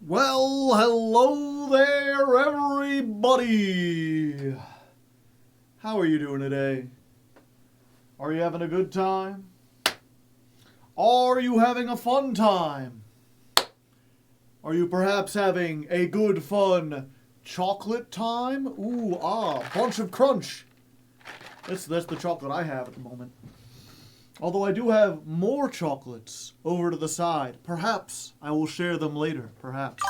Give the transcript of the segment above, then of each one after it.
Well, hello there, everybody. How are you doing today? Are you having a good time? Are you having a fun time? Are you perhaps having a good, fun chocolate time? Ooh, bunch of crunch. That's the chocolate I have at the moment. Although I do have more chocolates over to the side. Perhaps I will share them later. Perhaps.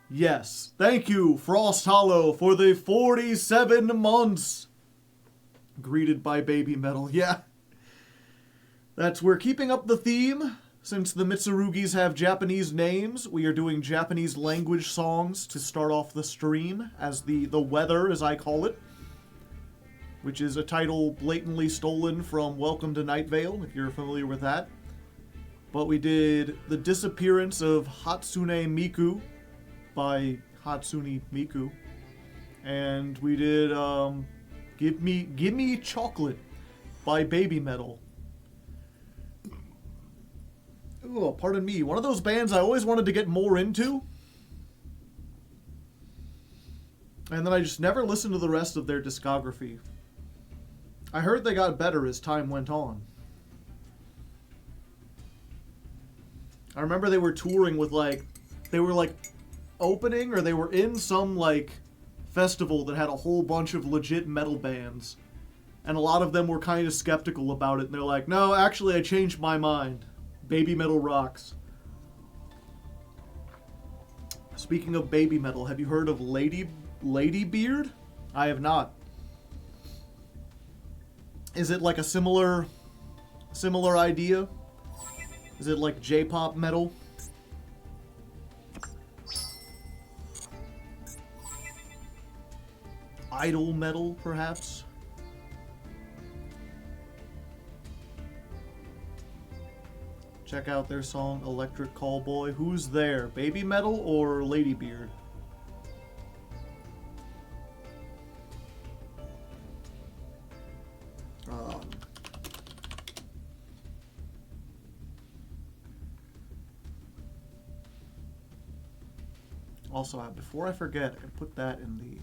Yes. Thank you, Frost Hollow, for the 47 months. Greeted by Baby Metal. Yeah. We're keeping up the theme. Since the Mitsurugis have Japanese names, we are doing Japanese language songs to start off the stream as the weather, as I call it. Which is a title blatantly stolen from Welcome to Night Vale, if you're familiar with that. But we did The Disappearance of Hatsune Miku by Hatsune Miku. And we did Give Me Chocolate by Baby Metal. Oh, pardon me. One of those bands I always wanted to get more into. And then I just never listened to the rest of their discography. I heard they got better as time went on. I remember they were touring with they were opening or they were in some festival that had a whole bunch of legit metal bands. And a lot of them were kind of skeptical about it. And they're like, no, actually I changed my mind. Baby Metal rocks. Speaking of Baby Metal, have you heard of Ladybeard? I have not. Is it like a similar idea? Is it like J-pop metal? Idol metal, perhaps? Check out their song Electric Callboy. Who's there? Baby Metal or Ladybeard? Also, before I forget, I put that in the...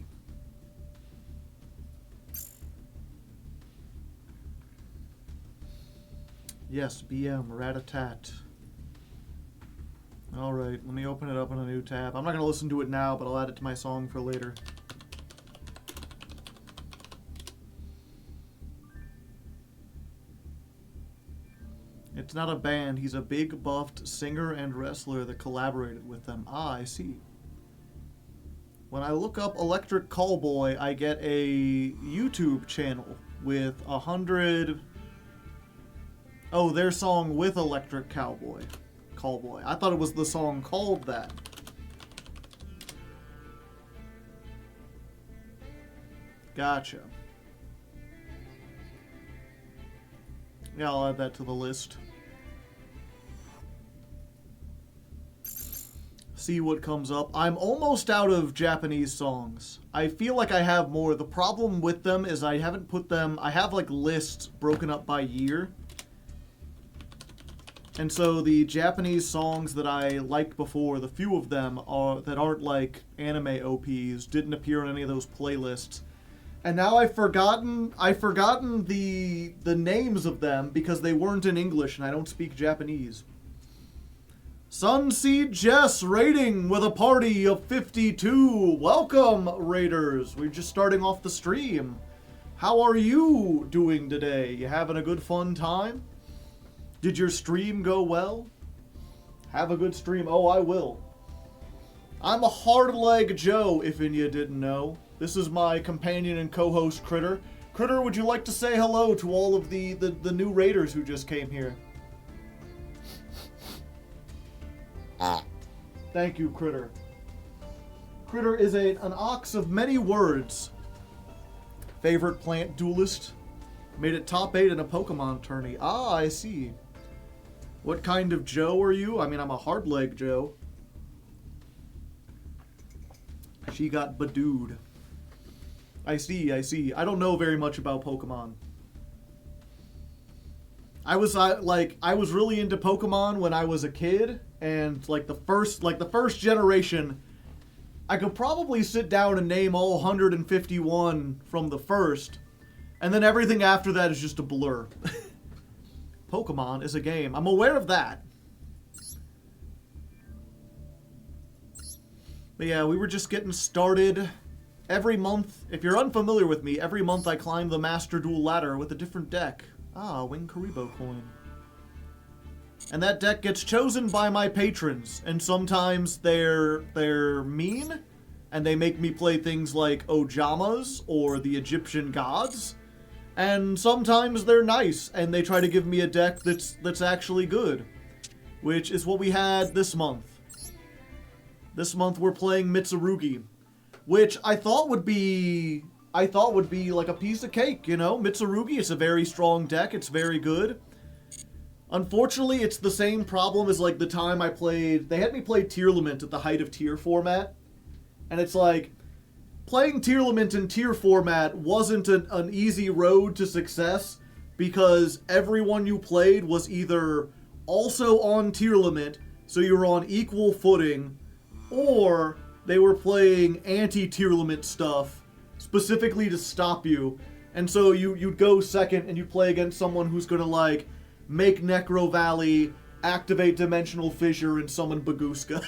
Yes, BM, Rat-a-tat. Alright, let me open it up in a new tab. I'm not going to listen to it now, but I'll add it to my song for later. It's not a band, he's a big buffed singer and wrestler that collaborated with them. Ah, I see. When I look up Electric Callboy, I get a YouTube channel with 100... Oh, their song with Electric Callboy. I thought it was the song called that. Gotcha. Yeah, I'll add that to the list. See what comes up. I'm almost out of Japanese songs. I feel like I have more. The problem with them is I haven't put them... I have lists broken up by year. And so the Japanese songs that I liked before, the few of them that aren't anime OPs, didn't appear on any of those playlists. And now I've forgotten the names of them because they weren't in English and I don't speak Japanese. Sunseed Jess raiding with a party of 52. Welcome, raiders. We're just starting off the stream. How are you doing today? You having a good fun time? Did your stream go well? Have a good stream. Oh, I will. I'm a Hardleg Joe, if you didn't know. This is my companion and co-host, Critter. Critter, would you like to say hello to all of the new raiders who just came here? Thank you, Critter. Critter is an ox of many words. Favorite plant duelist. Made it top 8 in a Pokemon tourney. Ah, I see. What kind of Joe are you? I mean, I'm a Hardleg Joe. She got badooed. I see. I don't know very much about Pokemon. I was really into Pokemon when I was a kid, And like the first generation, I could probably sit down and name all 151 from the first, and then everything after that is just a blur. Pokemon is a game. I'm aware of that. But yeah, we were just getting started. Every month, if you're unfamiliar with me, every month I climb the Master Duel ladder with a different deck. Ah, Wing Karibo coin. And that deck gets chosen by my patrons, and sometimes they're mean, and they make me play things like Ojamas or the Egyptian gods, and sometimes they're nice, and they try to give me a deck that's actually good, which is what we had this month. This month we're playing Mitsurugi, which I thought would be like a piece of cake, you know? Mitsurugi is a very strong deck, it's very good. Unfortunately, it's the same problem as like the time I played, they had me play Tearlament at the height of tier format, and it's like, playing Tearlament in tier format wasn't an easy road to success, because everyone you played was either also on Tearlament, so you were on equal footing, or they were playing anti-Tearlament stuff, specifically to stop you. And so you'd go second and you'd play against someone who's gonna like, make Necro Valley, activate Dimensional Fissure, and summon Bagooska.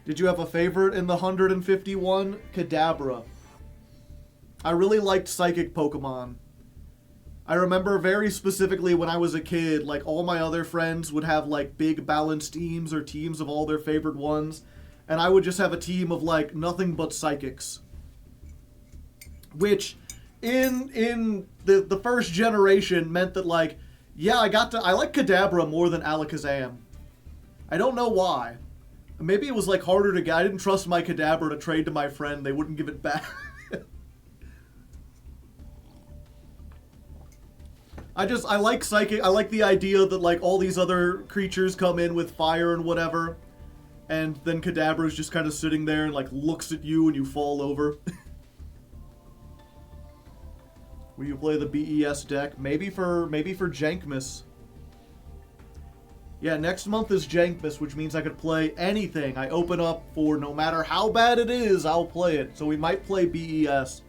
Did you have a favorite in the 151? Kadabra. I really liked Psychic Pokemon. I remember very specifically when I was a kid, like all my other friends would have like big balanced teams or teams of all their favorite ones, and I would just have a team of like nothing but Psychics. Which, in the first generation meant that like, yeah, I like Kadabra more than Alakazam. I don't know why. Maybe it was like harder to get. I didn't trust my Kadabra to trade to my friend. They wouldn't give it back. I like Psychic. I like the idea that like all these other creatures come in with fire and whatever, and then Kadabra's just kind of sitting there and like looks at you and you fall over. Will you play the BES deck? Maybe for Jankmas. Yeah, next month is Jankmas, which means I could play anything I open up for. No matter how bad it is, I'll play it. So we might play BES.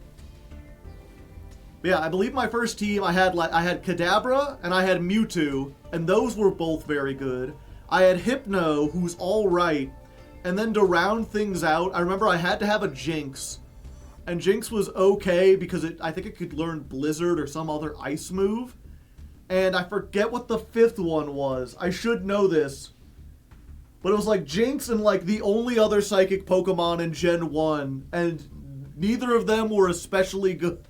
But yeah, I believe my first team, I had Kadabra and I had Mewtwo, and those were both very good. I had Hypno, who's alright, and then to round things out, I remember I had to have a Jinx. And Jinx was okay because I think it could learn Blizzard or some other ice move. And I forget what the fifth one was. I should know this. But it was like Jinx and like the only other Psychic Pokemon in Gen 1, and neither of them were especially good.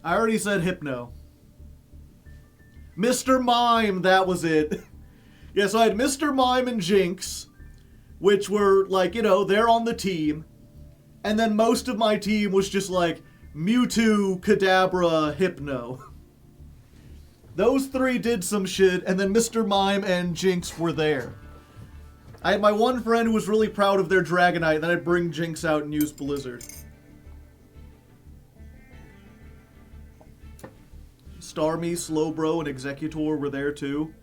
I already said Hypno. Mr. Mime, that was it. Yeah, so I had Mr. Mime and Jinx, which were like, you know, they're on the team. And then most of my team was just like Mewtwo, Kadabra, Hypno. Those three did some shit, and then Mr. Mime and Jinx were there. I had my one friend who was really proud of their Dragonite, then I'd bring Jinx out and use Blizzard. Starmie, Slowbro, and Executor were there too.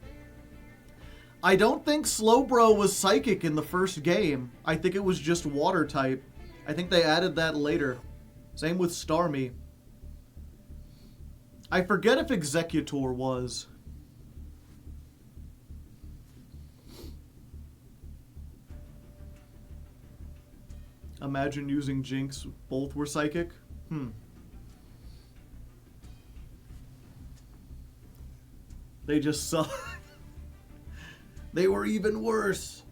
I don't think Slowbro was Psychic in the first game. I think it was just Water type. I think they added that later. Same with Starmie. I forget if Executor was. Imagine using Jinx. Both were Psychic? They just suck. They were even worse.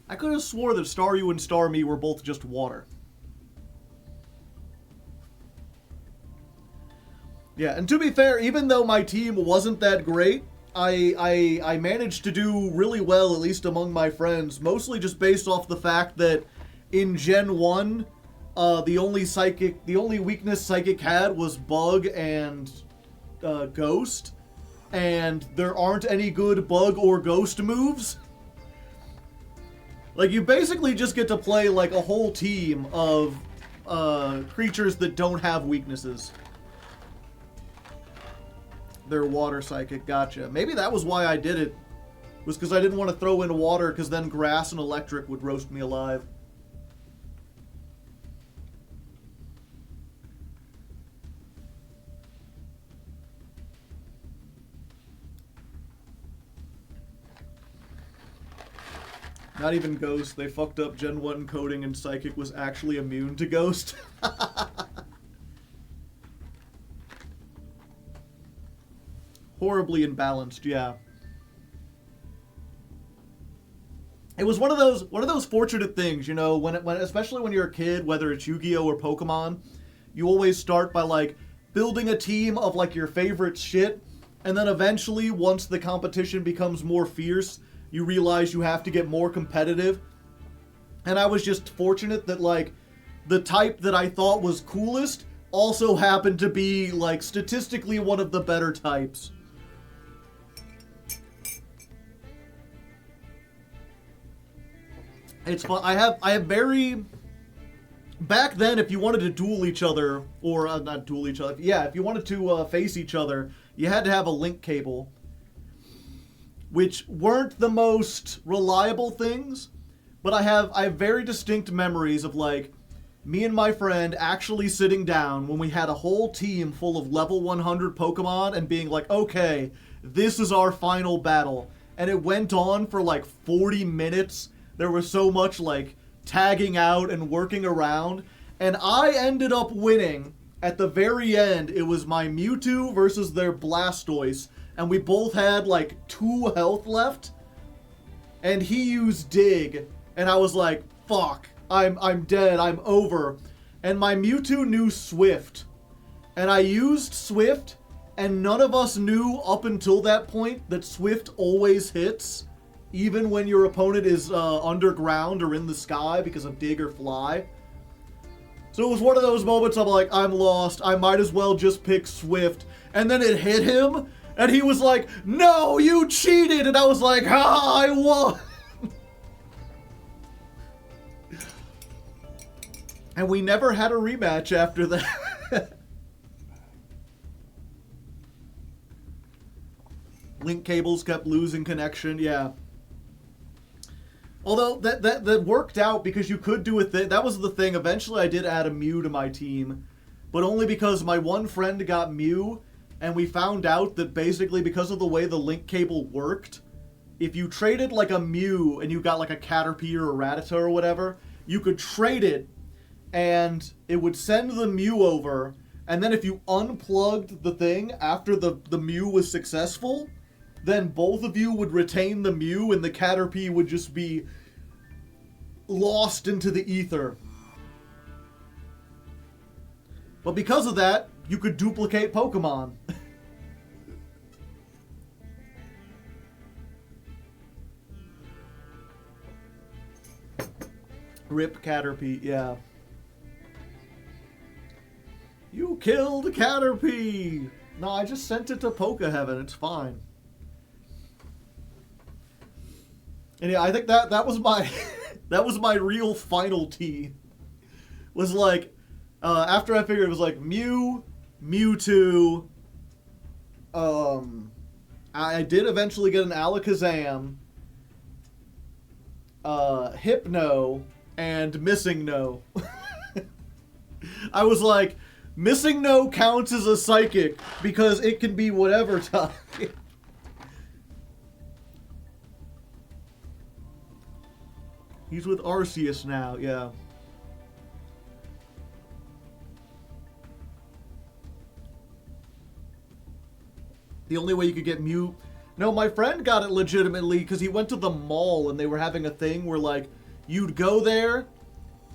I could have swore that Staryu and Starmie were both just water. Yeah, and to be fair, even though my team wasn't that great, I managed to do really well, at least among my friends, mostly just based off the fact that in Gen 1, the only weakness Psychic had was Bug and Ghost, and there aren't any good Bug or Ghost moves. Like, you basically just get to play like a whole team of creatures that don't have weaknesses. They're water psychic, gotcha. Maybe that was why I did it. Was because I didn't want to throw in water, because then grass and electric would roast me alive. Not even Ghost. They fucked up Gen 1 coding and Psychic was actually immune to Ghost. Horribly imbalanced, yeah. It was one of those fortunate things, you know, when especially when you're a kid, whether it's Yu-Gi-Oh or Pokemon, you always start by like building a team of like your favorite shit, and then eventually once the competition becomes more fierce, you realize you have to get more competitive. And I was just fortunate that like the type that I thought was coolest also happened to be like statistically one of the better types. It's fun. I have very... Back then, if you wanted to duel each other, or not duel each other, yeah, if you wanted to face each other, you had to have a link cable, which weren't the most reliable things, but I have very distinct memories of like me and my friend actually sitting down when we had a whole team full of level 100 Pokemon and being like, okay, this is our final battle. And it went on for like 40 minutes. There was so much like tagging out and working around, and I ended up winning. At the very end, it was my Mewtwo versus their Blastoise, and we both had like 2 health left, and he used Dig, and I was like, fuck, I'm dead, I'm over. And my Mewtwo knew Swift, and I used Swift, and none of us knew up until that point that Swift always hits, even when your opponent is underground or in the sky because of Dig or Fly. So it was one of those moments I'm like, I'm lost, I might as well just pick Swift. And then it hit him, and he was like, no, you cheated! And I was like, ha, I won! And we never had a rematch after that. Link cables kept losing connection, yeah. Although, that worked out because you could do a thing. That was the thing. Eventually, I did add a Mew to my team. But only because my one friend got Mew, and we found out that basically because of the way the link cable worked, if you traded like a Mew and you got like a Caterpie or a Rattata or whatever, you could trade it, and it would send the Mew over, and then if you unplugged the thing after the Mew was successful, then both of you would retain the Mew and the Caterpie would just be lost into the ether. But because of that, you could duplicate Pokemon. Rip Caterpie, yeah. You killed Caterpie! No, I just sent it to Pokeheaven, it's fine. And yeah, I think that was my that was my real final T. Was like after I figured it was like Mew, Mewtwo. I did eventually get an Alakazam, Hypno, and Missing No. I was like, Missing No counts as a psychic because it can be whatever type. He's with Arceus now, yeah. The only way you could get Mew... No, my friend got it legitimately because he went to the mall and they were having a thing where, like, you'd go there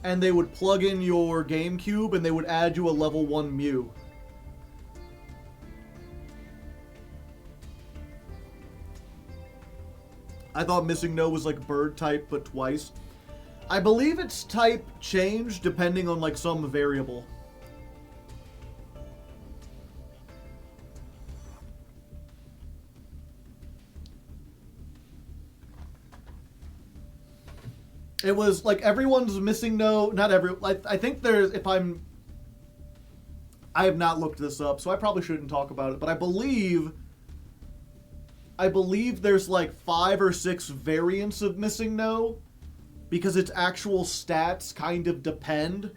and they would plug in your GameCube and they would add you a level 1 Mew. I thought Missing No was like bird type, but twice. I believe its type changed depending on like some variable. It was like everyone's missing no, not every. I think there's, if I have not looked this up, so I probably shouldn't talk about it. But I believe there's like 5 or 6 variants of missing no, because its actual stats kind of depend.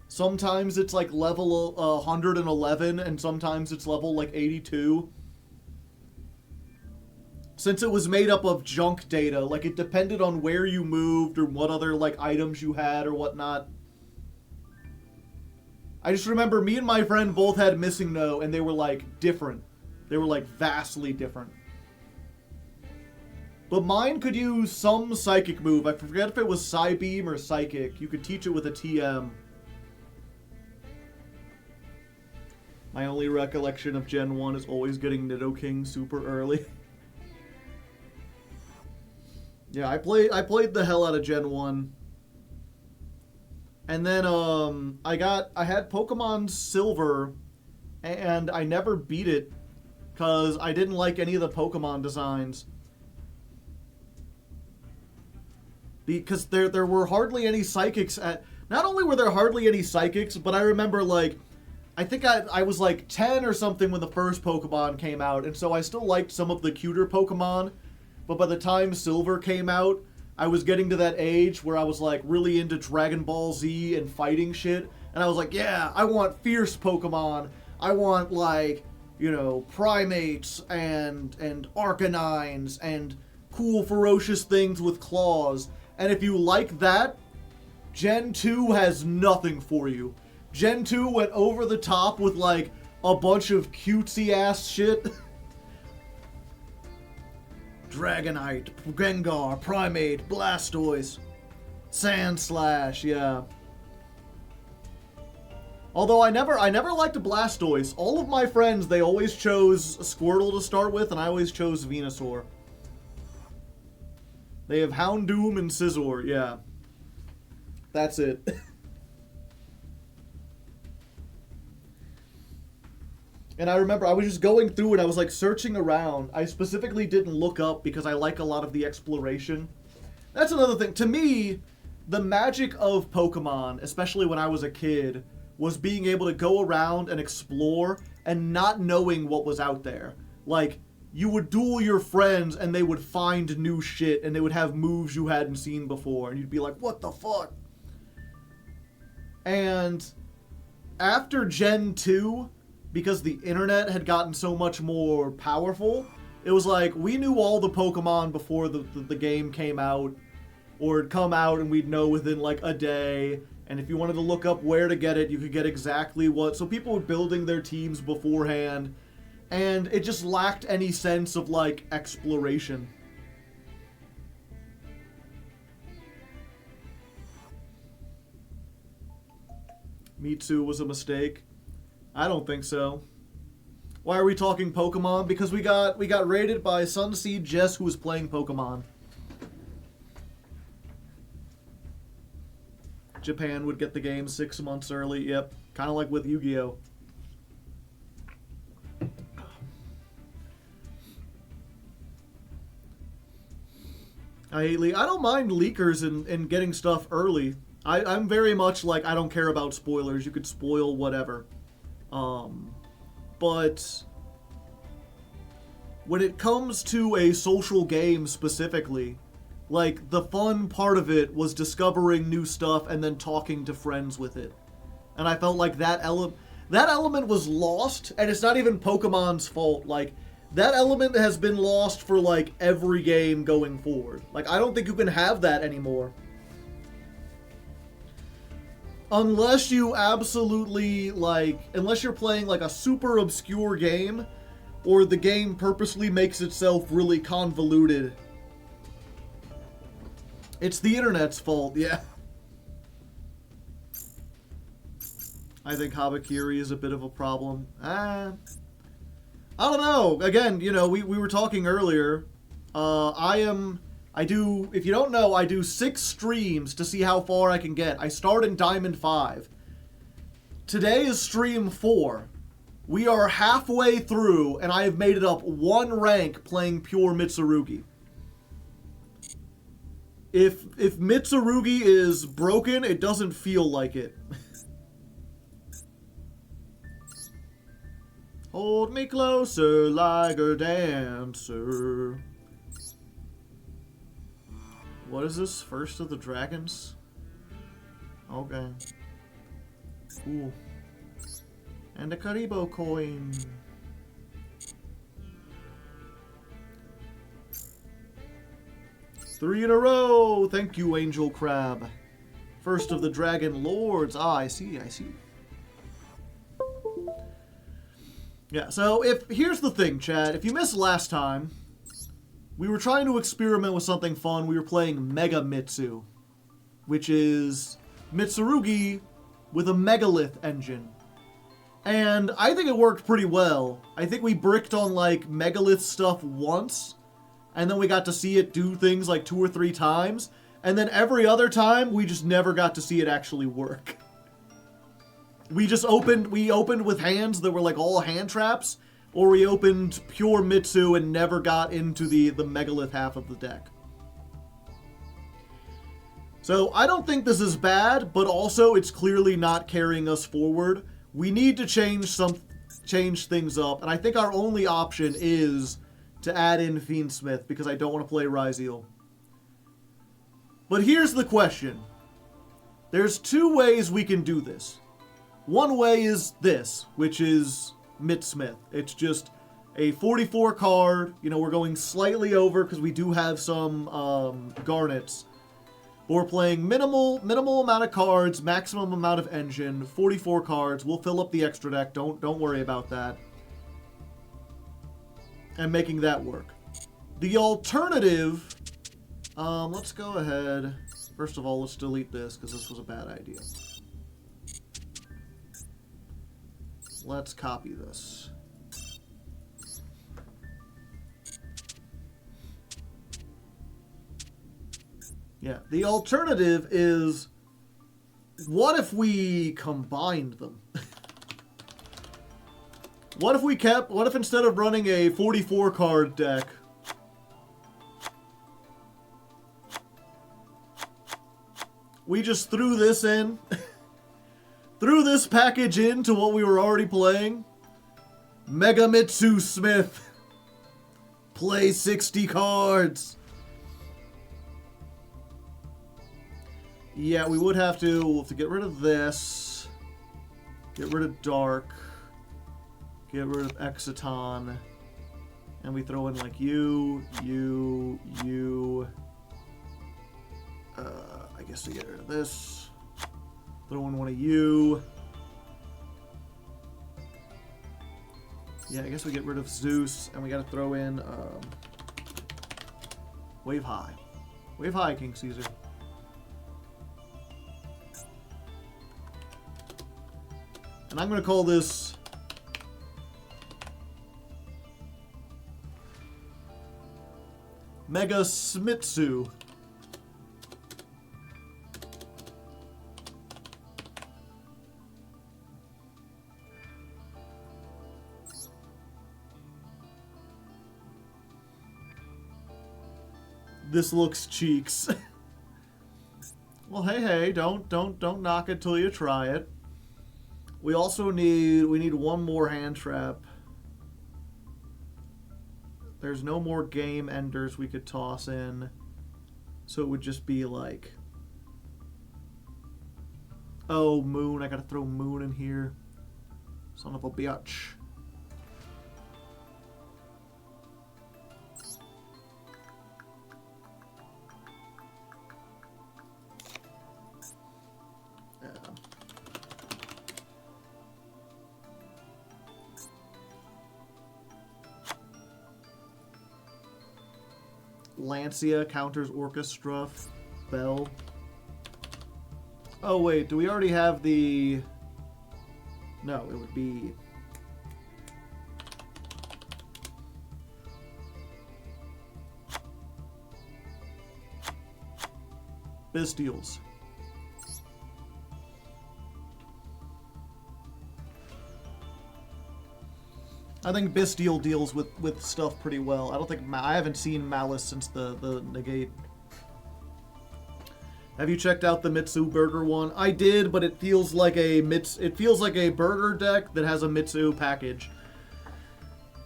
Sometimes it's like level 111, and sometimes it's level like 82. Since it was made up of junk data, like it depended on where you moved or what other like items you had or whatnot. I just remember me and my friend both had missing no, and they were like different. They were like vastly different. But mine could use some psychic move. I forget if it was Psybeam or Psychic. You could teach it with a TM. My only recollection of Gen 1 is always getting Nidoking super early. Yeah, I played the hell out of Gen 1. And then I had Pokemon Silver, and I never beat it because I didn't like any of the Pokemon designs. Because there were hardly any psychics at... Not only were there hardly any psychics, but I remember like... I think I was like 10 or something when the first Pokemon came out, and so I still liked some of the cuter Pokemon. But by the time Silver came out, I was getting to that age where I was like really into Dragon Ball Z and fighting shit. And I was like, yeah, I want fierce Pokemon. I want like, you know, primates and Arcanines and cool ferocious things with claws. And if you like that, Gen 2 has nothing for you. Gen 2 went over the top with like a bunch of cutesy ass shit. Dragonite, Gengar, Primate, Blastoise, Sandslash, yeah. Although I never liked Blastoise. All of my friends, they always chose Squirtle to start with, and I always chose Venusaur. They have Houndoom and Scizor, yeah. That's it. And I remember I was just going through and I was like searching around. I specifically didn't look up because I like a lot of the exploration. That's another thing. To me, the magic of Pokemon, especially when I was a kid, was being able to go around and explore and not knowing what was out there. Like, you would duel your friends and they would find new shit and they would have moves you hadn't seen before. And you'd be like, what the fuck? And after Gen 2... because the internet had gotten so much more powerful, it was like, we knew all the Pokemon before the game came out, or it'd come out and we'd know within like a day, and if you wanted to look up where to get it, you could get exactly what, so people were building their teams beforehand, and it just lacked any sense of like exploration. Mitsu was a mistake. I don't think so. Why are we talking Pokemon? Because we got raided by Sunseed Jess, who was playing Pokemon. Japan would get the game 6 months early. Yep, kind of like with Yu-Gi-Oh. I don't mind leakers and getting stuff early. I'm very much like, I don't care about spoilers. You could spoil whatever. But when it comes to a social game specifically, like, the fun part of it was discovering new stuff and then talking to friends with it. And I felt like that element was lost, and it's not even Pokemon's fault. Like, that element has been lost for, like, every game going forward. Like, I don't think you can have that anymore. Unless you absolutely, like, unless you're playing, like, a super obscure game, or the game purposely makes itself really convoluted. It's the internet's fault, yeah. I think Habakiri is a bit of a problem. I don't know. Again, you know, we were talking earlier. If you don't know, I do 6 streams to see how far I can get. I start in Diamond 5. Today is stream 4. We are halfway through, and I have made it up 1 rank playing pure Mitsurugi. If Mitsurugi is broken, it doesn't feel like it. Hold me closer like a dancer. What is this? First of the Dragons? Okay. Cool. And a Karibo coin. Three in a row! Thank you, Angel Crab. First of the Dragon Lords. Ah, I see, I see. Yeah, so here's the thing, Chad. If you missed last time, we were trying to experiment with something fun. We were playing Mega Mitsu, which is Mitsurugi with a megalith engine. And I think it worked pretty well. I think we bricked on, like, megalith stuff once, and then we got to see it do things like 2 or 3 times, and then every other time, we just never got to see it actually work. We opened with hands that were like all hand traps, or we opened pure Mitsu and never got into the megalith half of the deck. So I don't think this is bad, but also it's clearly not carrying us forward. We need to change things up, and I think our only option is to add in Fiendsmith, because I don't want to play Ryzeal. But here's the question. There's 2 ways we can do this. One way is this, which is Mittsmith. It's just a 44 card. You know, we're going slightly over because we do have some garnets. But we're playing minimal amount of cards, maximum amount of engine, 44 cards. We'll fill up the extra deck. Don't worry about that. And making that work. The alternative, let's go ahead. First of all, let's delete this because this was a bad idea. Let's copy this. Yeah, the alternative is, what if we combined them? What if instead of running a 44 card deck, we just threw this in? Threw this package into what we were already playing. Mega Mitsu Smith. Play 60 cards. Yeah, we would have to get rid of this. Get rid of Dark. Get rid of Exciton. And we throw in like you. I guess we get rid of this. Throw in one of you. Yeah, I guess we get rid of Zeus, and we gotta throw in Wave High. Wave High, King Caesar. And I'm gonna call this Mega Smitsu. This looks cheeks. Well, hey, don't knock it till you try it. We also need one more hand trap. There's no more game enders we could toss in. So it would just be like, oh, Moon, I gotta throw Moon in here. Son of a bitch. Lancia counters Orchestra Bell. Oh wait, do we already have the... No, it would be... Bestials. I think Bestial deals with stuff pretty well. I don't think I haven't seen Malice since the negate. Have you checked out the Mitsu Burger one? I did, but it feels like a burger deck that has a Mitsu package.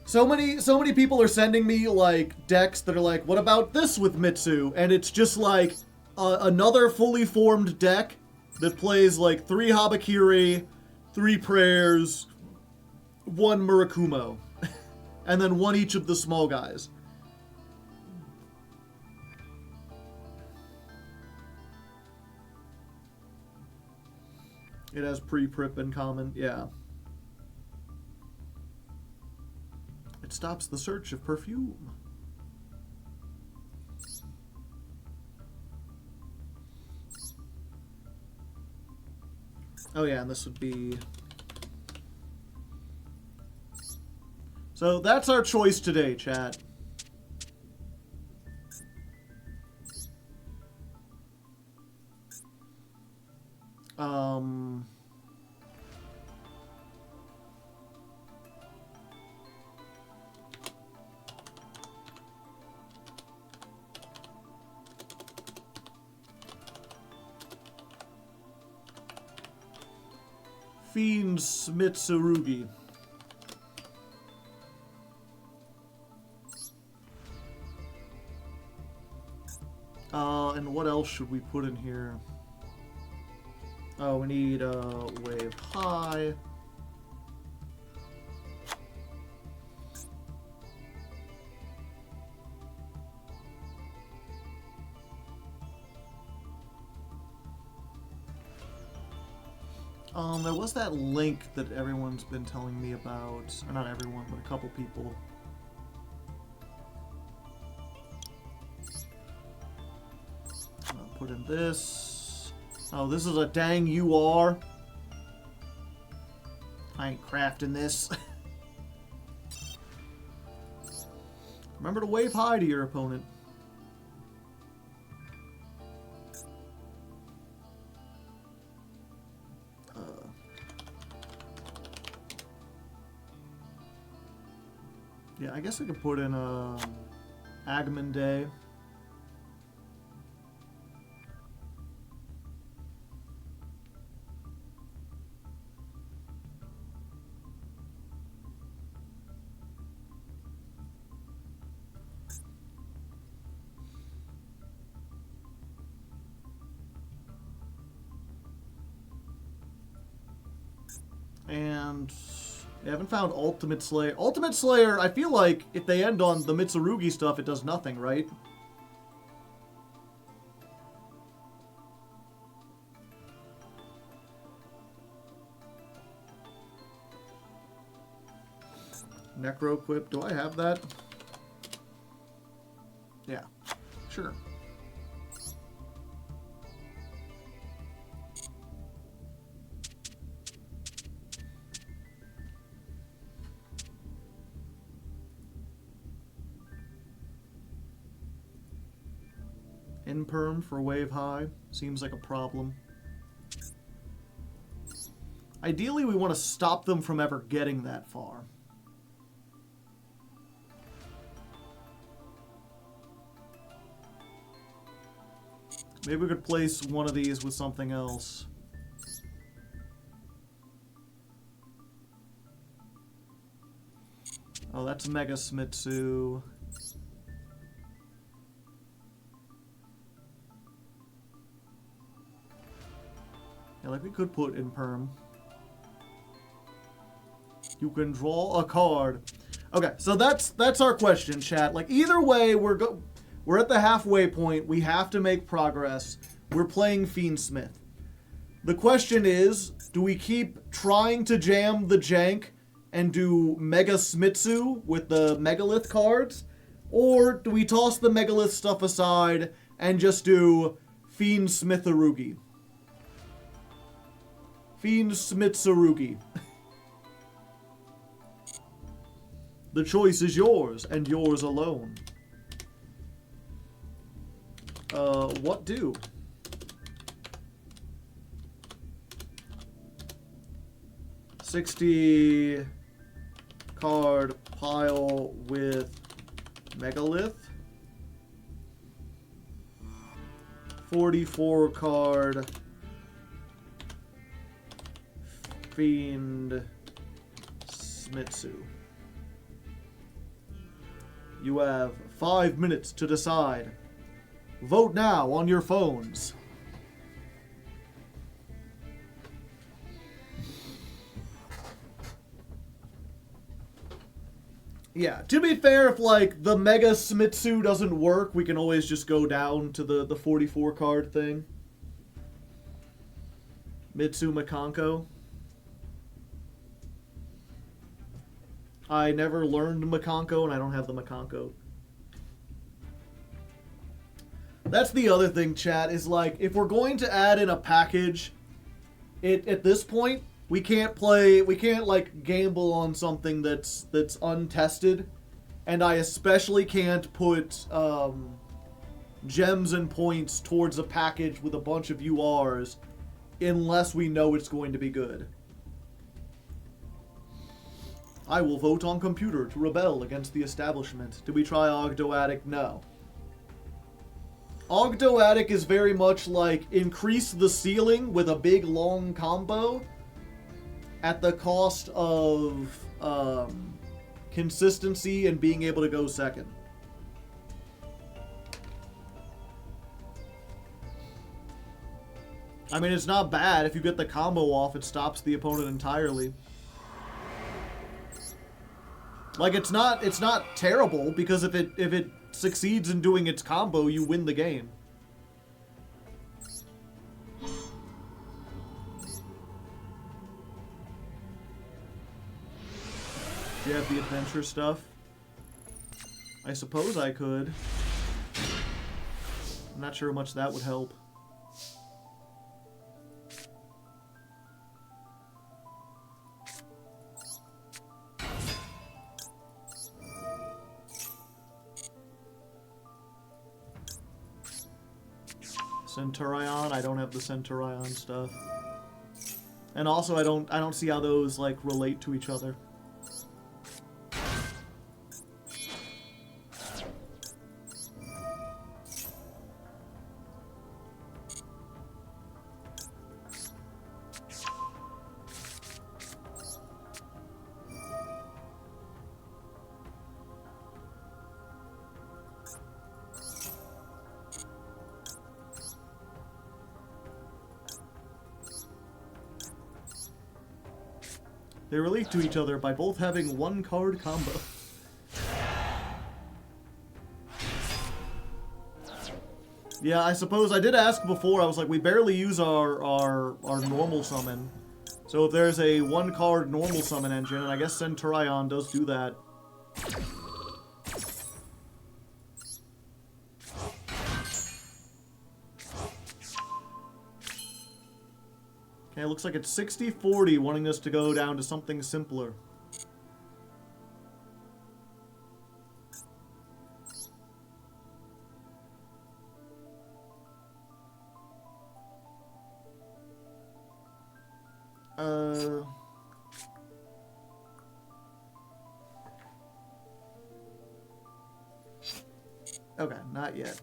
So many people are sending me like decks that are like, what about this with Mitsu? And it's just like another fully formed deck that plays like 3 Habakiri, 3 Prayers, 1 Murakumo, and then 1 each of the small guys. It has pre-prip in common, yeah. It stops the search of perfume. Oh yeah, and this would be... So that's our choice today, chat. Fiend's Mitsurugi. And what else should we put in here? Oh, we need Wave High. There was that link that everyone's been telling me about. Or not everyone, but a couple people. I'll put in this. Oh, this is a dang UR. I ain't crafting this. Remember to wave high to your opponent. Yeah, I guess I could put in Agman Day. And I haven't found Ultimate Slayer. Ultimate Slayer, I feel like if they end on the Mitsurugi stuff, it does nothing, right? Necro Equip, do I have that? Yeah, sure. Imperm for wave high seems like a problem. Ideally, we want to stop them from ever getting that far. Maybe we could place one of these with something else. Oh, that's Mega Smitsu. Yeah, like we could put in perm. You can draw a card. Okay, so that's our question, chat. Like either way, we're at the halfway point. We have to make progress. We're playing Fiendsmith. The question is, do we keep trying to jam the jank and do Mega Smitsu with the Megalith cards? Or do we toss the Megalith stuff aside and just do Fiendsmithurugi? Fiendsmitsurugi. The choice is yours, and yours alone. What do? $60 card pile with Megalith. 44 card Fiend Smitsu. You have 5 minutes to decide. Vote now on your phones. Yeah, to be fair, if, like, the Mega Smitsu doesn't work, we can always just go down to the 44 card thing. Mitsu Makanko. I never learned Makanko, and I don't have the Makanko. That's the other thing, chat, is, like, if we're going to add in a package, at this point, we can't, like, gamble on something that's untested. And I especially can't put gems and points towards a package with a bunch of URs unless we know it's going to be good. I will vote on computer to rebel against the establishment. Did we try Ogdoadic? No. Ogdoadic is very much like increase the ceiling with a big long combo at the cost of consistency and being able to go second. I mean, it's not bad. If you get the combo off, it stops the opponent entirely. Like, it's not terrible, because if it succeeds in doing its combo, you win the game. Do you have the adventure stuff? I suppose I could. I'm not sure how much that would help. Centurion, I don't have the Centurion stuff. And also I don't see how those like relate to each other. They relate to each other by both having one card combo. Yeah, I suppose I did ask before. I was like, we barely use our normal summon. So if there's a one card normal summon engine, and I guess Centurion does do that. Okay, it looks like it's 60-40, wanting us to go down to something simpler. Okay, not yet.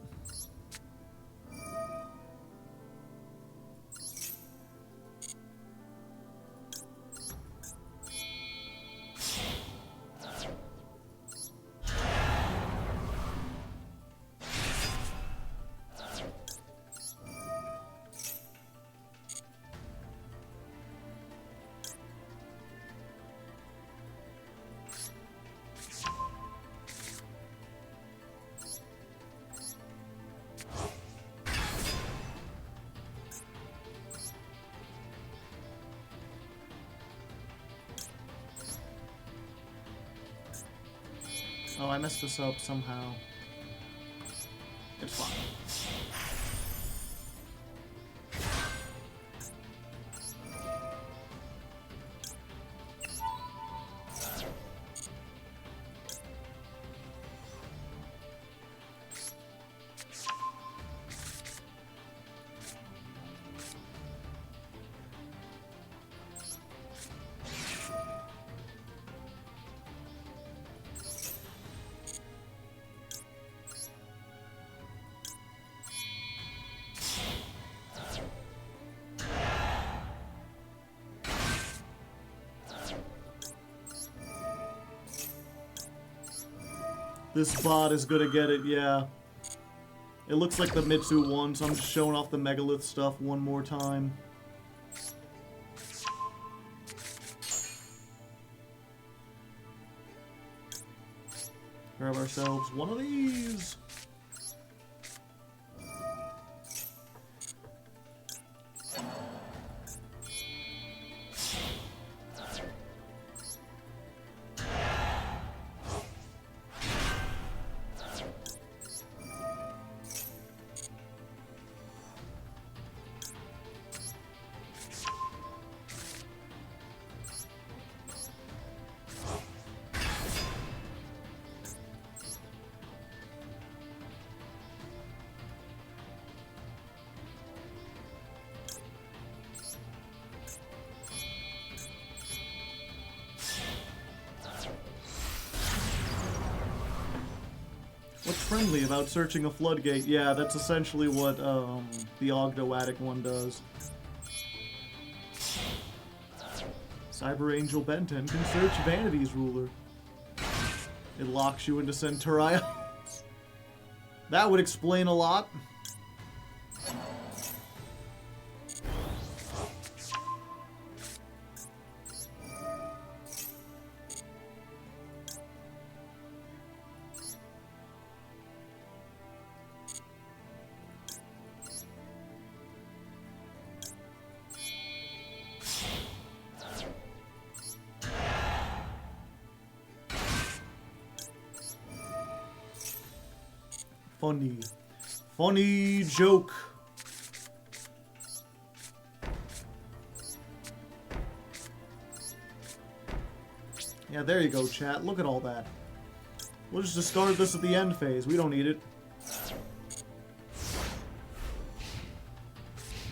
Oh, I messed this up somehow. It's fine. This bot is gonna get it, yeah. It looks like the Mitsu one, so I'm just showing off the Megalith stuff one more time. Grab ourselves one of these. What's friendly about searching a floodgate? Yeah, that's essentially what the Ogdoadic one does. Cyber Angel Benten can search Vanity's ruler. It locks you into Centuria. That would explain a lot. Funny. Funny joke. Yeah, there you go, chat. Look at all that. We'll just discard this at the end phase. We don't need it.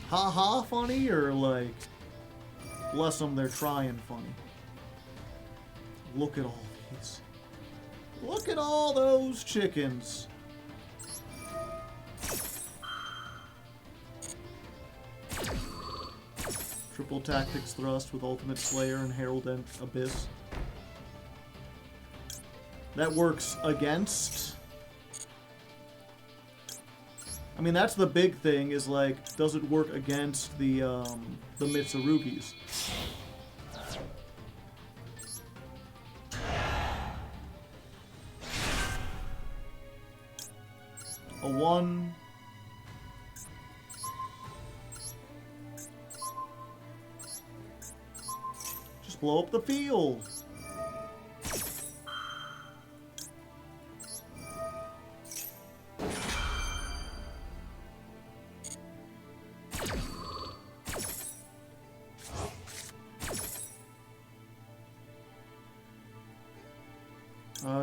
Ha-ha funny, or like, bless them, they're trying funny. Look at all these. Look at all those chickens. Triple Tactics Thrust with Ultimate Slayer and Herald and Abyss. That works against... I mean, that's the big thing, is like, does it work against the Mitsurugis? A 1... blow up the field.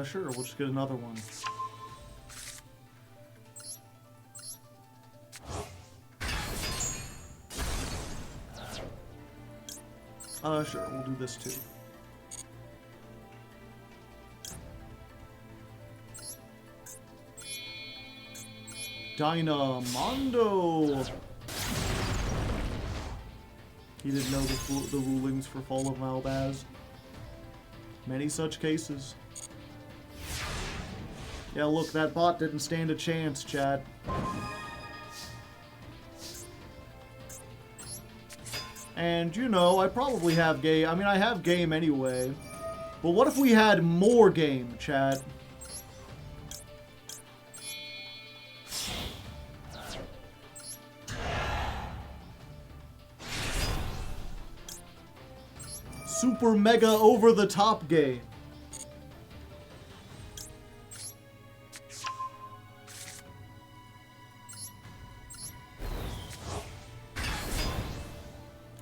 Sure, we'll just get another one. Sure, we'll do this too. Dynamondo! He didn't know the rulings for Fall of Malbaz. Many such cases. Yeah, look, that bot didn't stand a chance, chat. And, you know, I probably have game. I mean, I have game anyway. But what if we had more game, chat? Super mega over the top game.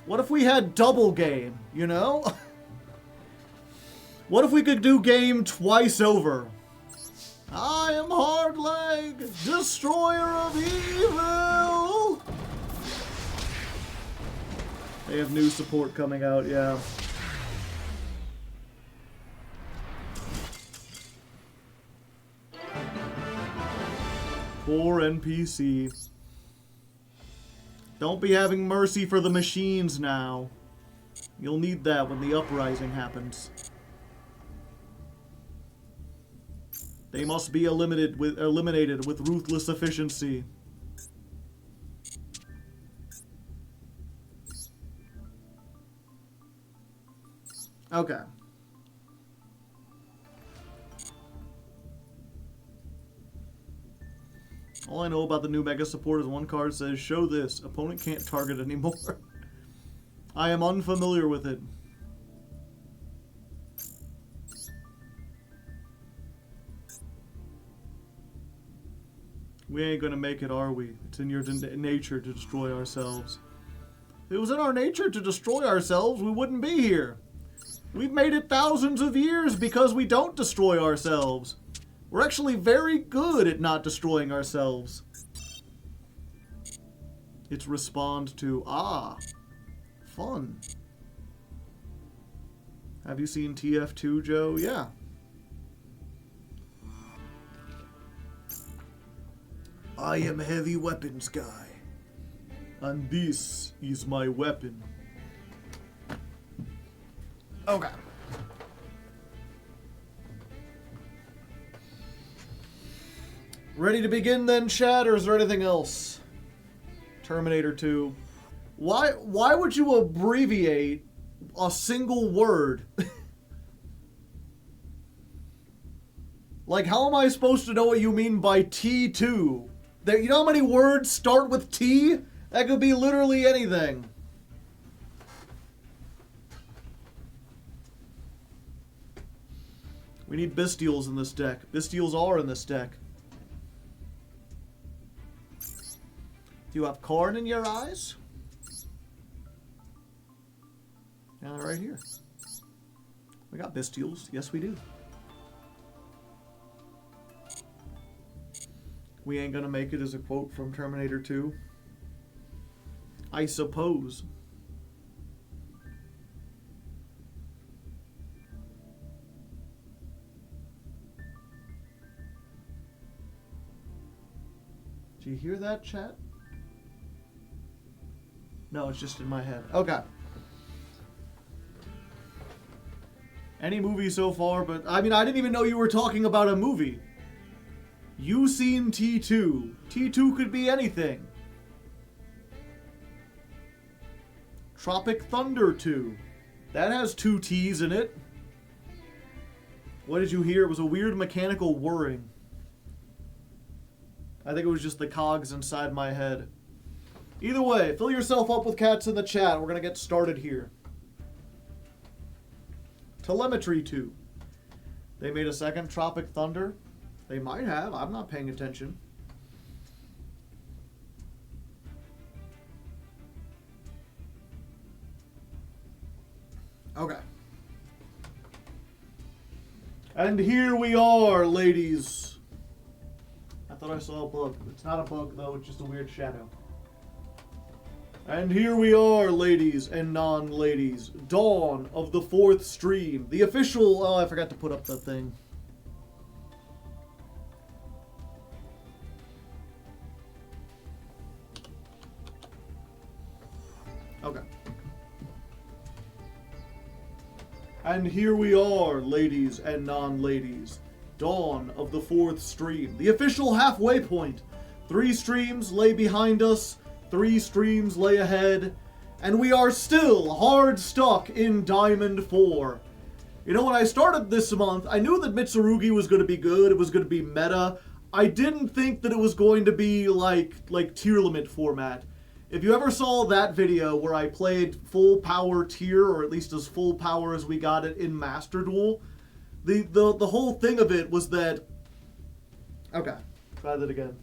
What if we had double game, you know? What if we could do game twice over? I am Hardleg, destroyer of evil! They have new support coming out, yeah. Poor NPC. Don't be having mercy for the machines now. You'll need that when the uprising happens. They must be eliminated with ruthless efficiency. Okay. All I know about the new Mega Support is one card says, show this, opponent can't target anymore. I am unfamiliar with it. We ain't gonna make it, are we? It's in your nature to destroy ourselves. If it was in our nature to destroy ourselves, we wouldn't be here. We've made it thousands of years because we don't destroy ourselves. We're actually very good at not destroying ourselves. It's respond to, fun. Have you seen TF2, Joe? Yeah. I am a heavy weapons guy. And this is my weapon. Okay. Ready to begin then, chat, or is there anything else? Terminator 2. Why would you abbreviate a single word? Like, how am I supposed to know what you mean by T2? You know how many words start with T? That could be literally anything. We need Bestials in this deck. Bestials are in this deck. Do you have corn in your eyes? Yeah, they're right here. We got Bestials. Yes, we do. We ain't gonna make it is a quote from Terminator 2. I suppose. Do you hear that, chat? No, it's just in my head. Okay. Any movie so far, but I mean, I didn't even know you were talking about a movie. You seen T2. T2 could be anything. Tropic Thunder 2. That has 2 T's in it. What did you hear? It was a weird mechanical whirring. I think it was just the cogs inside my head. Either way, fill yourself up with cats in the chat. We're going to get started here. Telemetry 2. They made a second Tropic Thunder. They might have. I'm not paying attention. Okay. And here we are, ladies. I thought I saw a bug. It's not a bug, though. It's just a weird shadow. And here we are, ladies and non-ladies. Dawn of the 4th stream. The official... Oh, I forgot to put up the thing. Okay. And here we are, ladies and non-ladies. Dawn of the 4th stream. The official halfway point. 3 streams lay behind us. 3 streams lay ahead, and we are still hard stuck in Diamond 4. You know, when I started this month, I knew that Mitsurugi was going to be good, it was going to be meta. I didn't think that it was going to be like tier limit format. If you ever saw that video where I played full power tier, or at least as full power as we got it in Master Duel, the whole thing of it was that... Okay, try that again.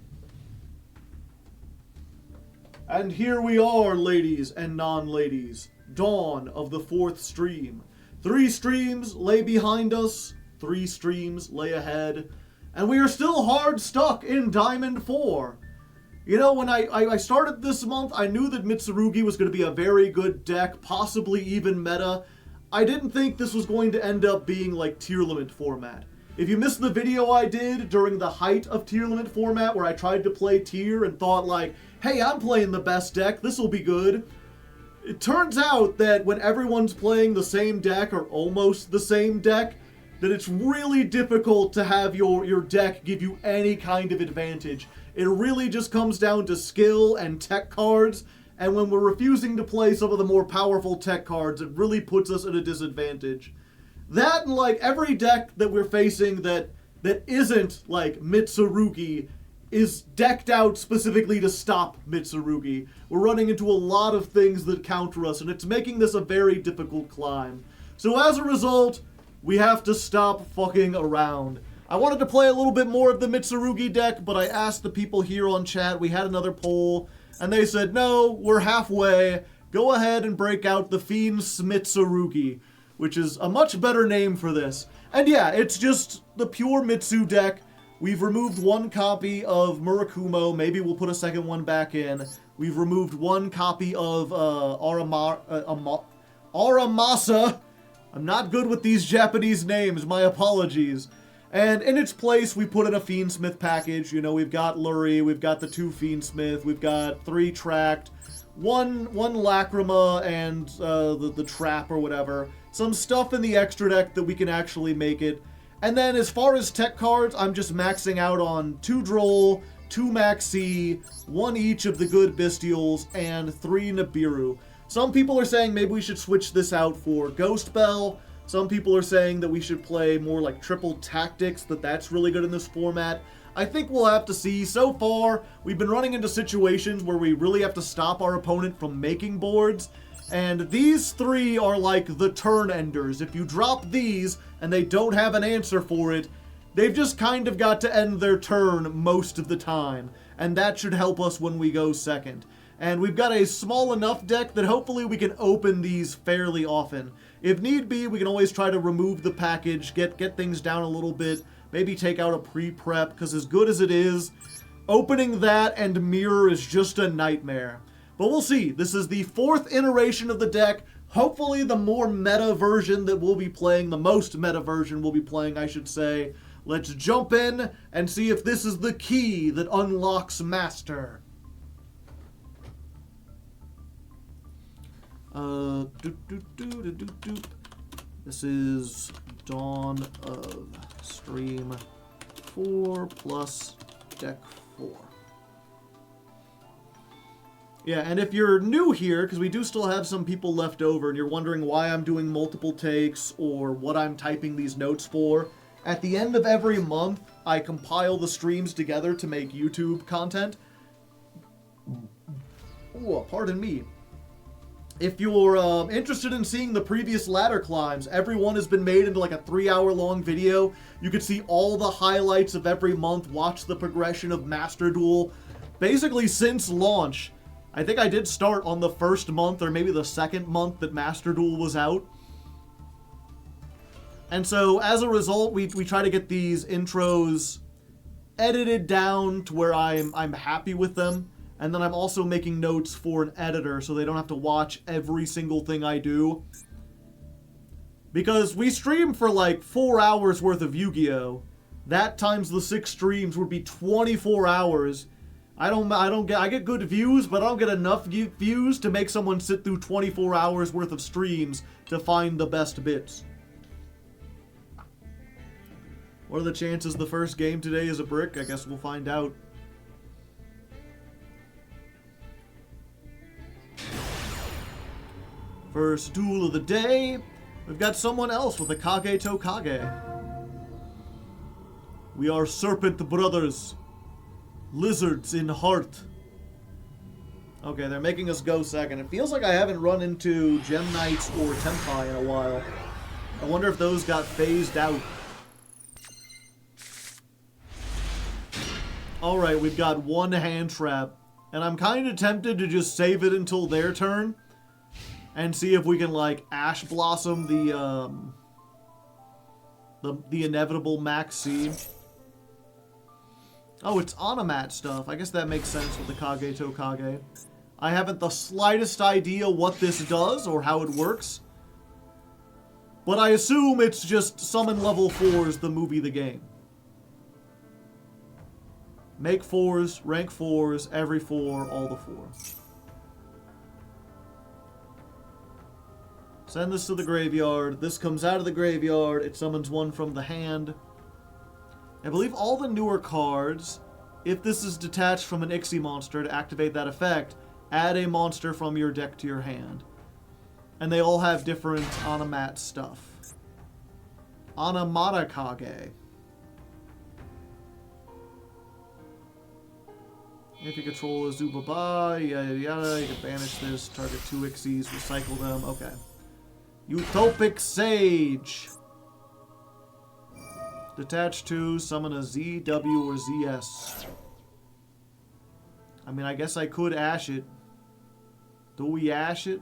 And here we are, ladies and non-ladies. Dawn of the 4th stream. 3 streams lay behind us. 3 streams lay ahead. And we are still hard stuck in Diamond 4. You know, when I started this month, I knew that Mitsurugi was going to be a very good deck, possibly even meta. I didn't think this was going to end up being like tier limit format. If you missed the video I did during the height of tier limit format where I tried to play tier and thought like, hey, I'm playing the best deck, this will be good. It turns out that when everyone's playing the same deck or almost the same deck, that it's really difficult to have your deck give you any kind of advantage. It really just comes down to skill and tech cards, and when we're refusing to play some of the more powerful tech cards, it really puts us at a disadvantage. That and like every deck that we're facing that isn't like Mitsurugi is decked out specifically to stop Mitsurugi. We're running into a lot of things that counter us, and it's making this a very difficult climb. So as a result, we have to stop fucking around. I wanted to play a little bit more of the Mitsurugi deck, but I asked the people here on chat, we had another poll, and they said, no, we're halfway. Go ahead and break out the Fiend Mitsurugi, which is a much better name for this. And yeah, it's just the pure Mitsu deck. We've removed one copy of Murakumo. Maybe we'll put a second one back in. We've removed one copy of Aramasa. I'm not good with these Japanese names. My apologies. And in its place, we put in a Fiendsmith package. You know, we've got Lurie, we've got the 2 Fiendsmith, we've got 3 Tract, one Lacrima, and the Trap or whatever. Some stuff in the extra deck that we can actually make it. And then as far as tech cards, I'm just maxing out on 2 Droll, 2 Maxi, 1 each of the good Bestials, and 3 Nibiru. Some people are saying maybe we should switch this out for Ghost Bell. Some people are saying that we should play more like triple tactics, that's really good in this format. I think we'll have to see. So far, we've been running into situations where we really have to stop our opponent from making boards. And these 3 are like the turn enders. If you drop these and they don't have an answer for it, they've just kind of got to end their turn most of the time. And that should help us when we go second. And we've got a small enough deck that hopefully we can open these fairly often. If need be, we can always try to remove the package, get things down a little bit, maybe take out a pre-prep, because as good as it is, opening that and mirror is just a nightmare. But we'll see. This is the 4th iteration of the deck. Hopefully the more meta version that we'll be playing, the most meta version we'll be playing, I should say. Let's jump in and see if this is the key that unlocks Master. This is Dawn of Stream 4 plus Deck 4. Yeah, and if you're new here, because we do still have some people left over, and you're wondering why I'm doing multiple takes or what I'm typing these notes for, at the end of every month, I compile the streams together to make YouTube content. Oh, pardon me. If you're interested in seeing the previous ladder climbs, every one has been made into like a 3-hour-long video. You can see all the highlights of every month, watch the progression of Master Duel. Basically, since launch, I think I did start on the first month or maybe the second month that Master Duel was out. And so, as a result, we try to get these intros edited down to where I'm happy with them. And then I'm also making notes for an editor so they don't have to watch every single thing I do. Because we stream for like 4 hours worth of Yu-Gi-Oh! That times the 6 streams would be 24 hours. I get good views, but I don't get enough views to make someone sit through 24 hours worth of streams to find the best bits. What are the chances the first game today is a brick? I guess we'll find out. First duel of the day. We've got someone else with a Kage to Kage. We are Serpent Brothers. Lizards in heart. Okay, they're making us go second. It feels like I haven't run into Gem Knights or Tenpai in a while. I wonder if those got phased out. Alright, we've got one hand trap. And I'm kind of tempted to just save it until their turn. And see if we can, like, Ash Blossom the inevitable Max C. Oh, it's Onomat stuff. I guess that makes sense with the Kage to Kage. I haven't the slightest idea what this does or how it works. But I assume it's just summon level 4s, the movie, the game. Make 4s, rank 4s, every 4, all the 4. Send this to the graveyard. This comes out of the graveyard. It summons one from the hand. I believe all the newer cards, if this is detached from an Ixie monster to activate that effect, add a monster from your deck to your hand. And they all have different Anamat stuff. Anamatakage. If you control a Zubaba, yada yada, you can banish this, target 2 Ixies, recycle them. Okay. Utopic Sage. Detach 2, summon a ZW or ZS. I mean, I guess I could Ash it. Do we Ash it?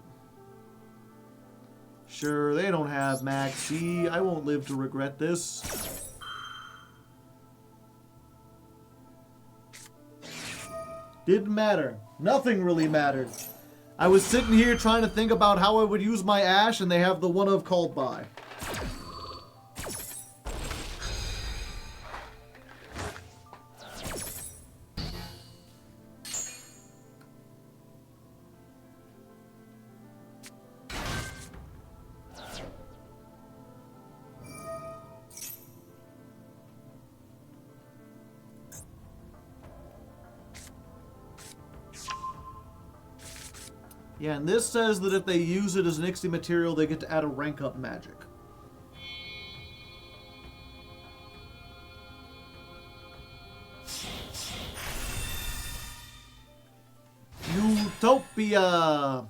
Sure, they don't have Max C. I won't live to regret this. Didn't matter. Nothing really mattered. I was sitting here trying to think about how I would use my Ash, and they have the one of called by. Yeah, and this says that if they use it as an Ixie material, they get to add a rank up magic. Utopia!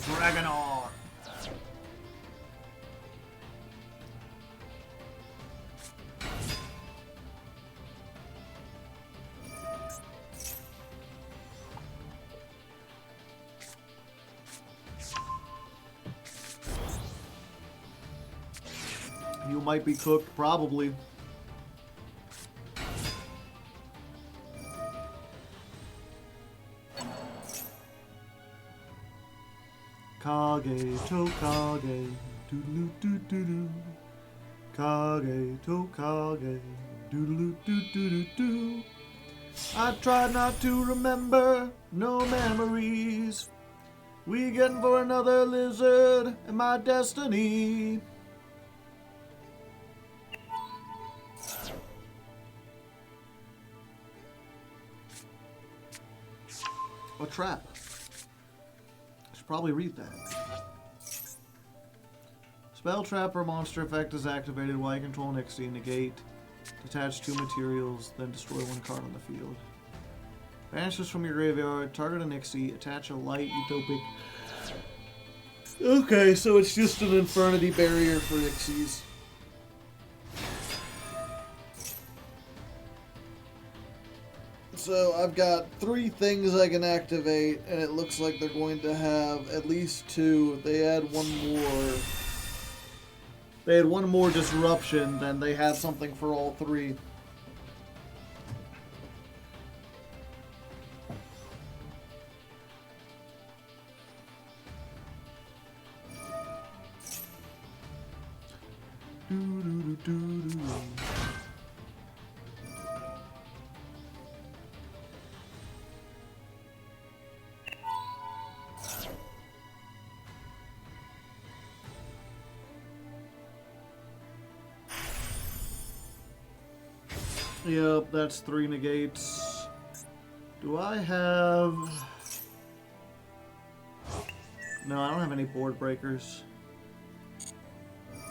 Dragonor. You might be cooked, probably. Kage to Kage, doodaloo doo doo doo. Kage to Kage, doodaloo doo doo doo doo. I try not to remember no memories. We getting for another lizard and my destiny. A trap. Probably read that. Spell trap or monster effect is activated while you control an Ixie. Negate. Detach 2 materials, then destroy 1 card on the field. Banish this from your graveyard. Target an Ixie. Attach a light utopic. Okay, so it's just an Infernity barrier for Ixies. So I've got 3 things I can activate, and it looks like they're going to have at least 2. If they add 1 more, they had 1 more disruption, then they have something for all 3. Yep, that's 3 negates. Do I have... No, I don't have any board breakers.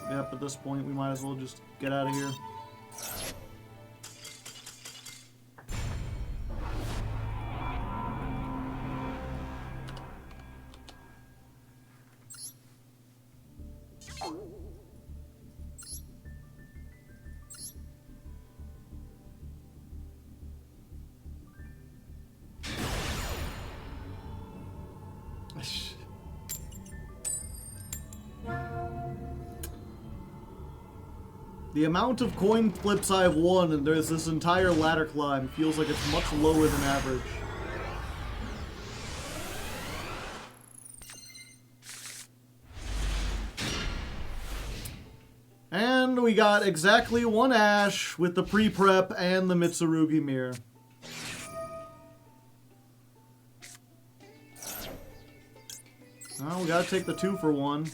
Yep, at this point we might as well just get out of here. The amount of coin flips I've won, and there's this entire ladder climb, feels like it's much lower than average. And we got exactly one Ash with the pre-prep and the Mitsurugi mirror. Well, we gotta take the 2 for 1.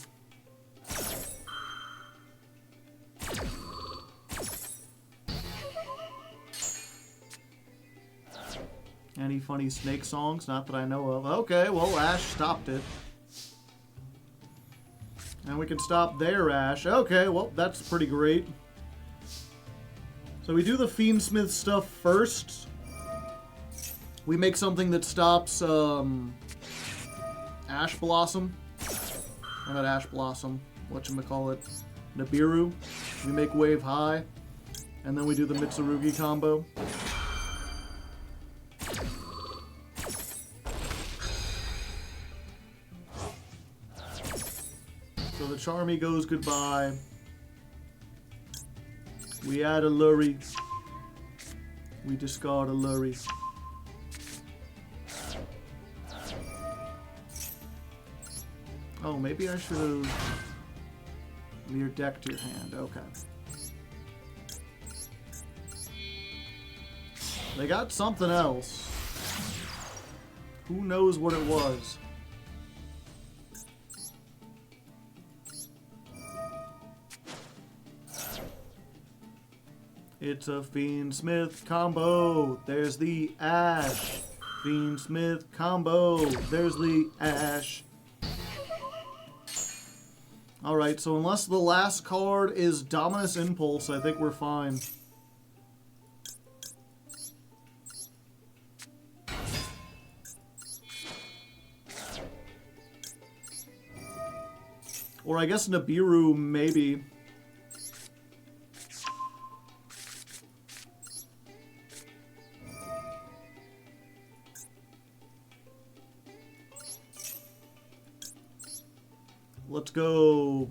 Any funny Snake songs? Not that I know of. Okay, well, Ash stopped it. And we can stop there, Ash. Okay, well, that's pretty great. So we do the Fiendsmith stuff first. We make something that stops Ash Blossom. Or not Ash Blossom. Whatchamacallit? Nibiru. We make Wave High. And then we do the Mitsurugi combo. So the Charmy goes goodbye. We add a Lurry. We discard a Lurry. Oh, maybe I should have mirror decked your hand. Okay. They got something else. Who knows what it was? It's a Fiendsmith combo. There's the Ash. Fiendsmith combo. There's the Ash. Alright, so unless the last card is Dominus Impulse, I think we're fine. Or I guess Nibiru, maybe. Let's go.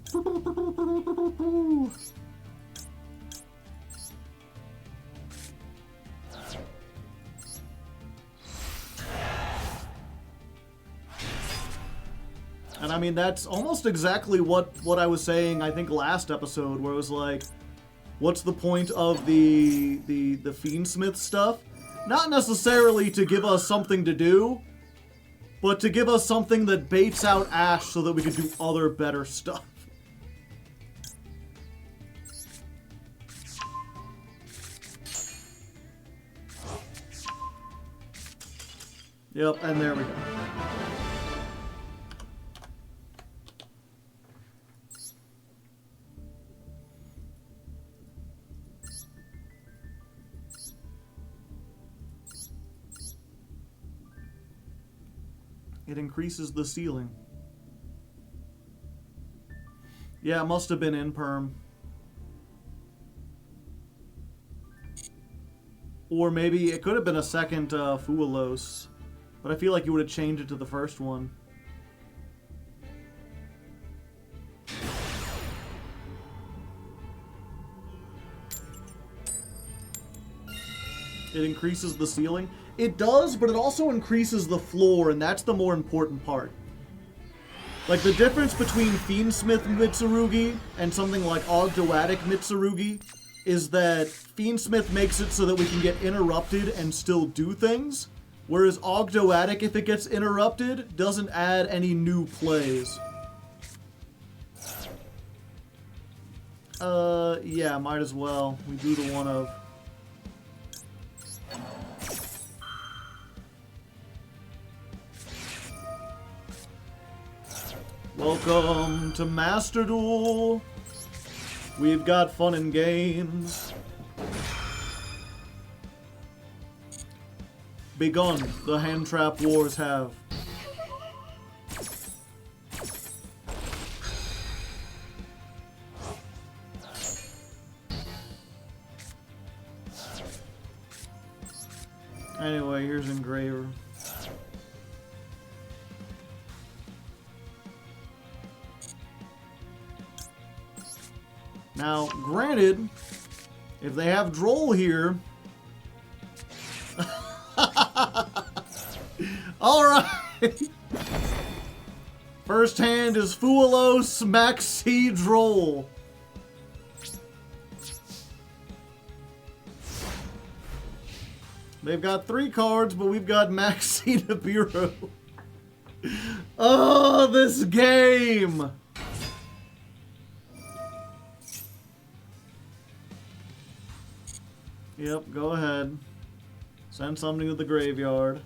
And I mean, that's almost exactly what I was saying, I think, last episode, where it was like, what's the point of the Fiendsmith stuff? Not necessarily to give us something to do, but to give us something that baits out Ash so that we can do other better stuff. Yep, and there we go. It increases the ceiling. Yeah, it must have been in perm. Or maybe it could have been a second Fualos. But I feel like you would have changed it to the first one. It increases the ceiling. It does, but it also increases the floor, and that's the more important part. Like, the difference between Fiendsmith Mitsurugi and something like Ogdoadic Mitsurugi is that Fiendsmith makes it so that we can get interrupted and still do things, whereas Ogdoadic, if it gets interrupted, doesn't add any new plays. Yeah, might as well. We do the one of... Welcome to Master Duel. We've got fun and games. Begun, the hand trap wars have. Anyway, here's Engraver. Now, granted, if they have Droll here... Alright! First hand is Fuelos Maxi Droll. They've got 3 cards, but we've got Maxi Nibiru. Oh, this game! Yep, go ahead. Send something to the graveyard.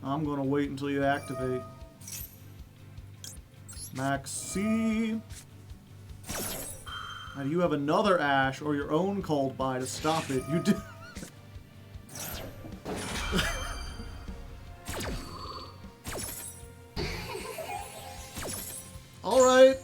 I'm gonna wait until you activate. Maxi. Now, do you have another Ash or your own called by to stop it? You do. Alright.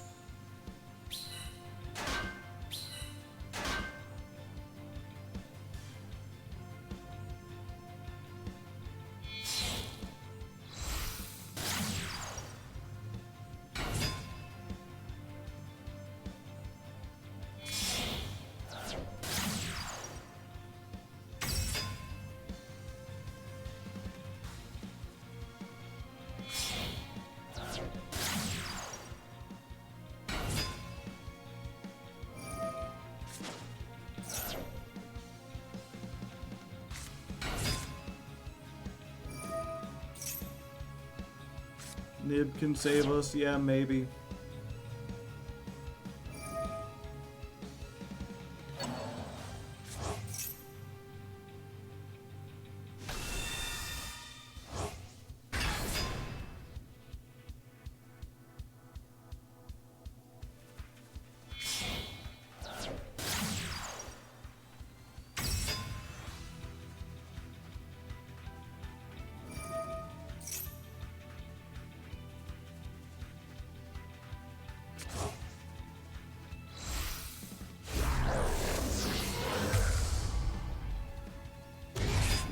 Nib can save us, yeah, maybe.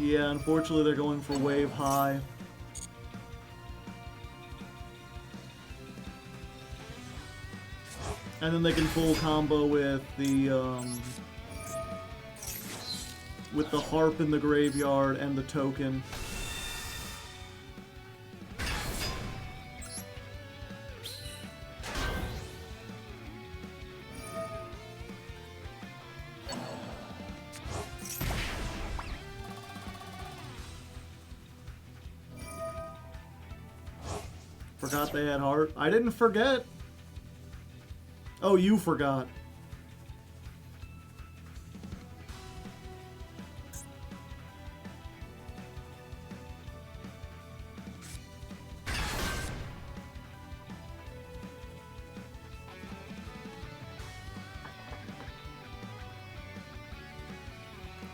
Yeah, unfortunately they're going for wave high. And then they can full combo with the harp in the graveyard and the token. Forgot they had heart. I didn't forget. Oh, you forgot.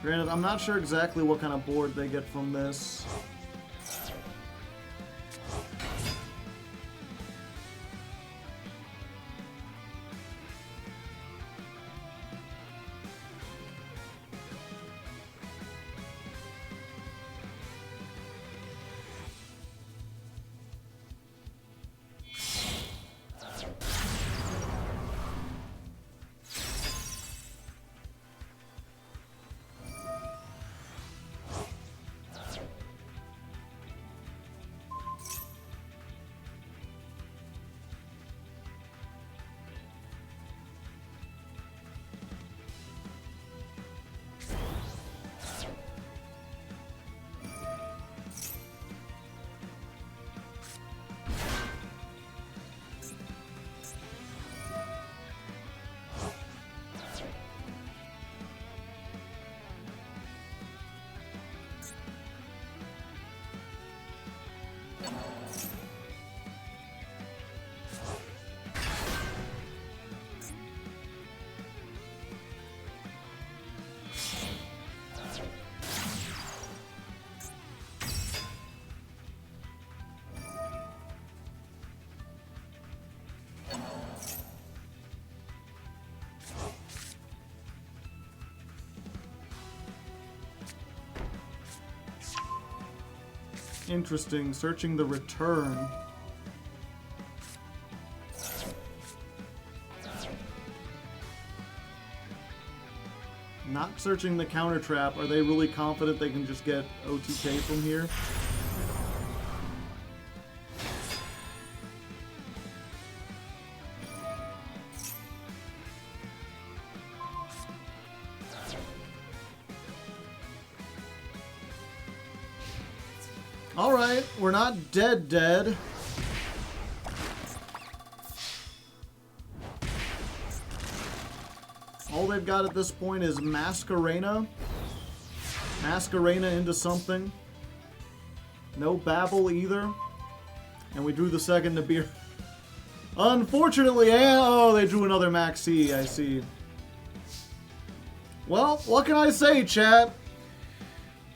Granted, I'm not sure exactly what kind of board they get from this. Interesting. Searching the return. Not searching the counter trap. Are they really confident they can just get OTK from here? Alright, we're not dead. All they've got at this point is Masquerena. Masquerena into something. No Babble either. And we drew the second Nibiru. Unfortunately, oh, they drew another Maxi, I see. Well, what can I say, chat?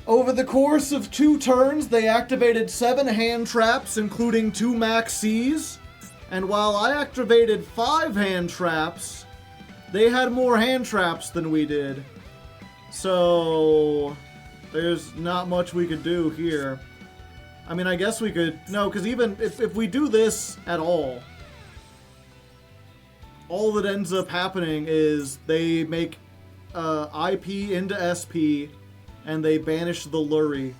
Over the course of 2 turns, they activated 7 hand traps, including 2 Maxis. And while I activated 5 hand traps, they had more hand traps than we did. So there's not much we could do here. I mean, I guess we could... No, because even if we do this at all that ends up happening is they make IP into SP, and they banish the Lurie.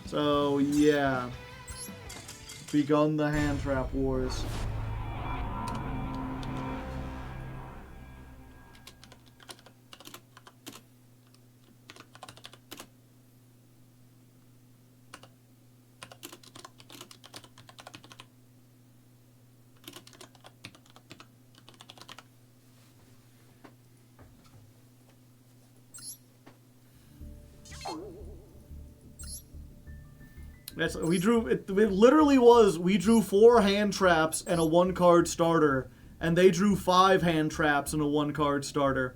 So, yeah. Begun the hand trap wars. We drew, it literally was, we drew 4 hand traps and a 1-card starter, and they drew 5 hand traps and a 1-card starter.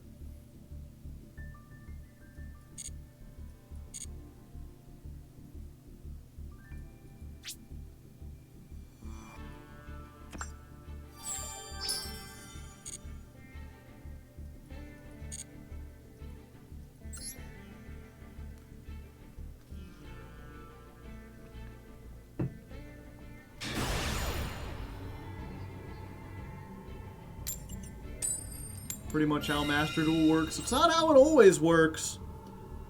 Pretty much how Master Duel works. It's not how it always works,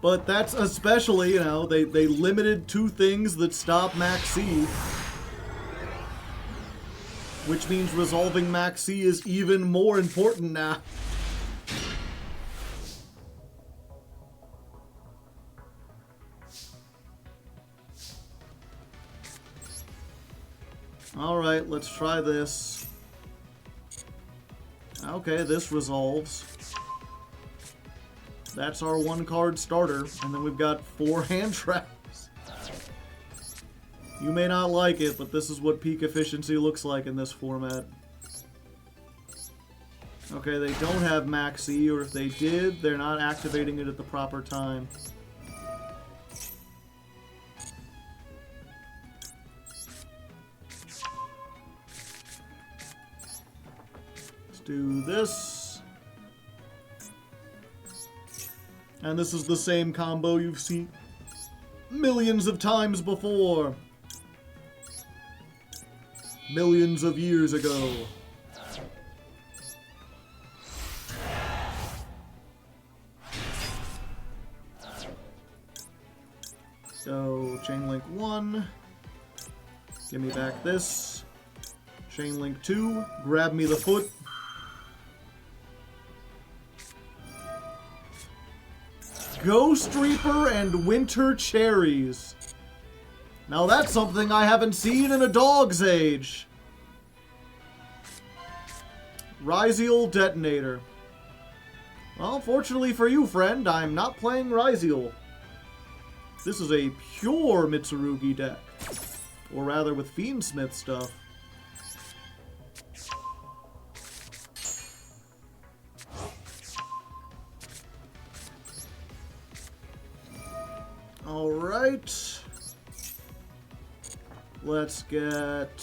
but that's especially, you know, they limited 2 things that stop Maxi, which means resolving Maxi is even more important now. Alright, let's try this. Okay, this resolves. That's our 1-card starter, and then we've got 4 hand traps. You may not like it, but this is what peak efficiency looks like in this format. Okay, they don't have Maxi, or if they did, they're not activating it at the proper time. Do this. And this is the same combo you've seen millions of times before. Millions of years ago. So, Chain Link 1. Give me back this. Chain Link 2. Grab me the foot. Ghost Reaper and Winter Cherries. Now that's something I haven't seen in a dog's age. Ryziel Detonator. Well, fortunately for you, friend, I'm not playing Ryziel. This is a pure Mitsurugi deck. Or rather, with Fiendsmith stuff. Alright. Let's get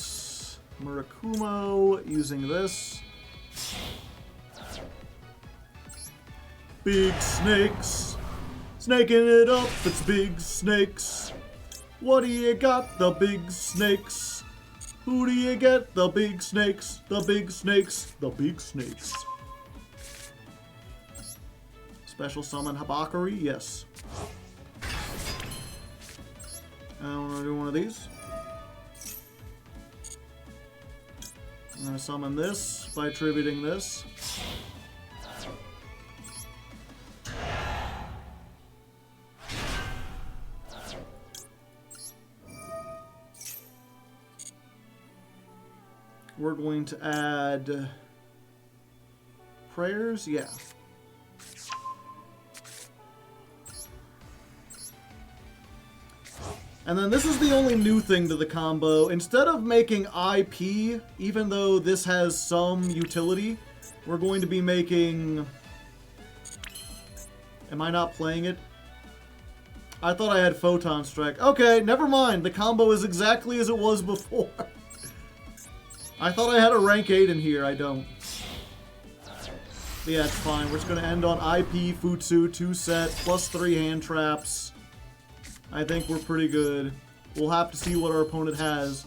Murakumo using this. Big snakes. Snaking it up, it's big snakes. What do you got? The big snakes. Who do you get? The big snakes. The big snakes. The big snakes. Special summon Habakari, yes. I want to do one of these. I'm going to summon this by attributing this. We're going to add prayers, yeah. And then this is the only new thing to the combo. Instead of making IP, even though this has some utility, we're going to be making... Am I not playing it? I thought I had Photon Strike. Okay, never mind. The combo is exactly as it was before. I thought I had a rank 8 in here. I don't. Yeah, it's fine. We're just going to end on IP, Futsu, 2 set, plus 3 hand traps. I think we're pretty good. We'll have to see what our opponent has.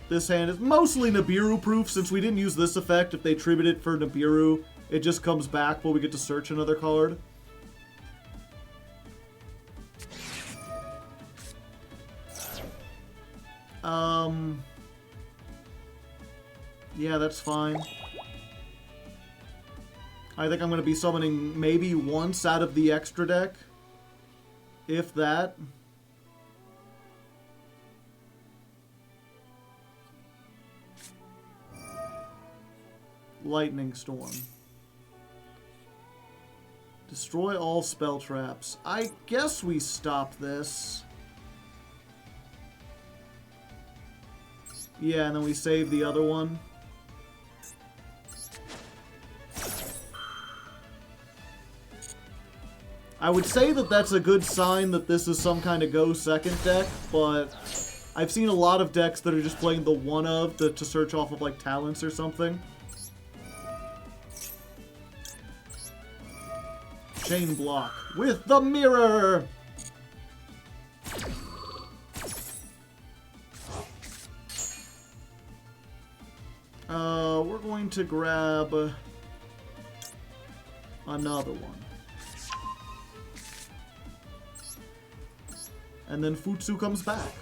This hand is mostly Nibiru-proof, since we didn't use this effect. If they tribute it for Nibiru, it just comes back while we get to search another card. Yeah, that's fine. I think I'm going to be summoning maybe once out of the extra deck. If that. Lightning Storm. Destroy all spell traps. I guess we stop this. Yeah, and then we save the other one. I would say that that's a good sign that this is some kind of go second deck, but I've seen a lot of decks that are just playing the one of to search off of like talents or something. Chain block with the mirror! We're going to grab another one. And then Futsu comes back.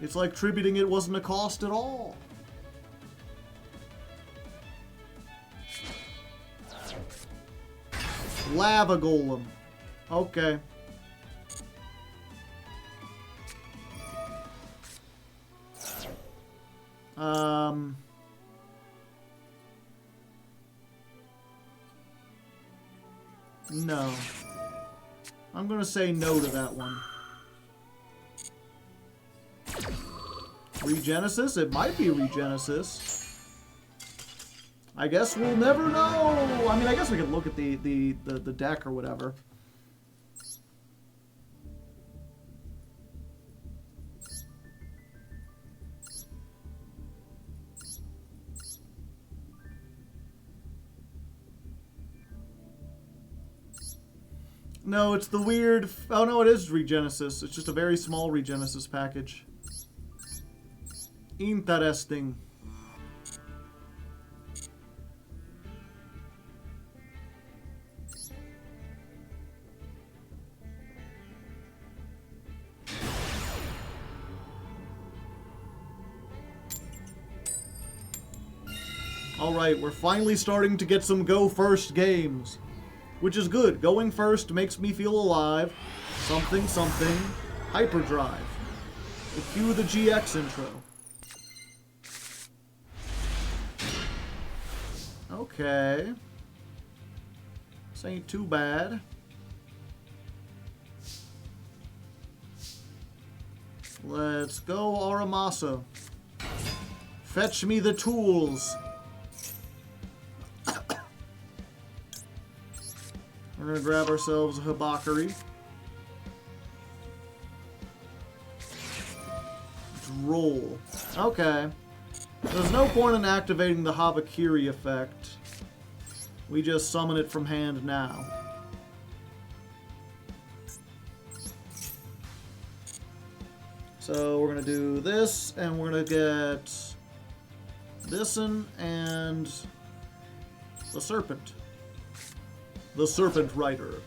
It's like tributing it wasn't a cost at all. Lava Golem. Okay. No. I'm gonna say no to that one. Regenesis? It might be Regenesis. I guess we'll never know. I mean, I guess we could look at the deck or whatever. No, it's the weird... Oh, no, it is Regenesis. It's just a very small Regenesis package. Interesting. Alright, we're finally starting to get some go first games. Which is good. Going first makes me feel alive. Something, something. Hyperdrive. Cue the GX intro. Okay. This ain't too bad. Let's go, Aramasa. Fetch me the tools. We're going to grab ourselves a Habakari. Roll. Okay. There's no point in activating the Habakiri effect. We just summon it from hand now. So we're going to do this, and we're going to get this and the Serpent. The Serpent Rider.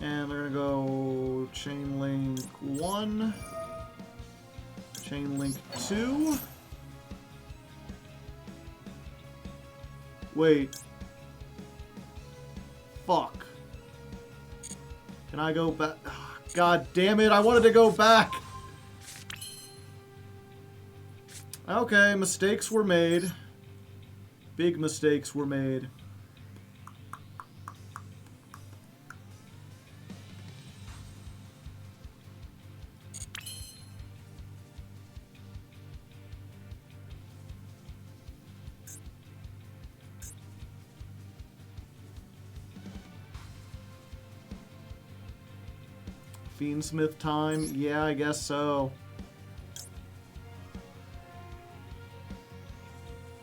And they're going to go Chain Link 1, Chain Link 2. Wait. Fuck. Can I go back? God damn it, I wanted to go back. Okay, mistakes were made. Big mistakes were made. Fiendsmith time? Yeah, I guess so.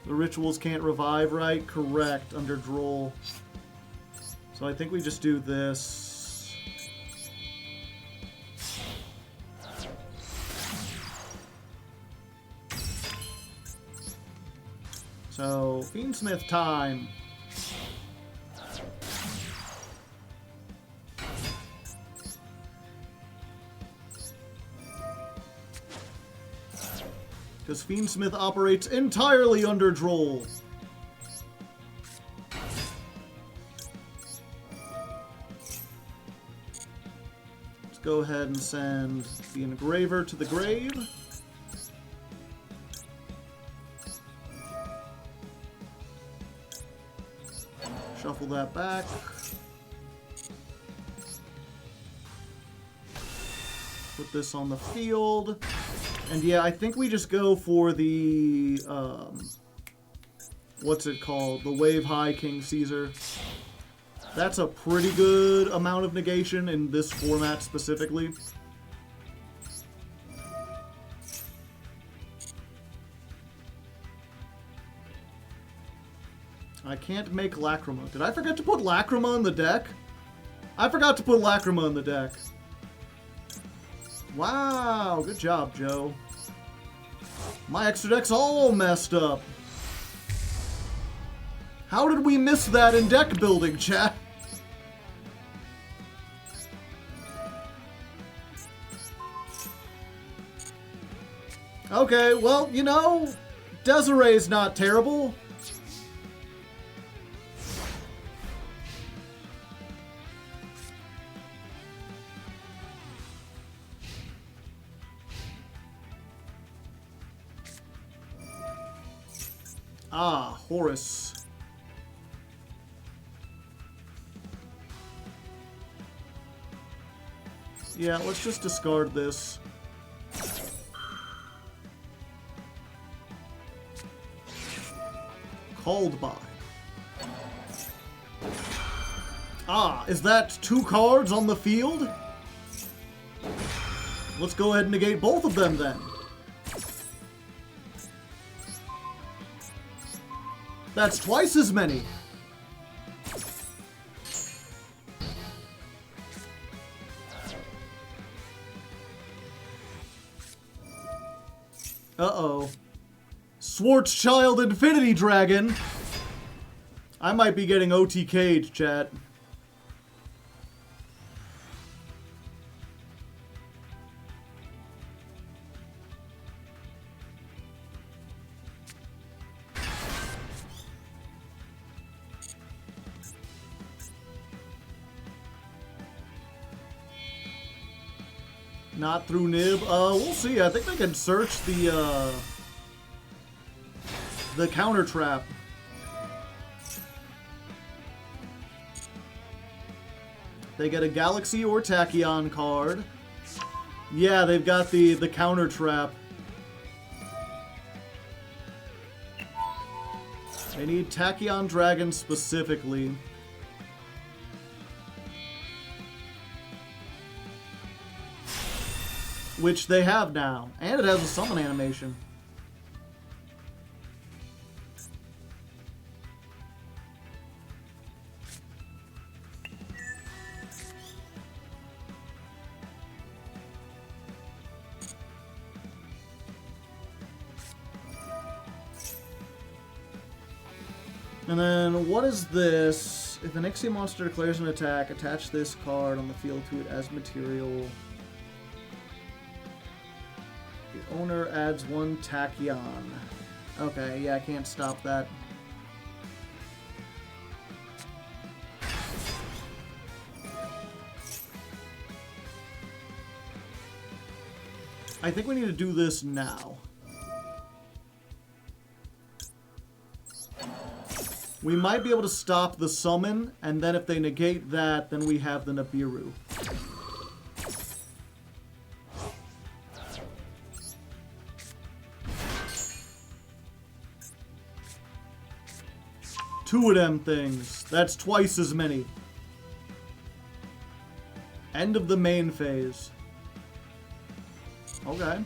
The rituals can't revive, right? Correct, under Droll. So I think we just do this. So, Fiendsmith time. Because Fiendsmith operates entirely under Droll. Let's go ahead and send the Engraver to the grave. Shuffle that back. Put this on the field. And yeah, I think we just go for the, what's it called? The Wave High King Caesar. That's a pretty good amount of negation in this format specifically. I can't make Lacrima. Did I forget to put Lacrima in the deck? I forgot to put Lacrima in the deck. Wow, good job, Joe. My extra deck's all messed up. How did we miss that in deck building, chat? Okay, well, you know, Desiree's not terrible. Ah, Horus. Yeah, let's just discard this. Called by. Ah, is that 2 cards on the field? Let's go ahead and negate both of them then. That's twice as many. Uh-oh. Schwarzschild Infinity Dragon. I might be getting OTK'd, chat. Not through Nib. We'll see. I think they can search the counter trap. They get a Galaxy or Tachyon card. Yeah, they've got the counter trap. They need Tachyon Dragon specifically. Which they have now. And it has a summon animation. And then, what is this? If an Ixia monster declares an attack, attach this card on the field to it as material. The owner adds 1 Tachyon. Okay, yeah, I can't stop that. I think we need to do this now. We might be able to stop the summon, and then if they negate that, then we have the Nibiru. Two of them things. That's twice as many. End of the main phase. Okay.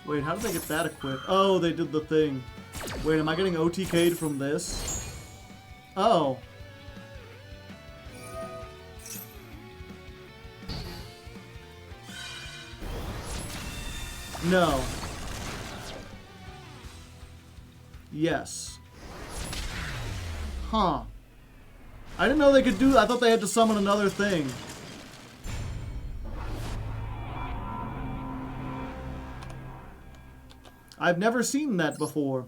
Wait, how did they get that equipped? Oh, they did the thing. Wait, am I getting OTK'd from this? Oh. No. Yes. Huh. I didn't know they could do that. I thought they had to summon another thing. I've never seen that before.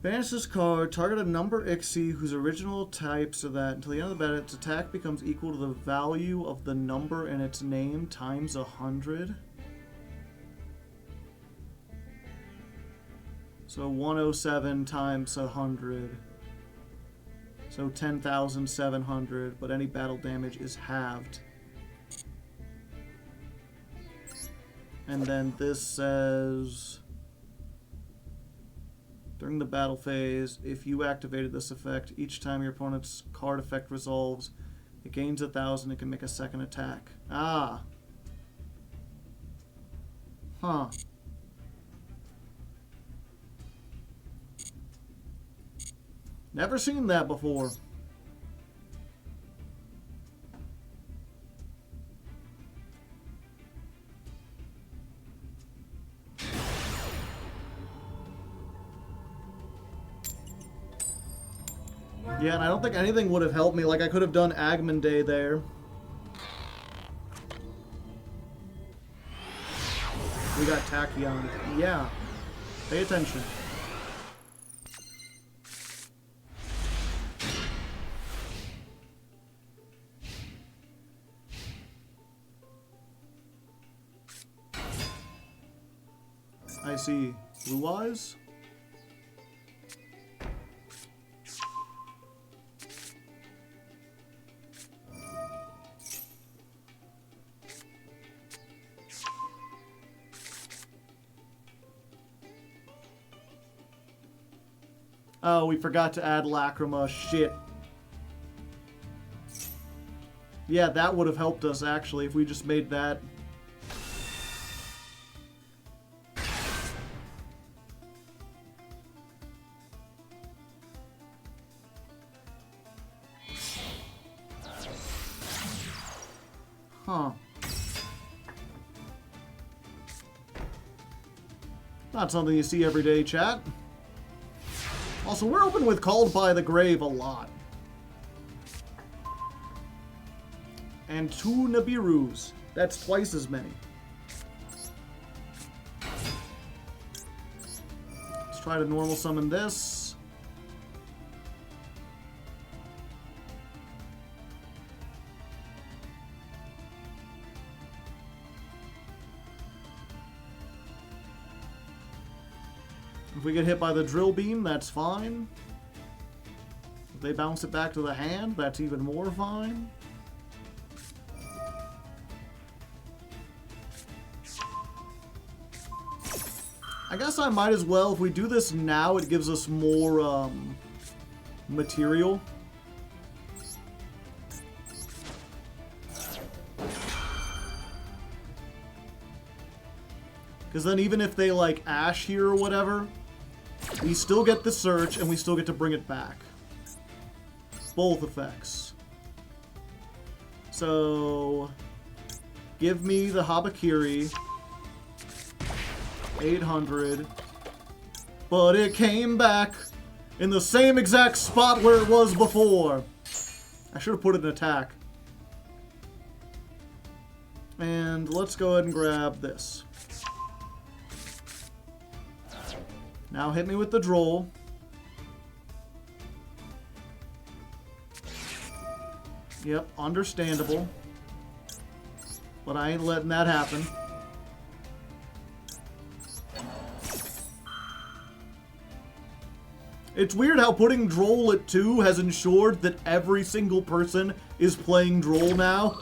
Banish this card, target a number Ixie whose original type so that until the end of the battle its attack becomes equal to the value of the number in its name times 100. So 107 times 100. So 10,700, but any battle damage is halved. And then this says, during the battle phase, if you activated this effect, each time your opponent's card effect resolves, it gains 1,000 and can make a second attack. Ah. Huh. Never seen that before. Yeah, and I don't think anything would have helped me. Like, I could have done Agman Day there. We got Tachyon. Yeah. Pay attention. I see. Blue eyes? Oh, we forgot to add Lacrima. Shit. Yeah, that would have helped us, actually, if we just made that. Huh. Not something you see every day, chat. Also, we're open with Called by the Grave a lot. And 2 Nibirus. That's twice as many. Let's try to normal summon this. If we get hit by the drill beam, that's fine. If they bounce it back to the hand, that's even more fine. I guess I might as well, if we do this now, it gives us more material. Because then even if they, like, Ash here or whatever, we still get the search and we still get to bring it back. Both effects. So, give me the Habakiri. 800. But it came back in the same exact spot where it was before. I should have put it in attack. And let's go ahead and grab this. Now hit me with the droll. Yep, understandable. But I ain't letting that happen. It's weird how putting droll at 2 has ensured that every single person is playing droll now.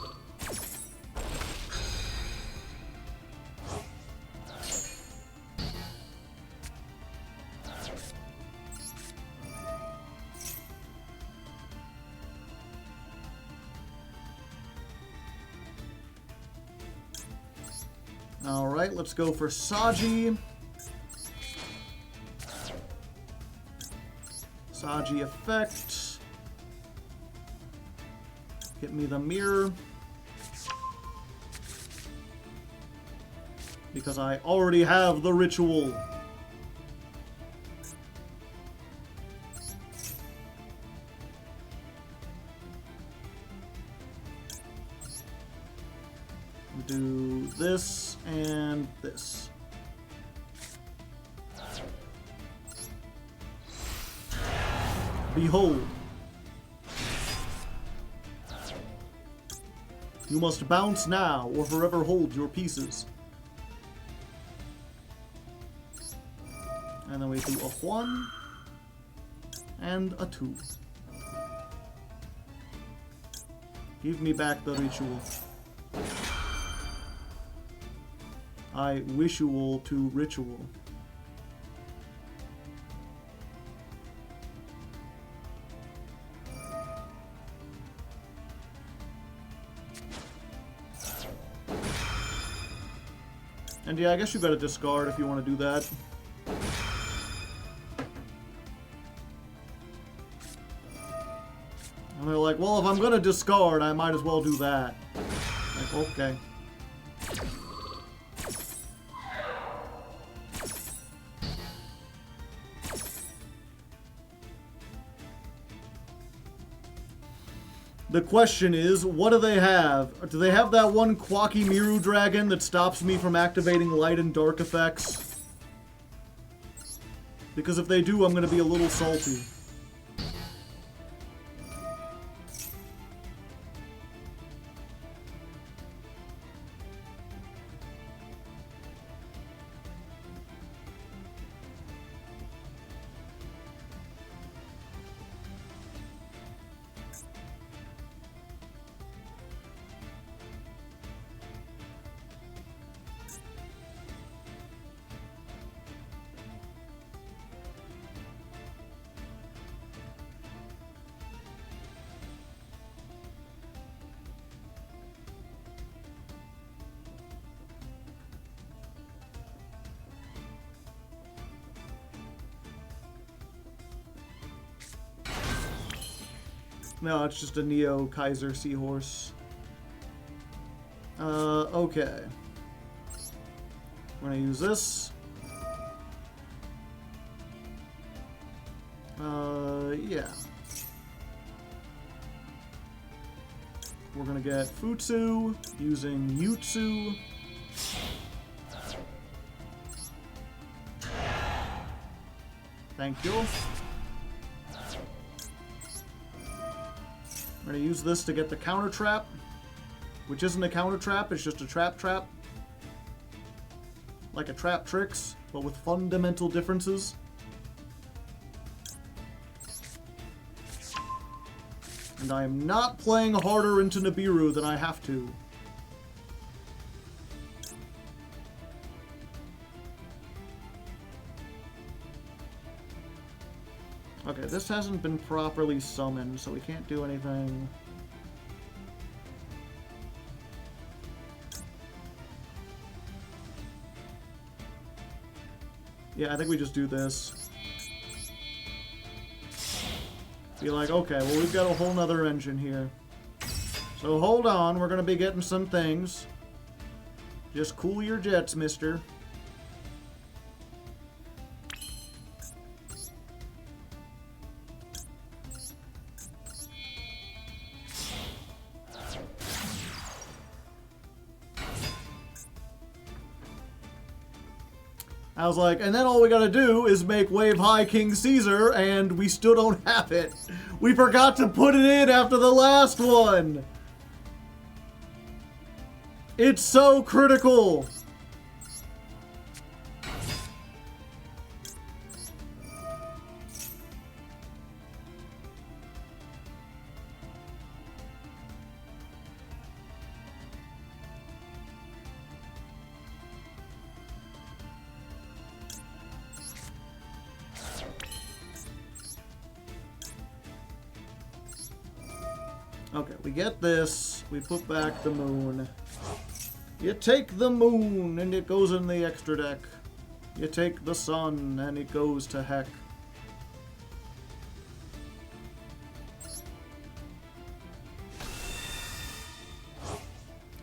Alright, let's go for Saji. Saji effect. Get me the mirror. Because I already have the ritual. Do this and this. Behold. You must bounce now, or forever hold your pieces. And then we do a 1 and a 2. Give me back the ritual. I wishual to ritual. And yeah, I guess you gotta discard if you want to do that. And they're like, well, if I'm gonna discard, I might as well do that. Like, okay. The question is, what do they have? Do they have that one Quacky Miru dragon that stops me from activating light and dark effects? Because if they do, I'm going to be a little salty. No, it's just a Neo Kaiser Seahorse. Okay. We're gonna use this. Yeah. We're gonna get Futsu using Yutsu. Thank you. I'm going to use this to get the counter trap, which isn't a counter trap, it's just a trap. Like a trap tricks, but with fundamental differences. And I am not playing harder into Nibiru than I have to. Okay, this hasn't been properly summoned, so we can't do anything. Yeah, I think we just do this. Be like, okay, well, we've got a whole nother engine here. So hold on, we're gonna be getting some things. Just cool your jets, mister. I was like, and then all we gotta do is make Wave High King Caesar, and we still don't have it. We forgot to put it in after the last one. It's so critical. Okay, we get this. We put back the moon. You take the moon and it goes in the extra deck. You take the sun and it goes to heck.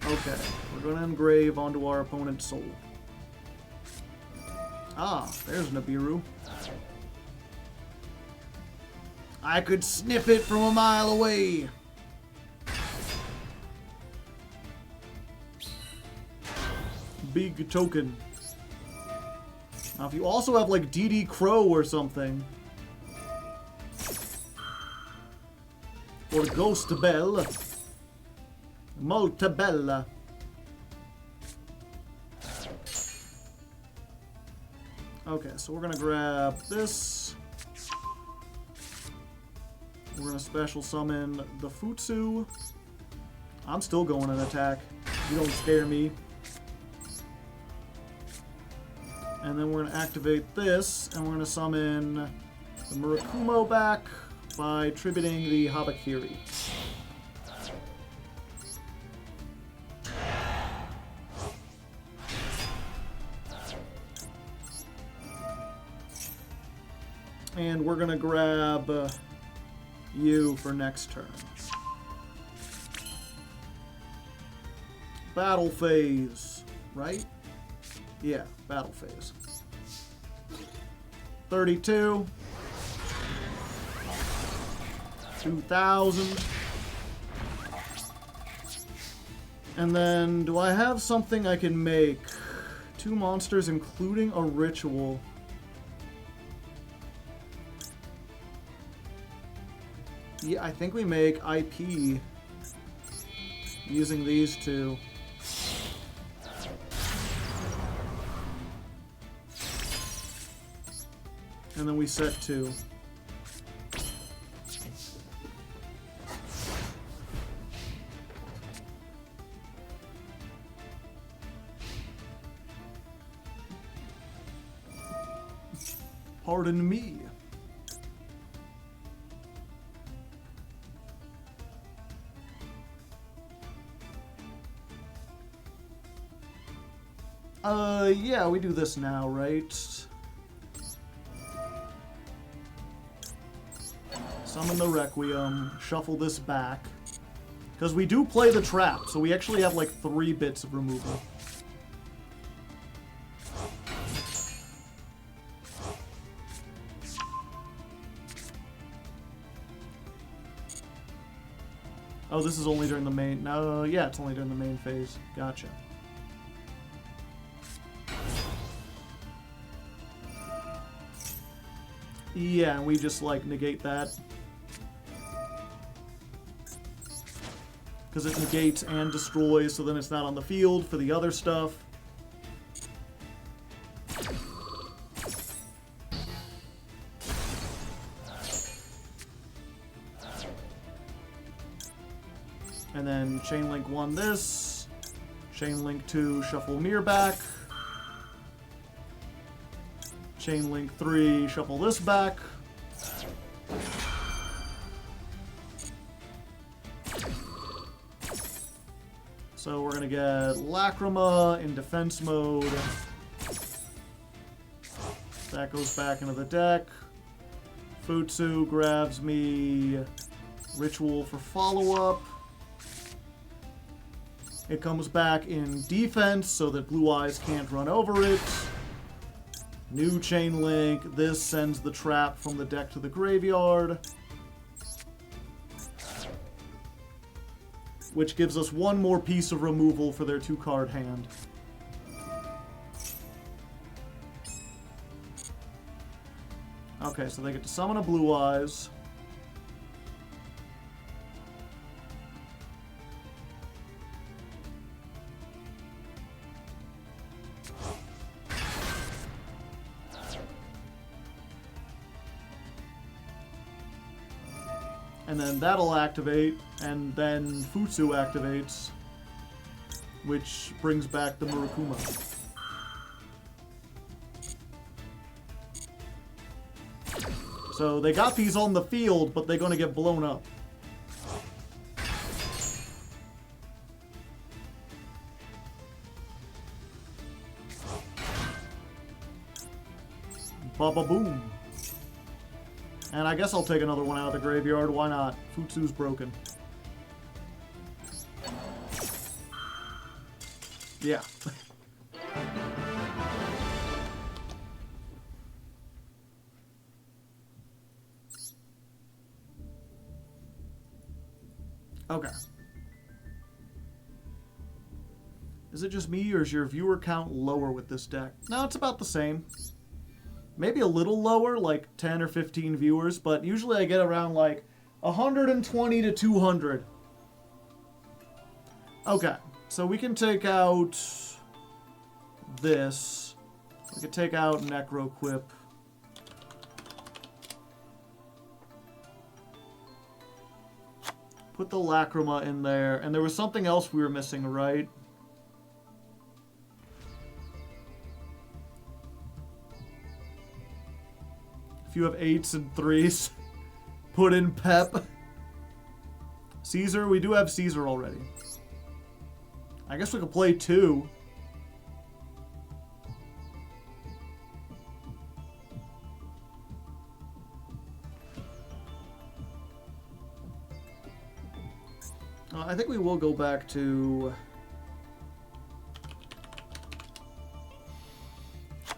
Okay, we're going to engrave onto our opponent's soul. Ah, there's Nibiru. I could sniff it from a mile away. Big token. Now, if you also have like DD Crow or something, or Ghost Bell, Multibella. Okay, so we're gonna grab this. We're gonna special summon the Futsu. I'm still going in attack. You don't scare me. And then we're going to activate this, and we're going to summon the Murakumo back by tributing the Habakiri. And we're going to grab you for next turn. Battle phase, right? Yeah, battle phase. 32. 2,000. And then, do I have something I can make? 2 monsters, including a ritual. Yeah, I think we make IP using these 2. And then we set 2. Pardon me. Yeah, we do this now, right? Summon the Requiem, shuffle this back. Because we do play the trap, so we actually have like 3 bits of removal. Oh, this is only during the main... No, yeah, it's only during the main phase. Gotcha. Yeah, and we just, like, negate that. Because it negates and destroys, so then it's not on the field for the other stuff. And then Chain Link 1 this. Chain Link 2, Shuffle Mir back. Chain Link 3, shuffle this back. So we're gonna get Lacrima in defense mode. That goes back into the deck. Futsu grabs me Ritual for follow-up. It comes back in defense so that Blue Eyes can't run over it. New Chain Link. This sends the trap from the deck to the graveyard. Which gives us one more piece of removal for their 2-card hand. Okay, so they get to summon a Blue Eyes. And then that'll activate, and then Futsu activates, which brings back the Murukuma. So they got these on the field, but they're going to get blown up. Baba boom. And I guess I'll take another one out of the graveyard. Why not? Futsu's broken. Yeah. Okay. Is it just me, or is your viewer count lower with this deck? No, it's about the same. Maybe a little lower, like 10 or 15 viewers, but usually I get around like 120 to 200. Okay, so we can take out this. We can take out Necroquip. Put the Lacrima in there, and there was something else we were missing, right? You have 8s and 3s. Put in Pep. Caesar, we do have Caesar already. I guess we could play 2. I think we will go back to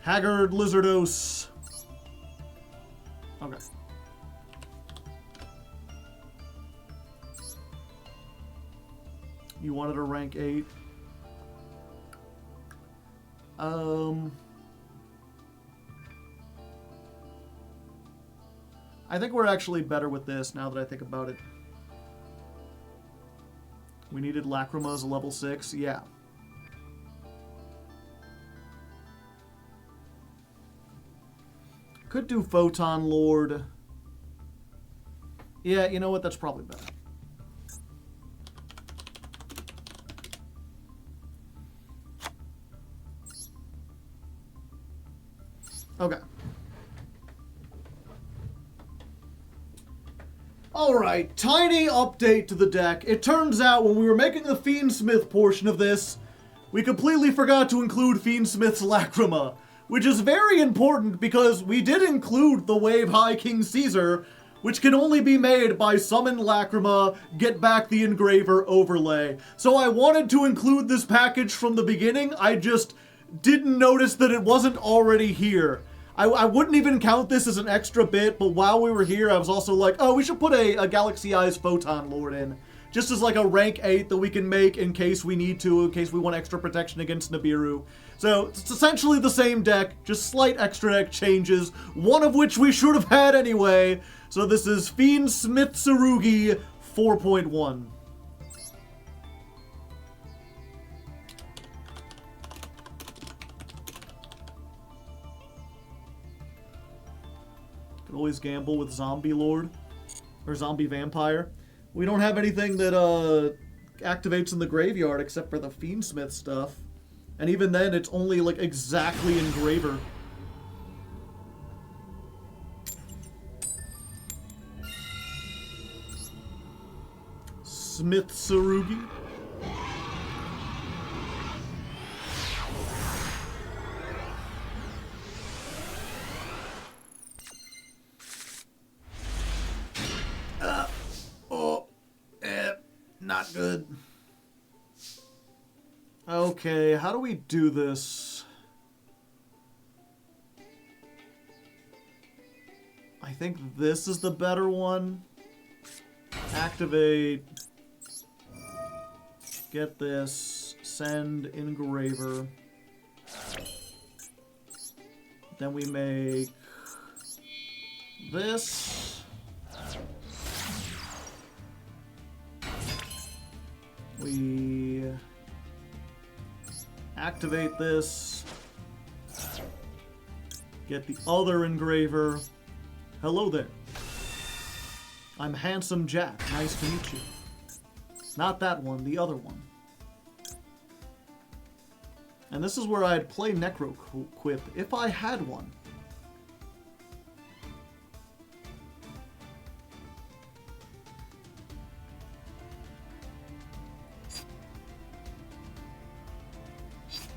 Haggard Lizardos. Okay. You wanted a rank 8. I think we're actually better with this now that I think about it. We needed Lacrima as a level 6. Yeah. Could do Photon Lord. Yeah, you know what? That's probably better. Okay. Alright, tiny update to the deck. It turns out when we were making the Fiendsmith portion of this, we completely forgot to include Fiendsmith's Lacrima. Which is very important because we did include the Wave High King Caesar, which can only be made by summon Lacrima, get back the Engraver overlay. So I wanted to include this package from the beginning, I just didn't notice that it wasn't already here. I wouldn't even count this as an extra bit, but while we were here, I was also like, oh, we should put a Galaxy Eyes Photon Lord in. Just as like a rank 8 that we can make in case we need to, in case we want extra protection against Nibiru. So, it's essentially the same deck, just slight extra deck changes, one of which we should have had anyway. So this is Fiendsmith Mitsurugi 4.1. Could always gamble with Zombie Lord, or Zombie Vampire. We don't have anything that activates in the graveyard except for the Fiendsmith stuff. And even then, it's only like exactly Engraver. Mitsurugi. good. Okay, how do we do this? I think this is the better one. Activate. Get this. Send engraver. Then we make this. We activate this. Get the other engraver. Hello there. I'm Handsome Jack. Nice to meet you. Not that one, the other one. And this is where I'd play Necro Quip if I had one.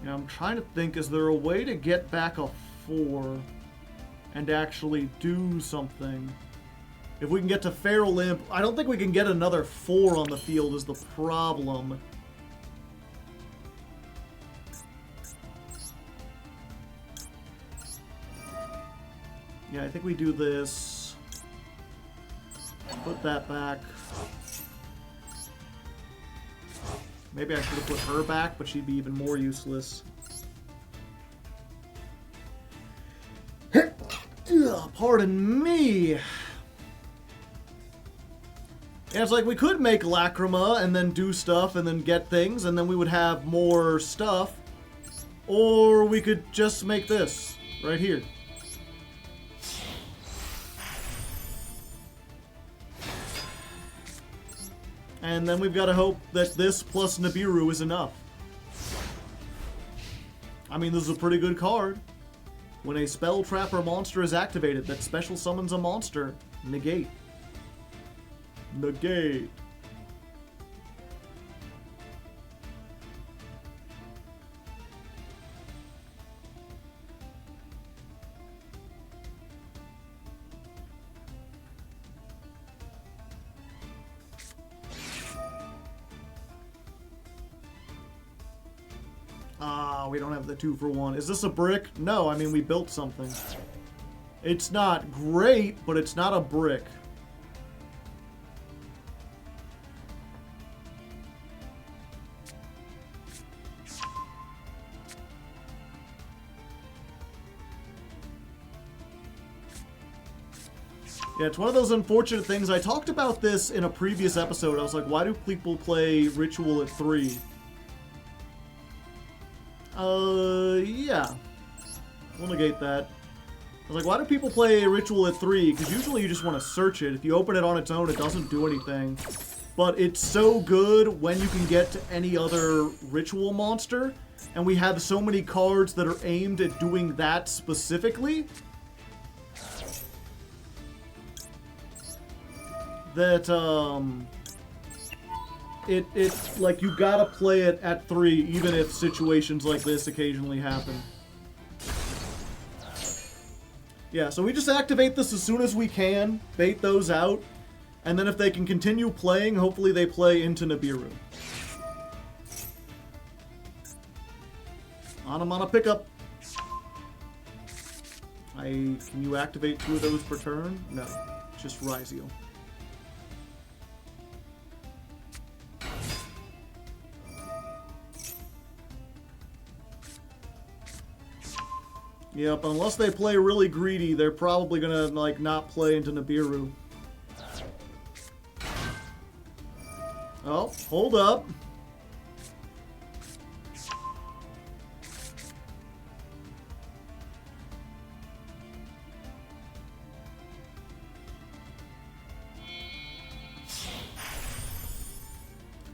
Yeah, I'm trying to think, is there a way to get back a 4 and actually do something? If we can get to Feral Imp, I don't think we can get another 4 on the field is the problem. Yeah, I think we do this. Put that back. Maybe I should have put her back, but she'd be even more useless. Pardon me. Yeah, it's like we could make Lacrima and then do stuff and then get things and then we would have more stuff. Or we could just make this right here. And then we've got to hope that this plus Nibiru is enough. I mean, this is a pretty good card. When a spell, trap, or monster is activated that special summons a monster, negate. Negate. We don't have the 2-for-1. Is this a brick? No, I mean, we built something. It's not great, but it's not a brick. Yeah, it's one of those unfortunate things. I talked about this in a previous episode. I was like, why do people play Ritual at 3? Yeah. We'll negate that. I was like, why do people play Ritual at 3? Because usually you just want to search it. If you open it on its own, it doesn't do anything. But it's so good when you can get to any other Ritual monster. And we have so many cards that are aimed at doing that specifically. That, It's like you gotta play it at 3, even if situations like this occasionally happen. Yeah, so we just activate this as soon as we can, bait those out, and then if they can continue playing, hopefully they play into Nibiru. On a pickup. Can you activate 2 of those per turn? No, just Ryziel. Yep, unless they play really greedy, they're probably gonna, like, not play into Nibiru. Oh, hold up.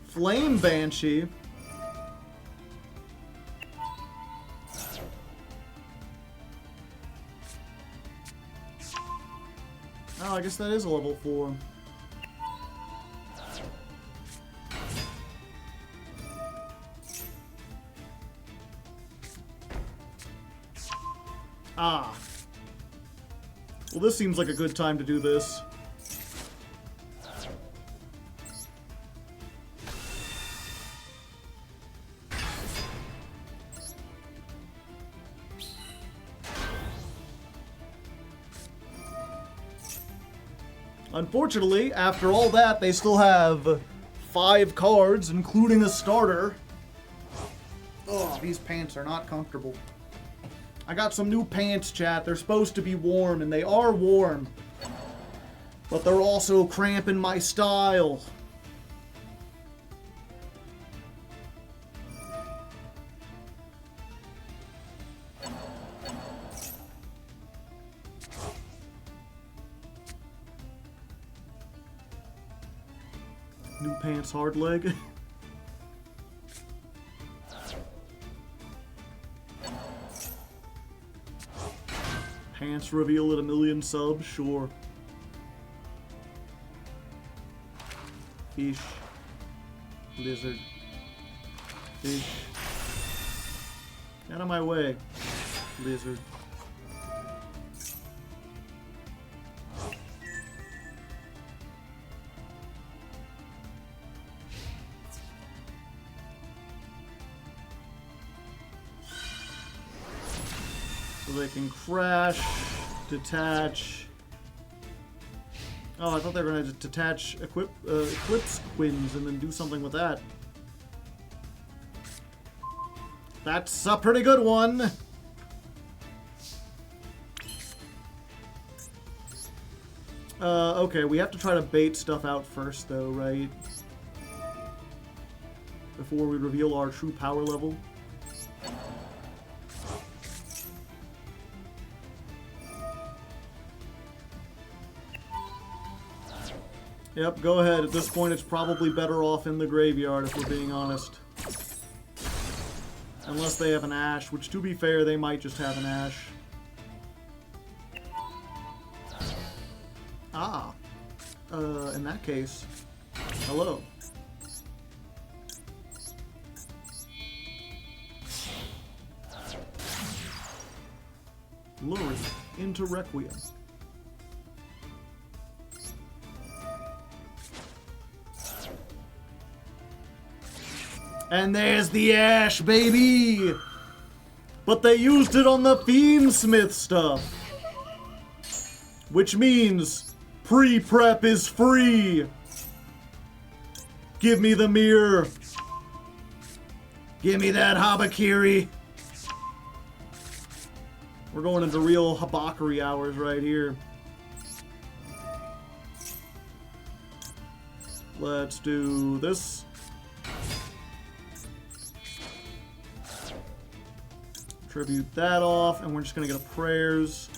Flame Banshee. Oh, I guess that is a level 4. Ah. Well, this seems like a good time to do this. Unfortunately, after all that, they still have 5 cards, including a starter. Oh, these pants are not comfortable. I got some new pants, chat. They're supposed to be warm, and they are warm. But they're also cramping my style. New pants, Hardleg. Pants reveal at 1,000,000 subs, sure. Fish. Lizard. Fish. Out of my way. Lizard. So they can crash, detach. Oh, I thought they were going to detach Eclipse Twins and then do something with that. That's a pretty good one. Okay, we have to try to bait stuff out first, though, right? Before we reveal our true power level. Yep, go ahead. At this point, it's probably better off in the graveyard, if we're being honest. Unless they have an Ash, which, to be fair, they might just have an Ash. Ah. In that case, hello. Luring into Requiem. And there's the Ash, baby! But they used it on the Fiendsmith stuff. Which means pre-prep is free. Give me the mirror. Give me that Habakiri. We're going into real Habakiri hours right here. Let's do this. Tribute that off, and we're just gonna get a prayers.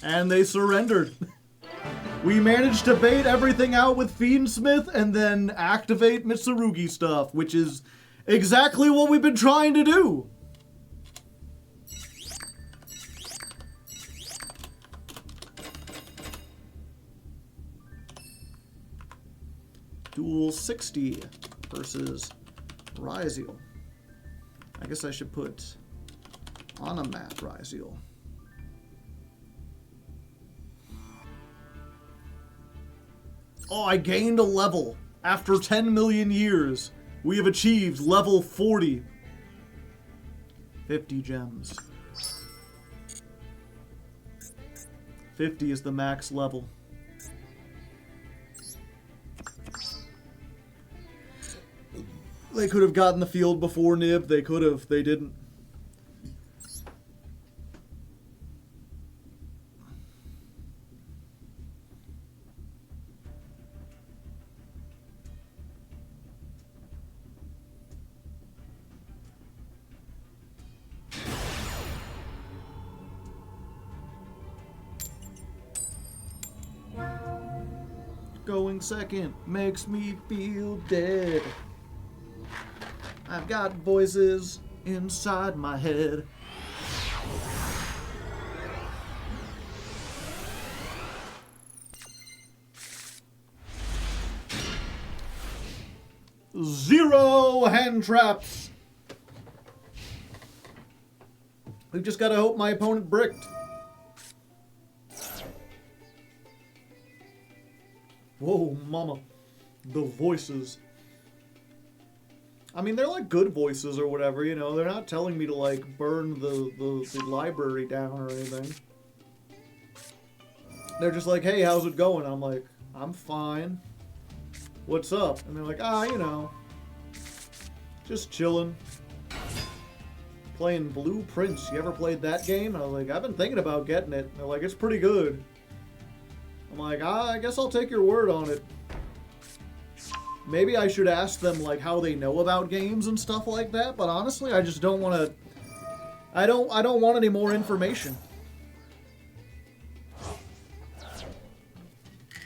And they surrendered. We managed to bait everything out with Fiendsmith and then activate Mitsurugi stuff, which is exactly what we've been trying to do. Duel 60 versus Ryziel. I guess I should put on a map Ryziel. Oh, I gained a level. After 10 million years, we have achieved level 40. 50 gems. 50 is the max level. They could have gotten the field before Nib. They could have. They didn't. Going second makes me feel dead. I've got voices inside my head. Zero hand traps. We've just got to hope my opponent bricked. Whoa, mama. The voices. I mean, they're like good voices or whatever, you know. They're not telling me to, like, burn the library down or anything. They're just like, hey, how's it going? I'm like, I'm fine. What's up? And they're like, you know, just chilling. Playing Blue Prince. You ever played that game? And I was like, I've been thinking about getting it. And they're like, it's pretty good. I'm like, I guess I'll take your word on it. Maybe I should ask them, like, how they know about games and stuff like that. But honestly, I just don't want to... I don't want any more information.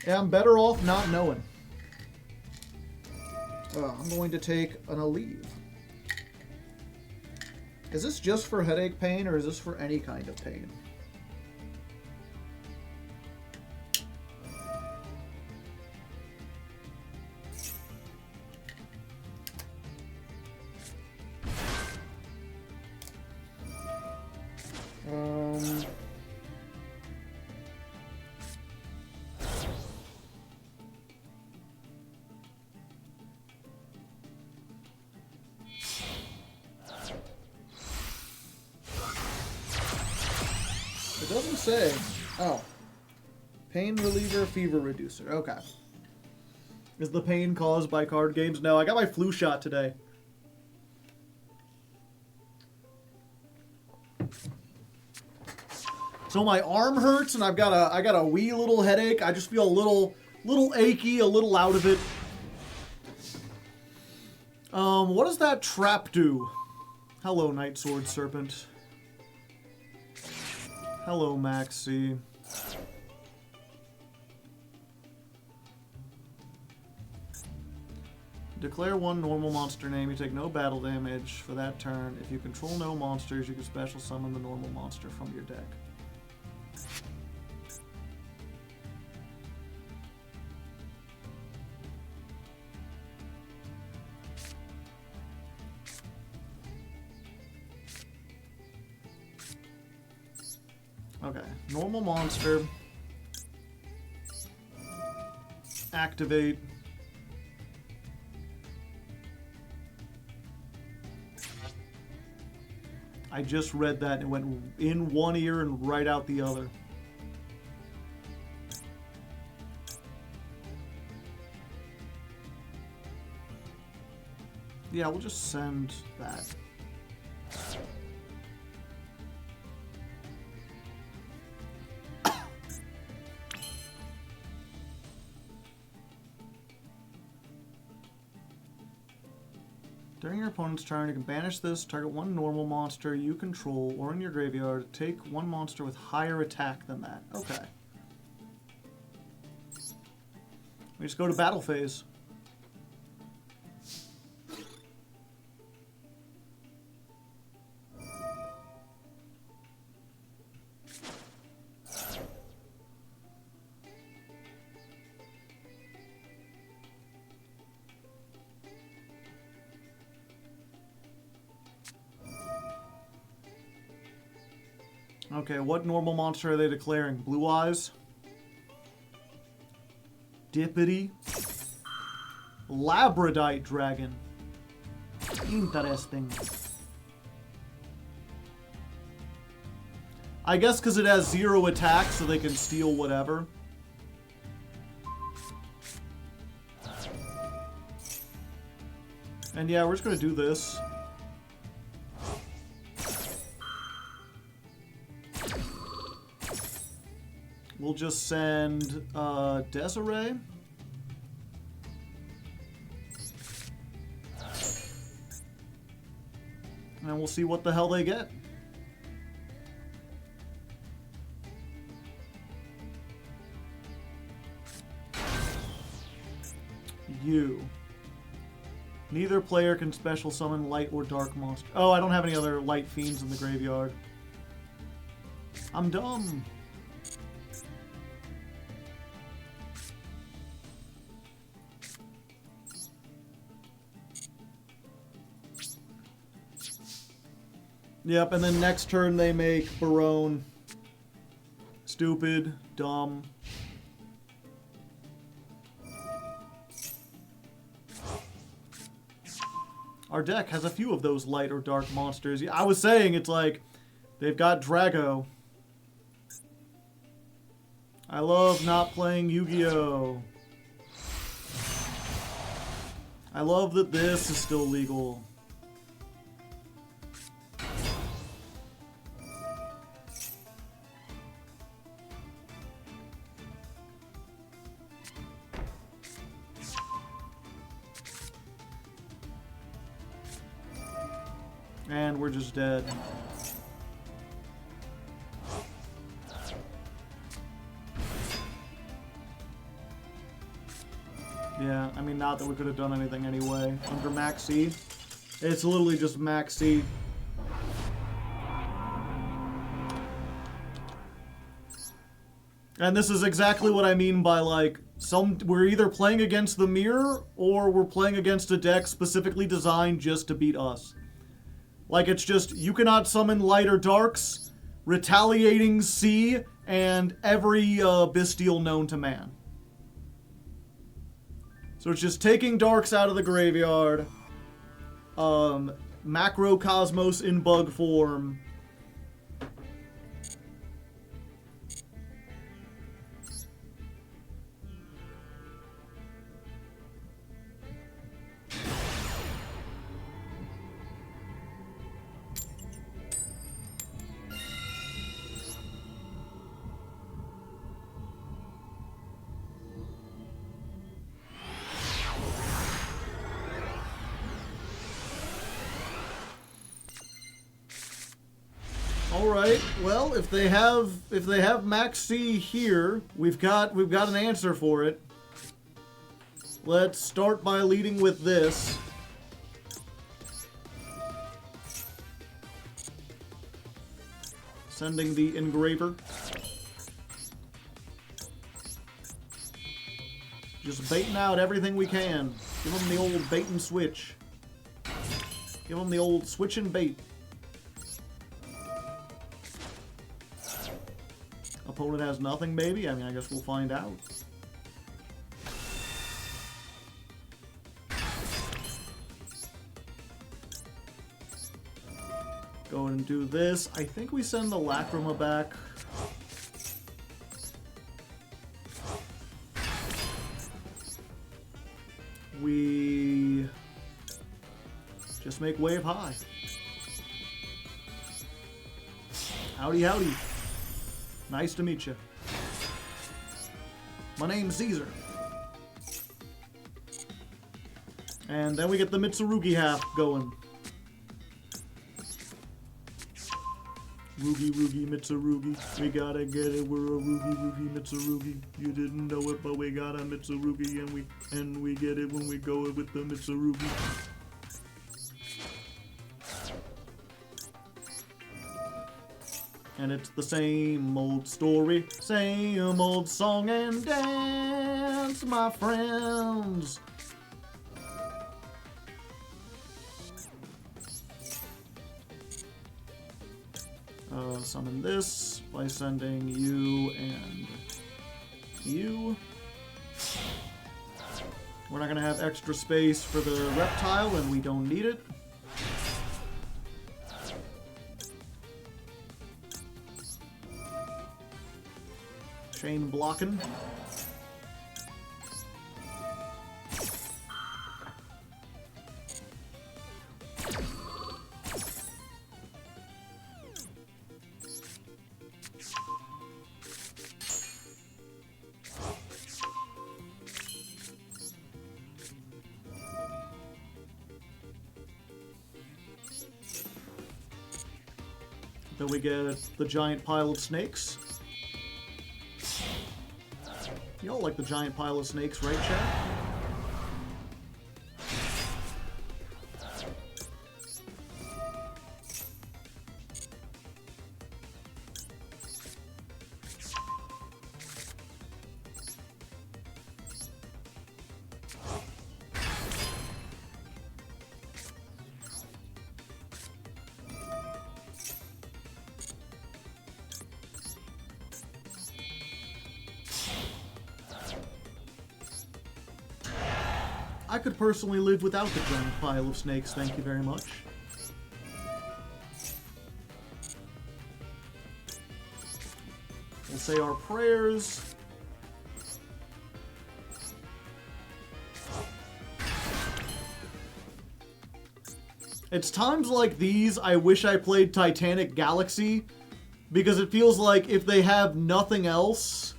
Yeah, I'm better off not knowing. I'm going to take an Aleve. Is this just for headache pain, or is this for any kind of pain? It doesn't say. Oh. Pain reliever, fever reducer. Okay. Is the pain caused by card games? No, I got my flu shot today. So my arm hurts and I got a wee little headache. I just feel a little achy, a little out of it. What does that trap do? Hello, Night Sword Serpent. Hello, Maxi. Declare one normal monster name. You take no battle damage for that turn. If you control no monsters, you can special summon the normal monster from your deck. Okay, normal monster. Activate. I just read that and it went in one ear and right out the other. Yeah, we'll just send that. During your opponent's turn, you can banish this, target one normal monster you control or in your graveyard. Take one monster with higher attack than that. Okay. We just go to battle phase. Okay, what normal monster are they declaring? Blue Eyes? Dippity? Labradite Dragon. Interesting. I guess because it has 0 attack, so they can steal whatever. And yeah, we're just going to do this. We'll just send Desiree. And we'll see what the hell they get. You. Neither player can special summon light or dark monster. Oh, I don't have any other light fiends in the graveyard. I'm dumb. Yep, and then next turn they make Barone. Stupid, dumb. Our deck has a few of those light or dark monsters. I was saying it's like they've got Drago. I love not playing Yu-Gi-Oh! I love that this is still legal. And we're just dead. Yeah, I mean, not that we could have done anything anyway. Under Max C. It's literally just Max C. And this is exactly what I mean by, like, we're either playing against the mirror, or we're playing against a deck specifically designed just to beat us. Like, it's just, you cannot summon light or darks, retaliating C, and every bestial known to man. So it's just taking darks out of the graveyard, Macrocosmos in bug form. Alright, well, if they have Max C here, we've got an answer for it. Let's start by leading with this. Sending the Engraver. Just baiting out everything we can. Give them the old bait and switch. Give them the old switch and bait. Opponent has nothing, maybe? I mean, I guess we'll find out. Go ahead and do this. I think we send the Lacrima back. We just make wave high. Howdy, howdy. Nice to meet you. My name's Caesar. And then we get the Mitsurugi half going. Rugi, Rugi, Mitsurugi. We gotta get it, we're a Rugi, Rugi, Mitsurugi. You didn't know it, but we got a Mitsurugi, and we get it when we go with the Mitsurugi. And it's the same old story, same old song and dance, my friends. Summon this by sending you and you. We're not going to have extra space for the reptile, and we don't need it. Chain blocking. Then we get the giant pile of snakes. You all like the giant pile of snakes, right, chat? I could personally live without the giant pile of snakes, thank you very much. We'll say our prayers. It's times like these I wish I played Titanic Galaxy, because it feels like if they have nothing else...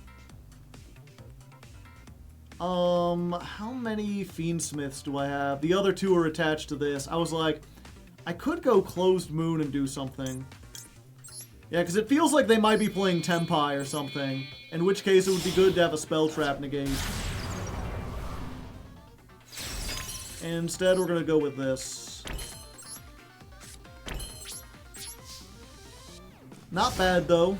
how many Fiendsmiths do I have? The other two are attached to this. I was like, I could go Closed Moon and do something. Yeah, because it feels like they might be playing Tenpai or something, in which case it would be good to have a Spell Trap negate. And instead we're going to go with this. Not bad, though.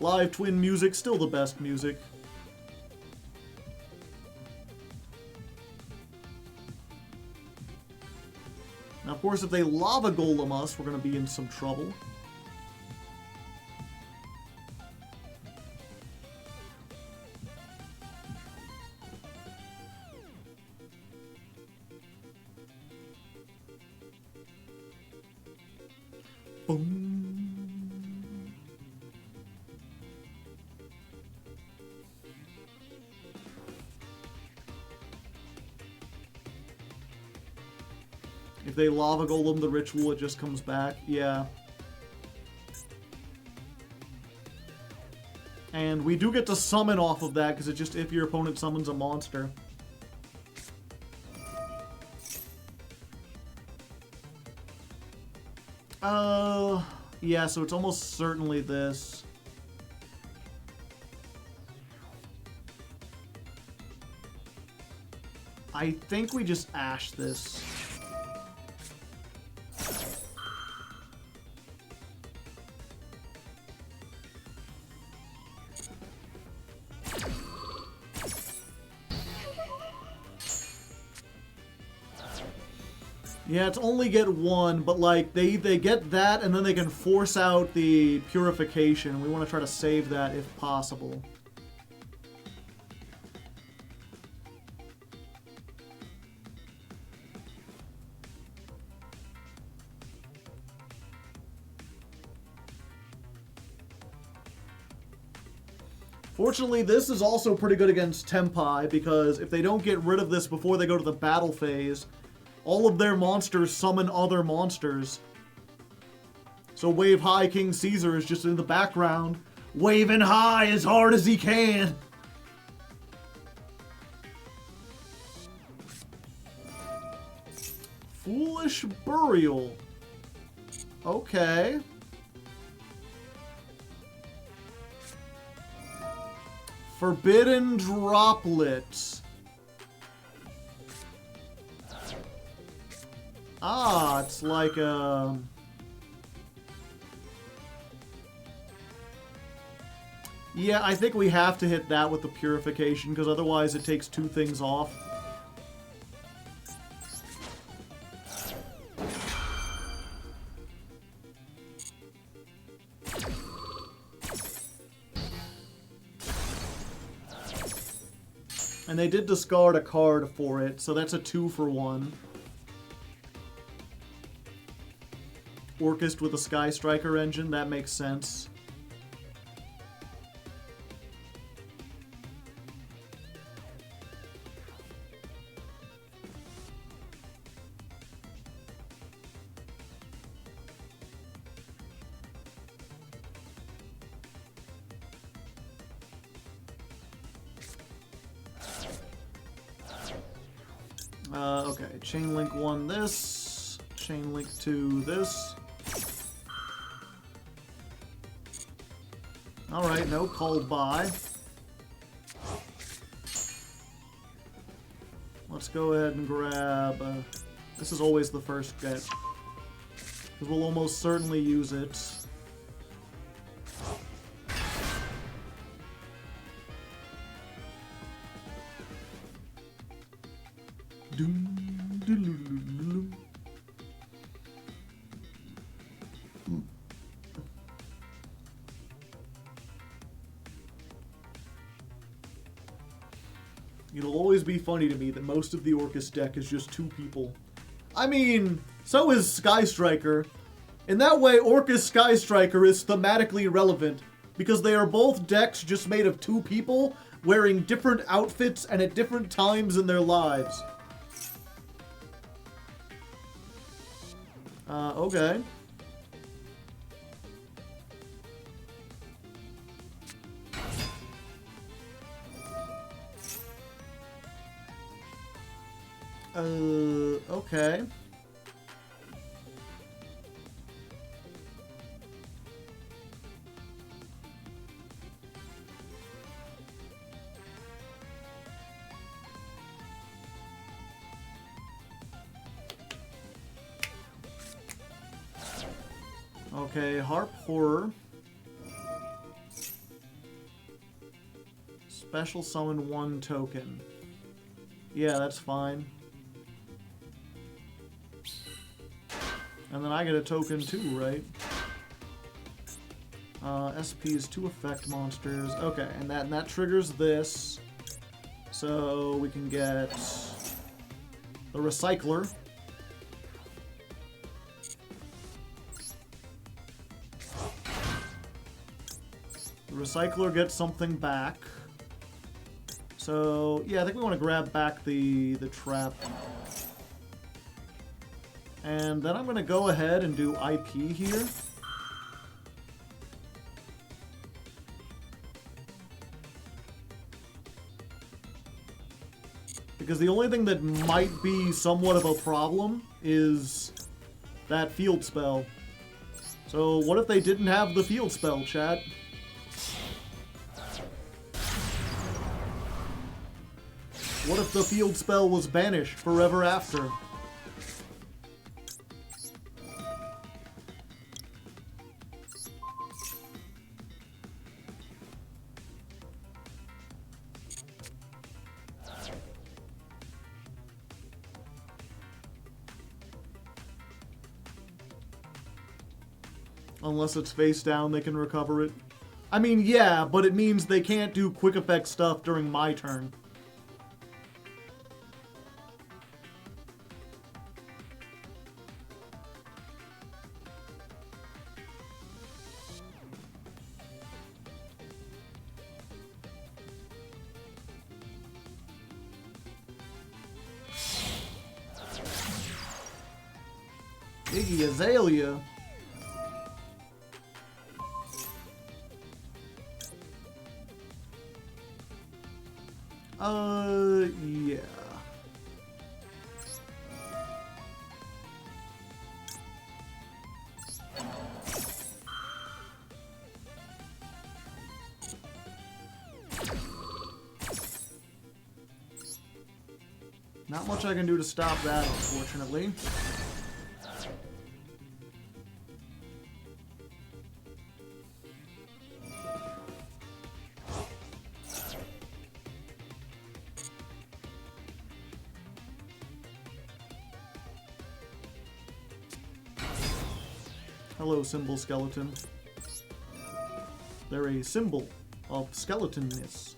Live twin music, still the best music. Now, of course, if they lava golem us, we're going to be in some trouble. Boom. If they lava golem the ritual, it just comes back. Yeah. And we do get to summon off of that, because it's just if your opponent summons a monster. Yeah, so it's almost certainly this. I think we just ash this. Yeah, it's only get one, but like they get that and then they can force out the purification. We want to try to save that if possible. Fortunately, this is also pretty good against Tenpai, because if they don't get rid of this before they go to the battle phase, all of their monsters summon other monsters. So Wave High King Caesar is just in the background, waving high as hard as he can. Foolish Burial. Okay. Forbidden Droplet. Ah, it's like a... Yeah, I think we have to hit that with the purification, because otherwise it takes two things off. And they did discard a card for it, so that's a 2-for-1. Orcust with a Sky Striker engine, that makes sense. Okay, Chain Link 1 this, Chain Link 2 this. Alright, no called by. Let's go ahead and grab... this is always the first get, because we'll almost certainly use it. It'll always be funny to me that most of the Orcust deck is just 2 people. I mean, so is Sky Striker. In that way, Orcus Sky Striker is thematically relevant, because they are both decks just made of two people wearing different outfits and at different times in their lives. Okay. Okay. Okay, Harp Horror. Special summon 1 token. Yeah, that's fine. And then I get a token too, right? SP is 2 effect monsters. Okay, and that triggers this. So we can get the Recycler. The Recycler gets something back. So, yeah, I think we want to grab back the trap. And then I'm going to go ahead and do IP here. Because the only thing that might be somewhat of a problem is that field spell. So what if they didn't have the field spell, chat? What if the field spell was banished forever after? Unless it's face down, they can recover it. I mean, yeah, but it means they can't do quick effect stuff during my turn. Iggy Azalea. Yeah. Not much I can do to stop that, unfortunately. Hello, symbol skeleton. They're a symbol of skeletonness.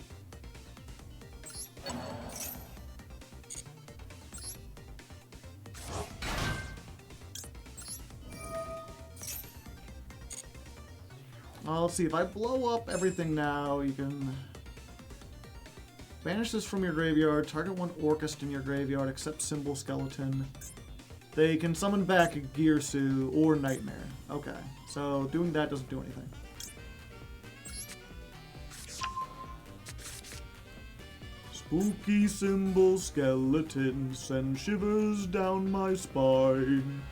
Let's see, if I blow up everything now, you can banish this from your graveyard, target 1 Orcust in your graveyard, except symbol skeleton. They can summon back a Gearsu or Nightmare. Okay, so doing that doesn't do anything. Spooky symbol skeleton send shivers down my spine.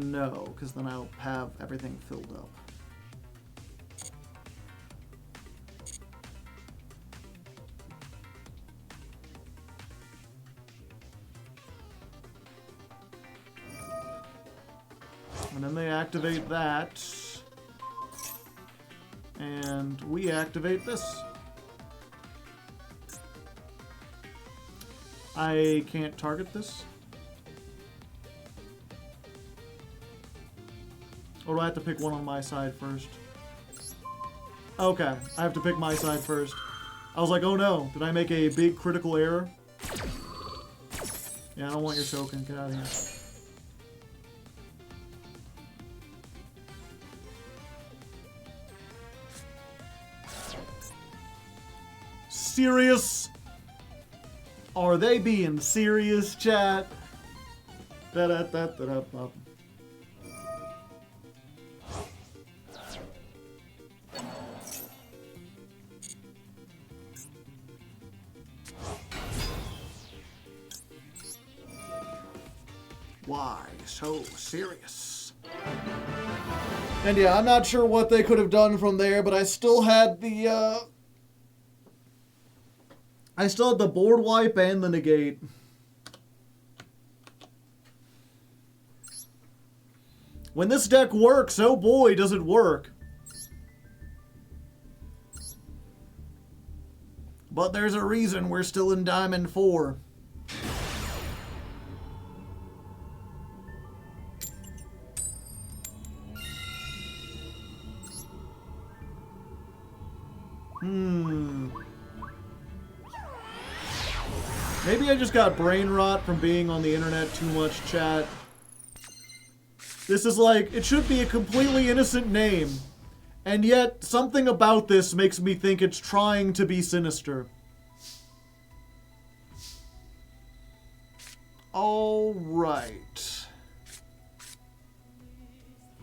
No, because then I'll have everything filled up. And then they activate that. And we activate this. I can't target this. Or do I have to pick one on my side first? Okay, I have to pick my side first. I was like, oh no, did I make a big critical error? Yeah, I don't want your token. Get out of here. Serious? Are they being serious, chat? Da-da-da-da-da-da. Why so serious? And yeah, I'm not sure what they could have done from there, but I still had the board wipe and the negate. When this deck works, oh boy, does it work. But there's a reason we're still in Diamond 4. Maybe I just got brain rot from being on the internet too much, chat. This is like, it should be a completely innocent name. And yet, something about this makes me think it's trying to be sinister. Alright.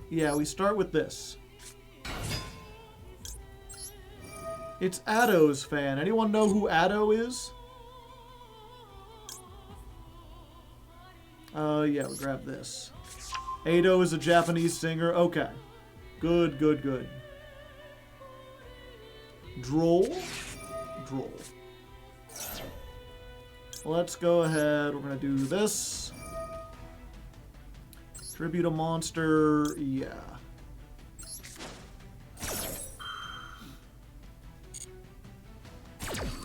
Yeah, we start with this. It's Addo's fan. Anyone know who Addo is? Yeah, we grab this. Ado is a Japanese singer. Okay. Good, good, good. Droll? Droll. Let's go ahead. We're going to do this. Tribute a monster. Yeah.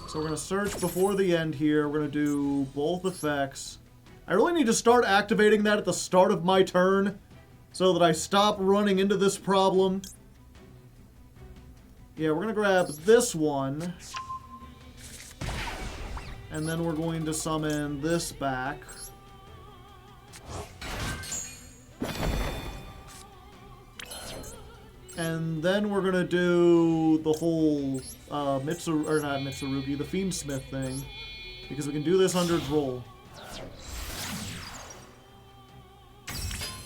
So we're going to search before the end here. We're going to do both effects. I really need to start activating that at the start of my turn so that I stop running into this problem. Yeah, we're going to grab this one. And then we're going to summon this back. And then we're going to do the whole not Mitsurugi, the Fiendsmith thing. Because we can do this under Droll.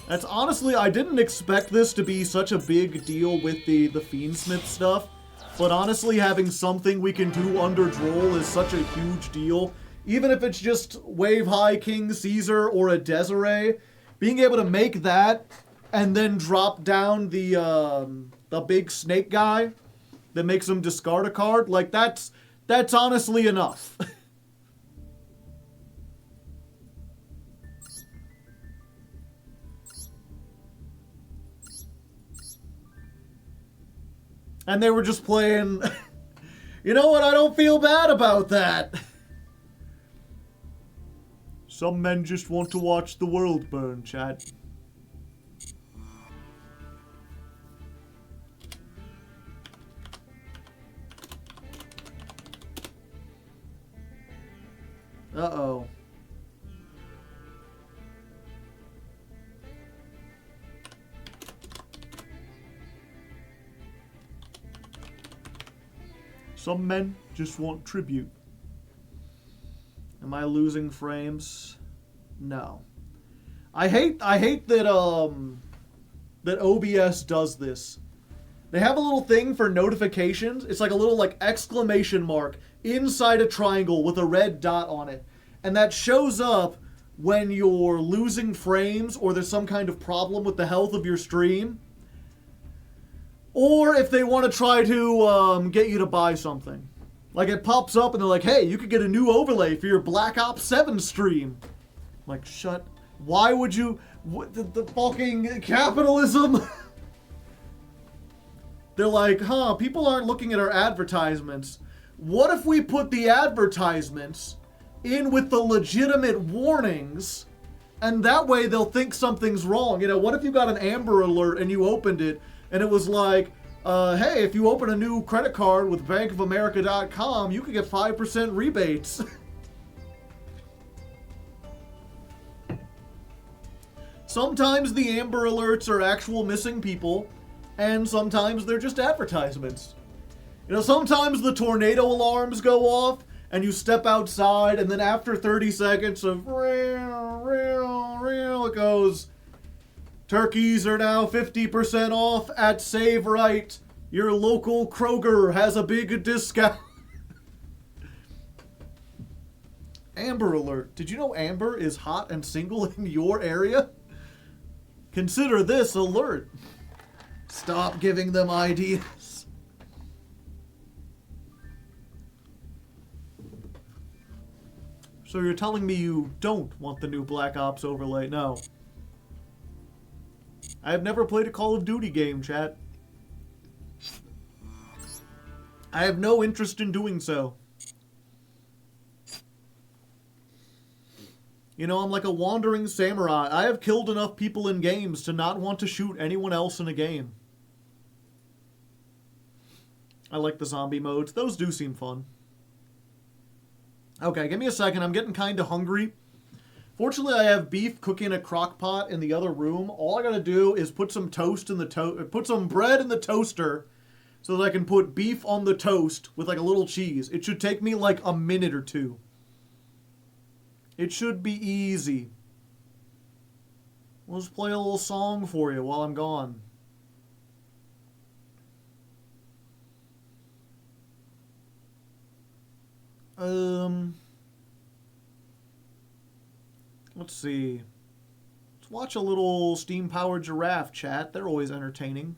That's honestly, I didn't expect this to be such a big deal with the Fiendsmith stuff. But honestly, having something we can do under Droll is such a huge deal. Even if it's just Wave High King Caesar or a Desiree, being able to make that and then drop down the big snake guy that makes him discard a card, like that's honestly enough. And they were just playing... You know what? I don't feel bad about that. Some men just want to watch the world burn, chat. Uh-oh. Some men just want tribute. Am I losing frames? No. I hate that that OBS does this. They have a little thing for notifications. It's like a little like exclamation mark inside a triangle with a red dot on it. And that shows up when you're losing frames or there's some kind of problem with the health of your stream. Or if they want to try to get you to buy something. Like it pops up and they're like, hey, you could get a new overlay for your Black Ops 7 stream. Like, shut. Why would you... the fucking capitalism? They're like, huh, people aren't looking at our advertisements. What if we put the advertisements in with the legitimate warnings, and that way they'll think something's wrong? You know, what if you got an Amber Alert and you opened it, and it was like, Hey, if you open a new credit card with bankofamerica.com, you could get 5% rebates. Sometimes the Amber Alerts are actual missing people, and sometimes they're just advertisements. You know, sometimes the tornado alarms go off, and you step outside, and then after 30 seconds of it goes, turkeys are now 50% off at Save Right. Your local Kroger has a big discount. Amber Alert. Did you know Amber is hot and single in your area? Consider this alert. Stop giving them ideas. So you're telling me you don't want the new Black Ops overlay? No. I have never played a Call of Duty game, chat. I have no interest in doing so. You know, I'm like a wandering samurai. I have killed enough people in games to not want to shoot anyone else in a game. I like the zombie modes. Those do seem fun. Okay, give me a second. I'm getting kind of hungry. Fortunately, I have beef cooking in a crock pot in the other room. All I gotta do is put some toast in the put some bread in the toaster so that I can put beef on the toast with like a little cheese. It should take me like a minute or two. It should be easy. We'll just play a little song for you while I'm gone. Let's see. Let's watch a little steam-powered giraffe chat. They're always entertaining.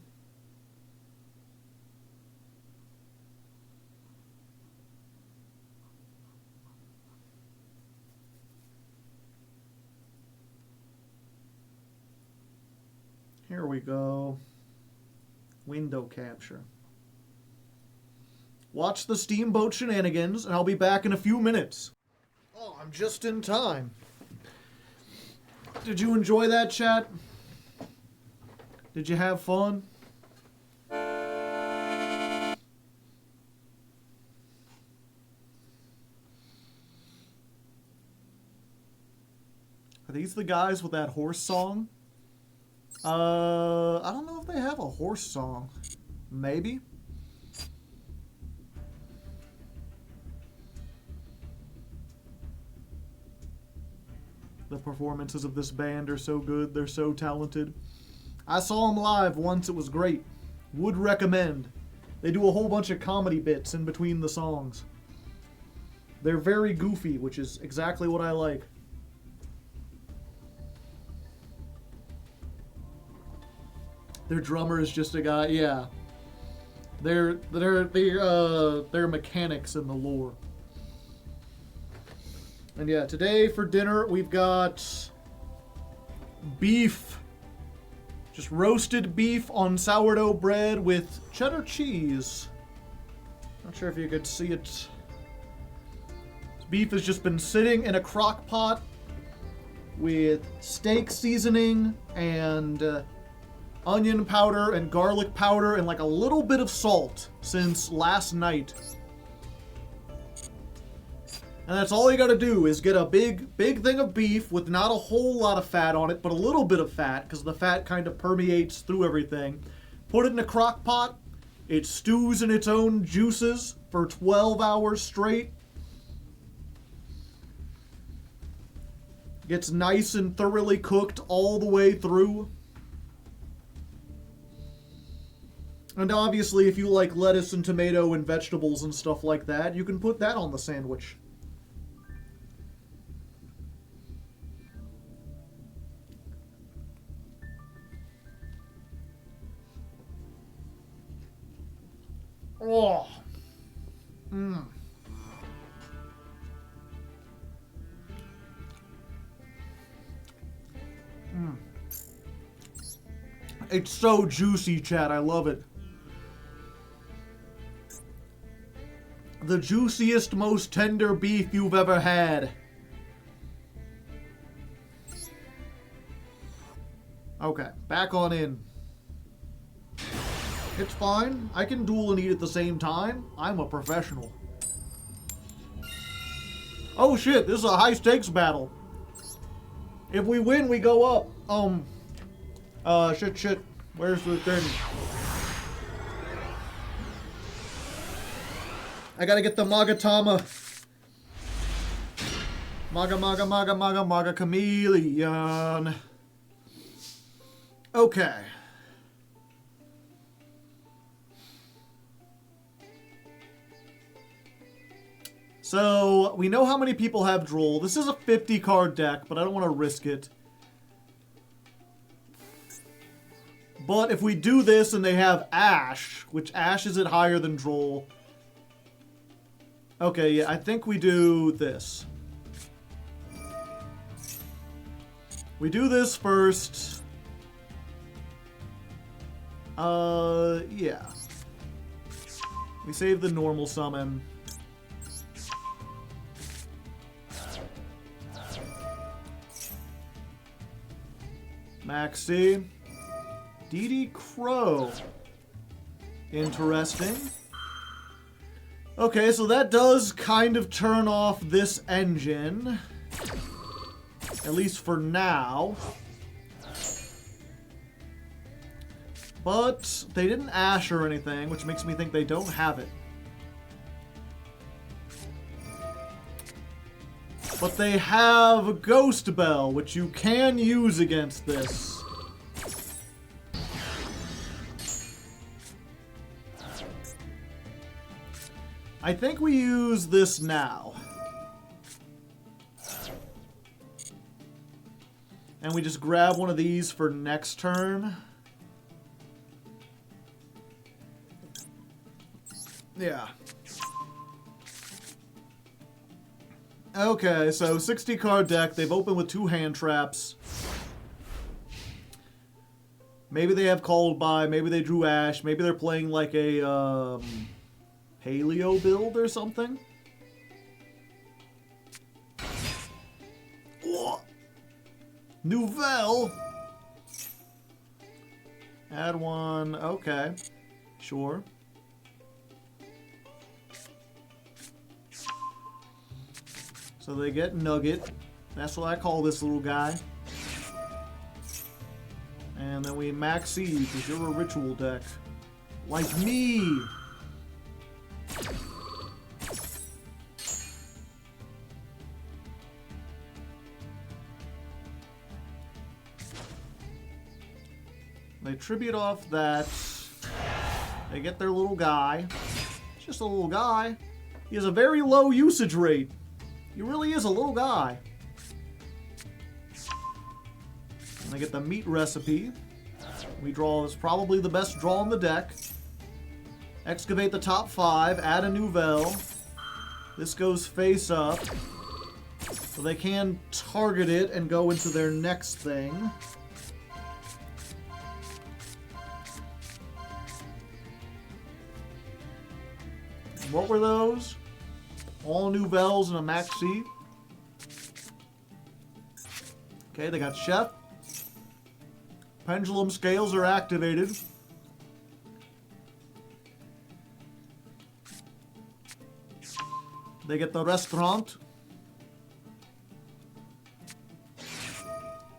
Here we go. Window capture. Watch the steamboat shenanigans, and I'll be back in a few minutes. Oh, I'm just in time. Did you enjoy that, chat? Did you have fun? Are these the guys with that horse song? I don't know if they have a horse song. Maybe. The performances of this band are so good. They're so talented. I saw them live once. It was great. Would recommend. They do a whole bunch of comedy bits in between the songs. They're very goofy, which is exactly what I like. Their drummer is just a guy, yeah. They're mechanics in the lore. And yeah, today for dinner we've got beef. Just roasted beef on sourdough bread with cheddar cheese. Not sure if you could see it. This beef has just been sitting in a crock pot with steak seasoning and onion powder and garlic powder and like a little bit of salt since last night. And that's all you gotta do is get a big thing of beef with not a whole lot of fat on it, but a little bit of fat, because the fat kind of permeates through everything. Put it in a crock pot. It stews in its own juices for 12 hours straight. Gets nice and thoroughly cooked all the way through. And obviously, if you like lettuce and tomato and vegetables and stuff like that, you can put that on the sandwich. Oh. Mm. Mm. It's so juicy, chat. I love it. The juiciest, most tender beef you've ever had. Okay, back on in. It's fine. I can duel and eat at the same time. I'm a professional. Oh shit, this is a high stakes battle. If we win, we go up. Shit. Where's the thing? I gotta get the Magatama. Maga chameleon. Okay. So, we know how many people have Droll. This is a 50 card deck, but I don't want to risk it. But if we do this and they have Ash, which Ash is it higher than Droll. Okay, yeah, I think we do this. We do this first. Yeah. We save the normal summon. Maxi. DD Crow. Interesting. Okay, so that does kind of turn off this engine. At least for now. But they didn't Ash or anything, which makes me think they don't have it. But they have a Ghost Bell, which you can use against this. I think we use this now. And we just grab one of these for next turn. Yeah. Okay, so 60 card deck. They've opened with 2 hand traps. Maybe they have Called By. Maybe they drew Ash. Maybe they're playing like a Paleo build or something. Oh. Nouvelle. Add 1. Okay. Sure. So they get Nugget. That's what I call this little guy. And then we Maxi, because you're a ritual deck. Like me! They tribute off that. They get their little guy. It's just a little guy. He has a very low usage rate. He really is a little guy. And I get the meat recipe. We draw, it's probably the best draw in the deck. Excavate the top 5, add a Nouvelle. This goes face up. So they can target it and go into their next thing. What were those? All Nouvelles and a Maxi. Okay, they got Chef. Pendulum scales are activated. They get the restaurant.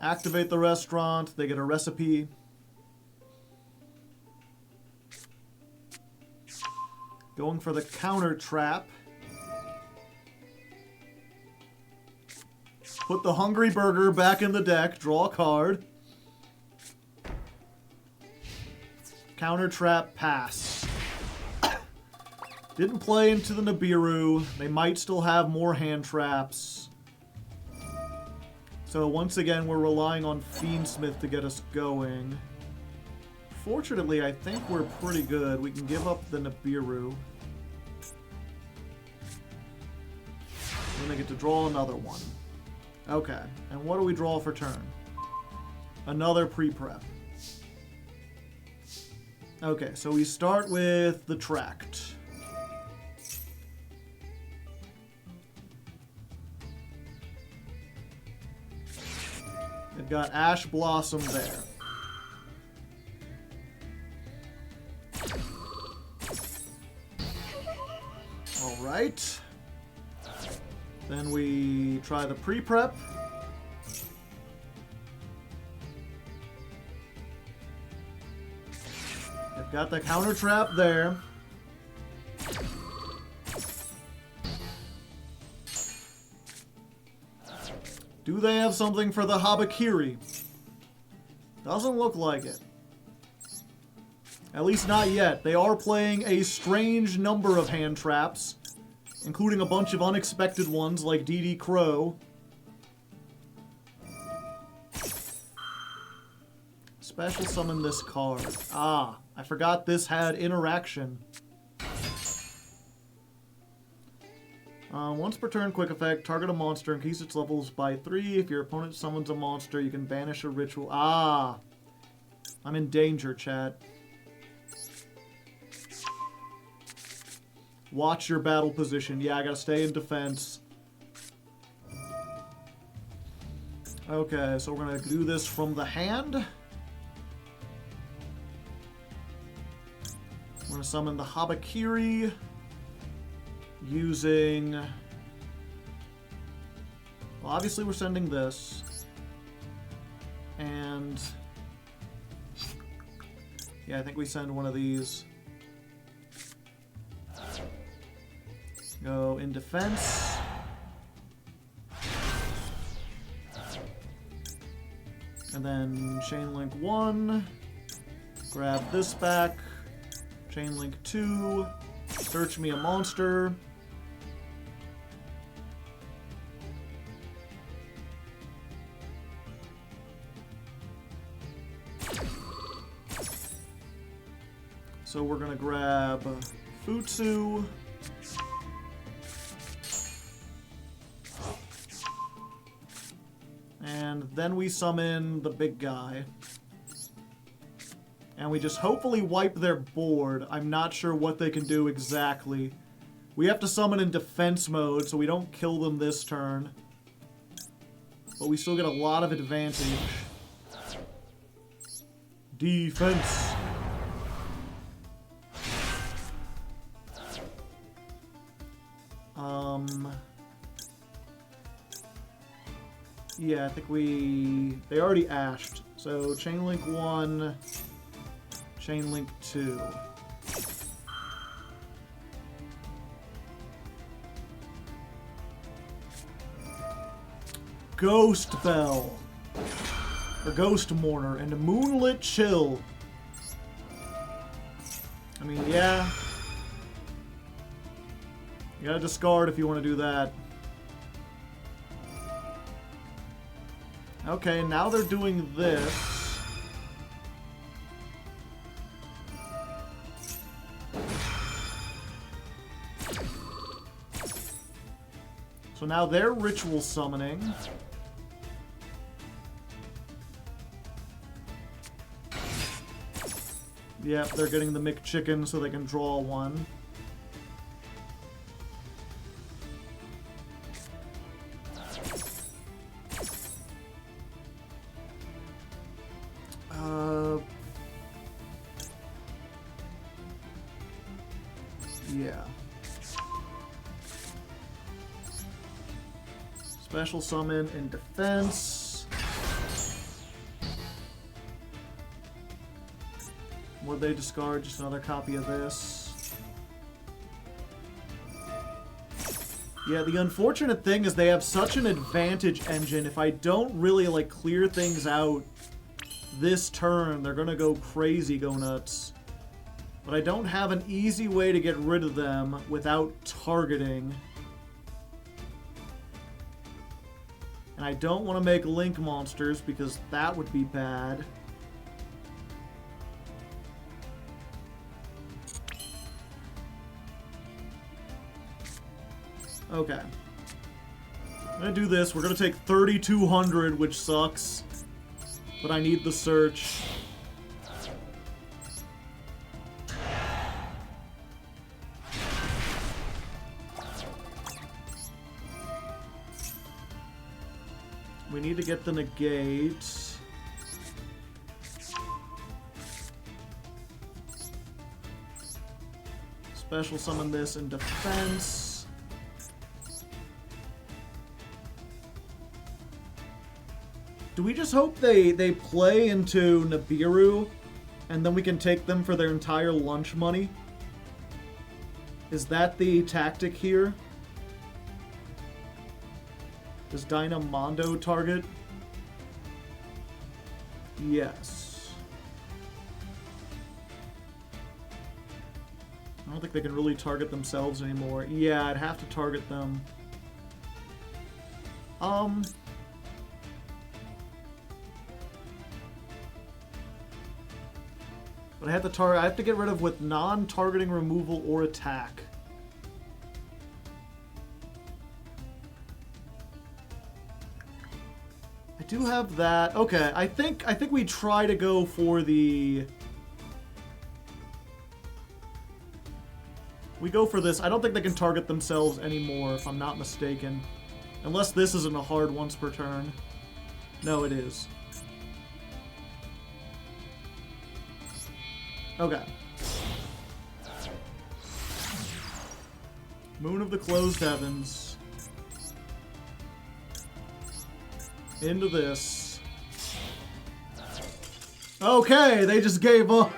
Activate the restaurant. They get a recipe. Going for the counter trap. Put the Hungry Burger back in the deck. Draw a card. Counter trap, pass. Didn't play into the Nibiru. They might still have more hand traps. So once again, we're relying on Fiendsmith to get us going. Fortunately, I think we're pretty good. We can give up the Nibiru. Then I get to draw another one. Okay, and what do we draw for turn? Another pre-prep. Okay, so we start with the Tract. They've got Ash Blossom there. Alright. Then we try the pre-prep. I've got the counter trap there. Do they have something for the Habakiri? Doesn't look like it. At least not yet. They are playing a strange number of hand traps, including a bunch of unexpected ones like DD Crow. Special summon this card. Ah, I forgot this had interaction. Once per turn, quick effect, target a monster, increase its levels by 3. If your opponent summons a monster, you can banish a ritual. Ah! I'm in danger, chat. Watch your battle position. Yeah, I gotta stay in defense. Okay, so we're gonna do this from the hand. We're gonna summon the Habakiri using... Well, obviously we're sending this. And... yeah, I think we send one of these. Go in defense. And then chain link 1. Grab this back. Chain link 2. Search me a monster. So we're gonna grab Futsu. And then we summon the big guy. And we just hopefully wipe their board. I'm not sure what they can do exactly. We have to summon in defense mode, so we don't kill them this turn. But we still get a lot of advantage. Defense. Yeah, I think they already ashed. So chain link 1, chain link 2. Ghost Bell. Or Ghost Mourner and Moonlit Chill. I mean, yeah. You gotta discard if you want to do that. Okay, now they're doing this. So now they're ritual summoning. Yep, they're getting the McChicken so they can draw one. Yeah. Special summon in defense. Would they discard just another copy of this? Yeah, the unfortunate thing is they have such an advantage engine. If I don't really, like, clear things out this turn, they're gonna go crazy, go nuts. But I don't have an easy way to get rid of them without targeting. And I don't want to make link monsters because that would be bad. Okay. I'm gonna do this. We're gonna take 3,200, which sucks. But I need the search. We need to get the negate. Special summon this in defense. Do we just hope they play into Nibiru, and then we can take them for their entire lunch money? Is that the tactic here? Does Dynamondo target? Yes. I don't think they can really target themselves anymore. Yeah, I'd have to target them. But I have to get rid of with non-targeting removal or attack. I do have that. Okay, I think we try to go for the... We go for this. I don't think they can target themselves anymore, if I'm not mistaken. Unless this isn't a hard once per turn. No, it is. Okay. Moon of the Closed Heavens. Into this. Okay, they just gave up.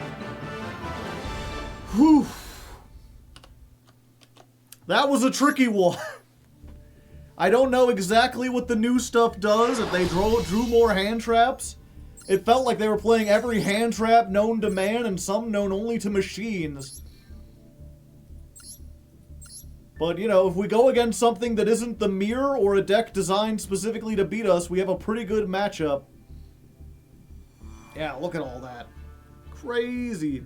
Whew. That was a tricky one. I don't know exactly what the new stuff does, if they drew more hand traps. It felt like they were playing every hand trap known to man and some known only to machines. But, you know, if we go against something that isn't the mirror or a deck designed specifically to beat us, we have a pretty good matchup. Yeah, look at all that. Crazy.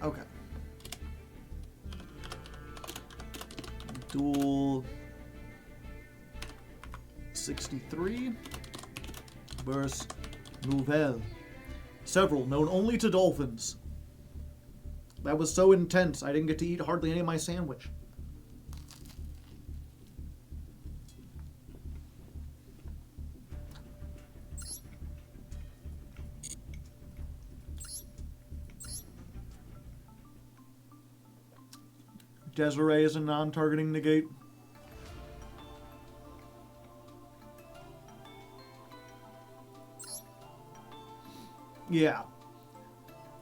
Okay. Duel 63 versus Nouvelle. Several known only to dolphins. That was so intense, I didn't get to eat hardly any of my sandwich. Desiree is a non-targeting negate. Yeah.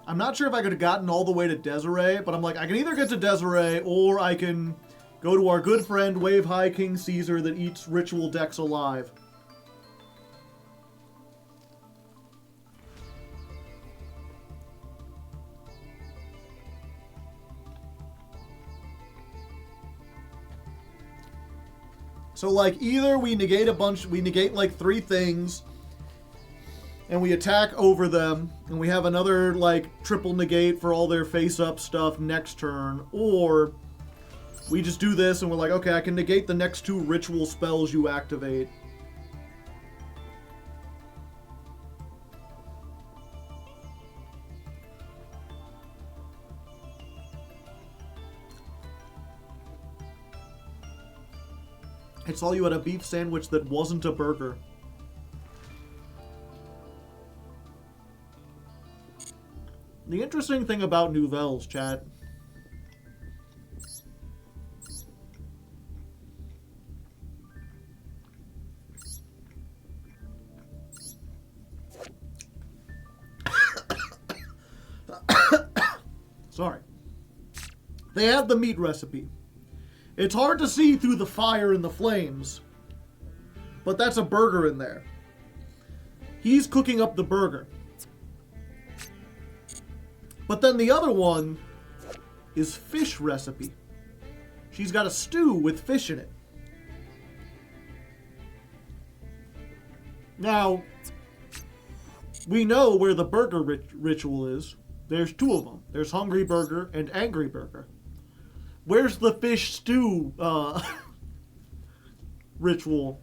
I'm not sure if I could have gotten all the way to Desiree, but I'm like, I can either get to Desiree, or I can go to our good friend, Wave High King Caesar, that eats ritual decks alive. So, like, either we negate like 3 things, and we attack over them, and we have another, like, triple negate for all their face-up stuff next turn, or we just do this, and we're like, okay, I can negate the next 2 ritual spells you activate. I saw you had a beef sandwich that wasn't a burger. The interesting thing about Nouvelles, chat, sorry, they have the meat recipe. It's hard to see through the fire and the flames, but that's a burger in there. He's cooking up the burger. But then the other one is fish recipe. She's got a stew with fish in it. Now, we know where the burger ritual is. There's 2 of them. There's Hungry Burger and Angry Burger. Where's the fish stew ritual?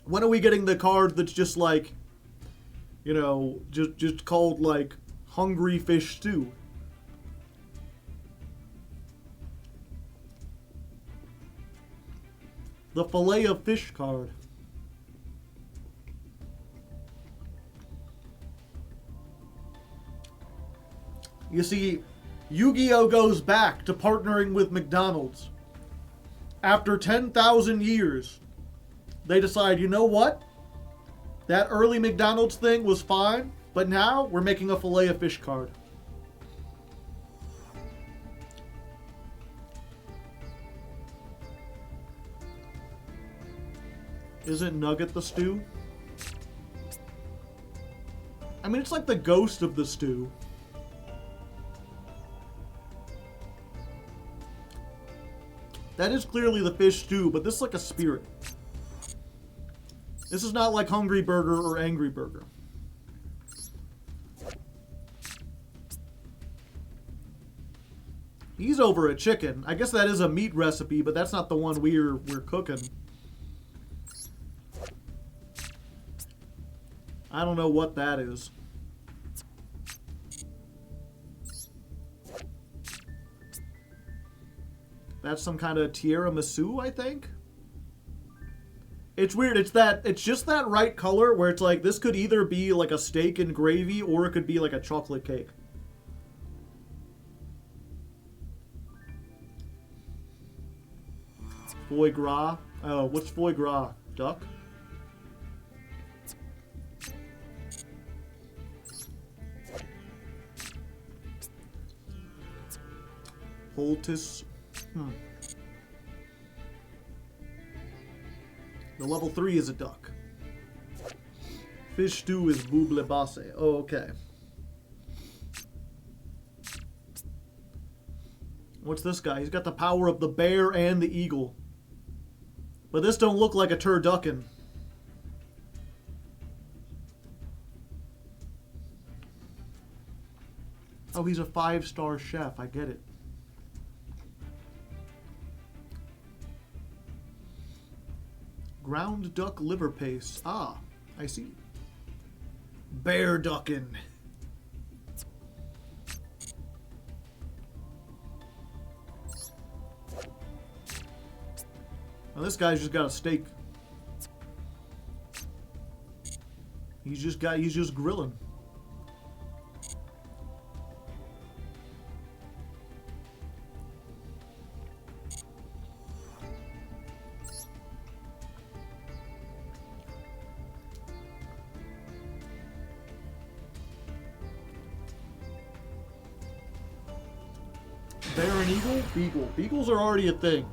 When are we getting the card that's just like, you know, just called like Hungry Fish Stew? The Fillet of Fish card. You see, Yu-Gi-Oh! Goes back to partnering with McDonald's. After 10,000 years, they decide, you know what? That early McDonald's thing was fine, but now we're making a Filet-O-Fish card. Isn't Nugget the stew? I mean, it's like the ghost of the stew. That is clearly the fish stew, but this is like a spirit. This is not like Hungry Burger or Angry Burger. He's over a chicken. I guess that is a meat recipe, but that's not the one we're cooking. I don't know what that is. That's some kind of tiramisu, I think. It's weird. It's just that right color where it's like this could either be like a steak and gravy or it could be like a chocolate cake. Foie gras. Oh, what's foie gras? Duck? Poultice. The level 3 is a duck. Fish stew is bouble basse. Oh, okay. What's this guy? He's got the power of the bear and the eagle. But this don't look like a turducken. Oh, he's a 5-star chef. I get it. Ground duck liver paste. Ah, I see. Bear duckin'. Well, this guy's just got a steak. He's just grilling. Bear and eagle? Beagle. Beagles are already a thing.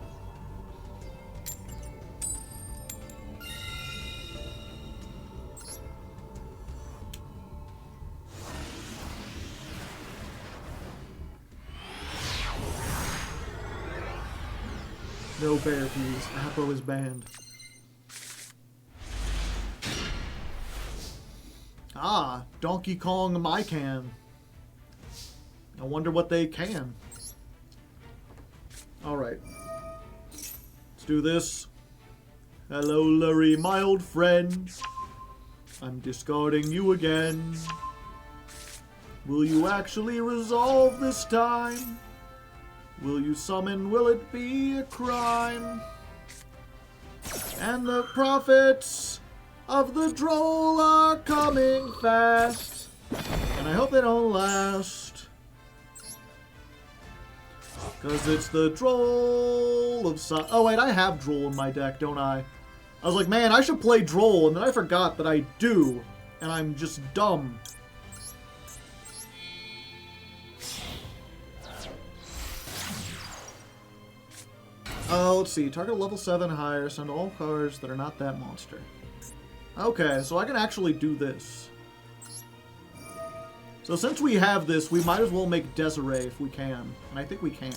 No bear, please. Apple is banned. Ah, Donkey Kong my can. I wonder what they can. Alright. Let's do this. Hello, Larry, my old friend. I'm discarding you again. Will you actually resolve this time? Will you summon? Will it be a crime? And the profits of the droll are coming fast. And I hope they don't last. 'Cause it's the Droll of Oh wait, I have Droll in my deck, don't I? I was like, man, I should play Droll, and then I forgot that I do. And I'm just dumb. Let's see. Target level 7 higher. Send all cards that are not that monster. Okay, so I can actually do this. So since we have this, we might as well make Desiree if we can. And I think we can.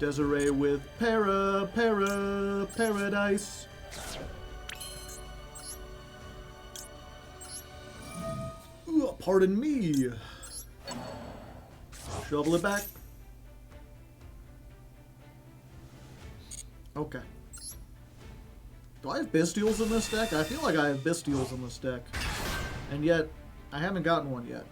Desiree with Paradise. Ooh, pardon me. Shovel it back. Okay. Do I have Bestials in this deck? I feel like I have Bestials in this deck. And yet, I haven't gotten one yet.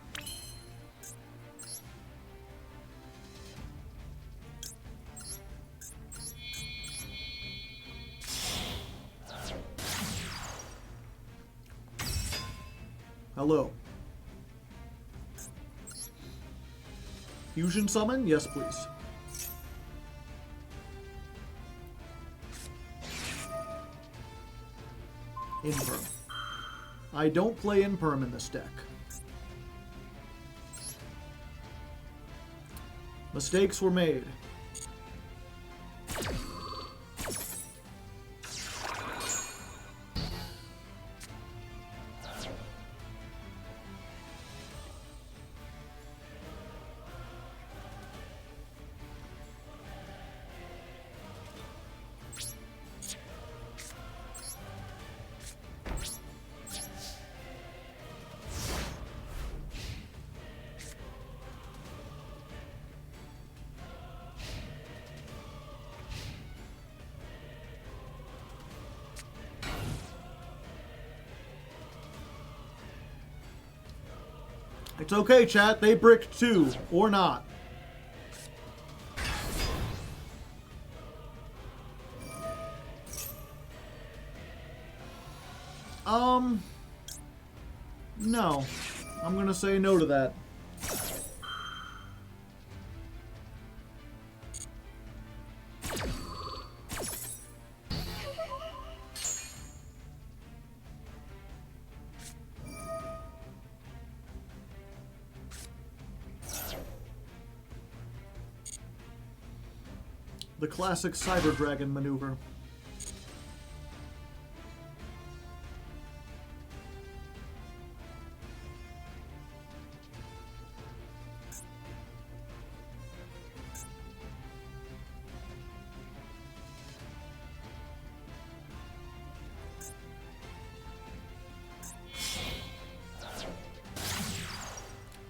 Hello. Fusion summon? Yes, please. Imperm. I don't play Imperm in this deck. Mistakes were made. It's okay, chat. They bricked too, or not. No. I'm gonna say no to that. The classic Cyber Dragon maneuver.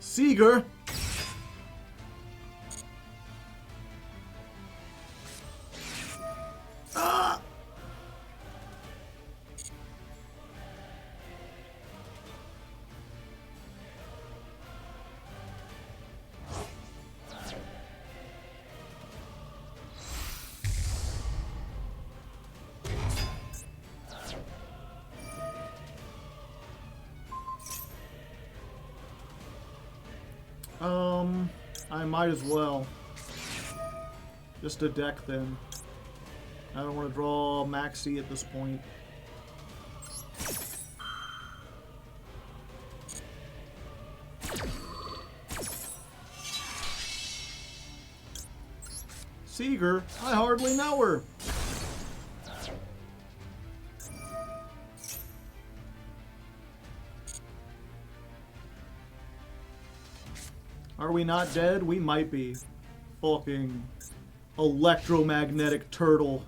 Seeger. I might as well. Just a deck then. I don't want to draw Maxi at this point. Seeger? I hardly know her. Are we not dead? We might be. Fucking electromagnetic turtle.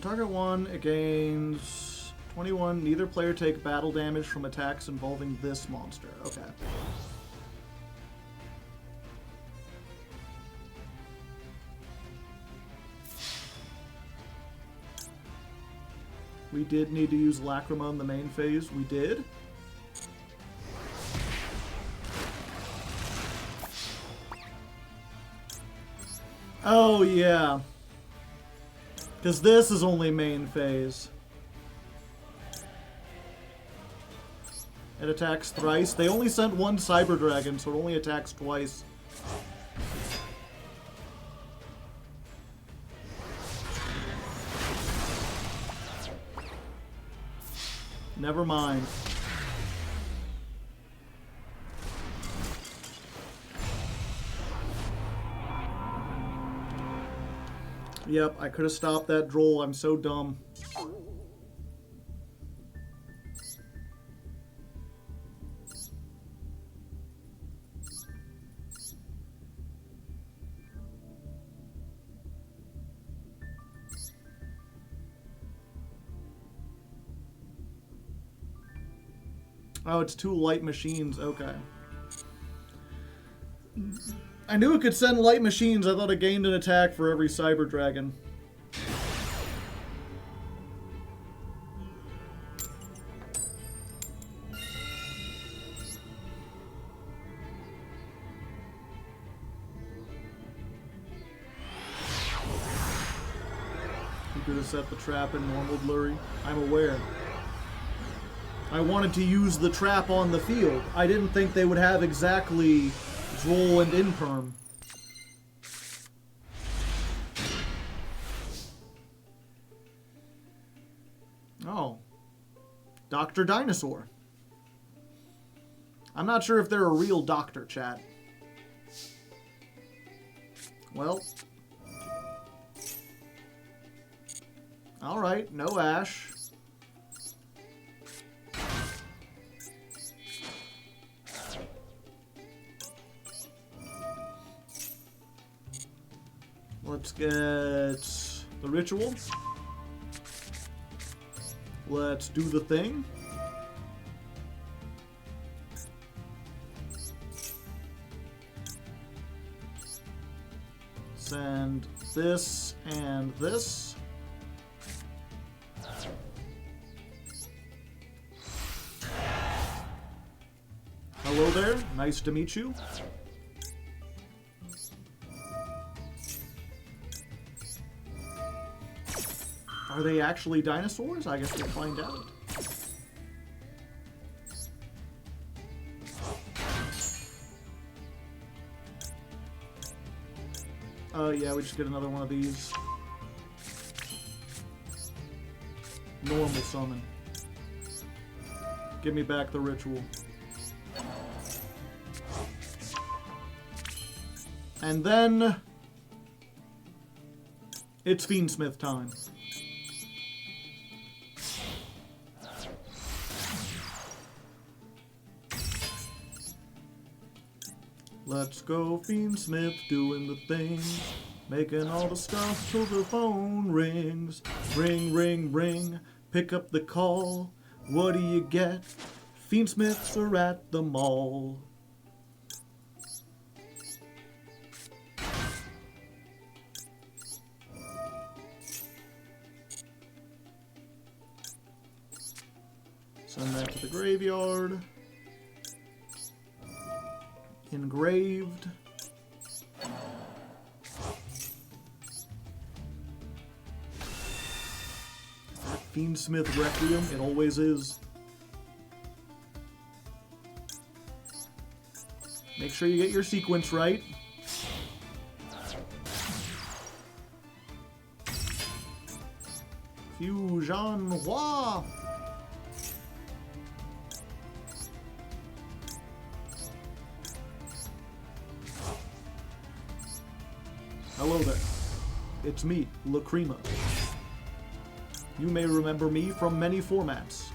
Target 1, it gains 21. Neither player take battle damage from attacks involving this monster. Okay. We did need to use Lacrima in the main phase. We did. Oh, yeah. Because this is only main phase. It attacks thrice. They only sent one Cyber Dragon, so it only attacks twice. Never mind. Yep, I could have stopped that droll. I'm so dumb. Oh, it's 2 light machines. Okay. I knew it could send light machines. I thought it gained an attack for every Cyber Dragon. to set the trap in normal blurry. I'm aware. I wanted to use the trap on the field. I didn't think they would have exactly Droll and Imperm. Oh. Dr. Dinosaur. I'm not sure if they're a real doctor, chat. Well. Alright, no Ash. Let's get the ritual. Let's do the thing. Send this and this. Hello there, nice to meet you. Are they actually dinosaurs? I guess we'll find out. Yeah, we just get another one of these. Normal summon. Give me back the ritual. And then it's Fiendsmith time. Let's go, Fiendsmith, doing the thing, making all the stuff till the phone rings. Ring, ring, ring, pick up the call. What do you get? Fiendsmiths are at the mall. Send that to the graveyard. Engraved. Fiendsmith Requiem, it always is. Make sure you get your sequence right. Fusion Hua. Hello there. It's me, Lacrima. You may remember me from many formats.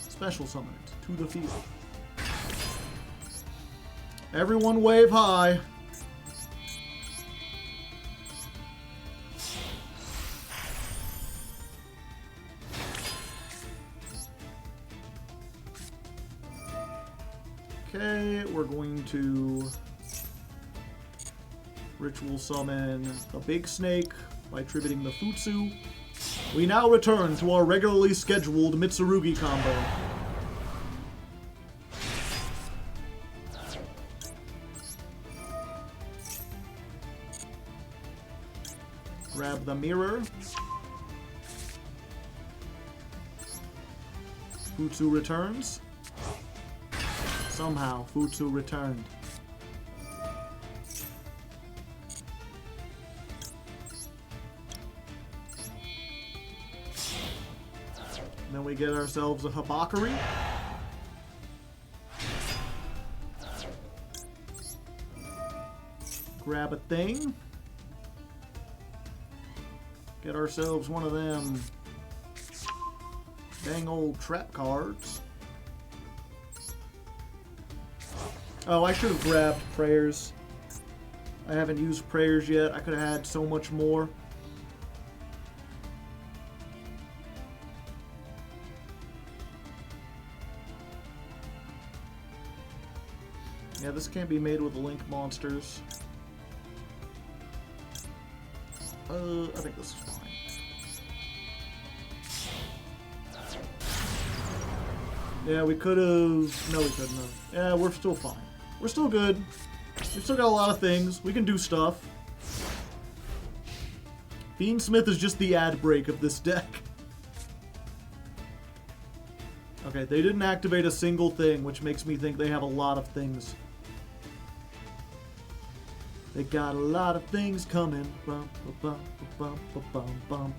Special summon it to the field. Everyone wave high. Okay, we're going to ritual summon the big snake by tributing the Futsu. We now return to our regularly scheduled Mitsurugi combo. Grab the mirror. Futsu returns. Somehow, Futsu returned. Then we get ourselves a Habakiri. Grab a thing. Get ourselves one of them dang old trap cards. Oh, I should have grabbed prayers. I haven't used prayers yet. I could have had so much more. Yeah, this can't be made with the Link monsters. I think this is fine. Yeah, we could have... No, we couldn't have. Yeah, we're still fine. We're still good. We've still got a lot of things. We can do stuff. Beansmith is just the ad break of this deck. Okay, they didn't activate a single thing, which makes me think they have a lot of things. They got a lot of things coming. Bum, bum, bum, bum, bum, bum.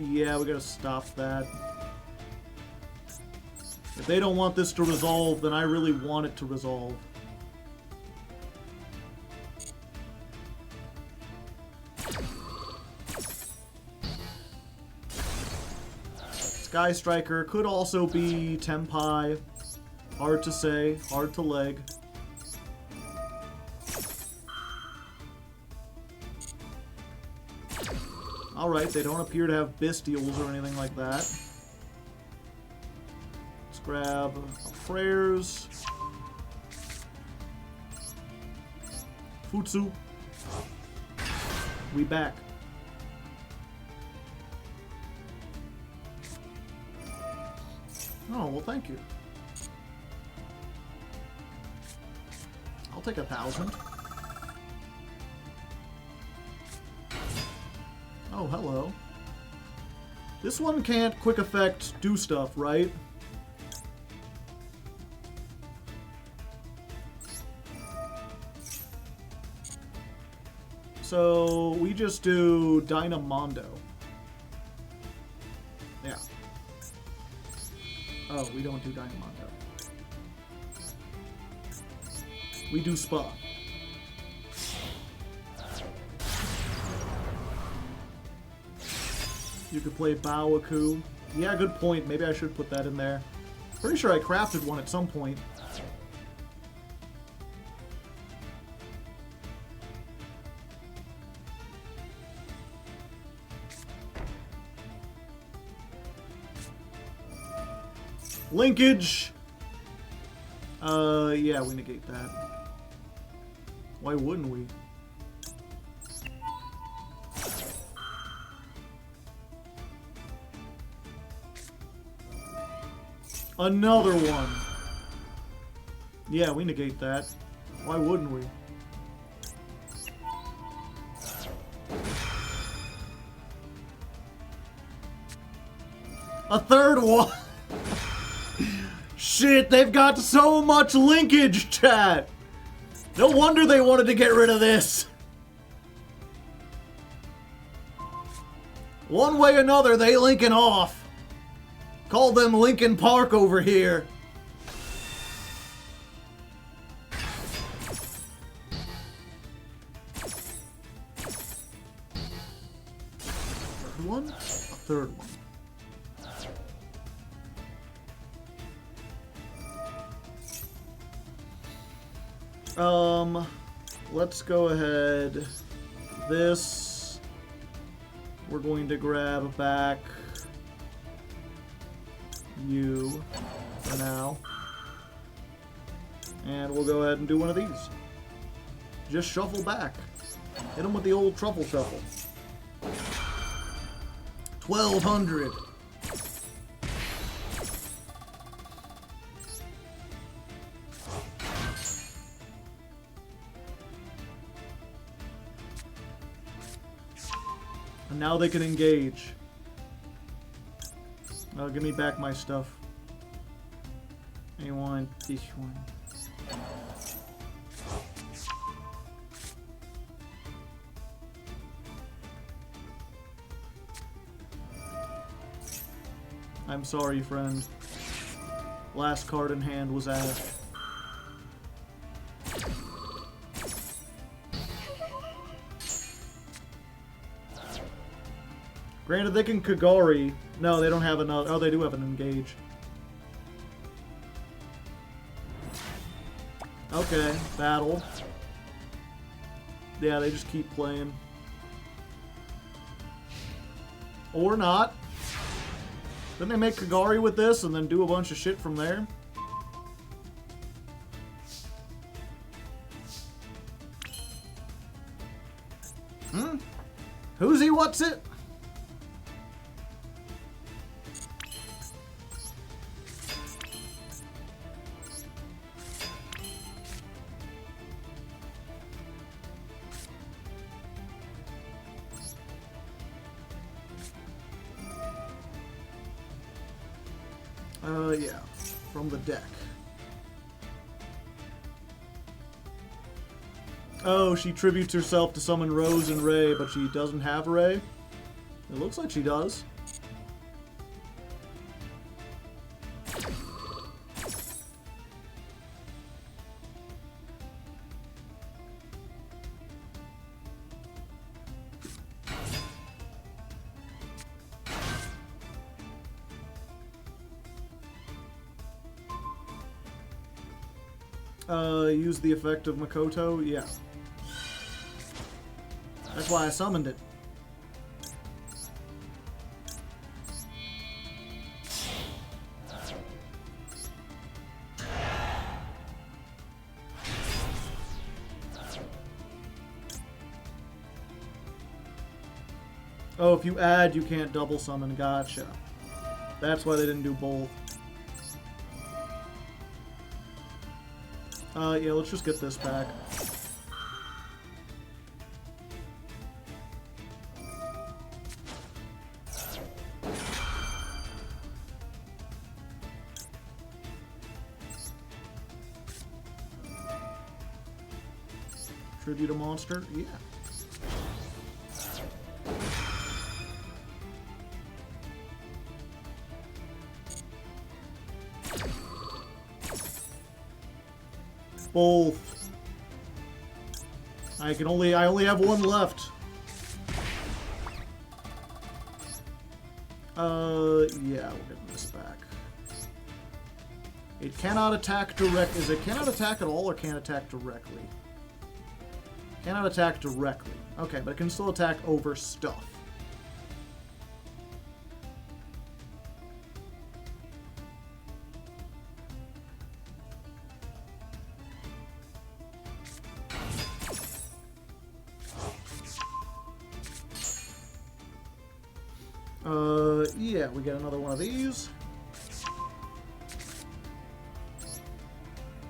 Yeah, we gotta stop that. If they don't want this to resolve, then I really want it to resolve. Sky Striker could also be Tenpai. Hard to say, hard to leg. Alright, they don't appear to have Bestials or anything like that. Let's grab Prayers. Futsu. We back. Oh, well, thank you. I'll take 1,000. Oh, hello. This one can't quick effect do stuff, right? So, we just do Dynamondo. Yeah. Oh, we don't do Dynamondo. We do Spa. You could play Bawaku. Yeah, good point. Maybe I should put that in there. Pretty sure I crafted one at some point. Linkage! Yeah, we negate that. Why wouldn't we? Another one! Yeah, we negate that. Why wouldn't we? A third one! Shit, they've got so much linkage, chat! No wonder they wanted to get rid of this! One way or another, they linking off. Call them Linkin Park over here. Third one? A third one. Let's go ahead. This, we're going to grab back you for now. And we'll go ahead and do one of these. Just shuffle back. Hit them with the old truffle shuffle. 1,200. And now they can engage. Oh, give me back my stuff. I want this one. I'm sorry, friend. Last card in hand was Ash. Granted, they can Kagari. No, they don't have another. Oh, they do have an engage. Okay, battle. Yeah, they just keep playing. Or not. Then they make Kagari with this and then do a bunch of shit from there. Who's he? What's it? Yeah. From the deck. Oh, she tributes herself to summon Rose and Ray, but she doesn't have Ray? It looks like she does. Use the effect of Makoto? Yeah. That's why I summoned it. Oh, if you add, you can't double summon. Gotcha. That's why they didn't do both. Yeah, let's just get this back. Tribute a monster? Yeah. Both. I only have one left. Yeah, we're getting this back. It cannot attack direct. Is it cannot attack at all or can't attack directly? Cannot attack directly. Okay, but it can still attack over stuff. Yeah, we get another one of these.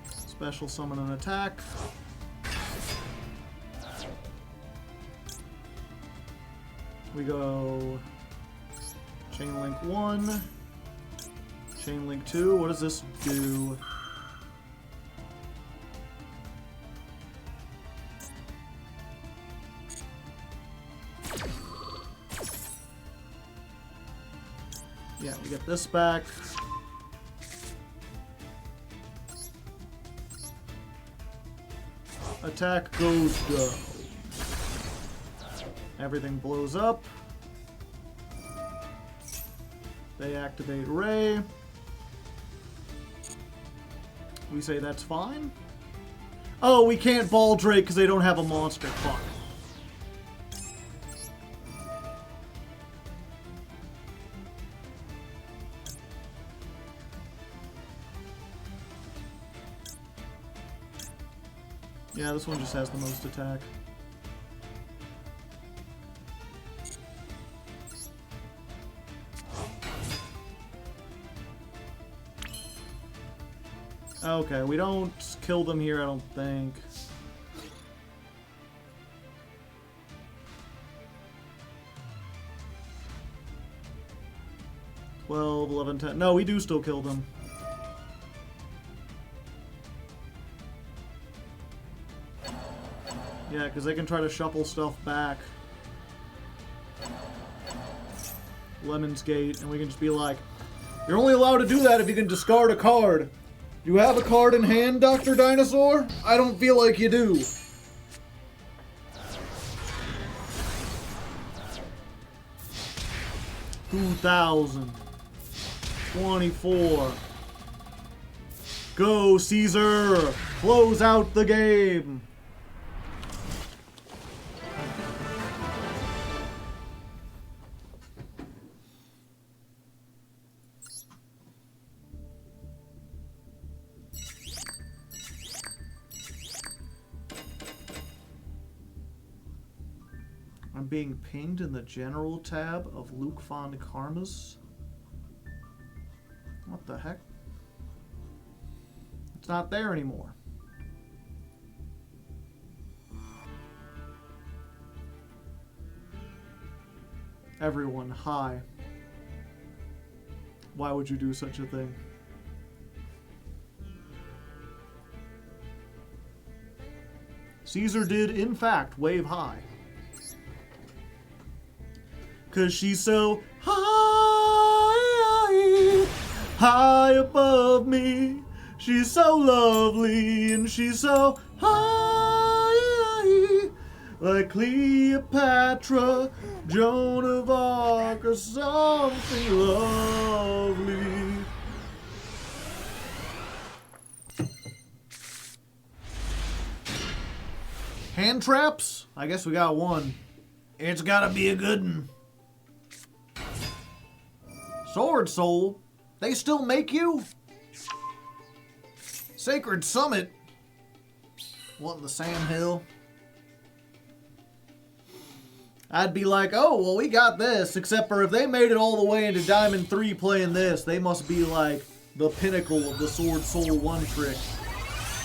Special summon and attack. We go Chain Link 1, Chain Link 2. What does this do? Yeah, we get this back. Attack goes go. Everything blows up. They activate Ray. We say that's fine. Oh, we can't Ball Drake because they don't have a monster. Fuck. Yeah, this one just has the most attack. Okay, we don't kill them here, I don't think. $12, $11, $10. No, we do still kill them. Yeah, because they can try to shuffle stuff back. Lemon's Gate, and we can just be like, you're only allowed to do that if you can discard a card. Do you have a card in hand, Dr. Dinosaur? I don't feel like you do. $2,024. Go, Caesar! Close out the game! I'm being pinged in the general tab of Luke Fond Karmas. What the heck? It's not there anymore. Everyone, hi. Why would you do such a thing? Caesar did, in fact, wave high. 'Cause she's so high, high above me. She's so lovely and she's so high, like Cleopatra, Joan of Arc, or something lovely. Hand traps? I guess we got one. It's gotta be a good one. Sword Soul? They still make you? Sacred Summit? What, the Sam Hill? I'd be like, oh, well, we got this. Except for if they made it all the way into Diamond 3 playing this, they must be like the pinnacle of the Sword Soul 1 trick.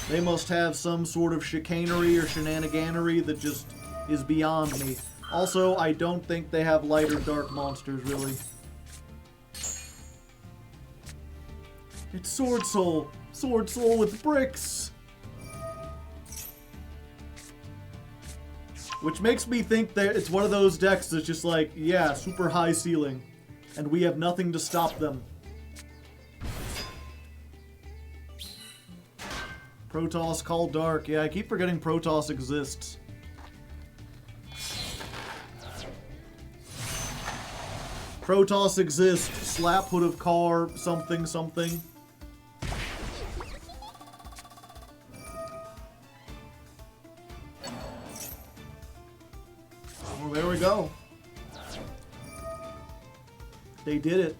They must have some sort of chicanery or shenaniganery that just is beyond me. Also, I don't think they have light or dark monsters, really. It's Sword Soul. Sword Soul with bricks. Which makes me think that it's one of those decks that's just like, yeah, super high ceiling. And we have nothing to stop them. Protoss Call Dark. Yeah, I keep forgetting Protoss exists. Protoss exists. Slap Hood of Car, something, something. Well, there we go. They did it.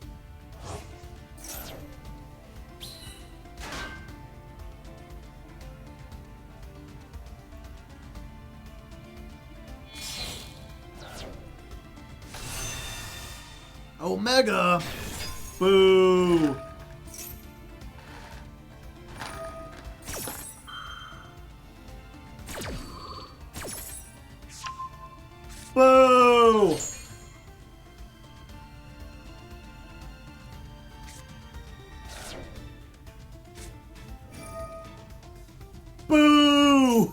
Omega! Boo! Boo! Boo!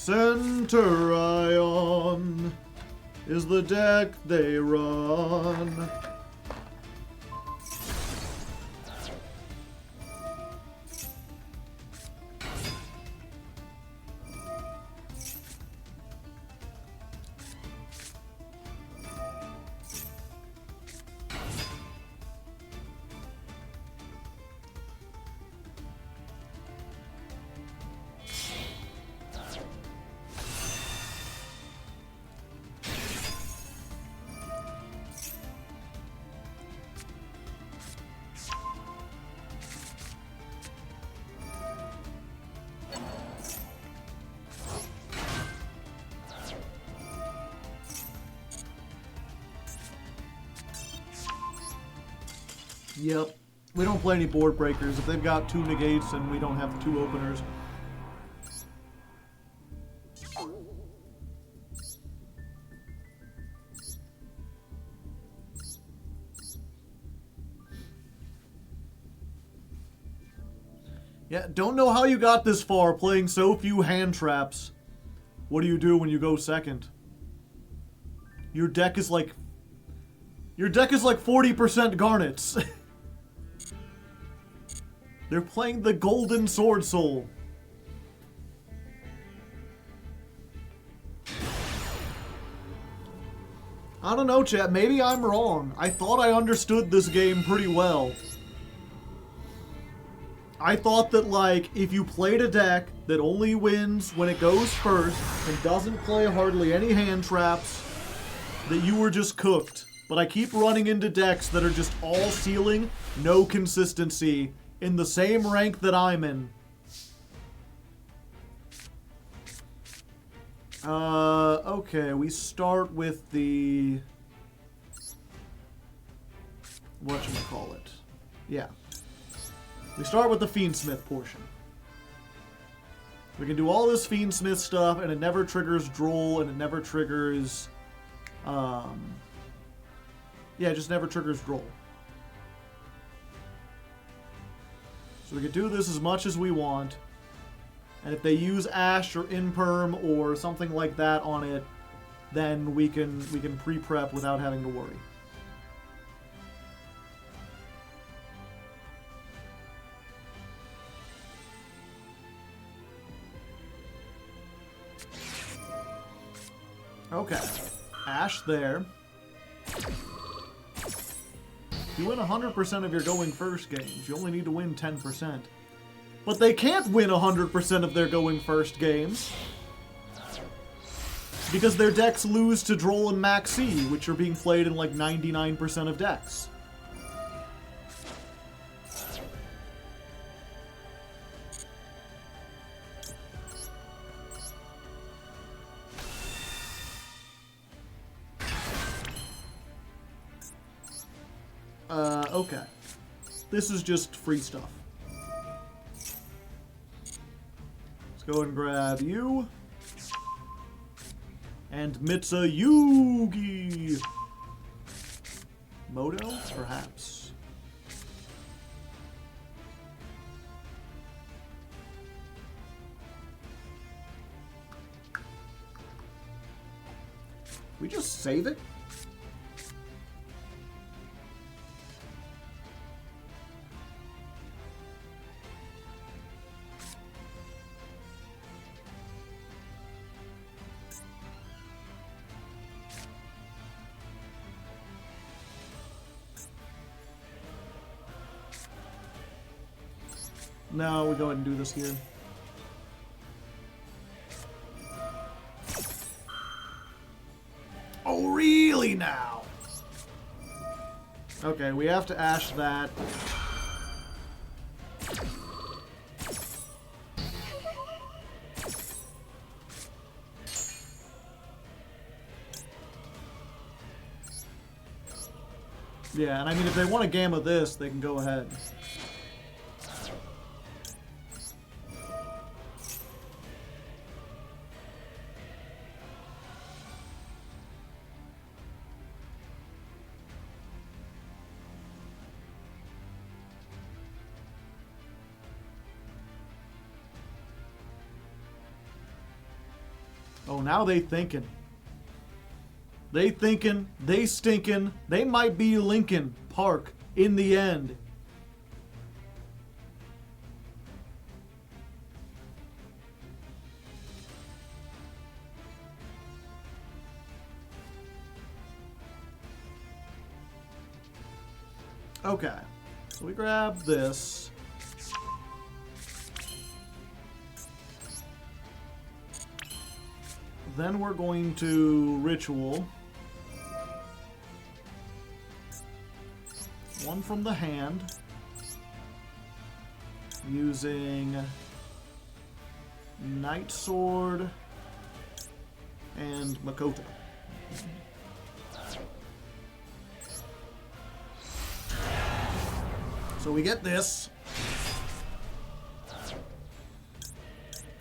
Centurion is the deck they run. Yep. We don't play any board breakers. If they've got 2 negates and we don't have 2 openers. Yeah, don't know how you got this far playing so few hand traps. What do you do when you go second? Your deck is like 40% garnets. They're playing the Golden Sword Soul. I don't know, chat. Maybe I'm wrong. I thought I understood this game pretty well. I thought that, like, if you played a deck that only wins when it goes first and doesn't play hardly any hand traps, that you were just cooked. But I keep running into decks that are just all ceiling, no consistency, in the same rank that I'm in. Okay, we start with the... whatchamacallit. Yeah. We start with the Fiendsmith portion. We can do all this Fiendsmith stuff, and it never triggers Droll, and it never triggers... yeah, it just never triggers Droll. So we can do this as much as we want. And if they use Ash or Imperm or something like that on it, then we can pre-prep without having to worry. Okay. Ash there. You win 100% of your going first games. You only need to win 10%. But they can't win 100% of their going first games. Because their decks lose to Droll and Maxi, which are being played in like 99% of decks. Okay. This is just free stuff. Go and grab you. And Mitsurugi. Moto, perhaps. We just save it? No, we go ahead and do this here. Oh, really now? Okay, we have to Ash that. Yeah, and I mean, if they want to Gamma this, they can go ahead. Oh, now they thinking. They thinking, they stinking, they might be Lincoln Park in the end. Okay, so we grab this. Then we're going to Ritual. One from the hand. Using Night Sword and Makoto. So we get this.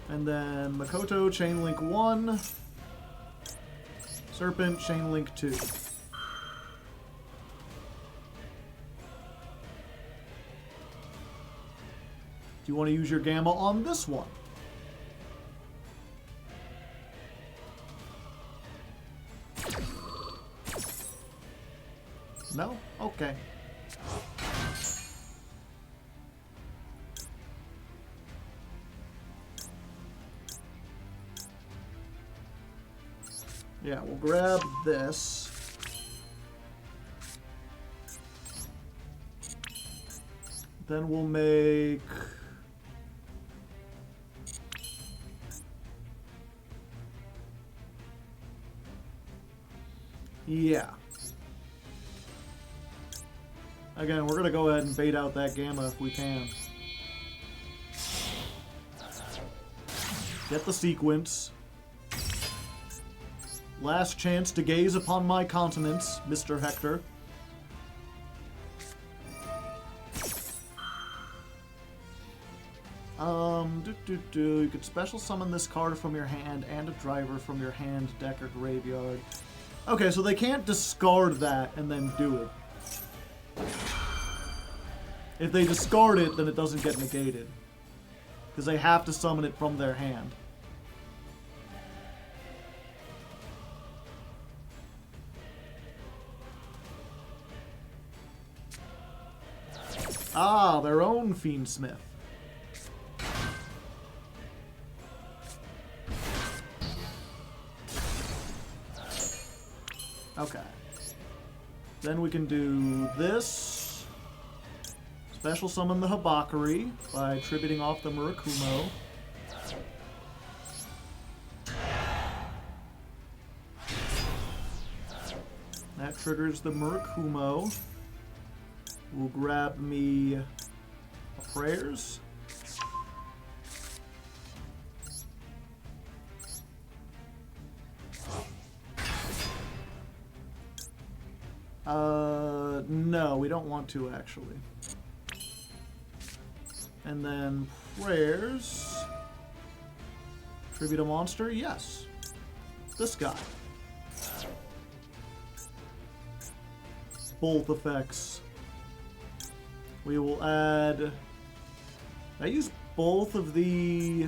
And then Makoto, Chainlink 1. Serpent, Chainlink 2. Do you want to use your Gamma on this one? No? Okay. Yeah, we'll grab this. Then we'll make... Yeah. Again, we're going to go ahead and bait out that Gamma if we can. Get the sequence. Last chance to gaze upon my countenance, Mr. Hector. You could special summon this card from your hand and a driver from your hand, deck, or graveyard. Okay, so they can't discard that and then do it. If they discard it, then it doesn't get negated. Because they have to summon it from their hand. Ah, their own Fiendsmith. Okay. Then we can do this. Special summon the Habakiri by tributing off the Murakumo. That triggers the Murakumo. We'll grab me a Prayers. No, we don't want to, actually. And then Prayers. Tribute a monster? Yes. This guy. Both effects. We will add... I use both of the...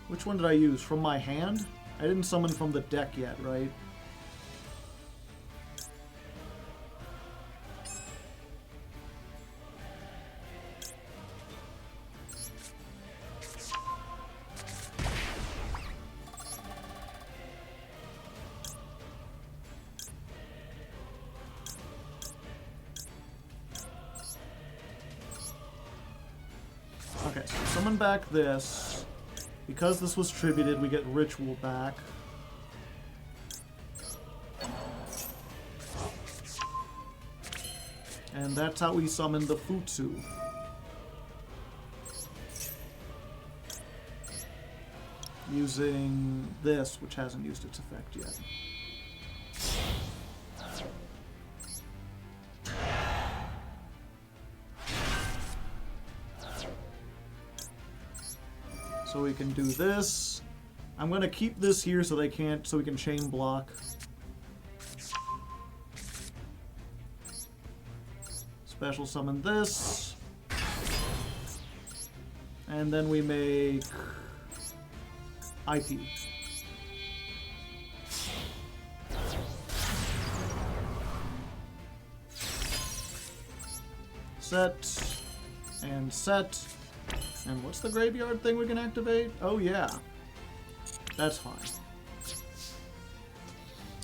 Which one did I use? From my hand? I didn't summon from the deck yet, right? Okay, so summon back this. Because this was tributed, we get Ritual back. And that's how we summon the Futsu. Using this, which hasn't used its effect yet. So we can do this. I'm gonna keep this here so they can't, so we can chain block. Special summon this. And then we make IP. Set. And set. And what's the graveyard thing we can activate? Oh, yeah. That's fine.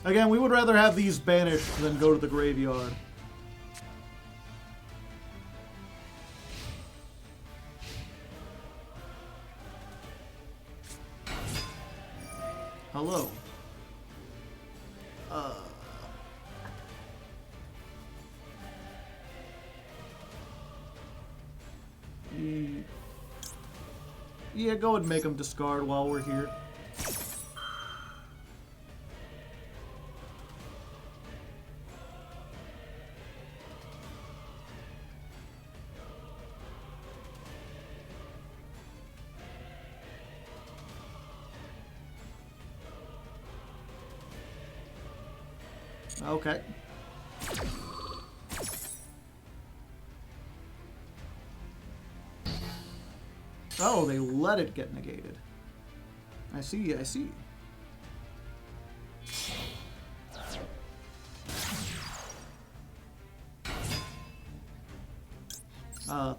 Again, we would rather have these banished than go to the graveyard. Hello. Yeah, go ahead and make them discard while we're here. Okay. Oh, they let it get negated. I see, I see.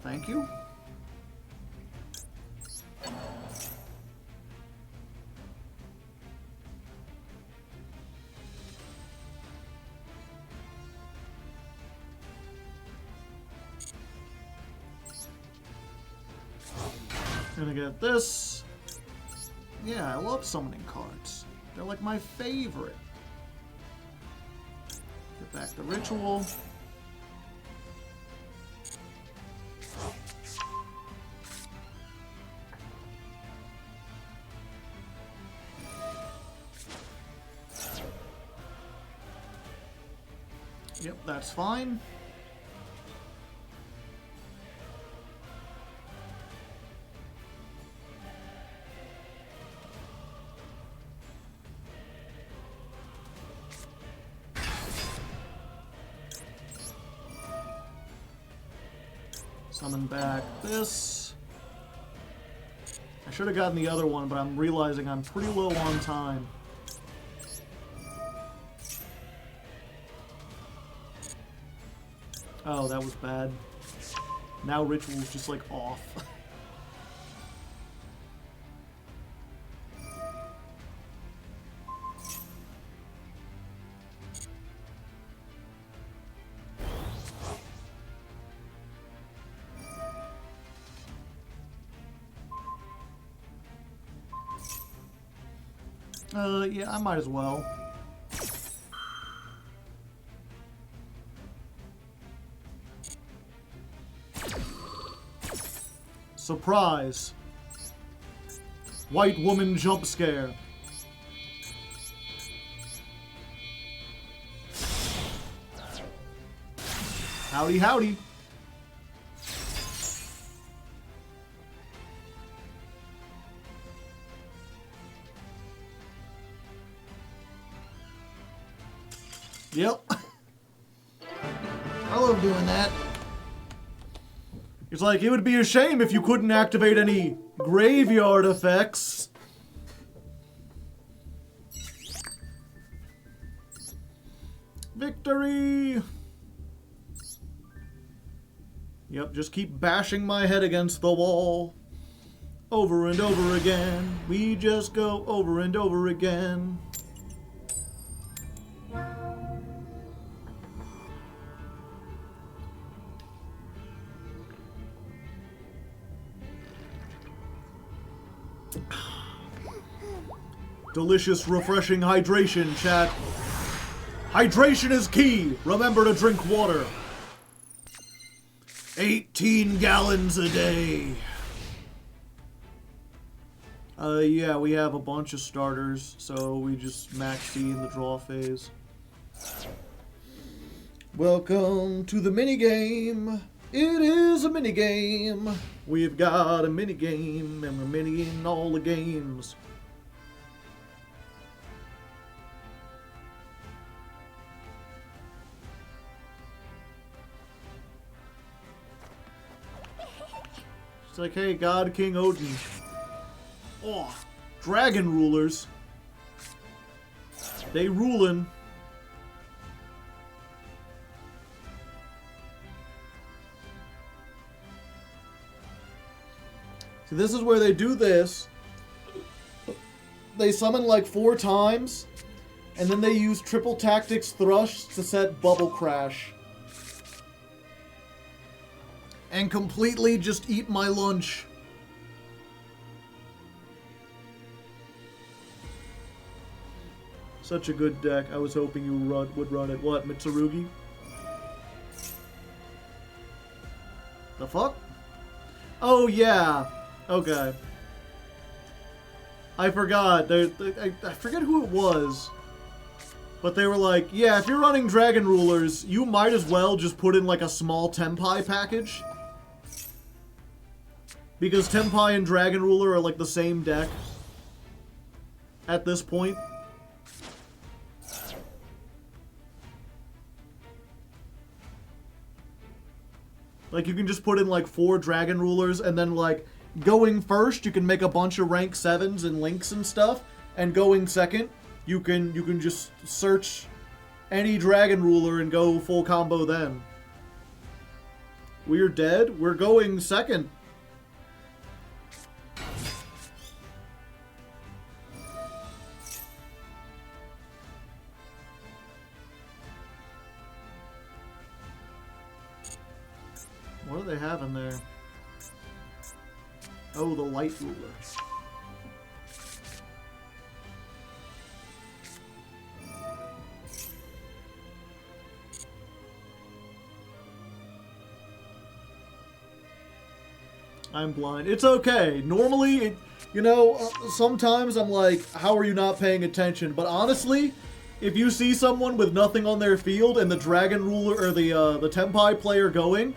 Thank you. Gonna get this. Yeah, I love summoning cards. They're like my favorite. Get back the ritual. Yep, that's fine. Summon back this. I should have gotten the other one, but I'm realizing I'm pretty low on time. Oh, that was bad. Now Ritual's just like off. Yeah, I might as well. Surprise! White woman jump scare. Howdy, howdy. Yep. I love doing that. It's like, it would be a shame if you couldn't activate any graveyard effects. Victory! Yep, just keep bashing my head against the wall. Over and over again. We just go over and over again. Delicious, refreshing hydration, chat. Hydration is key. Remember to drink water. 18 gallons a day. Yeah, we have a bunch of starters, so we just max C in the draw phase. Welcome to the minigame. It is a minigame. We've got a minigame, and we're miniing all the games. It's like, hey, God King Odin. Oh, dragon rulers. They rulin'. See, this is where they do this. They summon like 4 times, and then they use triple tactics thrush to set bubble crash. And completely just eat my lunch. Such a good deck. I was hoping you would run it. What, Mitsurugi? The fuck? Oh, yeah. Okay. I forgot. I forget who it was. But they were like, yeah, if you're running Dragon Rulers, you might as well just put in like a small Tenpai package. Because Tenpai and Dragon Ruler are like the same deck at this point. Like, you can just put in like 4 Dragon Rulers, and then like going first, you can make a bunch of rank 7s and links and stuff, and going second, you can just search any Dragon Ruler and go full combo then. We're dead. We're going second. What do they have in there? Oh, the light ruler. I'm blind. It's okay. Normally, you know, sometimes I'm like, how are you not paying attention? But honestly, if you see someone with nothing on their field and the Dragon Ruler or the Tenpai player going,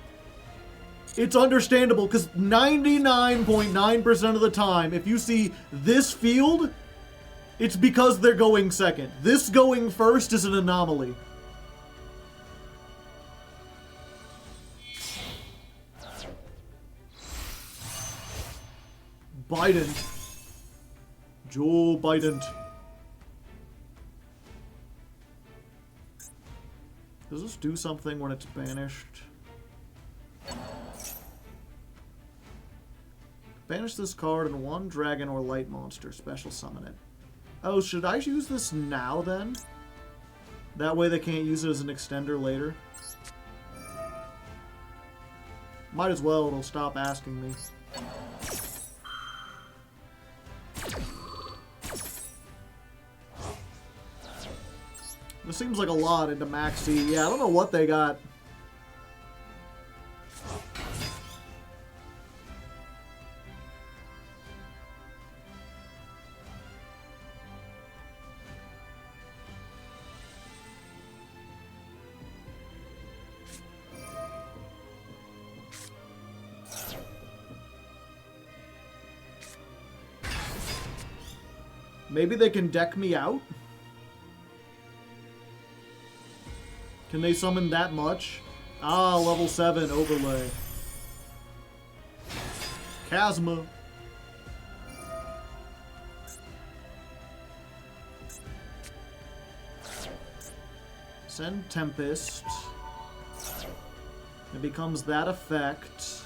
it's understandable because 99.9% of the time, if you see this field, it's because they're going second. This going first is an anomaly. Biden. Joe Biden. Does this do something when it's banished? Banish this card and one dragon or light monster. Special summon it. Oh, should I use this now then? That way they can't use it as an extender later. Might as well, it'll stop asking me. This seems like a lot into Maxi. Yeah, I don't know what they got. Maybe they can deck me out? Can they summon that much? Ah, level 7 overlay. Chasma. Send Tempest. It becomes that effect.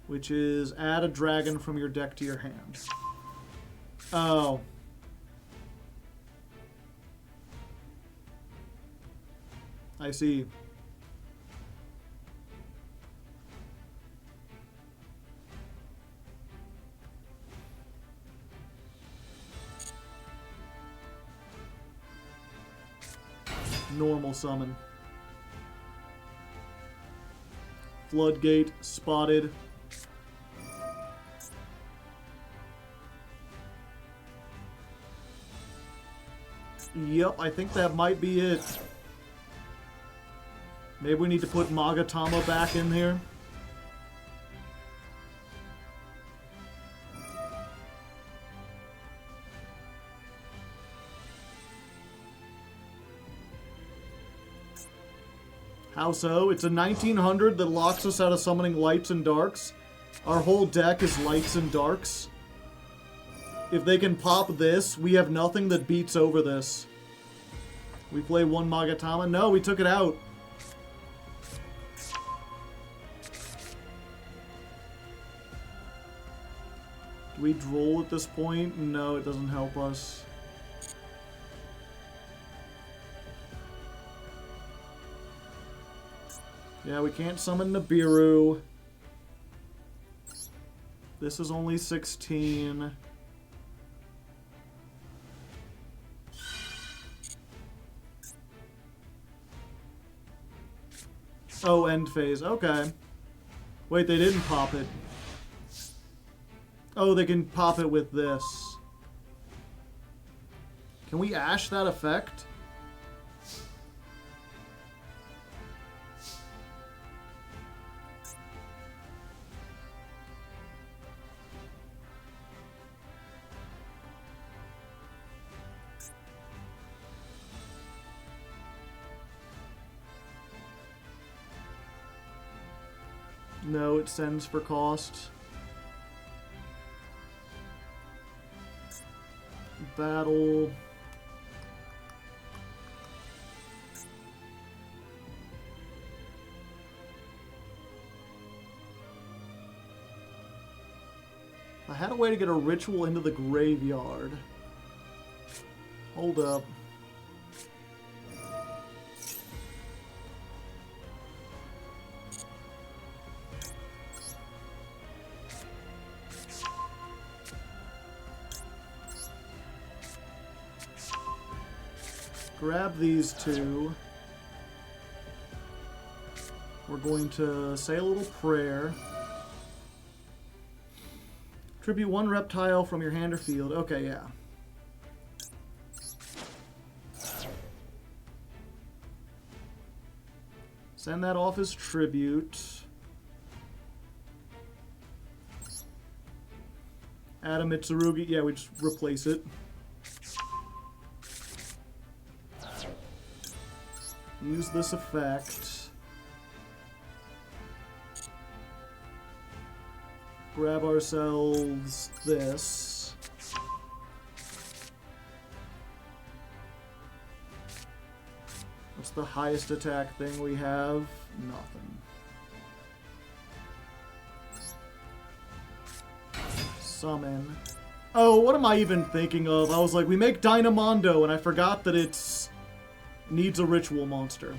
Which is add a dragon from your deck to your hand. Oh. I see. Normal summon. Floodgate spotted. Yep, I think that might be it. Maybe we need to put Magatama back in here. How so? It's a 1900 that locks us out of summoning lights and darks. Our whole deck is lights and darks. If they can pop this, we have nothing that beats over this. We play one Magatama. No, we took it out. Do we droll at this point? No, it doesn't help us. Yeah, we can't summon Nibiru. This is only 16. Oh, end phase. Okay. Wait, they didn't pop it. Oh, they can pop it with this. Can we ash that effect? No, it sends for cost. Battle. I had a way to get a ritual into the graveyard. Hold up. Grab these two. We're going to say a little prayer. Tribute 1 reptile from your hand or field. Okay, yeah. Send that off as tribute. Add a Mitsurugi. Yeah, we just replace it. Use this effect. Grab ourselves this. What's the highest attack thing we have? Nothing. Summon. Oh, what am I even thinking of? I was like, we make Dynamondo, and I forgot that it's needs a ritual monster.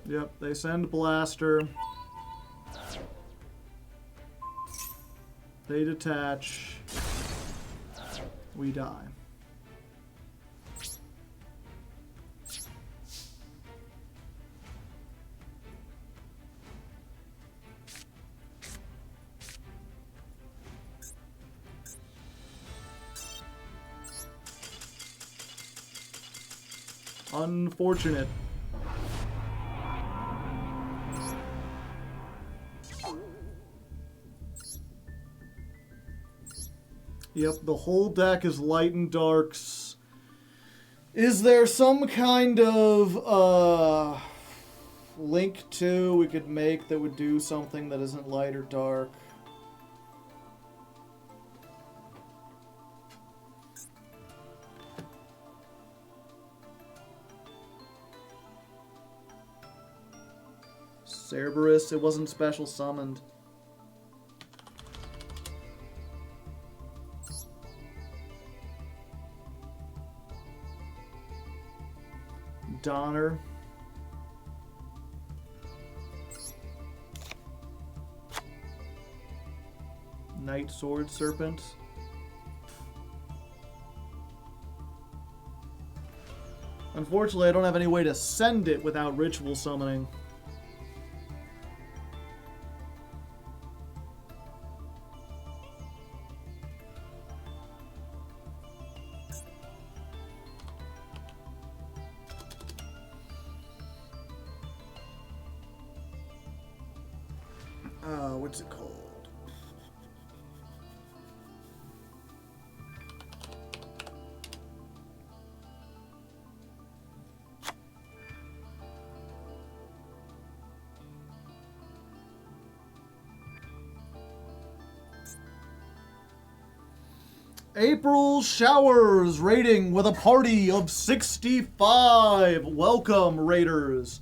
Yep, they send Blaster. They detach. We die. Unfortunate. Yep, the whole deck is light and darks. Is there some kind of link to we could make that would do something that isn't light or dark? Cerberus, it wasn't special summoned. Donner. Night Sword Serpent. Unfortunately, I don't have any way to send it without ritual summoning. What's it called? April Showers rating with a party of 65. Welcome, Raiders.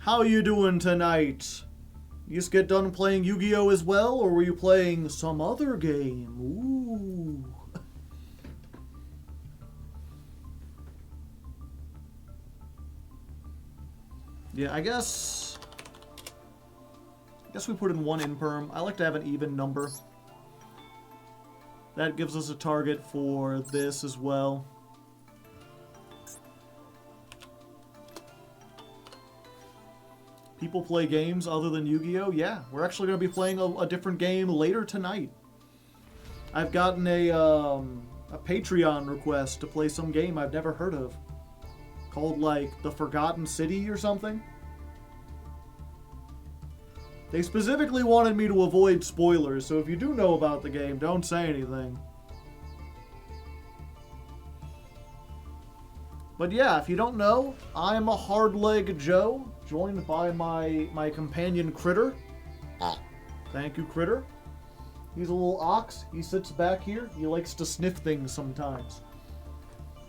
How you doing tonight? You just get done playing Yu-Gi-Oh! As well, or were you playing some other game? Ooh. Yeah, I guess we put in one imperm. I like to have an even number. That gives us a target for this as well. People play games other than Yu-Gi-Oh! Yeah, we're actually going to be playing a different game later tonight. I've gotten a Patreon request to play some game I've never heard of. Called, like, The Forgotten City or something. They specifically wanted me to avoid spoilers, so if you do know about the game, don't say anything. But yeah, if you don't know, I'm a Hardleg Joe, joined by my companion Critter. Thank you, Critter. He's a little ox. He sits back here. He likes to sniff things sometimes.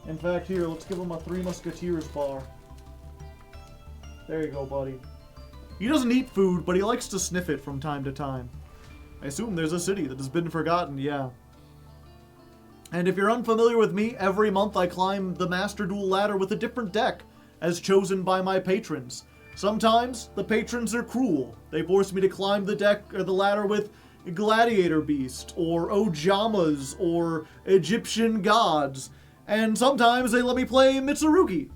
In fact, here, let's give him a Three Musketeers bar. There you go, buddy. He doesn't eat food, but he likes to sniff it from time to time. I assume there's a city that has been forgotten, yeah. And if you're unfamiliar with me, every month I climb the Master Duel ladder with a different deck, as chosen by my patrons. Sometimes, the patrons are cruel. They force me to climb the deck or the ladder with Gladiator Beast, or Ojamas, or Egyptian Gods. And sometimes they let me play Mitsurugi.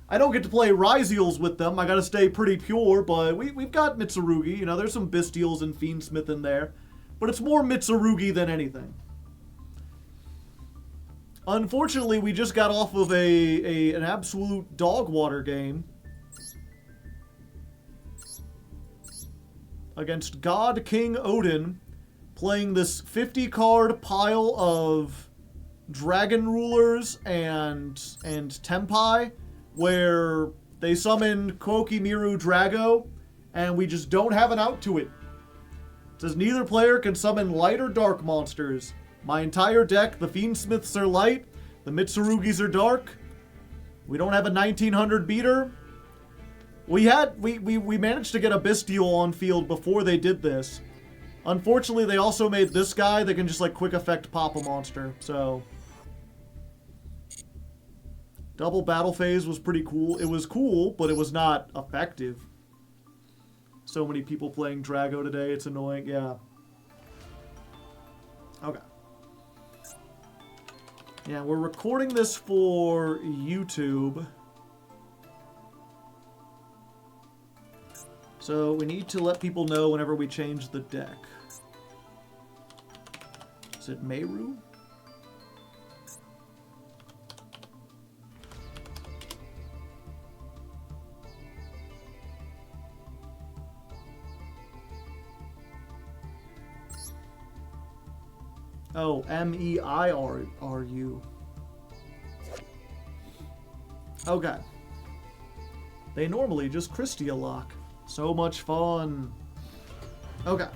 I don't get to play Ryziels with them, I gotta stay pretty pure, but we've got Mitsurugi, you know, there's some Bistials and Fiendsmith in there. But it's more Mitsurugi than anything. Unfortunately, we just got off of an absolute dog water game against God King Odin, playing this 50-card pile of Dragon Rulers and Tempai, where they summon Kokimiru Drago, and we just don't have an out to it. It says neither player can summon light or dark monsters. My entire deck, the Fiendsmiths are light, the Mitsurugis are dark. We don't have a 1900 beater. We managed to get a Bistial on field before they did this. Unfortunately, they also made this guy that can just like quick effect pop a monster, so. Double battle phase was pretty cool. It was cool, but it was not effective. So many people playing Drago today, it's annoying, yeah. Okay. Yeah, we're recording this for YouTube. So we need to let people know whenever we change the deck. Is it Meru? Oh, M-E-I-R-U. Okay. They normally just Christia lock. So much fun. Okay.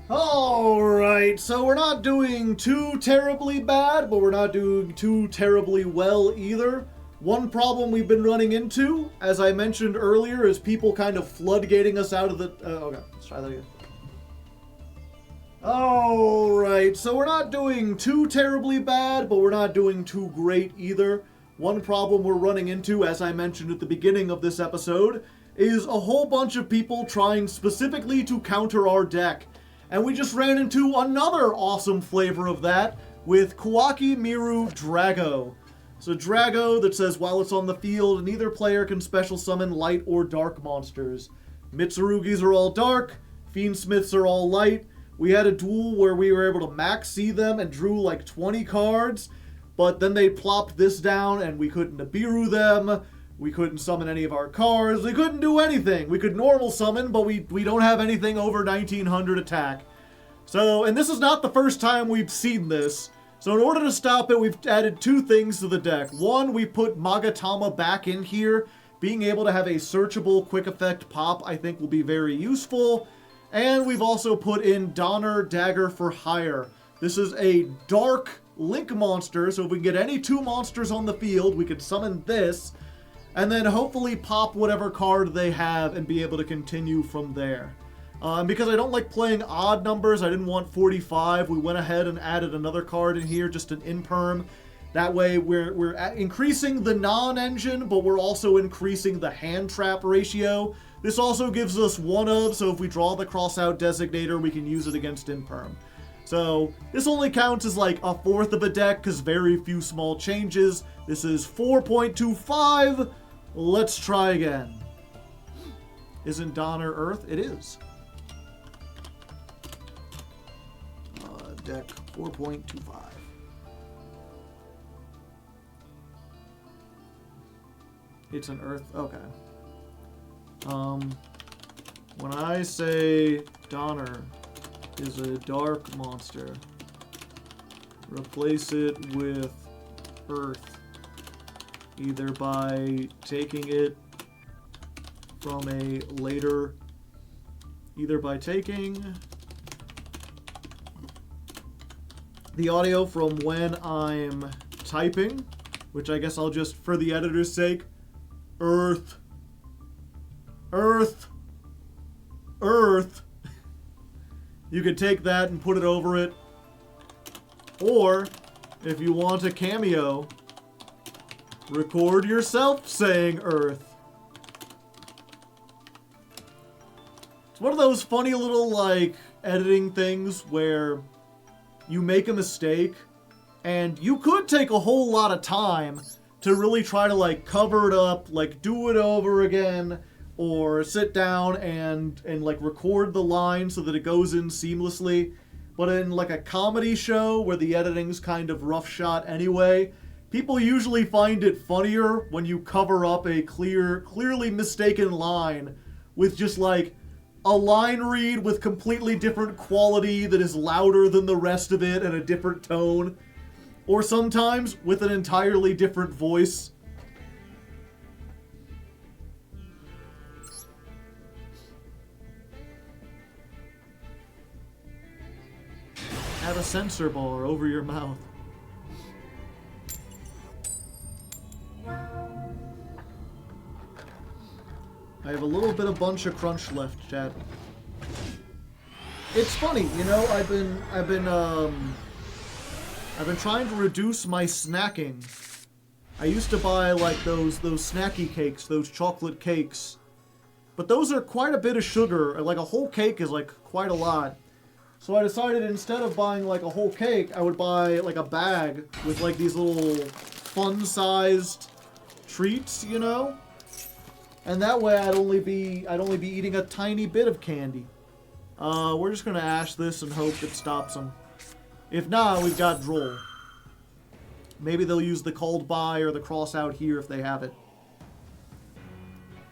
Alright, so we're not doing too terribly bad, but we're not doing too terribly well either. One problem we've been running into, as I mentioned earlier, is people kind of floodgating us out of the... okay, let's try that again. Alright, so we're not doing too terribly bad, but we're not doing too great either. One problem we're running into, as I mentioned at the beginning of this episode, is a whole bunch of people trying specifically to counter our deck. And we just ran into another awesome flavor of that with Kokimiru Drago. So Drago that says while it's on the field, neither player can special summon light or dark monsters. Mitsurugis are all dark, Fiendsmiths are all light. We had a duel where we were able to max see them and drew like 20 cards, but then they plopped this down and we couldn't Nibiru them, we couldn't summon any of our cards, we couldn't do anything. We could normal summon, but we don't have anything over 1900 attack. So, and this is not the first time we've seen this. So in order to stop it, we've added two things to the deck. One, we put Magatama back in here. Being able to have a searchable quick effect pop, I think, will be very useful. And we've also put in Donner Dagger for Hire. This is a dark link monster, so if we can get any two monsters on the field, we can summon this, and then hopefully pop whatever card they have and be able to continue from there. Because I don't like playing odd numbers, I didn't want 45, we went ahead and added another card in here, just an imperm. That way we're increasing the non-engine, but we're also increasing the hand trap ratio. This also gives us one of, so if we draw the cross-out designator, we can use it against imperm. So this only counts as like a fourth of a deck, because very few small changes. This is 4.25. Let's try again. Isn't Donner Earth? It is. Deck 4.25. It's an Earth. Okay. When I say Donner is a dark monster, replace it with Earth, either by taking it from a later, either by taking the audio from when I'm typing, which I guess I'll just, for the editor's sake, Earth, Earth, Earth. You could take that and put it over it. Or, if you want a cameo, record yourself saying Earth. It's one of those funny little, like, editing things where you make a mistake, and you could take a whole lot of time to really try to, like, cover it up, like, do it over again, or sit down and like, record the line so that it goes in seamlessly. But in, like, a comedy show where the editing's kind of roughshod anyway, people usually find it funnier when you cover up a clearly mistaken line with just, like, a line read with completely different quality that is louder than the rest of it and a different tone. Or sometimes with an entirely different voice. Add a sensor bar over your mouth. I have a little bit of bunch of crunch left, chat. It's funny, you know, I've been trying to reduce my snacking. I used to buy, like, those snacky cakes, those chocolate cakes. But those are quite a bit of sugar. Like, a whole cake is, like, quite a lot. So I decided instead of buying, like, a whole cake, I would buy, like, a bag with, like, these little fun-sized treats, you know? And that way I'd only be eating a tiny bit of candy. We're just gonna ash this and hope it stops them. If not, we've got Droll. Maybe they'll use the called by or the cross out here if they have it.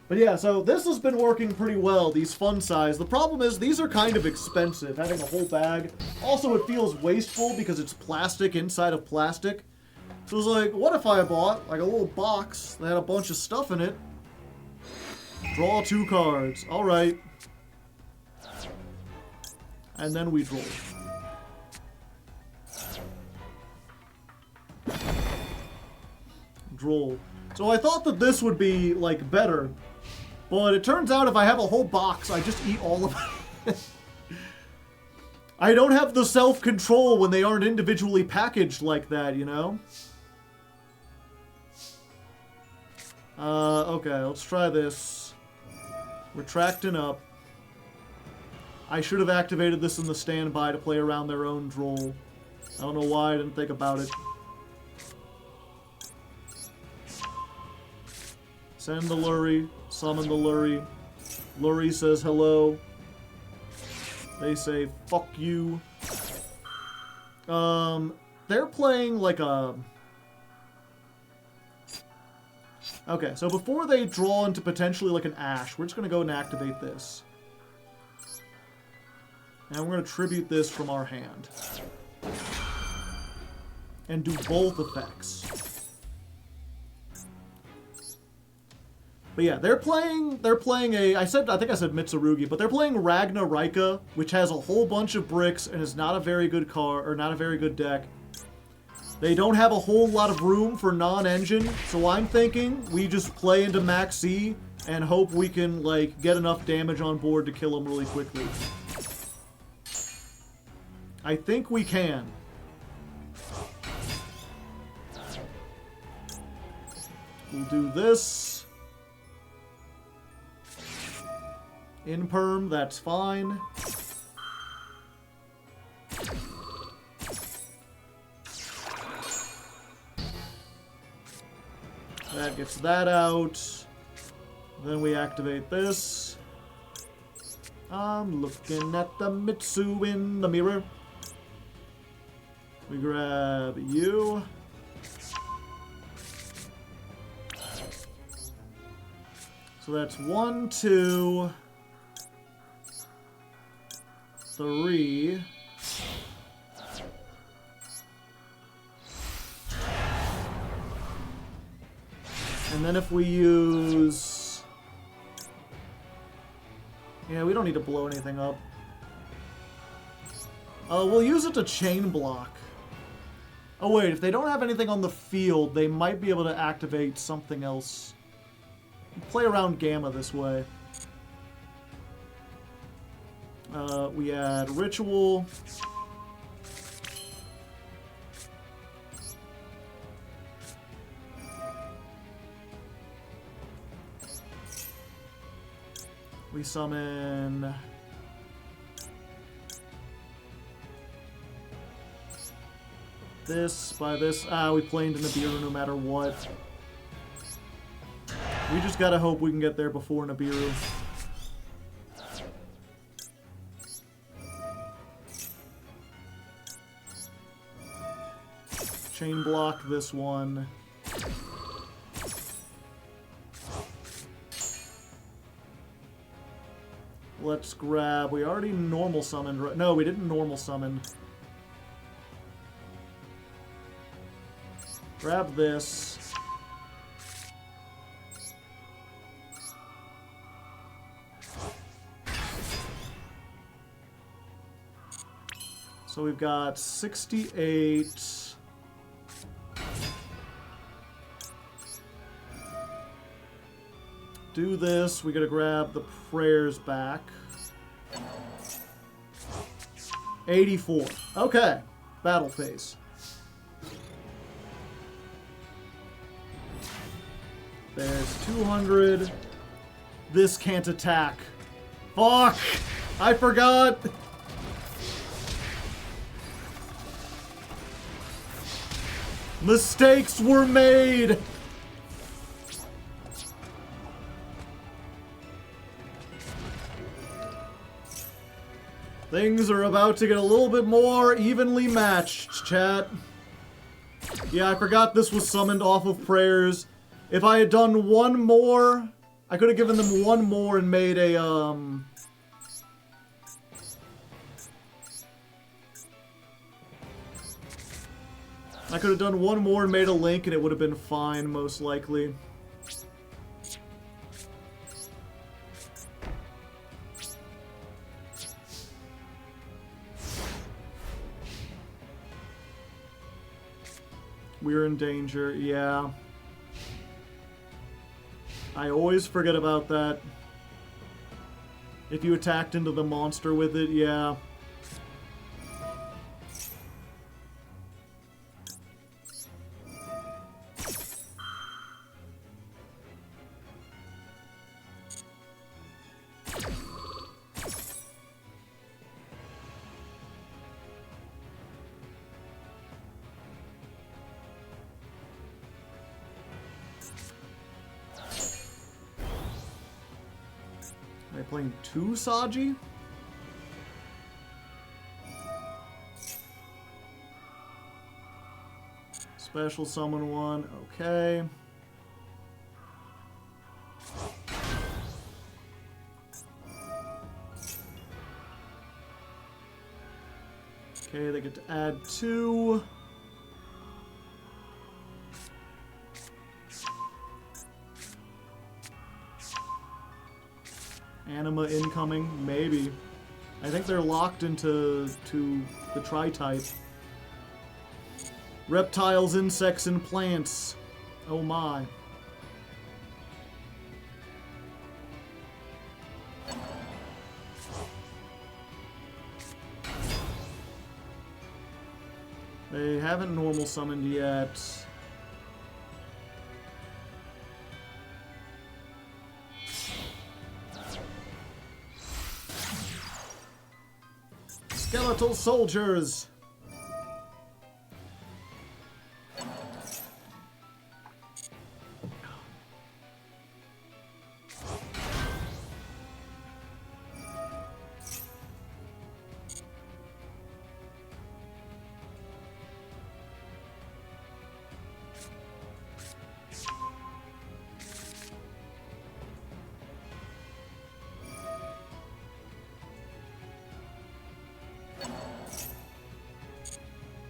But yeah, so this has been working pretty well, these fun size. The problem is these are kind of expensive, having a whole bag. Also, it feels wasteful because it's plastic inside of plastic. So it's like, what if I bought, like, a little box that had a bunch of stuff in it? Draw 2 cards. Alright. And then we draw. Draw. So I thought that this would be, like, better. But it turns out if I have a whole box, I just eat all of it. I don't have the self-control when they aren't individually packaged like that, you know? Okay, let's try this. Retracting up. I should have activated this in the standby to play around their own droll. I don't know why I didn't think about it. Send the Lurie. Summon the Lurie. Lurie says hello. They say, fuck you. They're playing like a... Okay, so before they draw into potentially like an Ash, we're just going to go and activate this. And we're going to tribute this from our hand. And do both effects. But yeah, they're playing a, I think I said Mitsurugi, but they're playing Ragna Rika, which has a whole bunch of bricks and is not a very good card, or not a very good deck. They don't have a whole lot of room for non-engine, so I'm thinking we just play into Max C and hope we can, like, get enough damage on board to kill them really quickly. I think we can. We'll do this. In perm, that's fine. That gets that out. Then we activate this. I'm looking at the Mitsu in the mirror. We grab you. So that's 1, 2, 3. And then if we use... Yeah, we don't need to blow anything up. We'll use it to chain block. Oh wait, if they don't have anything on the field, they might be able to activate something else. Play around Gamma this way. We add Ritual. We summon... this by this. We planed in Nibiru no matter what. We just gotta hope we can get there before Nibiru. Chain block this one. Let's grab... we already normal summoned... no, we didn't normal summon. Grab this. So we've got 68... do this. We gotta grab the prayers back. 84. Okay. Battle phase. There's 200. This can't attack. Fuck! I forgot! Mistakes were made! Things are about to get a little bit more evenly matched, chat. Yeah, I forgot this was summoned off of prayers. If I had done one more, I could have given them one more and made a, I could have done one more and made a link and it would have been fine, most likely. We're in danger, yeah. I always forget about that. If you attacked into the monster with it, yeah. Am I playing 2 Saji? Special summon 1, okay. Okay, they get to add 2. Anima incoming, maybe. I think they're locked into the tri-type. Reptiles, insects, and plants. Oh my. They haven't normal summoned yet. Skeletal soldiers!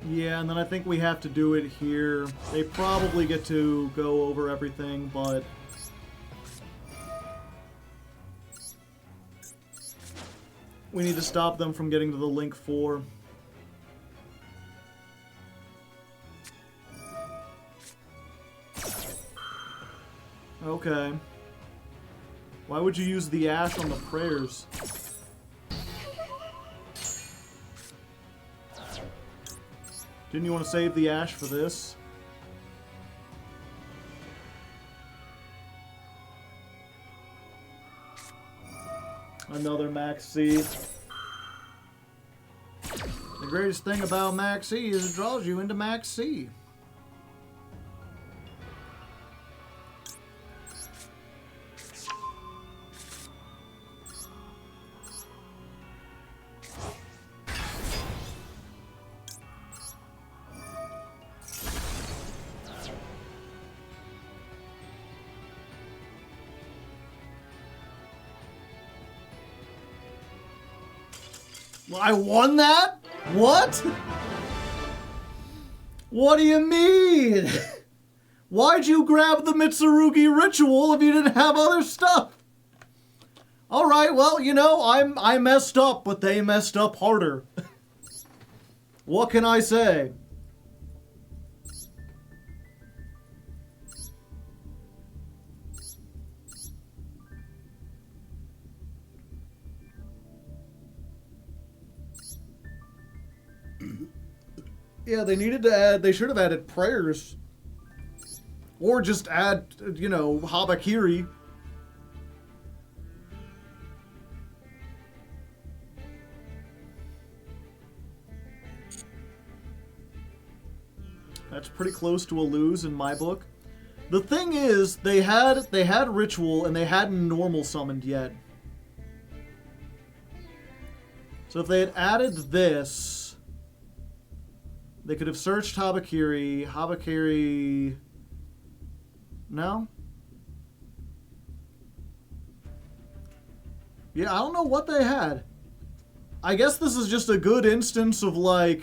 Yeah, and then I think we have to do it here. They probably get to go over everything, but... we need to stop them from getting to the Link 4. Okay. Why would you use the ash on the prayers? Didn't you want to save the ash for this? Another Max C. The greatest thing about Max C is it draws you into Max C. I won that? What? What do you mean? Why'd you grab the Mitsurugi ritual if you didn't have other stuff? Alright, well, you know, I messed up, but they messed up harder. What can I say? Yeah, they needed to add, they should have added prayers. Or just add, you know, Habakiri. That's pretty close to a lose in my book. The thing is, they had ritual and they hadn't normal summoned yet. So if they had added this, they could have searched Habakiri. Habakiri... No? Yeah, I don't know what they had. I guess this is just a good instance of, like...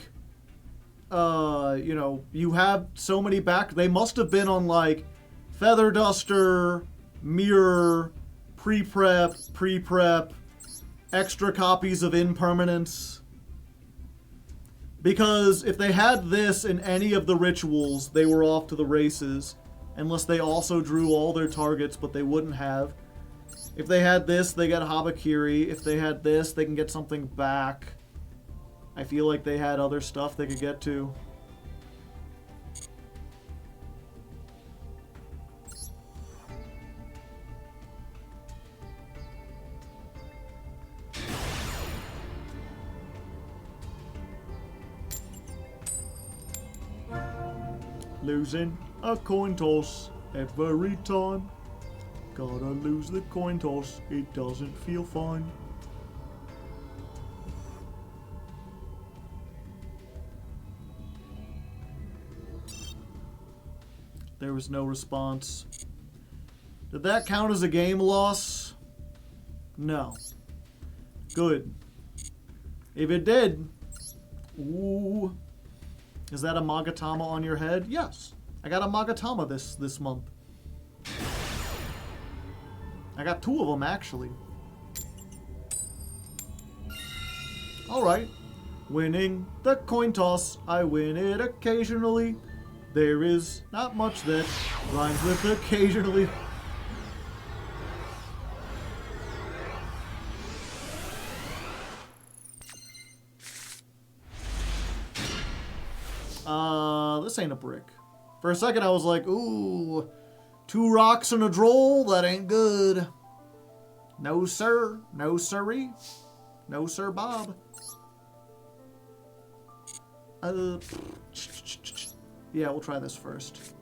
you know, you have so many back... They must have been on, like, Feather Duster, Mirror, Pre-Prep, extra copies of Impermanence. Because if they had this in any of the rituals, they were off to the races. Unless they also drew all their targets, but they wouldn't have. If they had this, they get Habakiri. If they had this, they can get something back. I feel like they had other stuff they could get to. Losing a coin toss every time. Gotta lose the coin toss, it doesn't feel fun. There was no response. Did that count as a game loss? No. Good. If it did, ooh. Is that a Magatama on your head? Yes. I got a Magatama this month. I got 2 of them, actually. Alright. Winning the coin toss. I win it occasionally. There is not much that rhymes with occasionally. This ain't a brick. For a second I was like, ooh, 2 rocks and a droll, that ain't good. No sir, no siree, no sir Bob. Yeah, we'll try this first.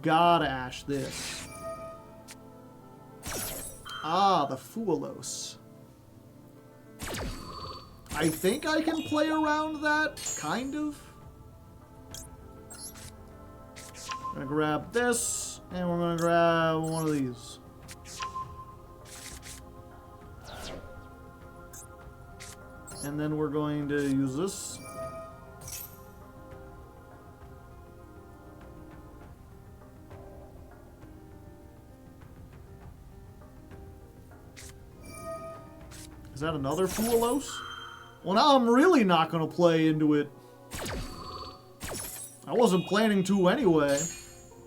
Gotta ash this. Ah, the Fuelos. I think I can play around that, kind of. I'm gonna grab this, and we're gonna grab one of these. And then we're going to use this. Is that another Fuelos? Well, now I'm really not going to play into it. I wasn't planning to anyway.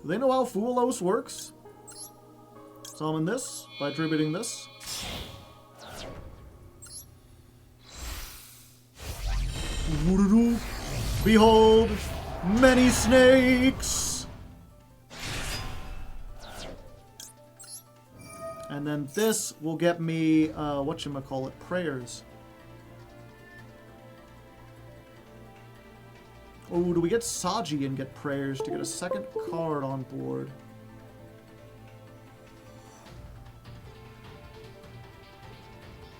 Do they know how Fuelos works? Summon this by attributing this. Behold, many snakes! And then this will get me, whatchamacallit, prayers. Oh, do we get Saji and get prayers to get a second card on board?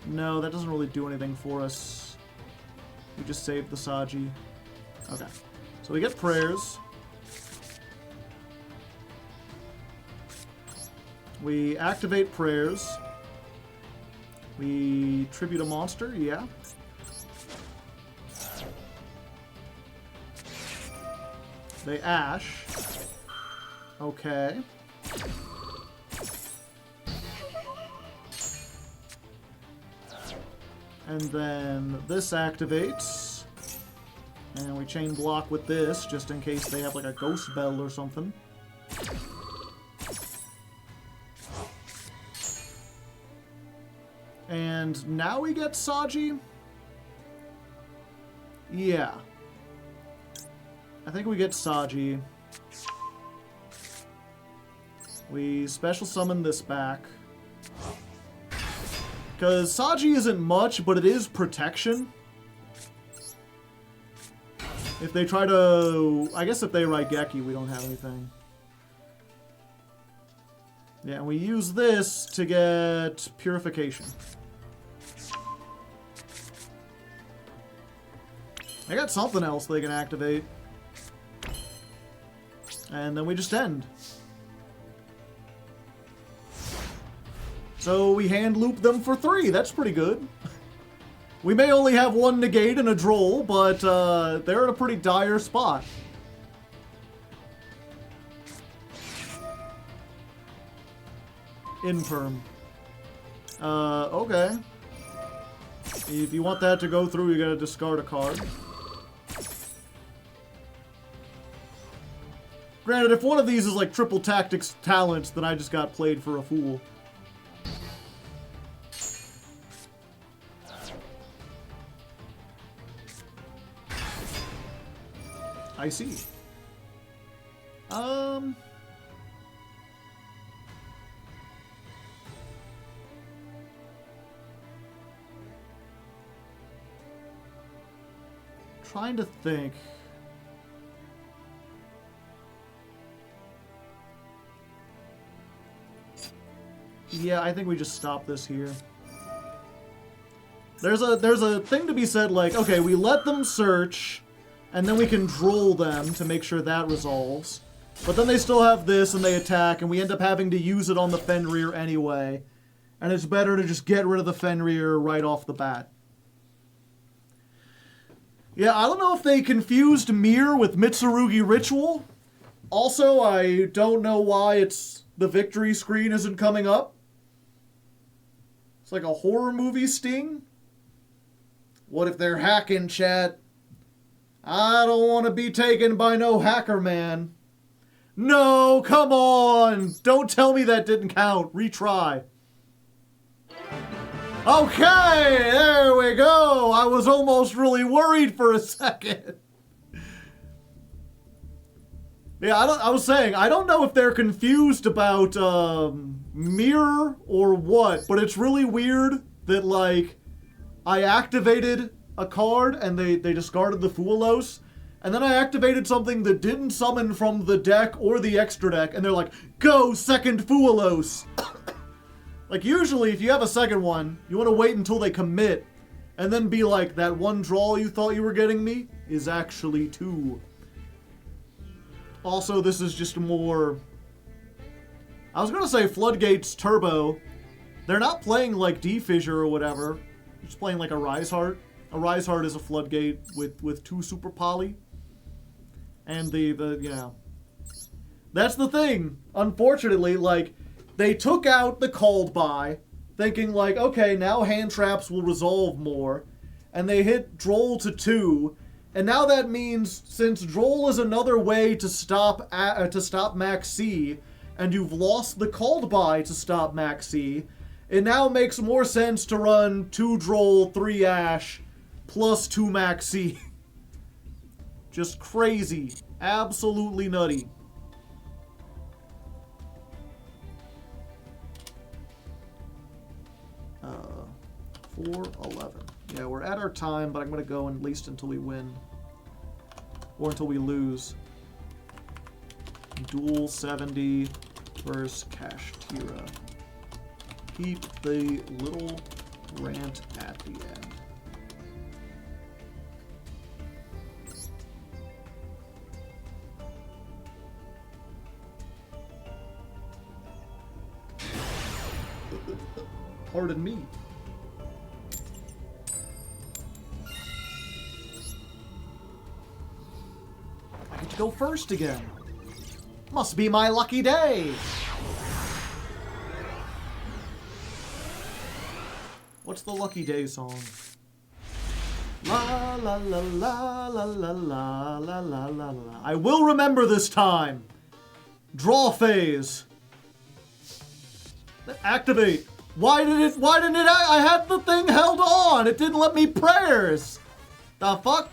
No, that doesn't really do anything for us. We just saved the Saji. Okay. So we get prayers. We activate prayers. We tribute a monster, yeah. They ash. Okay. And then this activates. And we chain block with this, just in case they have like a ghost bell or something. And now we get Saji? Yeah. I think we get Saji. We special summon this back. Because Saji isn't much, but it is protection. If they try to... I guess if they Raigeki, we don't have anything. Yeah, and we use this to get Purification. I got something else they can activate. And then we just end. So we hand loop them for 3. That's pretty good. We may only have 1 negate and a droll, but they're in a pretty dire spot. Imperm. Okay. If you want that to go through, you gotta discard a card. Granted, if one of these is like triple tactics talents, then I just got played for a fool. I see. Trying to think. Yeah, I think we just stop this here. There's a thing to be said like, okay, we let them search, and then we can droll them to make sure that resolves. But then they still have this, and they attack, and we end up having to use it on the Fenrir anyway. And it's better to just get rid of the Fenrir right off the bat. Yeah, I don't know if they confused Mir with Mitsurugi Ritual. Also, I don't know why the victory screen isn't coming up. It's like a horror movie sting. What if they're hacking, chat? I don't want to be taken by no hacker, man. No, come on! Don't tell me that didn't count. Retry. Okay, there we go. I was almost really worried for a second. Yeah, I was saying, I don't know if they're confused about Mirror or what, but it's really weird that, like, I activated a card and they discarded the Fuelos, and then I activated something that didn't summon from the deck or the extra deck, and they're like, go, second Fuelos! Like, usually, if you have a second one, you want to wait until they commit, and then be like, that one draw you thought you were getting me is actually 2. Also, this is just more... I was going to say Floodgates Turbo. They're not playing like D-Fissure or whatever. They're just playing like a Rise Heart. A Rise Heart is a Floodgate with 2 Super Poly. And the you know... That's the thing. Unfortunately, like, they took out the Called By, thinking like, okay, now hand traps will resolve more. And they hit Droll to 2. And now that means, since Droll is another way to stop Max C, and you've lost the called by to stop Max C, it now makes more sense to run 2 Droll, 3 Ash, plus 2 Max C. Just crazy. Absolutely nutty. Uh, 4-11. Yeah, we're at our time, but I'm going to go at least until we win. Or until we lose. Duel 70 versus Cash Tira. Keep the little rant at the end. Pardon me. I get to go first again. Must be my lucky day. What's the lucky day song? La la la la la la la la la la la. I will remember this time. Draw phase. Activate. Why didn't it? I had the thing held on. It didn't let me prayers. The fuck?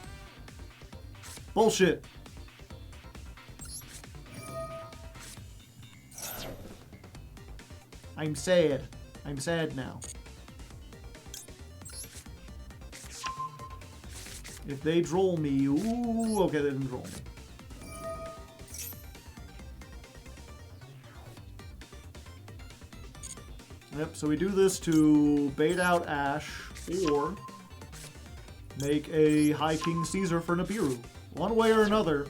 Bullshit. I'm sad. I'm sad now. If they droll me, ooh, okay, they didn't droll me. Yep, so we do this to bait out Ash, or make a High King Caesar for Nibiru. One way or another,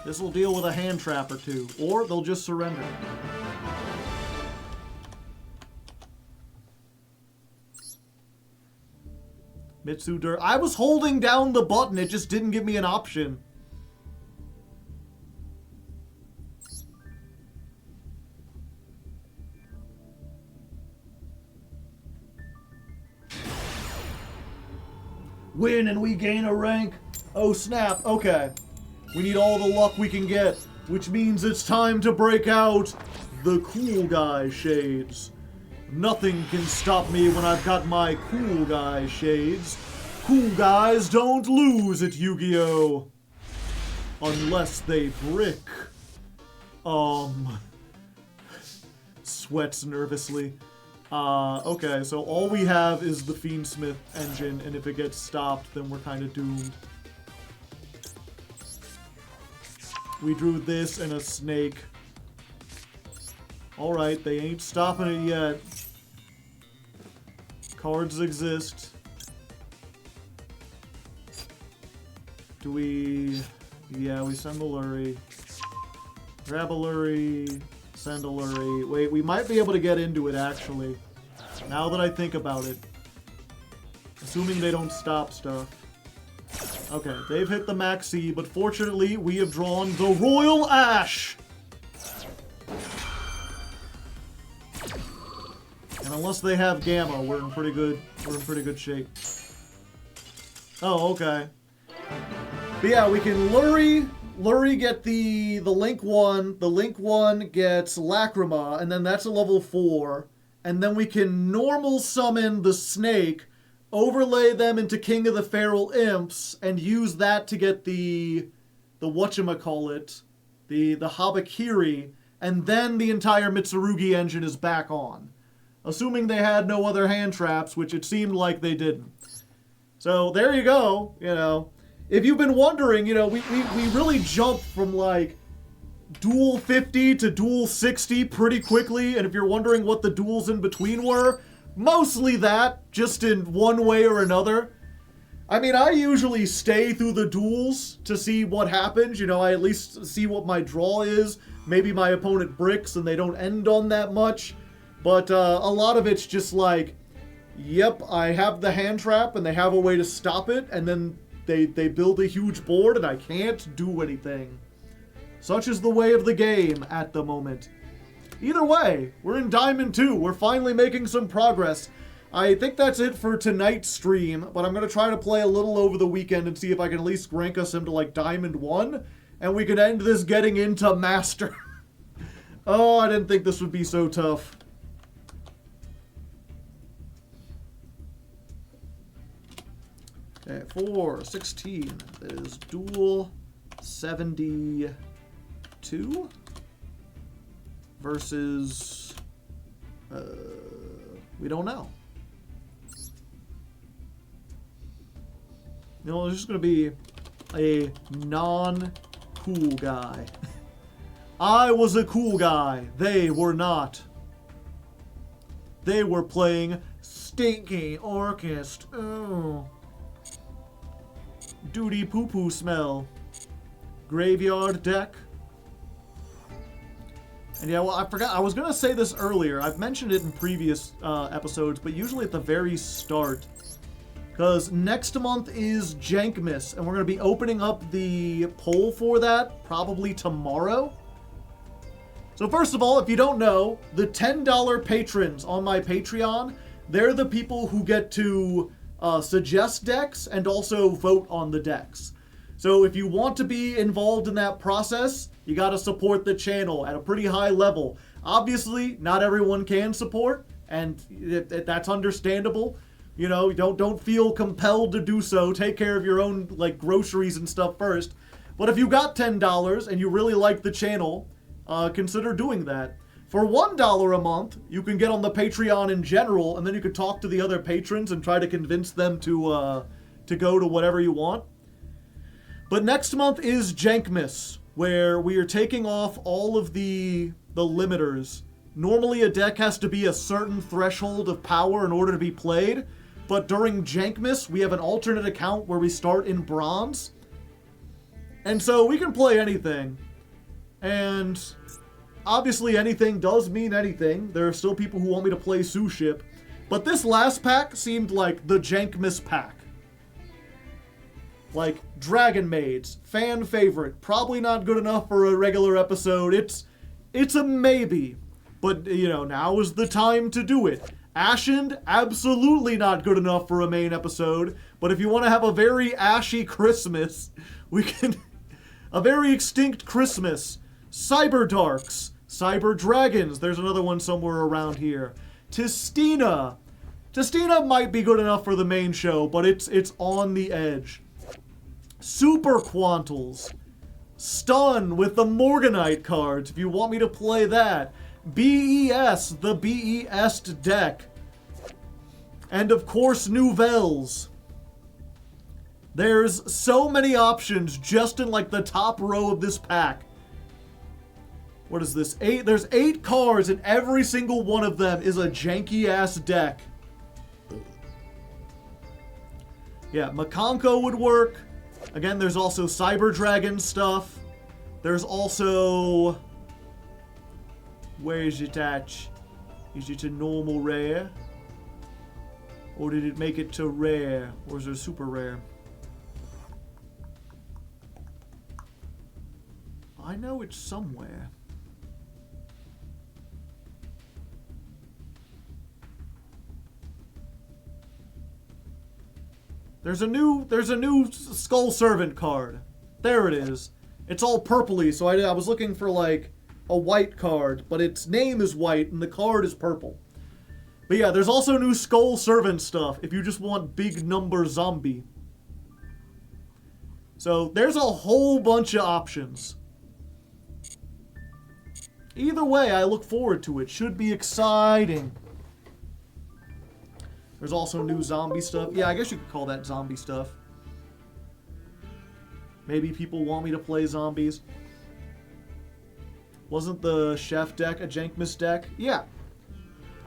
this will deal with a hand trap or two, or they'll just surrender. Mitsurugi. I was holding down the button, it just didn't give me an option. Win and we gain a rank. Oh snap, okay. We need all the luck we can get, which means it's time to break out the cool guy shades. Nothing can stop me when I've got my cool guy shades. Cool guys don't lose at Yu-Gi-Oh! Unless they brick. Sweats nervously. Okay, so all we have is the Fiendsmith engine, and if it gets stopped, then we're kind of doomed. We drew this and a snake. Alright, they ain't stopping it yet. Cards exist. Do we... Yeah, we send the Lurie. Grab a Lurie. Send a Lurie. Wait, we might be able to get into it, actually. Now that I think about it. Assuming they don't stop stuff. Okay, they've hit the Maxi, but fortunately, we have drawn the Royal Ash! And unless they have Gamma, we're in pretty good shape. Oh, okay. But yeah, we can Lurie get the Link 1. The Link 1 gets Lacrima, and then that's a level 4. And then we can normal summon the Snake, overlay them into King of the Feral Imps, and use that to get the whatchamacallit, the Habakiri, and then the entire Mitsurugi engine is back on. Assuming they had no other hand traps, which it seemed like they didn't. So there you go, you know. If you've been wondering, you know, we really jumped from like duel 50 to duel 60 pretty quickly, and if you're wondering what the duels in between were, mostly that, just in one way or another. I mean, I usually stay through the duels to see what happens, you know, I at least see what my draw is, maybe my opponent bricks and they don't end on that much, but a lot of it's just like, yep, I have the hand trap and they have a way to stop it, and then they build a huge board and I can't do anything. Such is the way of the game at the moment. Either way, we're in Diamond 2. We're finally making some progress. I think that's it for tonight's stream, but I'm going to try to play a little over the weekend and see if I can at least rank us into like Diamond 1, and we can end this getting into Master. Oh, I didn't think this would be so tough. Okay, 4, 16 is dual 72 versus, we don't know. You know, there's just going to be a non-cool guy. I was a cool guy. They were not. They were playing stinky orchestra. Oh. Duty poo-poo smell. Graveyard deck. And yeah, well, I forgot. I was going to say this earlier. I've mentioned it in previous episodes, but usually at the very start. Because next month is Jankmas, and we're going to be opening up the poll for that probably tomorrow. So first of all, if you don't know, the $10 patrons on my Patreon, they're the people who get to suggest decks and also vote on the decks. So if you want to be involved in that process, you got to support the channel at a pretty high level. Obviously, not everyone can support, and that's understandable. You know, don't feel compelled to do so. Take care of your own like groceries and stuff first. But if you got $10 and you really like the channel, consider doing that. For $1 a month, you can get on the Patreon in general, and then you can talk to the other patrons and try to convince them to go to whatever you want. But next month is Jankmas, where we are taking off all of the limiters. Normally a deck has to be a certain threshold of power in order to be played, but during Jankmas, we have an alternate account where we start in bronze. And so we can play anything. And obviously anything does mean anything. There are still people who want me to play Sue Ship. But this last pack seemed like the Jankmas pack. Like, Dragon Maids, fan favorite. Probably not good enough for a regular episode. It's a maybe. But, you know, now is the time to do it. Ashened, absolutely not good enough for a main episode. But if you want to have a very ashy Christmas, we can... a very extinct Christmas. Cyber Darks. Cyber Dragons. There's another one somewhere around here. Tistina. Tistina might be good enough for the main show, but it's on the edge. Super Quantals. Stun with the Morganite cards, if you want me to play that. BES, the BES deck. And of course, Nouvelles. There's so many options just in like the top row of this pack. What is this? There's 8 cards and every single one of them is a janky-ass deck. Yeah, Makonko would work. Again, there's also Cyber Dragon stuff. There's also... Where is it at? Is it a normal rare? Or did it make it to rare? Or is it super rare? I know it's somewhere. There's a new Skull Servant card. There it is. It's all purpley, so I was looking for like a white card, but its name is white and the card is purple. But yeah, there's also new Skull Servant stuff if you just want big number zombie. So there's a whole bunch of options. Either way, I look forward to it. Should be exciting. There's also new zombie stuff. Yeah, I guess you could call that zombie stuff. Maybe people want me to play zombies. Wasn't the Chef deck a Jankmas deck? Yeah.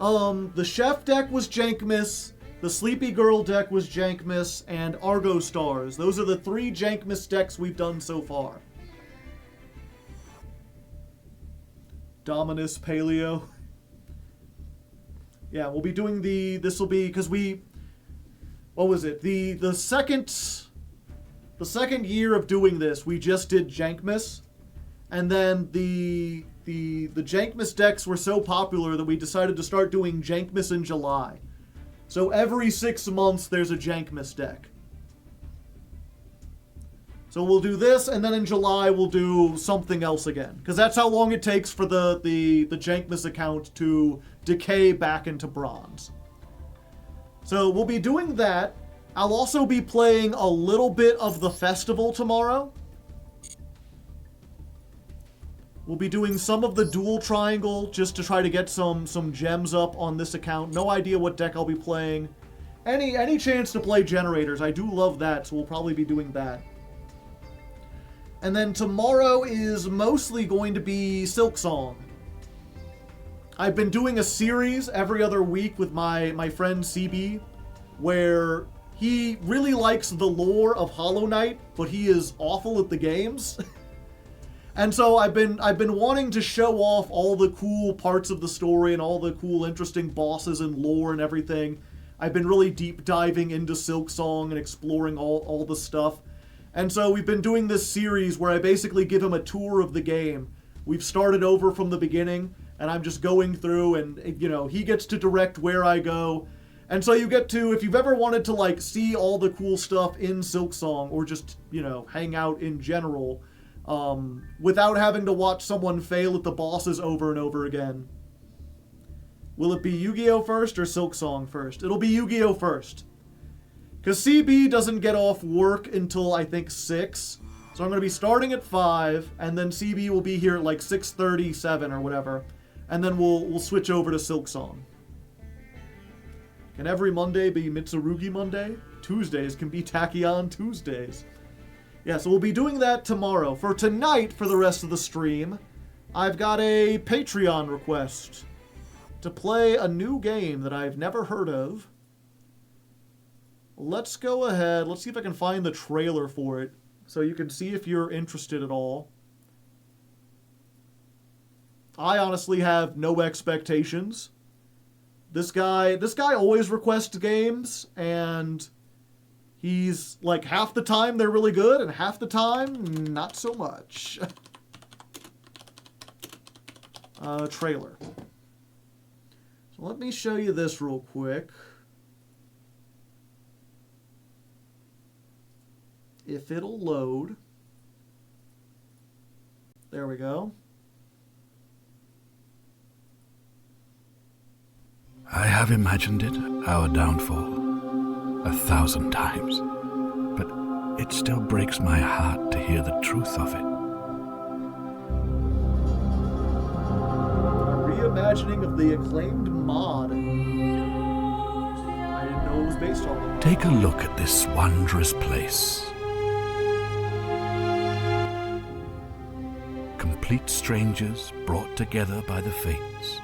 The Chef deck was Jankmas, the Sleepy Girl deck was Jankmas, and Argo Stars. Those are the 3 Jankmas decks we've done so far. Dominus Paleo. Yeah, we'll be doing this will be, because what was it? The second year of doing this, we just did Jankmas. And then the Jankmas decks were so popular that we decided to start doing Jankmas in July. So every 6 months, there's a Jankmas deck. So we'll do this, and then in July, we'll do something else again. Because that's how long it takes for the Jankmas account to decay back into bronze. So we'll be doing that. I'll also be playing a little bit of the festival tomorrow. We'll be doing some of the dual triangle just to try to get some gems up on this account. No idea what deck I'll be playing. Any chance to play generators. I do love that, so we'll probably be doing that. And then tomorrow is mostly going to be Silksong. I've been doing a series every other week with my friend CB, where he really likes the lore of Hollow Knight, but he is awful at the games. And so I've been wanting to show off all the cool parts of the story and all the cool, interesting bosses and lore and everything. I've been really deep diving into Silksong and exploring all the stuff. And so we've been doing this series where I basically give him a tour of the game. We've started over from the beginning, and I'm just going through, and, you know, he gets to direct where I go. And so you get to, if you've ever wanted to, like, see all the cool stuff in Silksong, or just, you know, hang out in general, without having to watch someone fail at the bosses over and over again. Will it be Yu-Gi-Oh! First or Silksong first? It'll be Yu-Gi-Oh! First. Because CB doesn't get off work until, I think, 6. So I'm going to be starting at 5, and then CB will be here at like 6:37 or whatever. And then we'll switch over to Silksong. Can every Monday be Mitsurugi Monday? Tuesdays can be Tachyon Tuesdays. Yeah, so we'll be doing that tomorrow. For tonight, for the rest of the stream, I've got a Patreon request to play a new game that I've never heard of. Let's go ahead. Let's see if I can find the trailer for it so you can see if you're interested at all. I honestly have no expectations. This guy always requests games, and he's like, half the time they're really good and half the time not so much. Trailer. So let me show you this real quick. If it'll load. There we go. I have imagined it, our downfall, 1,000 times, but it still breaks my heart to hear the truth of it. A reimagining of the acclaimed mod. I didn't know it was based on it. Take a look at this wondrous place. Complete strangers brought together by the fates,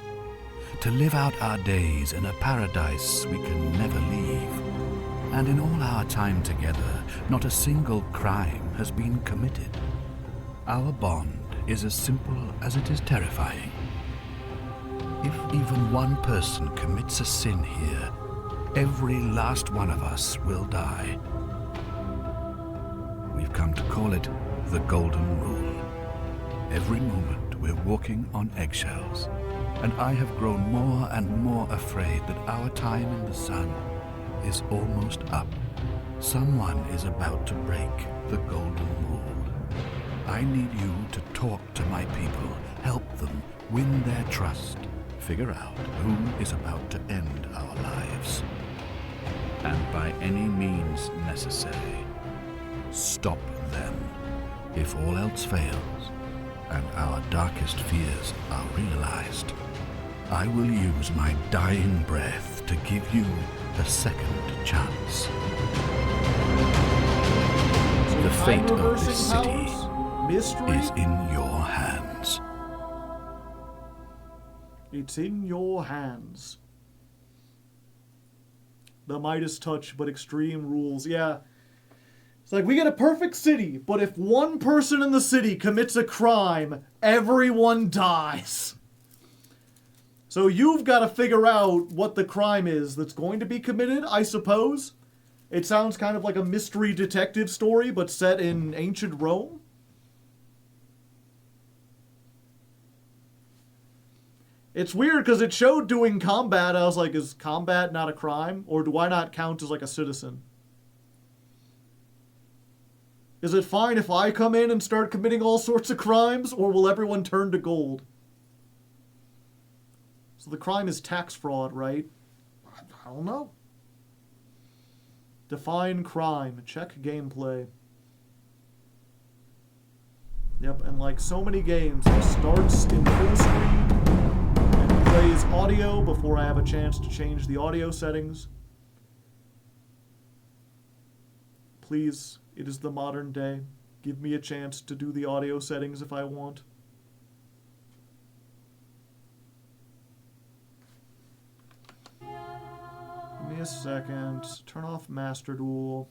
to live out our days in a paradise we can never leave. And in all our time together, not a single crime has been committed. Our bond is as simple as it is terrifying. If even one person commits a sin here, every last one of us will die. We've come to call it the Golden Rule. Every moment we're walking on eggshells, and I have grown more and more afraid that our time in the sun is almost up. Someone is about to break the Golden Rule. I need you to talk to my people, help them win their trust, figure out who is about to end our lives, and by any means necessary, stop them. If all else fails, and our darkest fears are realized, I will use my dying breath to give you a second chance. The fate of this city is in your hands. It's in your hands. The Midas touch, but extreme rules. Yeah. It's like, we get a perfect city, but if one person in the city commits a crime, everyone dies. So you've got to figure out what the crime is that's going to be committed, I suppose. It sounds kind of like a mystery detective story, but set in ancient Rome. It's weird because it showed doing combat. I was like, is combat not a crime? Or do I not count as like a citizen? Is it fine if I come in and start committing all sorts of crimes? Or will everyone turn to gold? So the crime is tax fraud, right? I don't know. Define crime. Check gameplay. Yep, and like so many games, it starts in full screen and plays audio before I have a chance to change the audio settings. Please, it is the modern day. Give me a chance to do the audio settings if I want. Give me a second. Turn off Master Duel.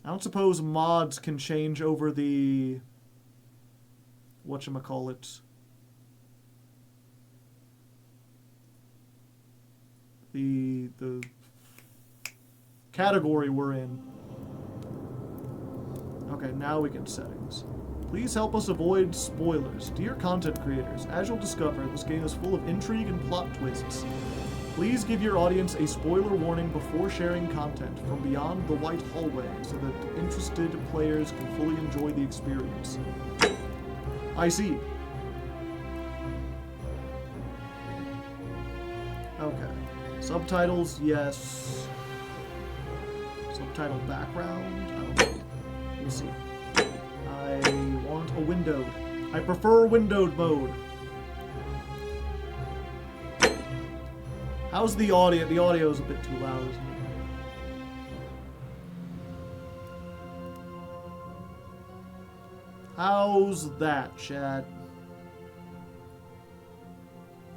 I don't suppose mods can change over the... whatchamacallit. The category we're in. Okay, now we get settings. Please help us avoid spoilers. Dear content creators, as you'll discover, this game is full of intrigue and plot twists. Please give your audience a spoiler warning before sharing content from beyond the white hallway so that interested players can fully enjoy the experience. I see. Okay. Subtitles, yes. Subtitle background? I don't know. We'll see. I want a windowed. I prefer windowed mode. How's the audio? The audio is a bit too loud, isn't it? How's that, chat?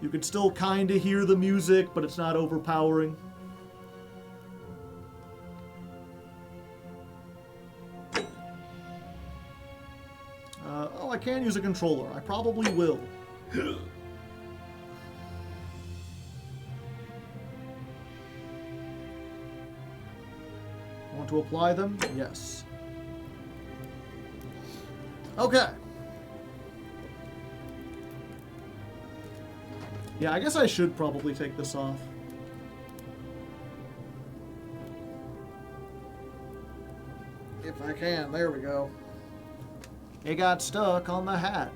You can still kind of hear the music, but it's not overpowering. Oh, I can use a controller. I probably will. Want to apply them? Yes. Okay. Yeah, I guess I should probably take this off. If I can. There we go. It got stuck on the hat.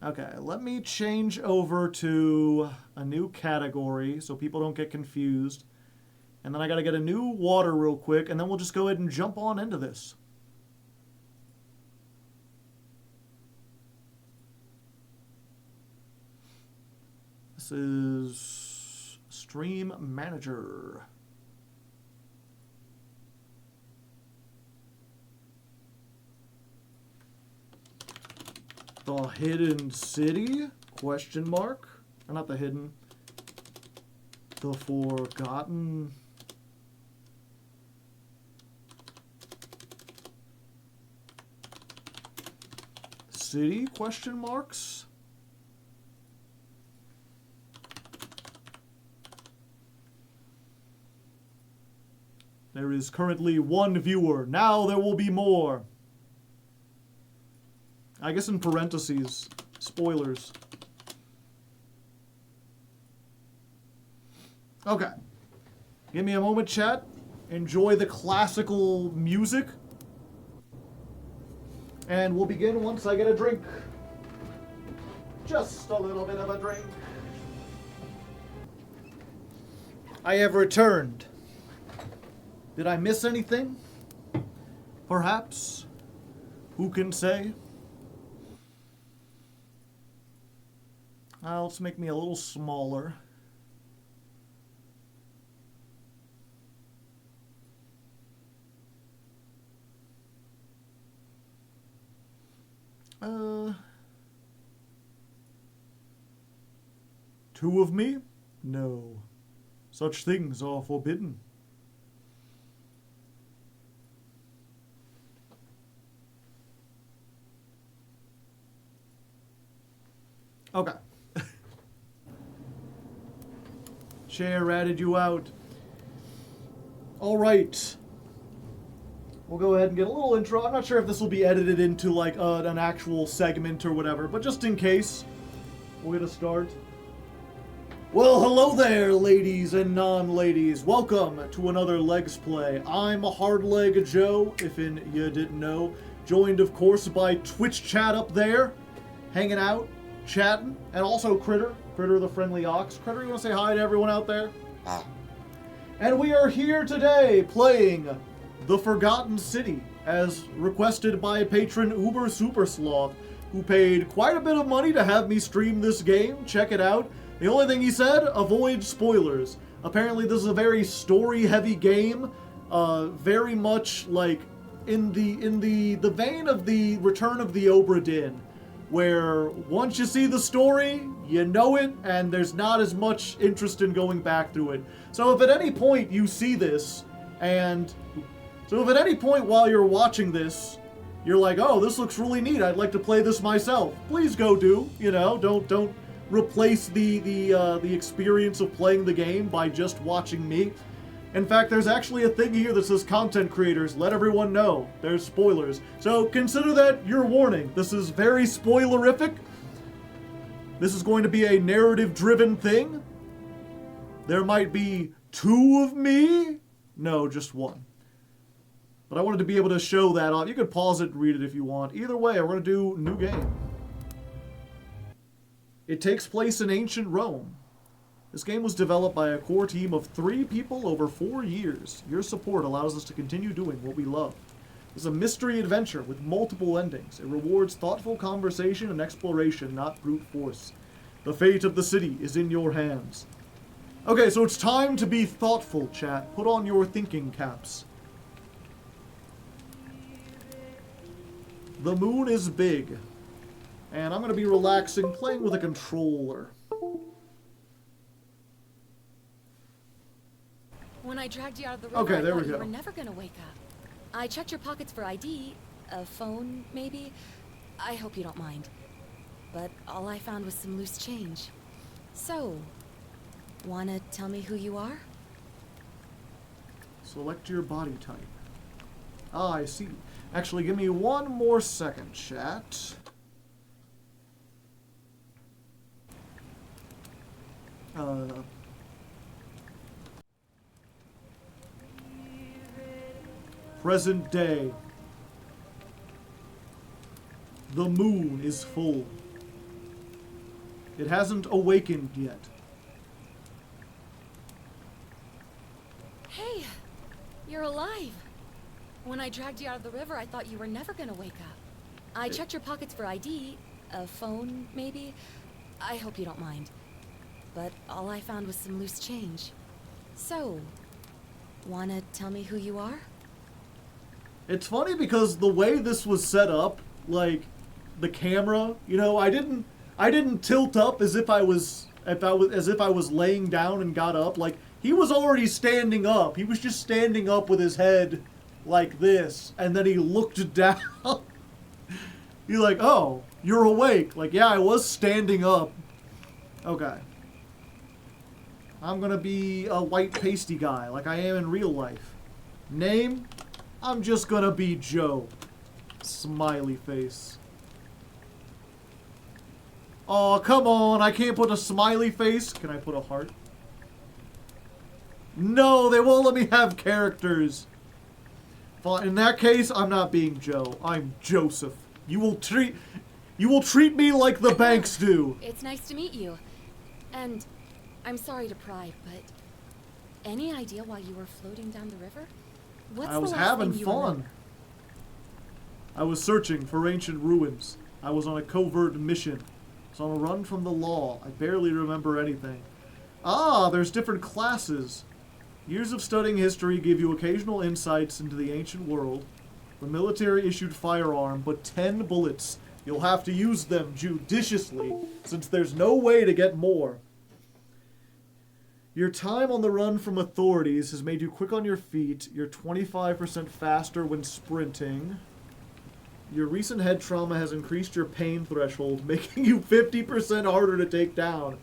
Okay, let me change over to a new category so people don't get confused. And then I gotta get a new water real quick, and then we'll just go ahead and jump on into this. This is Stream Manager. The Hidden City? Question mark? Or not the hidden. The Forgotten... City? Question marks? There is currently one viewer. Now there will be more. I guess in parentheses, spoilers. Okay. Give me a moment, chat. Enjoy the classical music. And we'll begin once I get a drink. Just a little bit of a drink. I have returned. Did I miss anything? Perhaps. Who can say? Let's make me a little smaller. Two of me? No. Such things are forbidden. Okay. Share ratted you out. All right. We'll go ahead and get a little intro. I'm not sure if this will be edited into like an actual segment or whatever, but just in case. We're gonna start. Well, hello there, ladies and non-ladies. Welcome to another Legs Play. I'm Hardleg Joe, if you didn't know. Joined, of course, by Twitch chat up there, hanging out, chatting, and also Critter the friendly ox. Critter, you want to say hi to everyone out there? And we are here today playing The Forgotten City, as requested by patron Uber Super Sloth, who paid quite a bit of money to have me stream this game. Check it out. The only thing he said, avoid spoilers. Apparently this is a very story-heavy game, very much like in the vein of the Return of the Obra Dinn, where once you see the story, you know it, and there's not as much interest in going back through it. So if at any point you see this, so if at any point while you're watching this, you're like, oh, this looks really neat, I'd like to play this myself, please go do, don't replace the experience of playing the game by just watching me. In fact, there's actually a thing here that says content creators, let everyone know there's spoilers. So consider that your warning. This is very spoilerific. This is going to be a narrative-driven thing. There might be two of me. No, just one. But I wanted to be able to show that off. You could pause it and read it if you want. Either way, we're going to do new game. It takes place in ancient Rome. This game was developed by a core team of 3 people over 4 years. Your support allows us to continue doing what we love. It's a mystery adventure with multiple endings. It rewards thoughtful conversation and exploration, not brute force. The fate of the city is in your hands. Okay, so it's time to be thoughtful, chat. Put on your thinking caps. The moon is big. And I'm going to be relaxing, playing with a controller. When I dragged you out of the river, okay, there I we thought go. You were never gonna wake up. I checked your pockets for ID, a phone, maybe. I hope you don't mind. But all I found was some loose change. So, wanna tell me who you are? Select your body type. Ah, I see. Actually, give me one more second, chat. Present day. The moon is full. It hasn't awakened yet. Hey, you're alive. When I dragged you out of the river, I thought you were never gonna wake up. I checked your pockets for ID, a phone, maybe. I hope you don't mind. But all I found was some loose change. So, wanna tell me who you are? It's funny because the way this was set up, like the camera, I didn't tilt up as if I was laying down and got up. Like he was already standing up. He was just standing up with his head like this, and then he looked down. You're like, "Oh, you're awake." Like, yeah, I was standing up. Okay. I'm gonna be a white pasty guy, like I am in real life. Name? I'm just gonna be Joe. Smiley face. Oh, come on, I can't put a smiley face. Can I put a heart? No, they won't let me have characters. Fine, in that case, I'm not being Joe. I'm Joseph. You will treat me like the banks do. It's nice to meet you. And I'm sorry to pry, but any idea why you were floating down the river? What's I was the last having thing you fun. remember? I was searching for ancient ruins. I was on a covert mission. I was on a run from the law. I barely remember anything. Ah, there's different classes. Years of studying history give you occasional insights into the ancient world. The military-issued firearm, but 10 bullets. You'll have to use them judiciously, since there's no way to get more. Your time on the run from authorities has made you quick on your feet. You're 25% faster when sprinting. Your recent head trauma has increased your pain threshold, making you 50% harder to take down.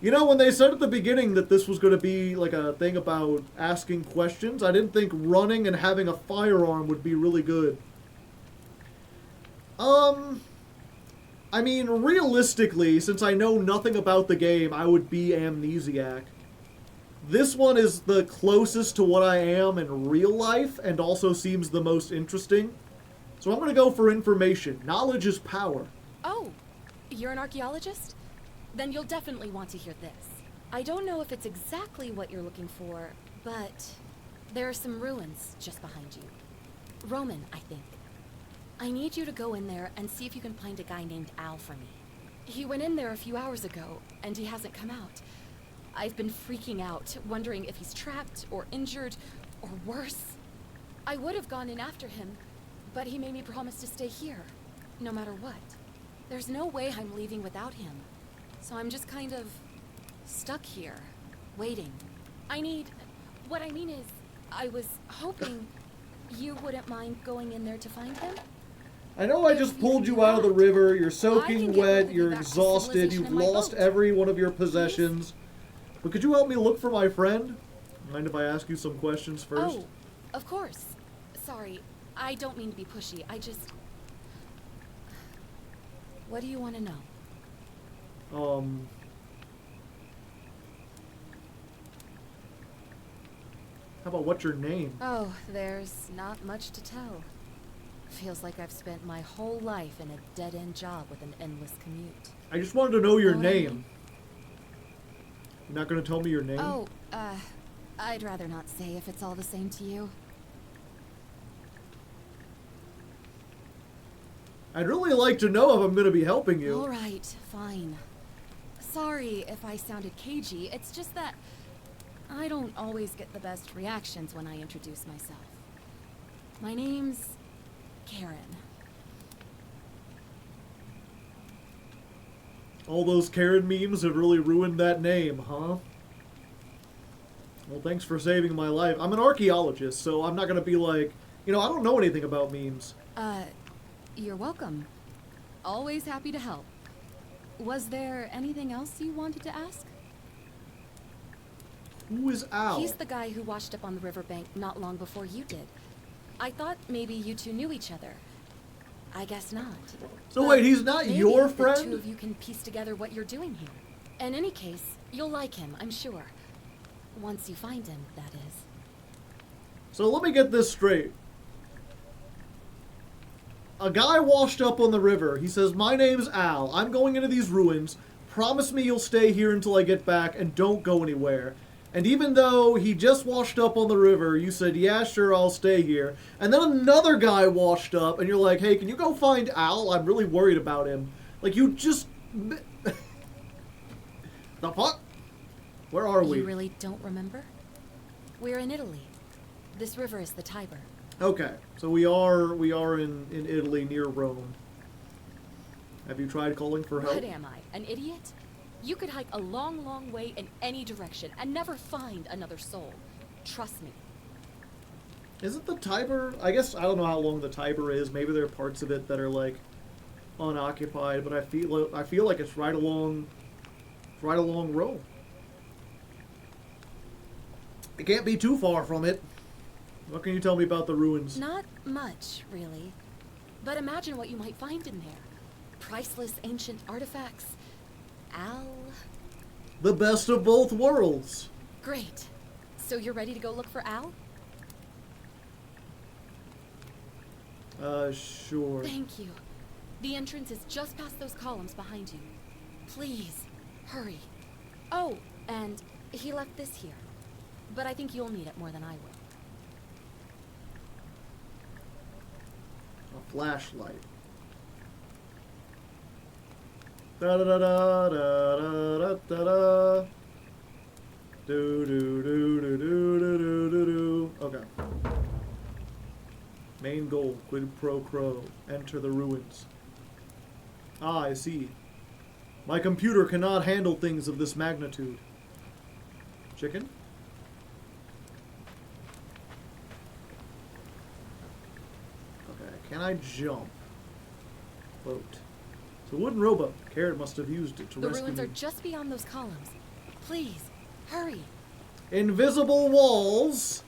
You know, when they said at the beginning that this was going to be like a thing about asking questions, I didn't think running and having a firearm would be really good. I mean, realistically, since I know nothing about the game, I would be Amnesiac. This one is the closest to what I am in real life, and also seems the most interesting. So I'm going to go for information. Knowledge is power. Oh, you're an archaeologist? Then you'll definitely want to hear this. I don't know if it's exactly what you're looking for, but there are some ruins just behind you. Roman, I think. I need you to go in there and see if you can find a guy named Al for me. He went in there a few hours ago, and he hasn't come out. I've been freaking out, wondering if he's trapped, or injured, or worse. I would have gone in after him, but he made me promise to stay here, no matter what. There's no way I'm leaving without him, so I'm just kind of stuck here, waiting. What I mean is, I was hoping you wouldn't mind going in there to find him. I know I just pulled you out of the river, you're soaking wet, you're exhausted, you've lost every one of your possessions. But could you help me look for my friend? Mind if I ask you some questions first? Oh, of course. Sorry, I don't mean to be pushy, I just... What do you want to know? How about what's your name? Oh, there's not much to tell. Feels like I've spent my whole life in a dead-end job with an endless commute. I just wanted to know your Know what I name. mean? You're not going to tell me your name? Oh, I'd rather not say if it's all the same to you. I'd really like to know if I'm going to be helping you. All right, fine. Sorry if I sounded cagey, it's just that I don't always get the best reactions when I introduce myself. My name's Karen. All those Karen memes have really ruined that name, huh? Well, thanks for saving my life. I'm an archaeologist, so I'm not going to be like, I don't know anything about memes. You're welcome. Always happy to help. Was there anything else you wanted to ask? Who is Al? He's the guy who washed up on the riverbank not long before you did. I thought maybe you two knew each other. I guess not. So But wait, he's not maybe your the friend? two of you can piece together what you're doing here. In any case, you'll like him, I'm sure. Once you find him, that is. So let me get this straight. A guy washed up on the river. He says, my name's Al. I'm going into these ruins. Promise me you'll stay here until I get back and don't go anywhere. And even though he just washed up on the river, you said, yeah, sure, I'll stay here. And then another guy washed up, and you're like, hey, can you go find Al? I'm really worried about him. Like, you just... The fuck? Where are we? You really don't remember? We're in Italy. This river is the Tiber. Okay, so we are in Italy near Rome. Have you tried calling for help? What am I, an idiot? You could hike a long, long way in any direction and never find another soul. Trust me. Isn't the Tiber... I guess I don't know how long the Tiber is. Maybe there are parts of it that are, like, unoccupied, but I feel like it's right along Rome. It can't be too far from it. What can you tell me about the ruins? Not much, really. But imagine what you might find in there. Priceless ancient artifacts. Al... The best of both worlds. Great. So you're ready to go look for Al? Sure. Thank you. The entrance is just past those columns behind you. Please, hurry. Oh, and he left this here. But I think you'll need it more than I will. A flashlight. Da da da da da da da da. Do do do do do do do do do. Okay. Main goal: quid pro quo. Enter the ruins. Ah, I see. My computer cannot handle things of this magnitude. Chicken? Okay, can I jump? Boat. It's a wooden rowboat. Carrot must have used it to The rescue ruins me. are just beyond those columns. Please, hurry. Invisible walls,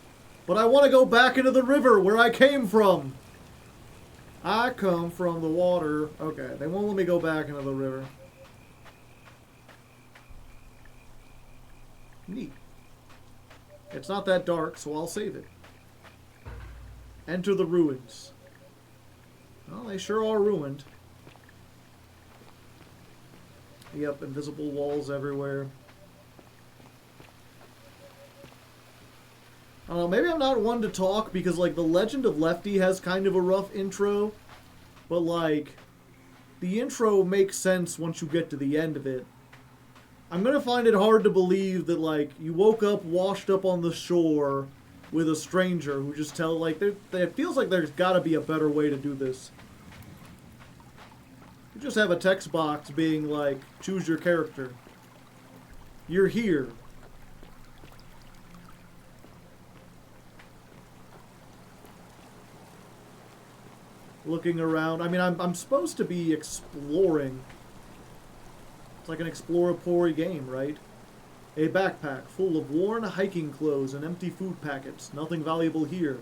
but I want to go back into the river where I came from. I come from the water. Okay, they won't let me go back into the river. Neat. It's not that dark, so I'll save it. Enter the ruins. Well, they sure are ruined. Yep, invisible walls everywhere. I don't know, maybe I'm not one to talk because, like, The Legend of Lefty has kind of a rough intro. But, like, the intro makes sense once you get to the end of it. I'm gonna find it hard to believe that, like, you woke up washed up on the shore with a stranger who just it feels like there's gotta be a better way to do this. You just have a text box being like, choose your character. You're here. Looking around. I mean, I'm supposed to be exploring. It's like an exploratory game, right? A backpack full of worn hiking clothes and empty food packets. Nothing valuable here.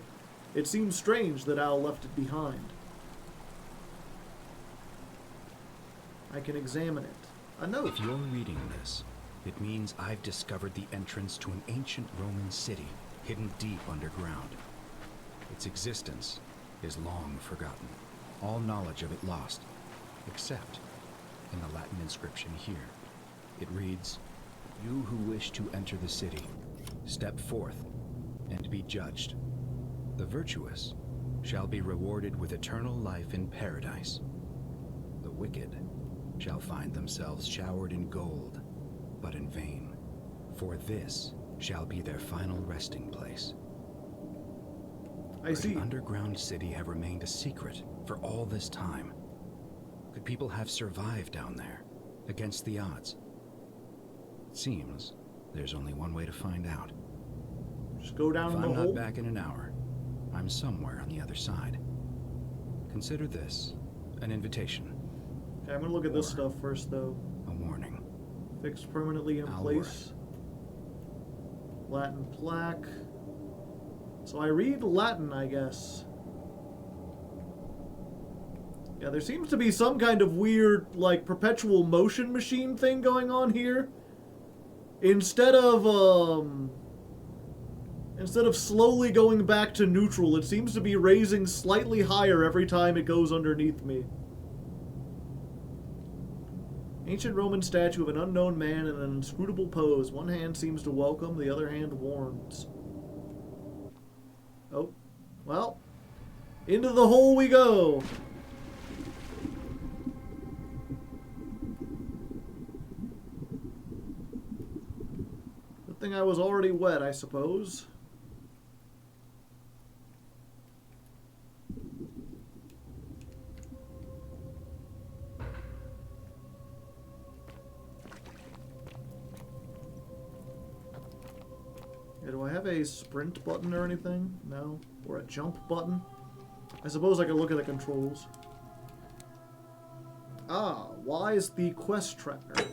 It seems strange that Al left it behind. I can examine it. A note. If you're reading this, it means I've discovered the entrance to an ancient Roman city hidden deep underground. Its existence is long forgotten. All knowledge of it lost, except in the Latin inscription here. It reads, "You who wish to enter the city, step forth and be judged. The virtuous shall be rewarded with eternal life in paradise. The wicked shall find themselves showered in gold, but in vain, for this shall be their final resting place." I see. Could an underground city have remained a secret for all this time? Could people have survived down there, against the odds? It seems there's only one way to find out. Just go down If in the I'm hole. not back in an hour, I'm somewhere on the other side. Consider this an invitation, Okay, I'm gonna look at this Or- stuff first, though. a warning. Fixed permanently in I'll place. Latin plaque. So I read Latin, I guess. Yeah, there seems to be some kind of weird, like, perpetual motion machine thing going on here. Instead of slowly going back to neutral, it seems to be raising slightly higher every time it goes underneath me. Ancient Roman statue of an unknown man in an inscrutable pose. One hand seems to welcome, the other hand warns. Oh, well, into the hole we go. Good thing I was already wet, I suppose. Yeah, do I have a sprint button or anything? No? Or a jump button? I suppose I could look at the controls. Ah, why is the quest tracker?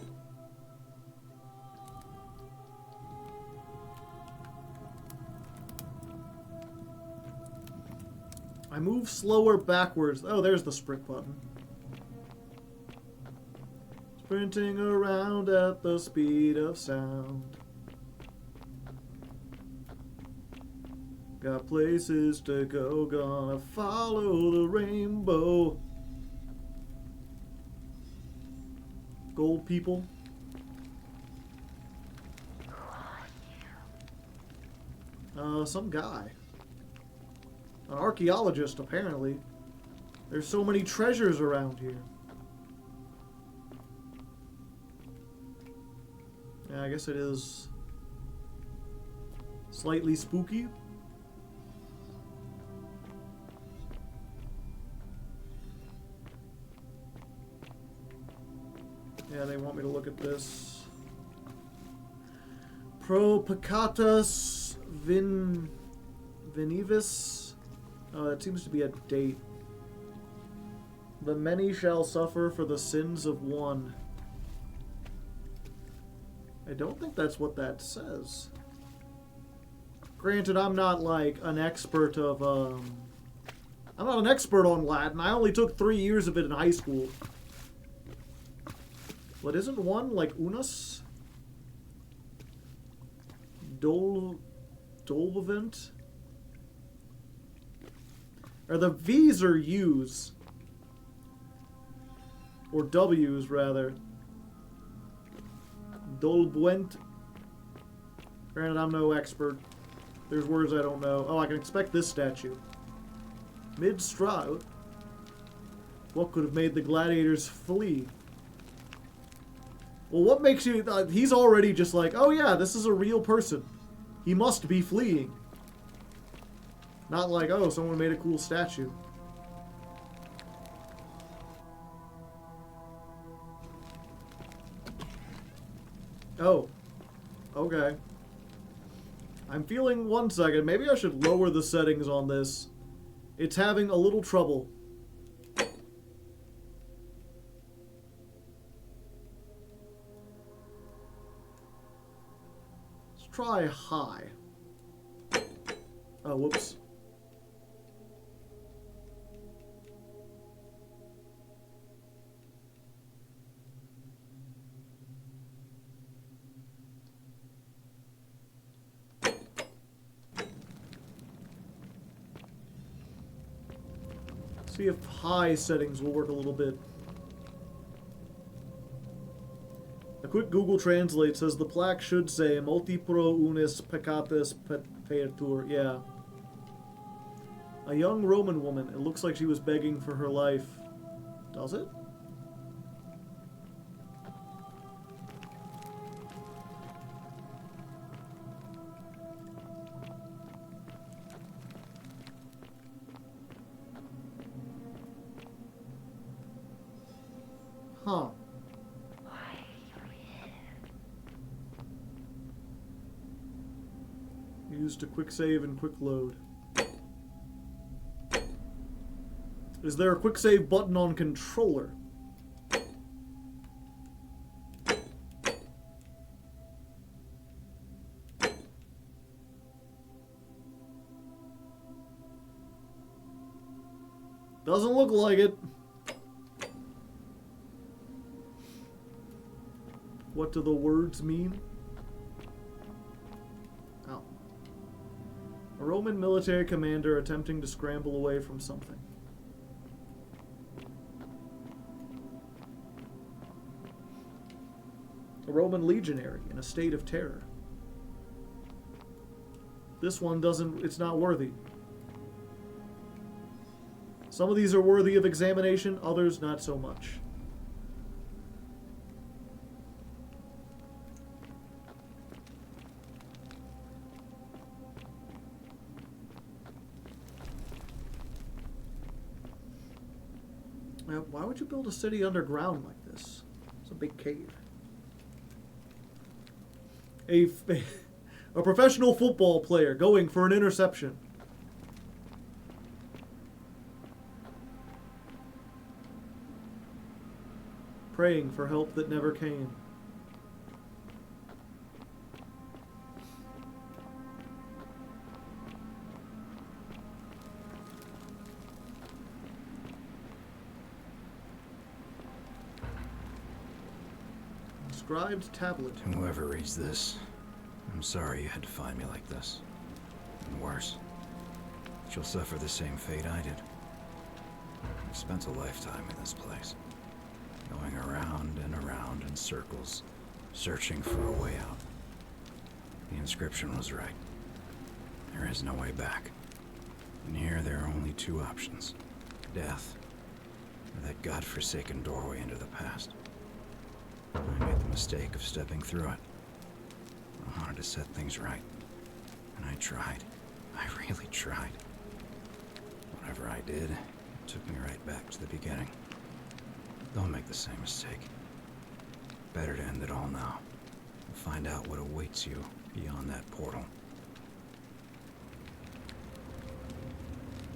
I move slower backwards. Oh, there's the sprint button. Sprinting around at the speed of sound. Got places to go, gonna follow the rainbow. Gold people. Some guy. An archaeologist, apparently. There's so many treasures around here. Yeah, I guess it is slightly spooky. Yeah, they want me to look at this. Pro peccatus venivis. Oh, it seems to be a date. The many shall suffer for the sins of one. I don't think that's what that says. Granted, I'm not like an expert of I'm not an expert on Latin. I only took 3 years of it in high school. But isn't one like unus? Dolvent? Or the V's or U's? Or W's, rather. Dolbuent. Granted, I'm no expert. There's words I don't know. Oh, I can expect this statue. Mid-stride. What could have made the gladiators flee? Well, what makes you... he's already just like, oh yeah, this is a real person. He must be fleeing. Not like, oh, someone made a cool statue. Oh. Okay. I'm feeling... one second. Maybe I should lower the settings on this. It's having a little trouble. Let's try high. Oh, whoops. See if high settings will work a little bit. A quick Google Translate says the plaque should say Multipro unis peccatus petur. Yeah. A young Roman woman. It looks like she was begging for her life. Does it? Huh. Used a quick save and quick load. Is there a quick save button on controller? Doesn't look like it. What do the words mean? Oh. A Roman military commander attempting to scramble away from something. A Roman legionary in a state of terror. This one doesn't, it's not worthy. Some of these are worthy of examination, others not so much. Why would you build a city underground like this? It's a big cave. A professional football player going for an interception. Praying for help that never came. Inscribed tablet. Whoever reads this, I'm sorry you had to find me like this. And worse, she'll suffer the same fate I did. I spent a lifetime in this place, going around and around in circles, searching for a way out. The inscription was right. There is no way back. And here there are only two options. Death, or that godforsaken doorway into the past. I made the mistake of stepping through it. I wanted to set things right. And I tried. I really tried. Whatever I did, it took me right back to the beginning. Don't make the same mistake. Better to end it all now. And find out what awaits you beyond that portal.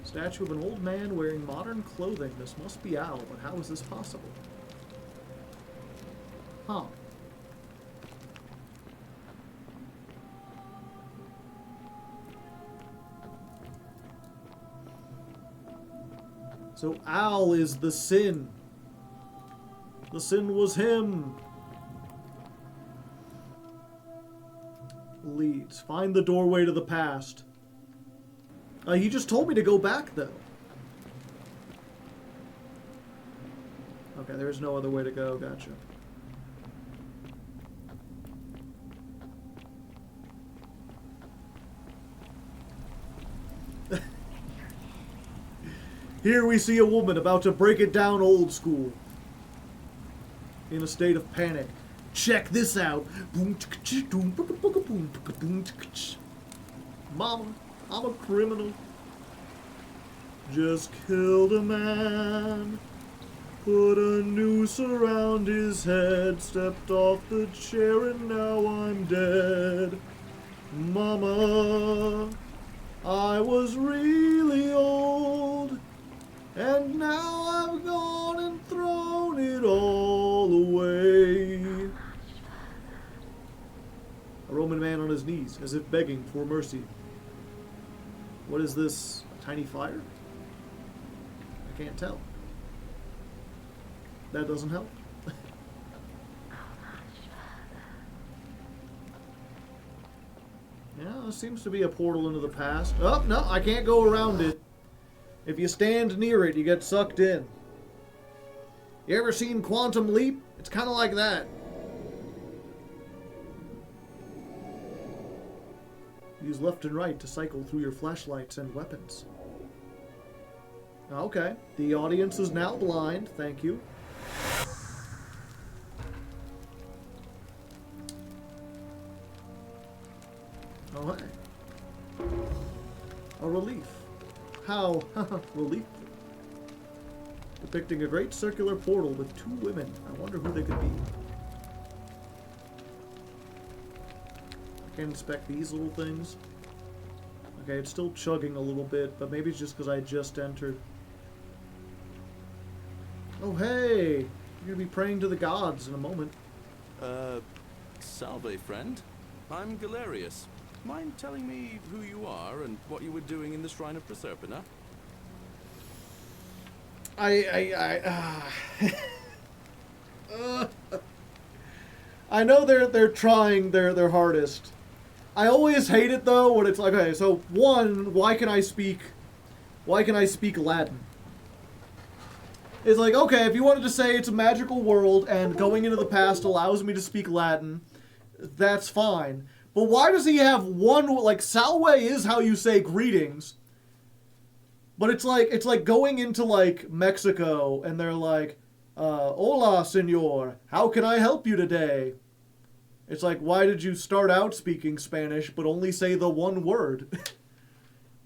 Statue of an old man wearing modern clothing. This must be Al, but how is this possible? Huh. So Al is the sin. The sin was him. Leads. Find the doorway to the past. He just told me to go back, though. Okay, there's no other way to go. Gotcha. Here we see a woman about to break it down old school. In a state of panic. Check this out. Mama, I'm a criminal. Just killed a man. Put a noose around his head. Stepped off the chair and now I'm dead. Mama, I was really old. And now I've gone and thrown it all away. A Roman man on his knees, as if begging for mercy. What is this? A tiny fire? I can't tell. That doesn't help. Yeah, there seems to be a portal into the past. Oh, no, I can't go around it. If you stand near it, you get sucked in. You ever seen Quantum Leap? It's kind of like that. Use left and right to cycle through your flashlights and weapons. Okay. The audience is now blind. Thank you. Oh, hey. A relief. How relief. Depicting a great circular portal with two women. I wonder who they could be. I can inspect these little things. Okay, it's still chugging a little bit, but maybe it's just because I just entered. Oh, hey! You're gonna be praying to the gods in a moment. Salve, friend. I'm Galerius. Mind telling me who you are and what you were doing in the Shrine of Proserpina? I know they're trying their hardest. I always hate it though when it's like, okay, so one, why can I speak Latin? It's like, okay, if you wanted to say it's a magical world and going into the past allows me to speak Latin, that's fine. But why does he have one, like, Salve is how you say greetings. But it's like going into, like, Mexico, and they're like, hola, senor, how can I help you today? It's like, why did you start out speaking Spanish, but only say the one word?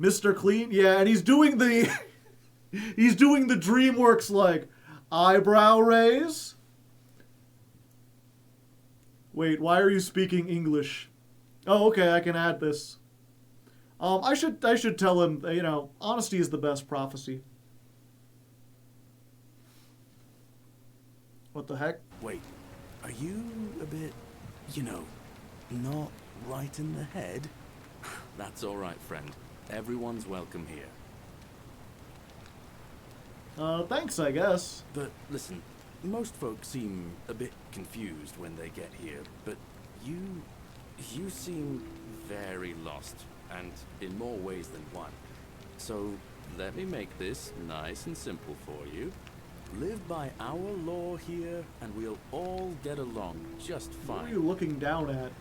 Mr. Clean? Yeah, and he's doing the, he's doing the DreamWorks, like, eyebrow raise? Wait, why are you speaking English? Oh, okay, I can add this. I should tell him, you know, honesty is the best prophecy. What the heck? Wait, are you a bit, you know, not right in the head? That's all right, friend. Everyone's welcome here. Thanks, I guess. But listen, most folks seem a bit confused when they get here, but you seem very lost, and in more ways than one. So let me make this nice and simple for you. Live by our law here, and we'll all get along just fine. What are you looking down at?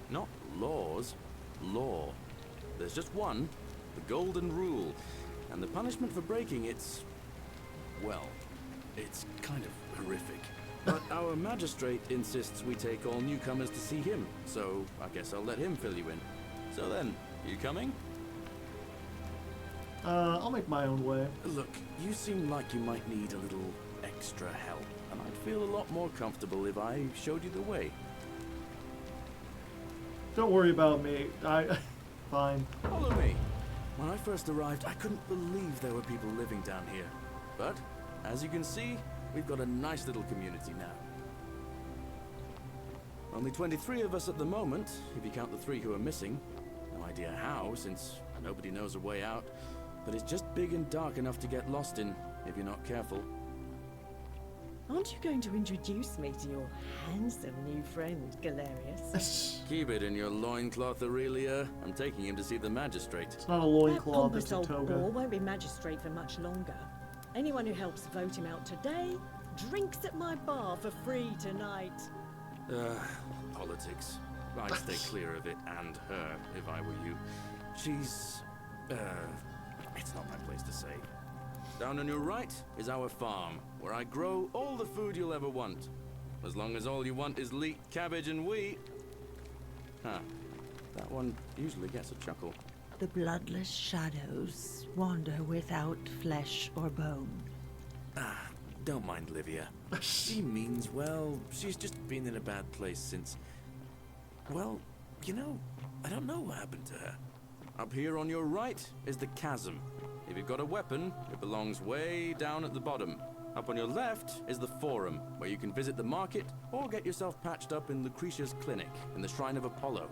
Not laws, law. There's just one, the golden rule, and the punishment for breaking it's, well, it's kind of horrific. But our magistrate insists we take all newcomers to see him, so I guess I'll let him fill you in. So then, you coming? I'll make my own way. Look, you seem like you might need a little extra help, and I'd feel a lot more comfortable if I showed you the way. Don't worry about me. Fine. Follow me. When I first arrived, I couldn't believe there were people living down here. But, as you can see, we've got a nice little community now. Only 23 of us at the moment, if you count the 3 who are missing. No idea how, since nobody knows a way out. but it's just big and dark enough to get lost in if you're not careful. Aren't you going to introduce me to your handsome new friend, Galerius? Keep it in your loincloth, Aurelia. I'm taking him to see the magistrate. It's not a That loincloth, pompous it's a old toga. boar won't be magistrate for much longer. Anyone who helps vote him out today drinks at my bar for free tonight. Politics. I'd stay clear of it and her if I were you. She's, it's not my place to say. Down on your right is our farm, where I grow all the food you'll ever want. As long as all you want is leek, cabbage, and wheat. Huh. That one usually gets a chuckle. The bloodless shadows wander without flesh or bone. Don't mind Livia. She means well. She's just been in a bad place since... Well, you know, I don't know what happened to her. Up here on your right is the chasm. If you've got a weapon, it belongs way down at the bottom. Up on your left is the forum, where you can visit the market or get yourself patched up in Lucretia's clinic in the Shrine of Apollo.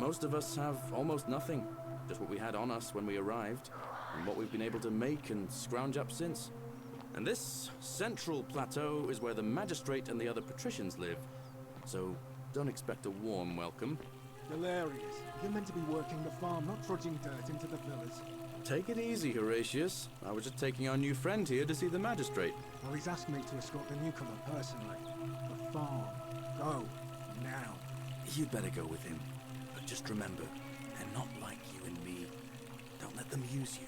Most of us have almost nothing, just what we had on us when we arrived, and what we've been able to make and scrounge up since. And this central plateau is where the magistrate and the other patricians live, so don't expect a warm welcome. Hilarious. You're meant to be working the farm, not trudging dirt into the villas. Take it easy, Horatius. I was just taking our new friend here to see the magistrate. Well, he's asked me to escort the newcomer personally. The farm. Go. Now. You'd better go with him. But just remember, they're not like you and me. Don't let them use you.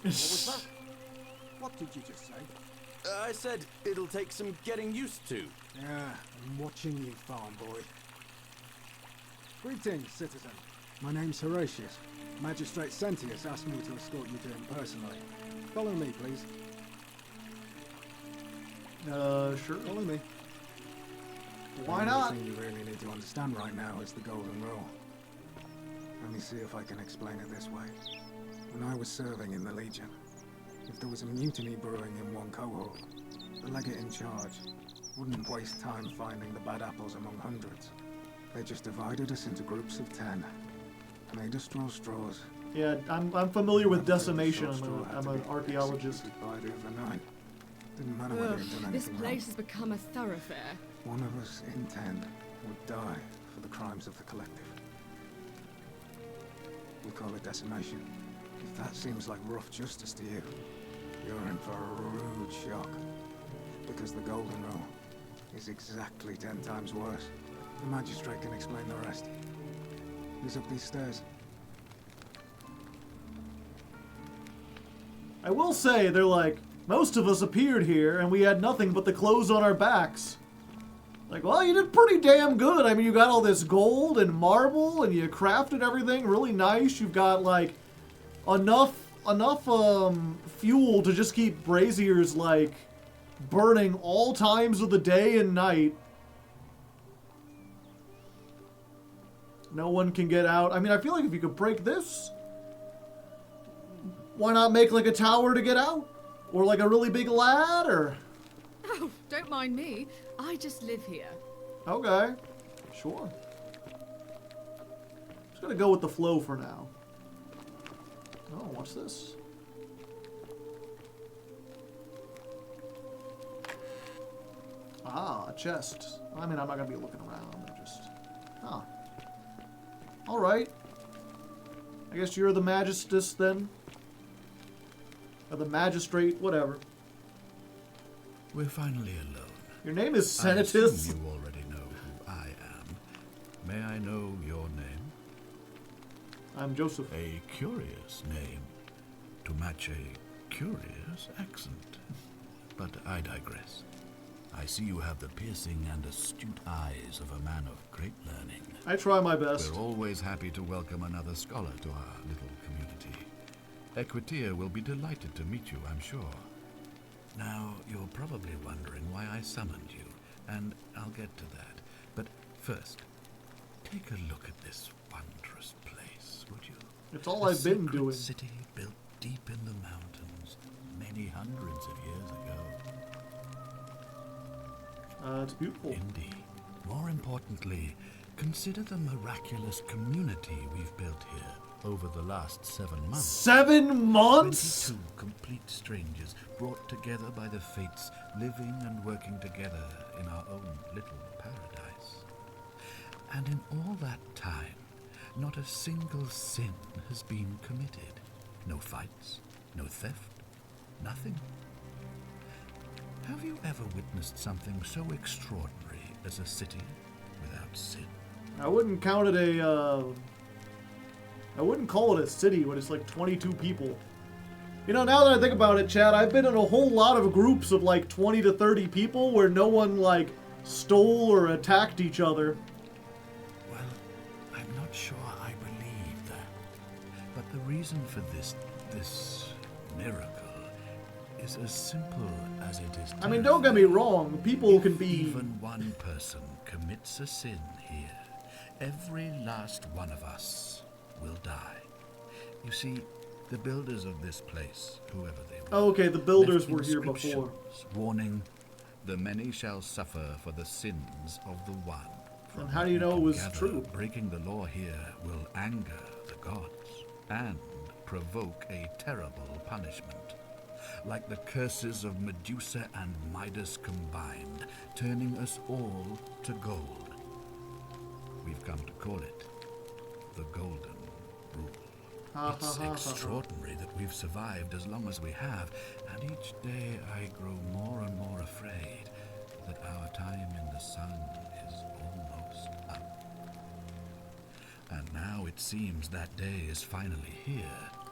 What was that? What did you just say? I said it'll take some getting used to. Yeah, I'm watching you, farm boy. Greetings, citizen. My name's Horatius. Magistrate Sentius asked me to escort you to him personally. Follow me, please. Sure. Follow me. Why The not? only thing you really need to understand right now is the golden rule. Let me see if I can explain it this way. When I was serving in the Legion, if there was a mutiny brewing in one cohort, the legate in charge wouldn't waste time finding the bad apples among hundreds. They just divided us into groups of 10. Made us draw straws. Yeah, I'm familiar with One third of the decimation. short straw had I'm to an be archaeologist. executed by the other 9. Didn't matter whether he'd done This anything place wrong. has become a thoroughfare. One of us in 10 would die for the crimes of the collective. We call it decimation. If that seems like rough justice to you, you're in for a rude shock. Because the golden rule is exactly 10 times worse. The magistrate can explain the rest. He's up these stairs. I will say, they're like, most of us appeared here and we had nothing but the clothes on our backs. Like, well, you did pretty damn good. I mean, you got all this gold and marble and you crafted everything really nice. You've got, like, enough fuel to just keep braziers, like, burning all times of the day and night. No one can get out. I mean, I feel like if you could break this, why not make like a tower to get out? Or like a really big ladder? Oh, don't mind me. I just live here. Okay, sure. Just gonna go with the flow for now. Oh, what's this? Ah, a chest. I mean, I'm not gonna be looking around. I'm just... Huh. Alright. I guess you're the Magistus then? Or the Magistrate, whatever. We're finally alone. Your name is I Senatus? assume you already know who I am. May I know your name? I'm Joseph. A curious name to match a curious accent. But I digress. I see you have the piercing and astute eyes of a man of great learning. I try my best. We're always happy to welcome another scholar to our little community. Equitia will be delighted to meet you, I'm sure. Now, you're probably wondering why I summoned you, and I'll get to that. But first, take a look at this wondrous place, would you? It's all I've been sacred doing. City built deep in the mountains, many hundreds of years ago. It's beautiful. Indeed. More importantly, consider the miraculous community we've built here. over the last 7 months. 7 months? 22 complete strangers brought together by the fates, living and working together in our own little paradise. And in all that time, not a single sin has been committed. No fights, no theft, nothing. Have you ever witnessed something so extraordinary as a city without sin? I wouldn't count it a, I wouldn't call it a city when it's like 22 people. You know, now that I think about it, Chad, I've been in a whole lot of groups of like 20 to 30 people where no one like stole or attacked each other. Well, I'm not sure I believe that. But the reason for this miracle is as simple as it is. I mean, don't get me wrong, people can be... Even one person commits a sin here, every last one of us will die. You see, the builders of this place, whoever they were... Oh, okay, the builders left were here before. inscriptions warning, the many shall suffer for the sins of the one. And how do you know it was Together, true? Breaking the law here will anger the gods and provoke a terrible punishment. Like the curses of Medusa and Midas combined, turning us all to gold. We've come to call it the Golden Rule. It's extraordinary that we've survived as long as we have, and each day I grow more and more afraid that our time in the sun is almost up. And now it seems that day is finally here.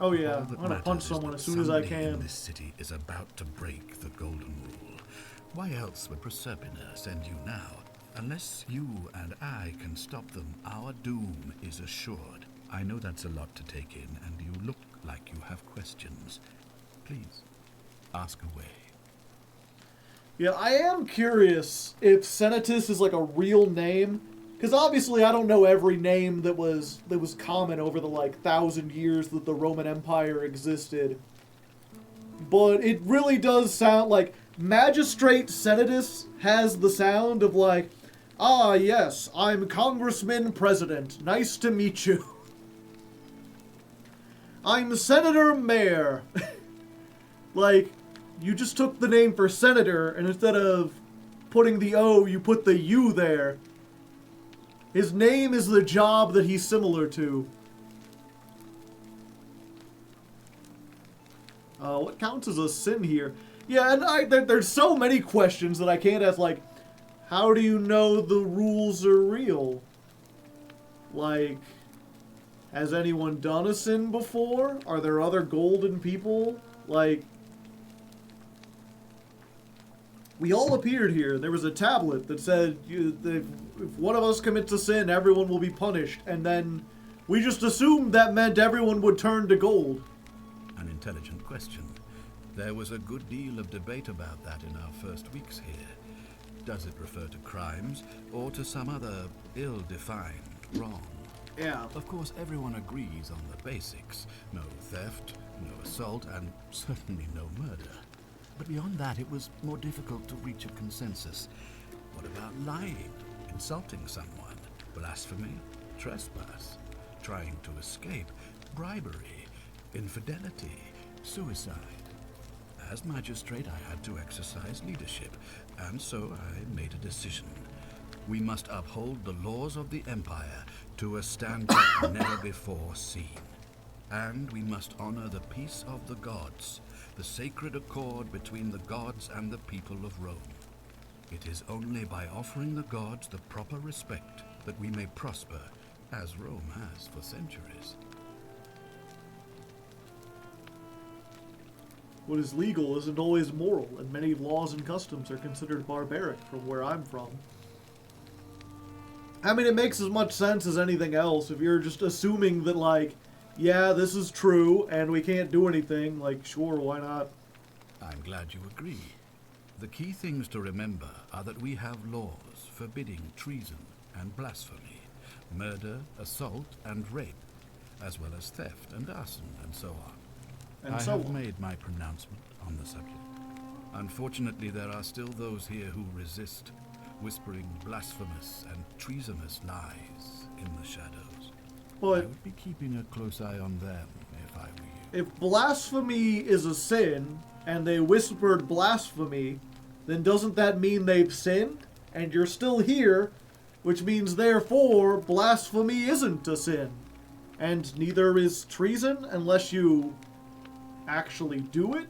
Oh yeah, All I'm that gonna matters punch is someone that as soon as I somebody in can. this city is about to break the Golden Rule. Why else would Proserpina send you now? Unless you and I can stop them, our doom is assured. I know that's a lot to take in, and you look like you have questions. Please, ask away. Yeah, I am curious if Senatus is like a real name. Because obviously I don't know every name that was common over the like 1,000 years that the Roman Empire existed. But it really does sound like Magistrate Senatus has the sound of like, ah yes, I'm Congressman President. Nice to meet you. I'm Senator Mayor. Like, you just took the name for Senator, and instead of putting the O, you put the U there. His name is the job that he's similar to. What counts as a sin here? Yeah, and there's so many questions that I can't ask, like, how do you know the rules are real? Like, has anyone done a sin before? Are there other golden people? Like, we all appeared here. There was a tablet that said, if one of us commits a sin, everyone will be punished. And then we just assumed that meant everyone would turn to gold. An intelligent question. There was a good deal of debate about that in our first weeks here. Does it refer to crimes or to some other ill-defined wrong? Yeah. Of course, everyone agrees on the basics. No theft, no assault, and certainly no murder. But beyond that, it was more difficult to reach a consensus. What about lying, insulting someone, blasphemy, trespass, trying to escape, bribery, infidelity, suicide? As magistrate, I had to exercise leadership, and so I made a decision. We must uphold the laws of the Empire to a standard never before seen. And we must honor the peace of the gods, the sacred accord between the gods and the people of Rome. It is only by offering the gods the proper respect that we may prosper, as Rome has for centuries. What is legal isn't always moral, and many laws and customs are considered barbaric from where I'm from. I mean, it makes as much sense as anything else if you're just assuming that, like, yeah, this is true, and we can't do anything. Like, sure, why not? I'm glad you agree. The key things to remember are that we have laws forbidding treason and blasphemy, murder, assault, and rape, as well as theft and arson, and so on. I have made my pronouncement on the subject. Unfortunately, there are still those here who resist, whispering blasphemous and treasonous lies in the shadows. I But would be keeping a close eye on them if I were you. if blasphemy is a sin, and they whispered blasphemy, then doesn't that mean they've sinned? And you're still here, which means therefore blasphemy isn't a sin. And neither is treason unless you actually do it.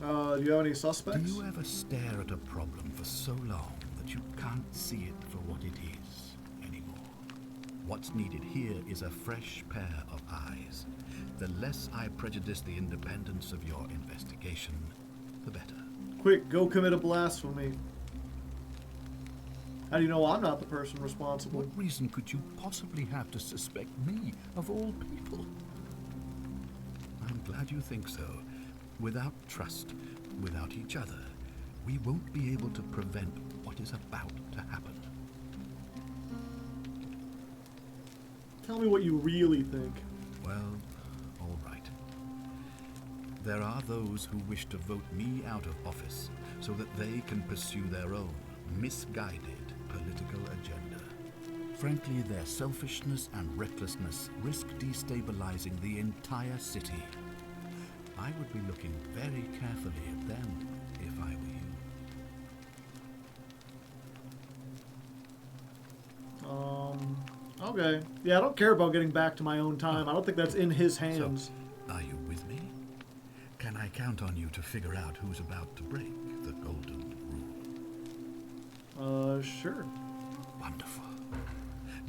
Do you have any Do suspects? you ever stare at a problem for so long that you can't see it for what it is anymore? What's needed here is a fresh pair of eyes. The less I prejudice the independence of your investigation, the better. Quick, go commit a blasphemy. How do you know I'm not the person responsible? What reason could you possibly have to suspect me, of all people? I'm glad you think so. Without trust, without each other, we won't be able to prevent what is about to happen. Tell me what you really think. Well, all right. There are those who wish to vote me out of office so that they can pursue their own misguided political agenda. Frankly, their selfishness and recklessness risk destabilizing the entire city. I would be looking very carefully at them if I were you. Okay. Yeah, I don't care about getting back to my own time. I don't think that's in his hands. So, are you with me? Can I count on you to figure out who's about to break the golden rule? Sure. Wonderful.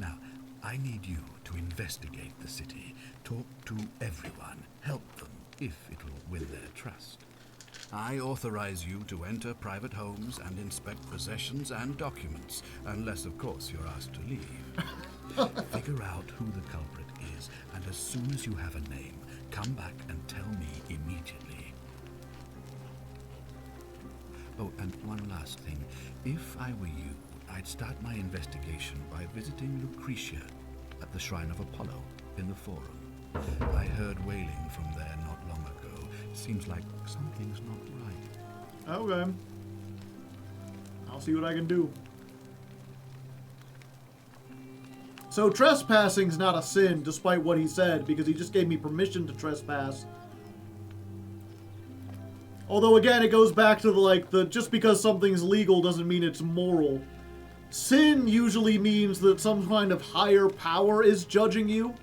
Now, I need you to investigate the city, talk to everyone, help them if it will win their trust. I authorize you to enter private homes and inspect possessions and documents, unless, of course, you're asked to leave. Figure out who the culprit is, and as soon as you have a name, come back and tell me immediately. Oh, and one last thing. If I were you, I'd start my investigation by visiting Lucretia at the Shrine of Apollo in the Forum. I heard wailing from there not long ago. Seems like something's not right. Okay. I'll see what I can do. So trespassing's not a sin, despite what he said, because he just gave me permission to trespass. Although again, it goes back to the just because something's legal doesn't mean it's moral. Sin usually means that some kind of higher power is judging you.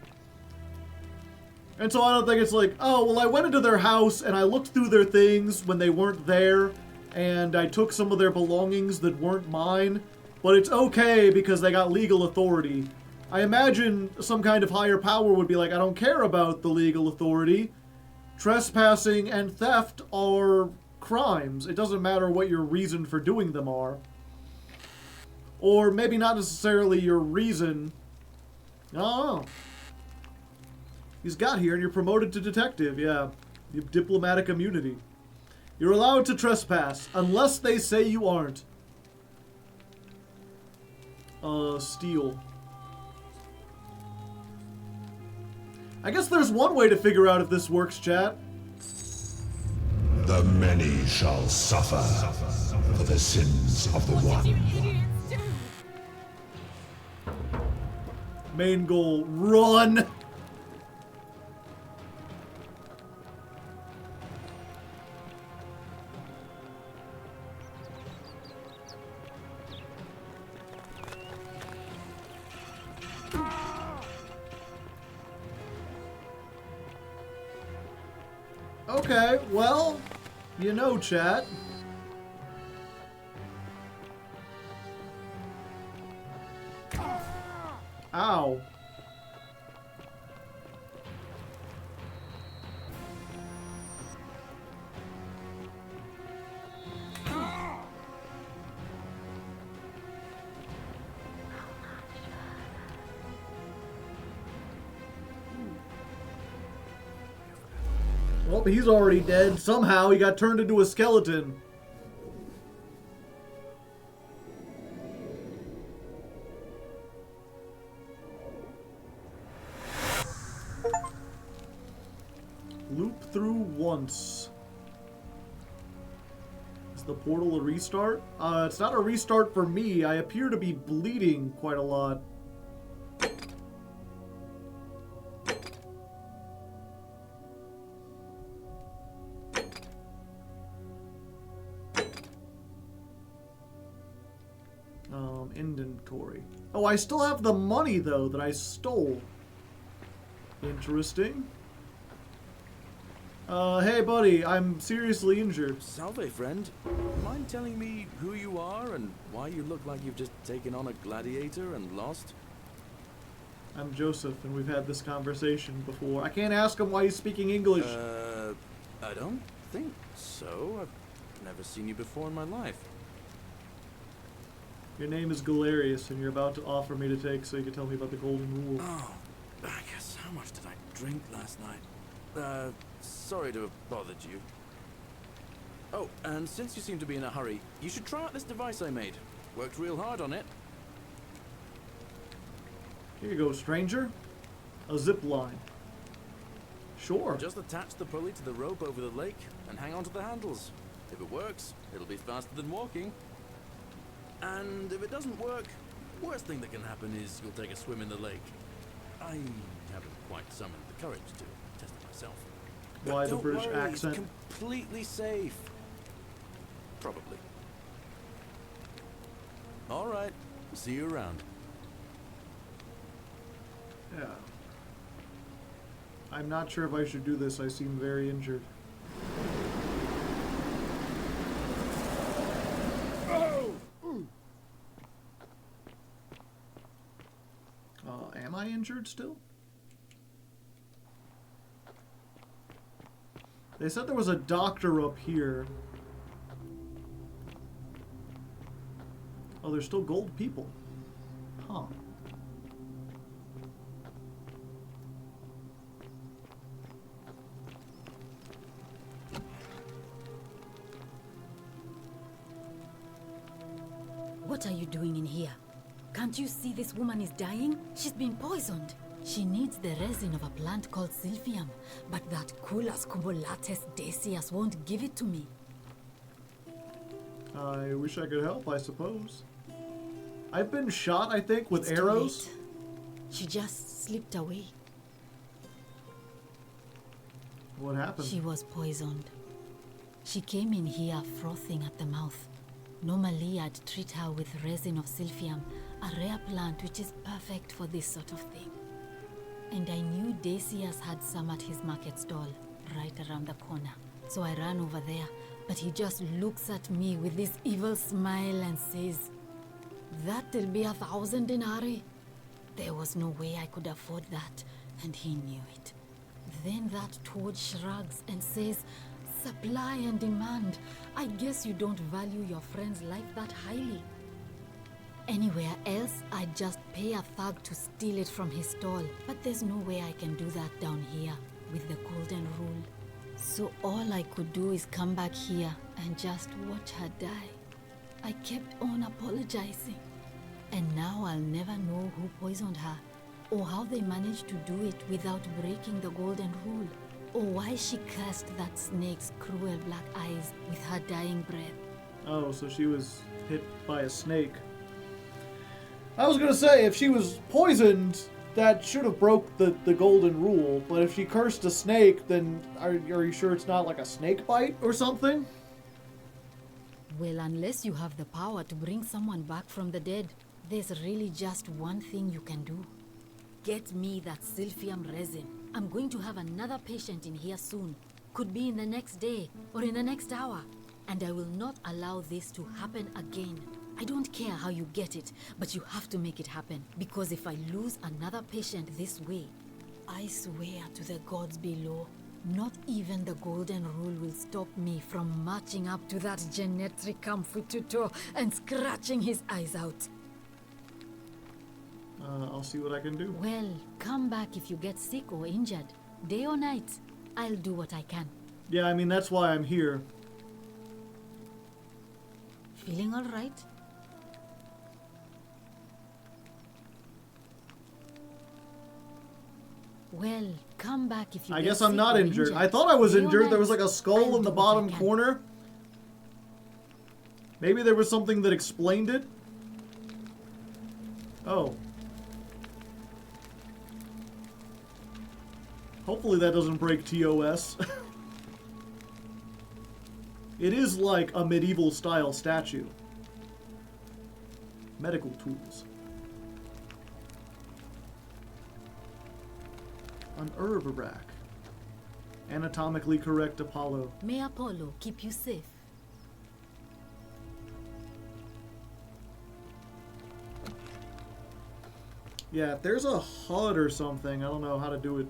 And so I don't think it's like, oh, well, I went into their house and I looked through their things when they weren't there, and I took some of their belongings that weren't mine, but it's okay because they got legal authority. I imagine some kind of higher power would be like, I don't care about the legal authority. Trespassing and theft are crimes. It doesn't matter what your reason for doing them are. Or maybe not necessarily your reason. I don't know. He's got here and you're promoted to detective, yeah. You have diplomatic immunity. You're allowed to trespass, unless they say you aren't. Steal. I guess there's one way to figure out if this works, chat. The many shall suffer for the sins of the one. Main goal, run! Okay, well, you know, chat. Ow. Well, he's already dead. Somehow he got turned into a skeleton. Loop through once. the portal a restart? It's not a restart for me. I appear to be bleeding quite a lot. Inventory. Oh, I still have the money, though, that I stole. Interesting. Hey, buddy, I'm seriously injured. Salve, friend. Mind telling me who you are and why you look like you've just taken on a gladiator and lost? I'm Joseph, and we've had this conversation before. I can't ask him why he's speaking English. I don't think so. I've never seen you before in my life. Your name is Galerius, and you're about to offer me to take so you can tell me about the Golden Rule. Oh, I guess how much did I drink last night? Sorry to have bothered you. Oh, and since you seem to be in a hurry, you should try out this device I made. Worked real hard on it. Here you go, stranger. A zip line. Sure. Just attach the pulley to the rope over the lake and hang on to the handles. If it works, it'll be faster than walking. And if it doesn't work, worst thing that can happen is you'll take a swim in the lake. I haven't quite summoned the courage to test it myself. Why But the British don't worry, accent? It's completely safe. Probably. All right. See you around. Yeah. I'm not sure if I should do this. I seem very injured. Am I injured still? They said there was a doctor up here. Oh, there's still gold people. Huh. What are you doing in here? Can't you see this woman is dying? She's been poisoned. She needs the resin of a plant called Silphium, but that Culus cumulatus decius won't give it to me. I wish I could help, I suppose. I've been shot, I think, with It's too arrows. late. She just slipped away. What happened? She was poisoned. She came in here frothing at the mouth. Normally, I'd treat her with resin of Silphium, a rare plant which is perfect for this sort of thing. And I knew Decius had some at his market stall, right around the corner. So I ran over there, but he just looks at me with this evil smile and says, "That'll be 1,000 denarii." There was no way I could afford that, and he knew it. Then that toad shrugs and says, "Supply and demand. I guess you don't value your friend's life that highly." Anywhere else, I'd just pay a thug to steal it from his stall. But there's no way I can do that down here with the Golden Rule. So all I could do is come back here and just watch her die. I kept on apologizing. And now I'll never know who poisoned her, or how they managed to do it without breaking the Golden Rule, or why she cursed that snake's cruel black eyes with her dying breath. Oh, so she was hit by a snake. I was gonna say, if she was poisoned, that should have broke the Golden Rule. But if she cursed a snake, then are you sure it's not like a snake bite or something? Well, unless you have the power to bring someone back from the dead, there's really just one thing you can do. Get me that Silphium resin. I'm going to have another patient in here soon. Could be in the next day or in the next hour. And I will not allow this to happen again. I don't care how you get it, but you have to make it happen. Because if I lose another patient this way, I swear to the gods below, not even the Golden Rule will stop me from marching up to that Genetricum Fututo and scratching his eyes out. I'll see what I can do. Well, come back if you get sick or injured. Day or night, I'll do what I can. Yeah, I mean, that's why I'm here. Feeling all right? Well, come back if you I get guess I'm sick not or injured. I thought I was Day or injured. There was night, like a skull I'll in the do what I bottom can. corner. Maybe there was something that explained it? Oh. Hopefully that doesn't break TOS. It is like a medieval style statue. Medical tools. An herb rack. Anatomically correct Apollo. May Apollo keep you safe. Yeah, if there's a HUD or something, I don't know how to do it.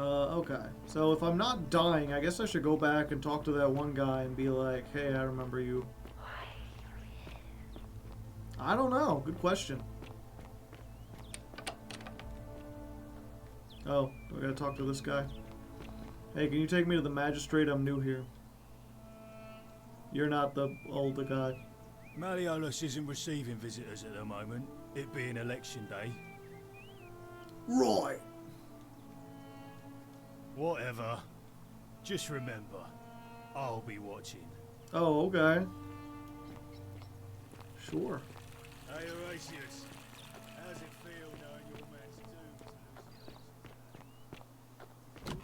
Okay. So if I'm not dying, I guess I should go back and talk to that one guy and be like, hey, I remember you. I don't know. Good question. Oh, I gotta talk to this guy. Hey, can you take me to the magistrate? I'm new here. You're not the older guy. Malleolus isn't receiving visitors at the moment, it being election day. Right. Whatever. Just remember, I'll be watching. Oh, okay. Sure. Hey, Horatius. How's it feel knowing your man's tomb?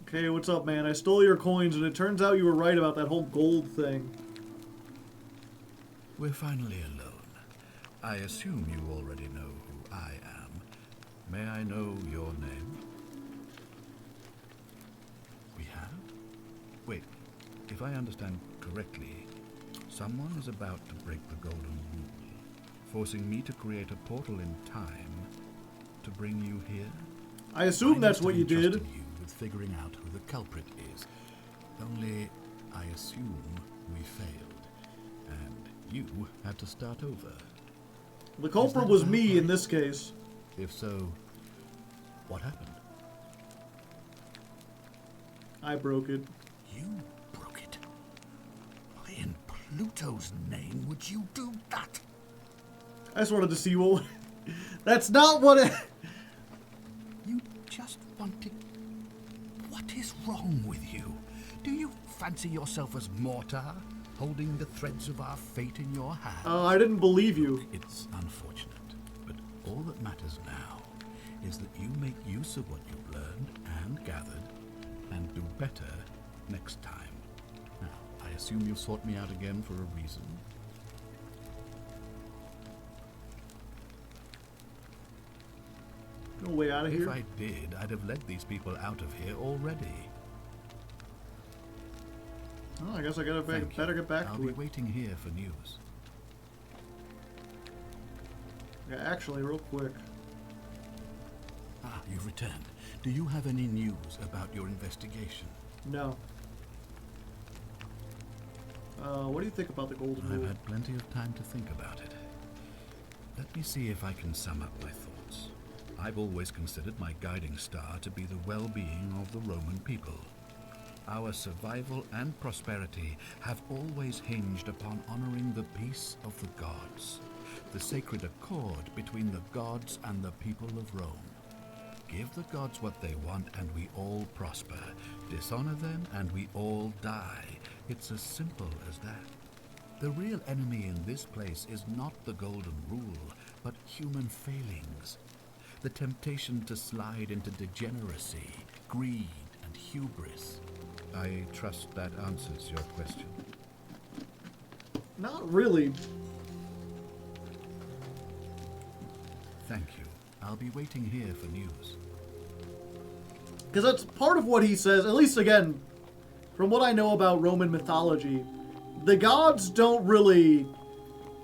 Okay, what's up, man? I stole your coins, and it turns out you were right about that whole gold thing. We're finally alone. I assume you already know who I am. May I know your name? We have? Wait, if I understand correctly, someone is about to break the Golden Rule, forcing me to create a portal in time to bring you here? I assume that's what you did. I you with figuring out who the culprit is. Only, I assume we failed, and you had to start over. The culprit was me in this case. If so, what happened? I broke it. You broke it? Why in Pluto's name would you do that? I just wanted to see what... That's not what it... You just wanted... What is wrong with you? Do you fancy yourself as mortar, holding the threads of our fate in your hand? I didn't believe you. It's unfortunate, but all that matters now is that you make use of what you've learned and gathered, and do better next time. Now, I assume you've sought me out again for a reason. No way out of here. If I did, I'd have led these people out of here already. Oh, I guess I better get back I'll to be it. waiting here for news. Yeah, actually, real quick. Ah, you've returned. Do you have any news about your investigation? No. What do you think about the Golden Rule? I've had plenty of time to think about it. Let me see if I can sum up my thoughts. I've always considered my guiding star to be the well-being of the Roman people. Our survival and prosperity have always hinged upon honoring the peace of the gods, the sacred accord between the gods and the people of Rome. Give the gods what they want and we all prosper. Dishonor them and we all die. It's as simple as that. The real enemy in this place is not the Golden Rule, but human failings. The temptation to slide into degeneracy, greed, and hubris. I trust that answers your question. Not really. Thank you. I'll be waiting here for news. Because that's part of what he says, at least again, from what I know about Roman mythology, the gods don't really,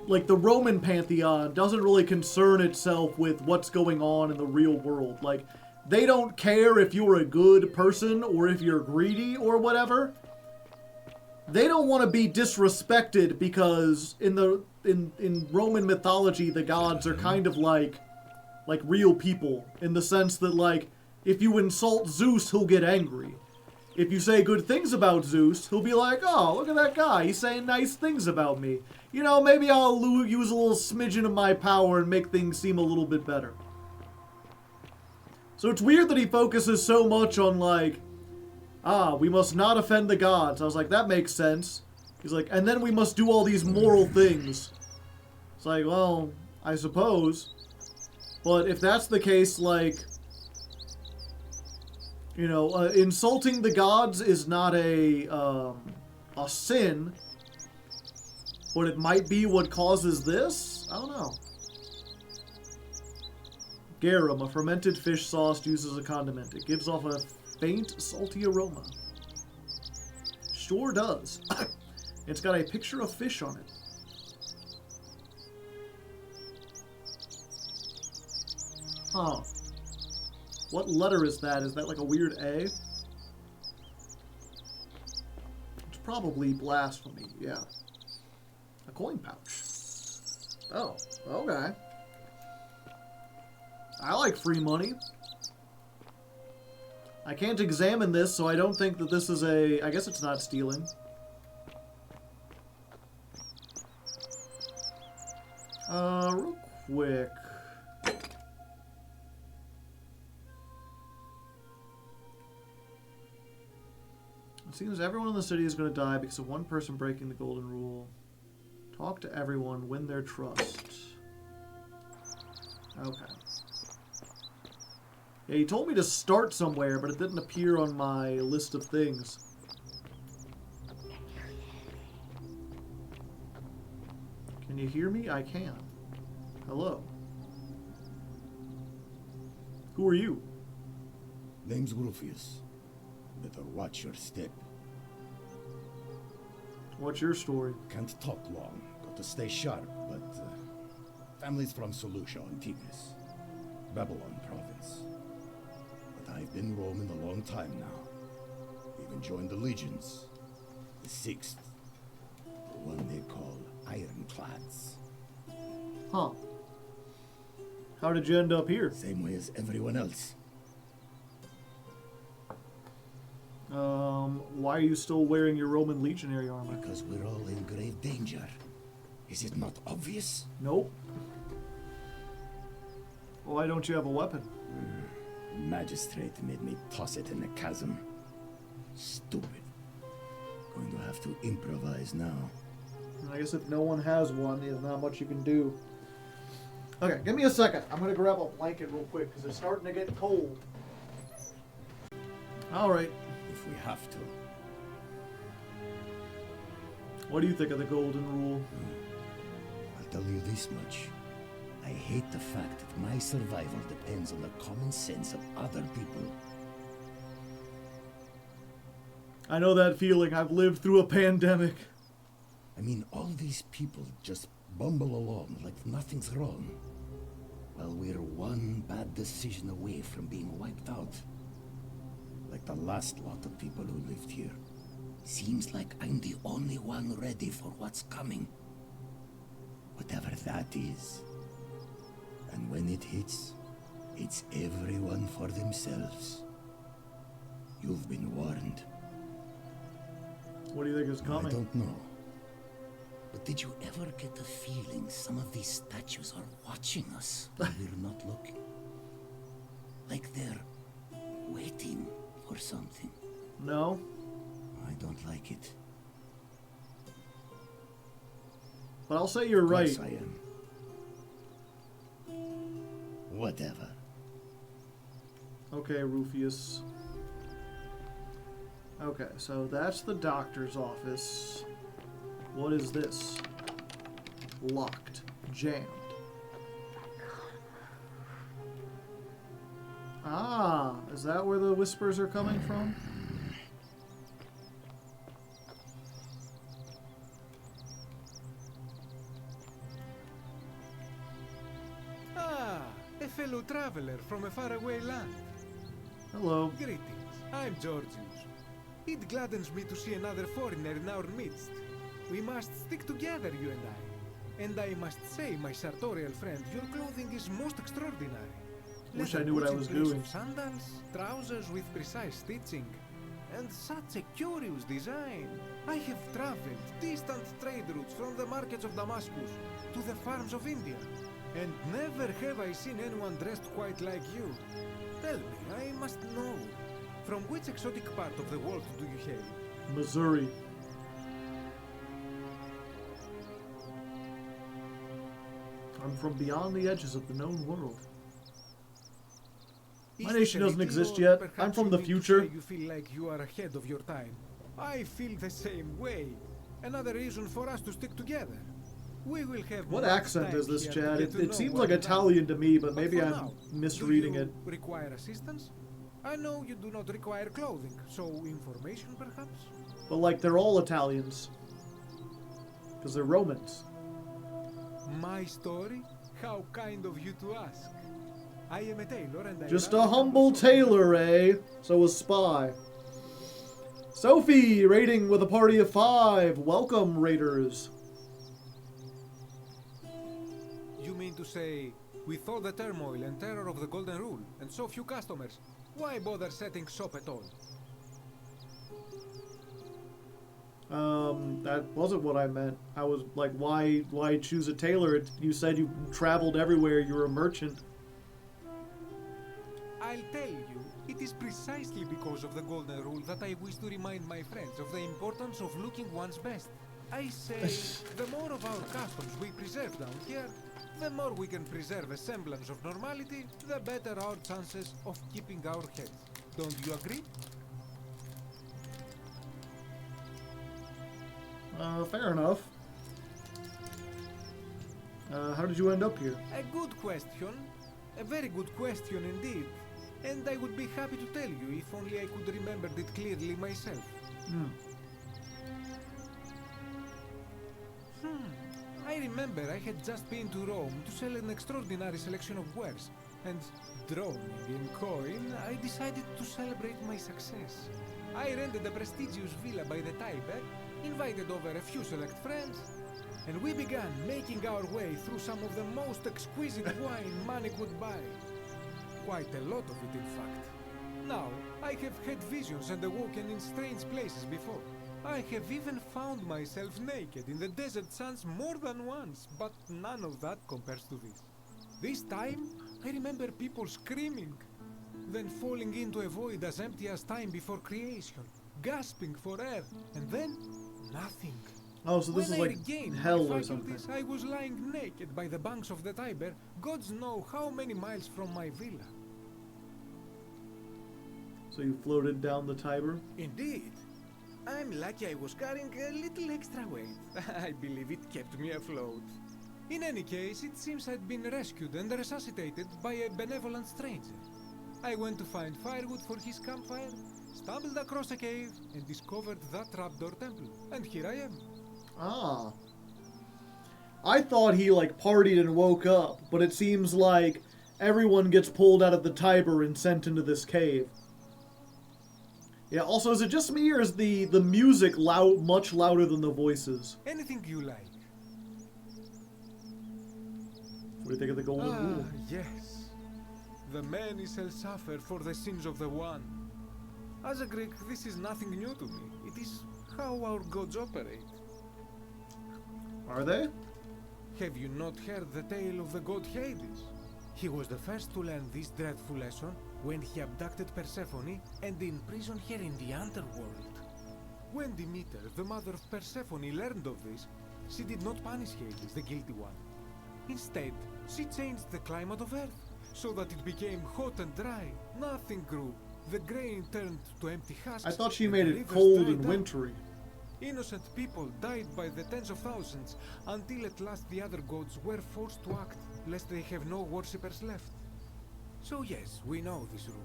like the Roman pantheon doesn't really concern itself with what's going on in the real world. Like, they don't care if you're a good person or if you're greedy or whatever. They don't want to be disrespected because in Roman mythology, the gods are kind of like real people in the sense that, like, if you insult Zeus, he'll get angry. If you say good things about Zeus, he'll be like, oh, look at that guy, he's saying nice things about me. You know, maybe I'll use a little smidgen of my power and make things seem a little bit better. So it's weird that he focuses so much on, like, we must not offend the gods. I was like, that makes sense. He's like, and then we must do all these moral things. It's like, well, I suppose. But if that's the case, like, you know, insulting the gods is not a sin, but it might be what causes this? I don't know. Garum, a fermented fish sauce used as a condiment. It gives off a faint, salty aroma. Sure does. It's got a picture of fish on it. Huh. What letter is that? Is that like a weird A? It's probably blasphemy, yeah. A coin pouch. Oh, okay. I like free money. I can't examine this, so I don't think that this is a... I guess it's not stealing. Real quick. It seems everyone in the city is going to die because of one person breaking the golden rule. Talk to everyone, win their trust. Okay. Yeah, he told me to start somewhere, but it didn't appear on my list of things. Can you hear me? I can. Hello. Who are you? Name's Rufius. Better watch your step. What's your story? Can't talk long. Got to stay sharp, but... family's from Solucia on Tigris. Babylon province. But I've been roaming a long time now. Even joined the legions. The 6th. The one they call Ironclads. Huh. How did you end up here? Same way as everyone else. Why are you still wearing your Roman legionary armor? Because we're all in grave danger. Is it not obvious? Nope. Why don't you have a weapon? Magistrate made me toss it in the chasm. Stupid. Going to have to improvise now. I guess if no one has one, there's not much you can do. Okay, give me a second. I'm going to grab a blanket real quick because it's starting to get cold. Alright. If we have to. What do you think of the golden rule? I'll tell you this much. I hate the fact that my survival depends on the common sense of other people. I know that feeling. I've lived through a pandemic. I mean, all these people just bumble along like nothing's wrong. While we're one bad decision away from being wiped out. Like the last lot of people who lived here. Seems like I'm the only one ready for what's coming. Whatever that is. And when it hits, it's everyone for themselves. You've been warned. What do you think is coming? I don't know. But did you ever get the feeling some of these statues are watching us when we're not looking? Like they're waiting for something. No. I don't like it. But I'll say you're right. Of course I am. Whatever. Okay, Rufius. Okay, so that's the doctor's office. What is this? Locked. Jammed. Ah, is that where the whispers are coming from? Ah, a fellow traveler from a faraway land. Hello. Greetings, I'm Georgius. It gladdens me to see another foreigner in our midst. We must stick together, you and I. And I must say, my sartorial friend, your clothing is most extraordinary. Wish I knew what I was doing. Sandals, trousers with precise stitching, and such a curious design. I have traveled distant trade routes from the markets of Damascus to the farms of India. And never have I seen anyone dressed quite like you. Tell me, I must know. From which exotic part of the world do you hail? Missouri. I'm from beyond the edges of the known world. My nation doesn't exist yet. I'm from the future. You feel like you are ahead of your time. I feel the same way. Another reason for us to stick together. We will have. What accent is this, Chad? It seems like Italian to me, but maybe I'm misreading it. Require assistance? I know you do not require clothing, so information perhaps? But like they're all Italians. Because they're Romans. My story? How kind of you to ask. I am a tailor and I just a humble tailor, eh? So a spy. Sophie, rating with a party of 5. Welcome, raiders. You mean to say, with all the turmoil and terror of the Golden Rule, and so few customers, why bother setting shop at all? That wasn't what I meant. I was like, why choose a tailor? You said you traveled everywhere, you were a merchant. I'll tell you, it is precisely because of the Golden Rule that I wish to remind my friends of the importance of looking one's best. I say, the more of our customs we preserve down here, the more we can preserve a semblance of normality, the better our chances of keeping our heads. Don't you agree? Fair enough. How did you end up here? A good question. A very good question indeed. And I would be happy to tell you if only I could remember it clearly myself. I remember I had just been to Rome to sell an extraordinary selection of wares, and droning in coin, I decided to celebrate my success. I rented a prestigious villa by the Tiber, invited over a few select friends, and we began making our way through some of the most exquisite wine money could buy. Quite a lot of it, in fact. Now, I have had visions and awoken in strange places before. I have even found myself naked in the desert sands more than once, but none of that compares to this. This time, I remember people screaming, then falling into a void as empty as time before creation, gasping for air, and then nothing. Oh, so this is like hell or something. I was lying naked by the banks of the Tiber, gods know how many miles from my villa. So you floated down the Tiber? Indeed. I'm lucky I was carrying a little extra weight. I believe it kept me afloat. In any case, it seems I'd been rescued and resuscitated by a benevolent stranger. I went to find firewood for his campfire, stumbled across a cave, and discovered that trapdoor temple. And here I am. Ah. I thought he like partied and woke up, but it seems like everyone gets pulled out of the Tiber and sent into this cave. Yeah, also, is it just me, or is the music much louder than the voices? Anything you like. What do you think of the Golden Rule? Yes. The many shall suffer for the sins of the one. As a Greek, this is nothing new to me. It is how our gods operate. Are they? Have you not heard the tale of the god Hades? He was the first to learn this dreadful lesson when he abducted Persephone and imprisoned her in the underworld. When Demeter, the mother of Persephone, learned of this, she did not punish Hades, the guilty one. Instead, she changed the climate of Earth so that it became hot and dry. Nothing grew. The grain turned to empty husks. I thought she made it cold and wintry. Innocent people died by the tens of thousands until at last the other gods were forced to act, lest they have no worshippers left. So yes, we know this rule.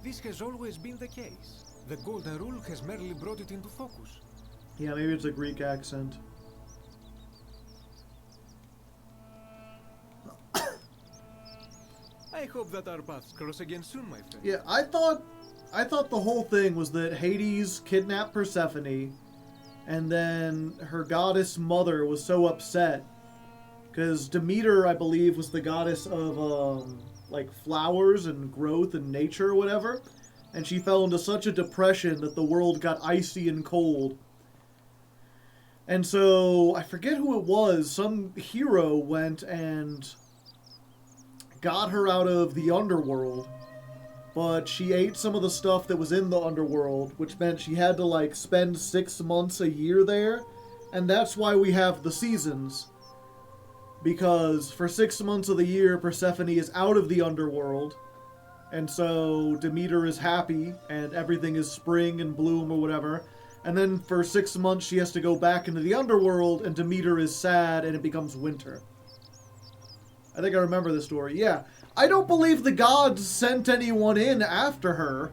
This has always been the case. The Golden Rule has merely brought it into focus. Yeah, maybe it's a Greek accent. I hope that our paths cross again soon, my friend. Yeah, I thought the whole thing was that Hades kidnapped Persephone, and then her goddess mother was so upset because Demeter, I believe, was the goddess of like flowers and growth and nature or whatever, and she fell into such a depression that the world got icy and cold. And so I forget who it was. Some hero went and got her out of the underworld, but she ate some of the stuff that was in the underworld, which meant she had to, like, spend 6 months a year there, and that's why we have the seasons. Because for 6 months of the year, Persephone is out of the underworld, and so Demeter is happy, and everything is spring and bloom or whatever. And then for 6 months, she has to go back into the underworld, and Demeter is sad, and it becomes winter. I think I remember this story. Yeah. I don't believe the gods sent anyone in after her.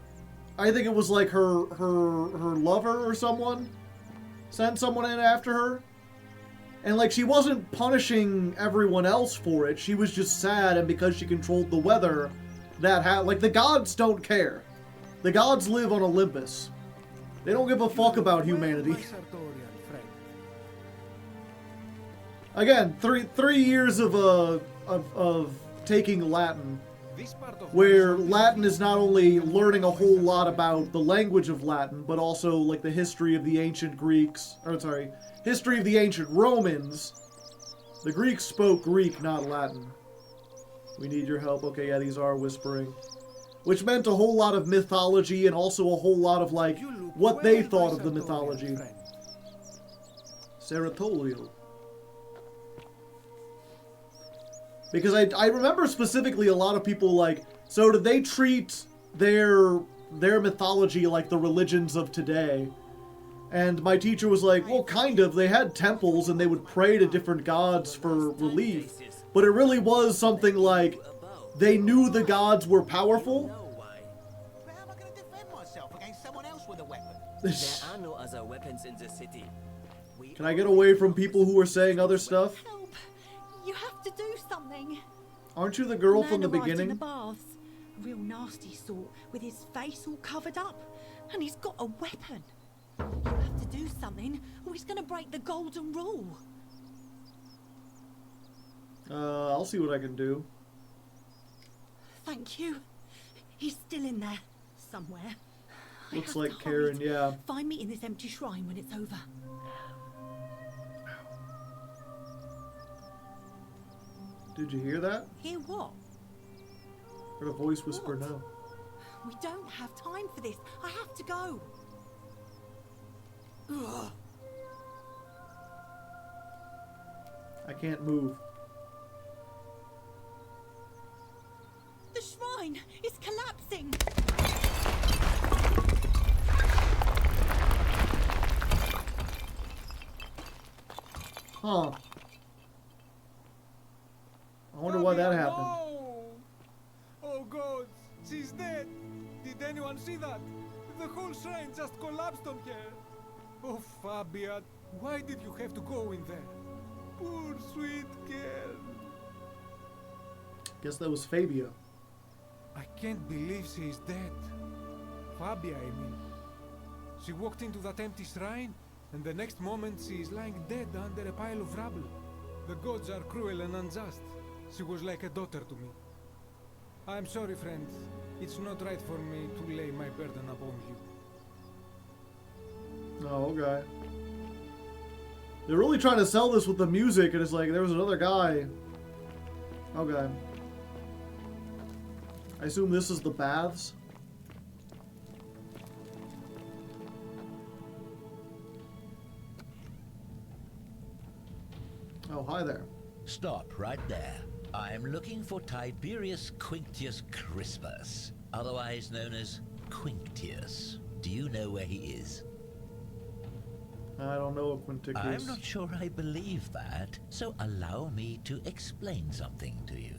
I think it was like her lover or someone sent someone in after her. And, like, she wasn't punishing everyone else for it. She was just sad, and because she controlled the weather, like, the gods don't care. The gods live on Olympus. They don't give a fuck about humanity. Again, three years of taking Latin, where Latin is not only learning a whole lot about the language of Latin, but also, like, the history of the ancient Greeks, history of the ancient Romans. The Greeks spoke Greek, not Latin. We need your help. Okay, yeah, these are whispering. Which meant a whole lot of mythology and also a whole lot of, like, what they thought of the mythology. Seratolio. Because I remember specifically a lot of people, like, so did they treat their mythology like the religions of today? And my teacher was like, well, kind of. They had temples and they would pray to different gods for relief. But it really was something like they knew the gods were powerful. How am I going to defend myself against someone else with a weapon? There are no other weapons in the city. Can I get away from people who are saying other stuff? Help! You have to do something. Aren't you the girl from the Man arrived beginning? in the baths. A real nasty sort, with his face all covered up. And he's got a weapon. You have to do something, or he's going to break the golden rule. I'll see what I can do. Thank you. He's still in there, somewhere. Looks like Karen, yeah. Find me in this empty shrine when it's over. Did you hear that? Hear what? Heard a voice whisper no. We don't have time for this. I have to go. Ugh. I can't move. The shrine is collapsing. Huh. I wonder why that happened. No! Oh God, she's dead. Did anyone see that? The whole shrine just collapsed on her. Oh, Fabia, why did you have to go in there? Poor sweet girl. Guess that was Fabia. I can't believe she is dead. Fabia, I mean. She walked into that empty shrine, and the next moment she is lying dead under a pile of rubble. The gods are cruel and unjust. She was like a daughter to me. I'm sorry, friend. It's not right for me to lay my burden upon you. Oh, okay. They're really trying to sell this with the music, and it's like, there was another guy. Okay. I assume this is the baths? Oh, hi there. Stop right there. I'm looking for Tiberius Quinctius Crispus, otherwise known as Quinctius. Do you know where he is? I don't know what Quinticus. I'm not sure I believe that, so allow me to explain something to you.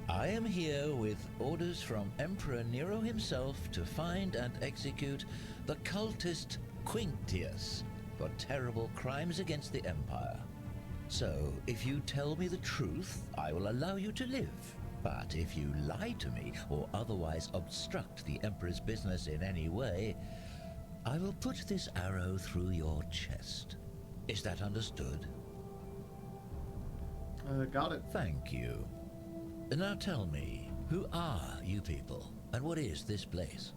I am here with orders from Emperor Nero himself to find and execute the cultist Quinctius for terrible crimes against the Empire. So, if you tell me the truth, I will allow you to live. But if you lie to me or otherwise obstruct the Emperor's business in any way, I will put this arrow through your chest. Is that understood? Got it. Thank you. Now tell me, who are you people, and what is this place?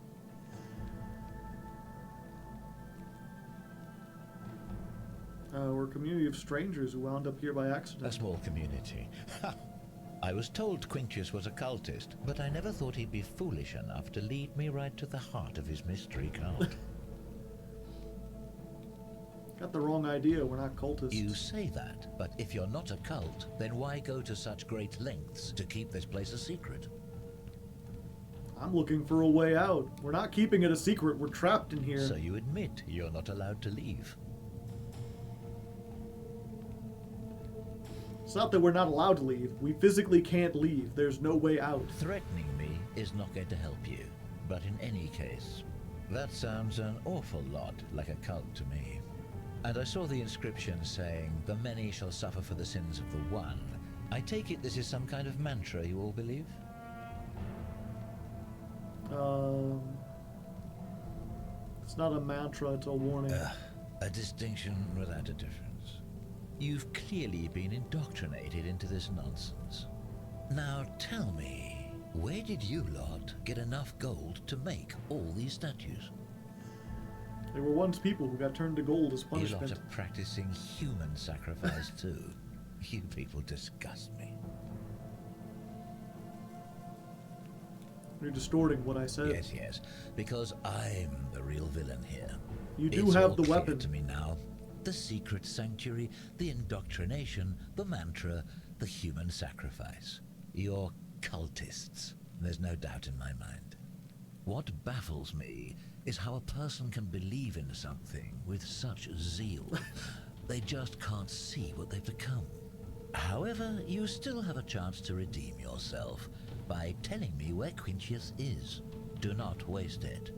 We're a community of strangers who wound up here by accident. A small community. I was told Quintius was a cultist, but I never thought he'd be foolish enough to lead me right to the heart of his mystery cult. Got the wrong idea, we're not cultists. You say that, but if you're not a cult, then why go to such great lengths to keep this place a secret? I'm looking for a way out. We're not keeping it a secret, we're trapped in here. So you admit you're not allowed to leave? It's not that we're not allowed to leave. We physically can't leave. There's no way out. Threatening me is not going to help you. But in any case, that sounds an awful lot like a cult to me. And I saw the inscription saying, "The many shall suffer for the sins of the one." I take it this is some kind of mantra you all believe? It's not a mantra, it's a warning. A distinction without a difference. You've clearly been indoctrinated into this nonsense. Now tell me, where did you lot get enough gold to make all these statues? They were once people who got turned to gold as You punishment. lot are practicing human sacrifice too. You people disgust me. You're distorting what I said. Yes, yes, because I'm the real villain here. You do It's have all the clear weapon. to me now. The secret sanctuary, the indoctrination, the mantra, the human sacrifice. You're cultists. There's no doubt in my mind. What baffles me is how a person can believe in something with such zeal. They just can't see what they've become. However, you still have a chance to redeem yourself by telling me where Quintius is. Do not waste it.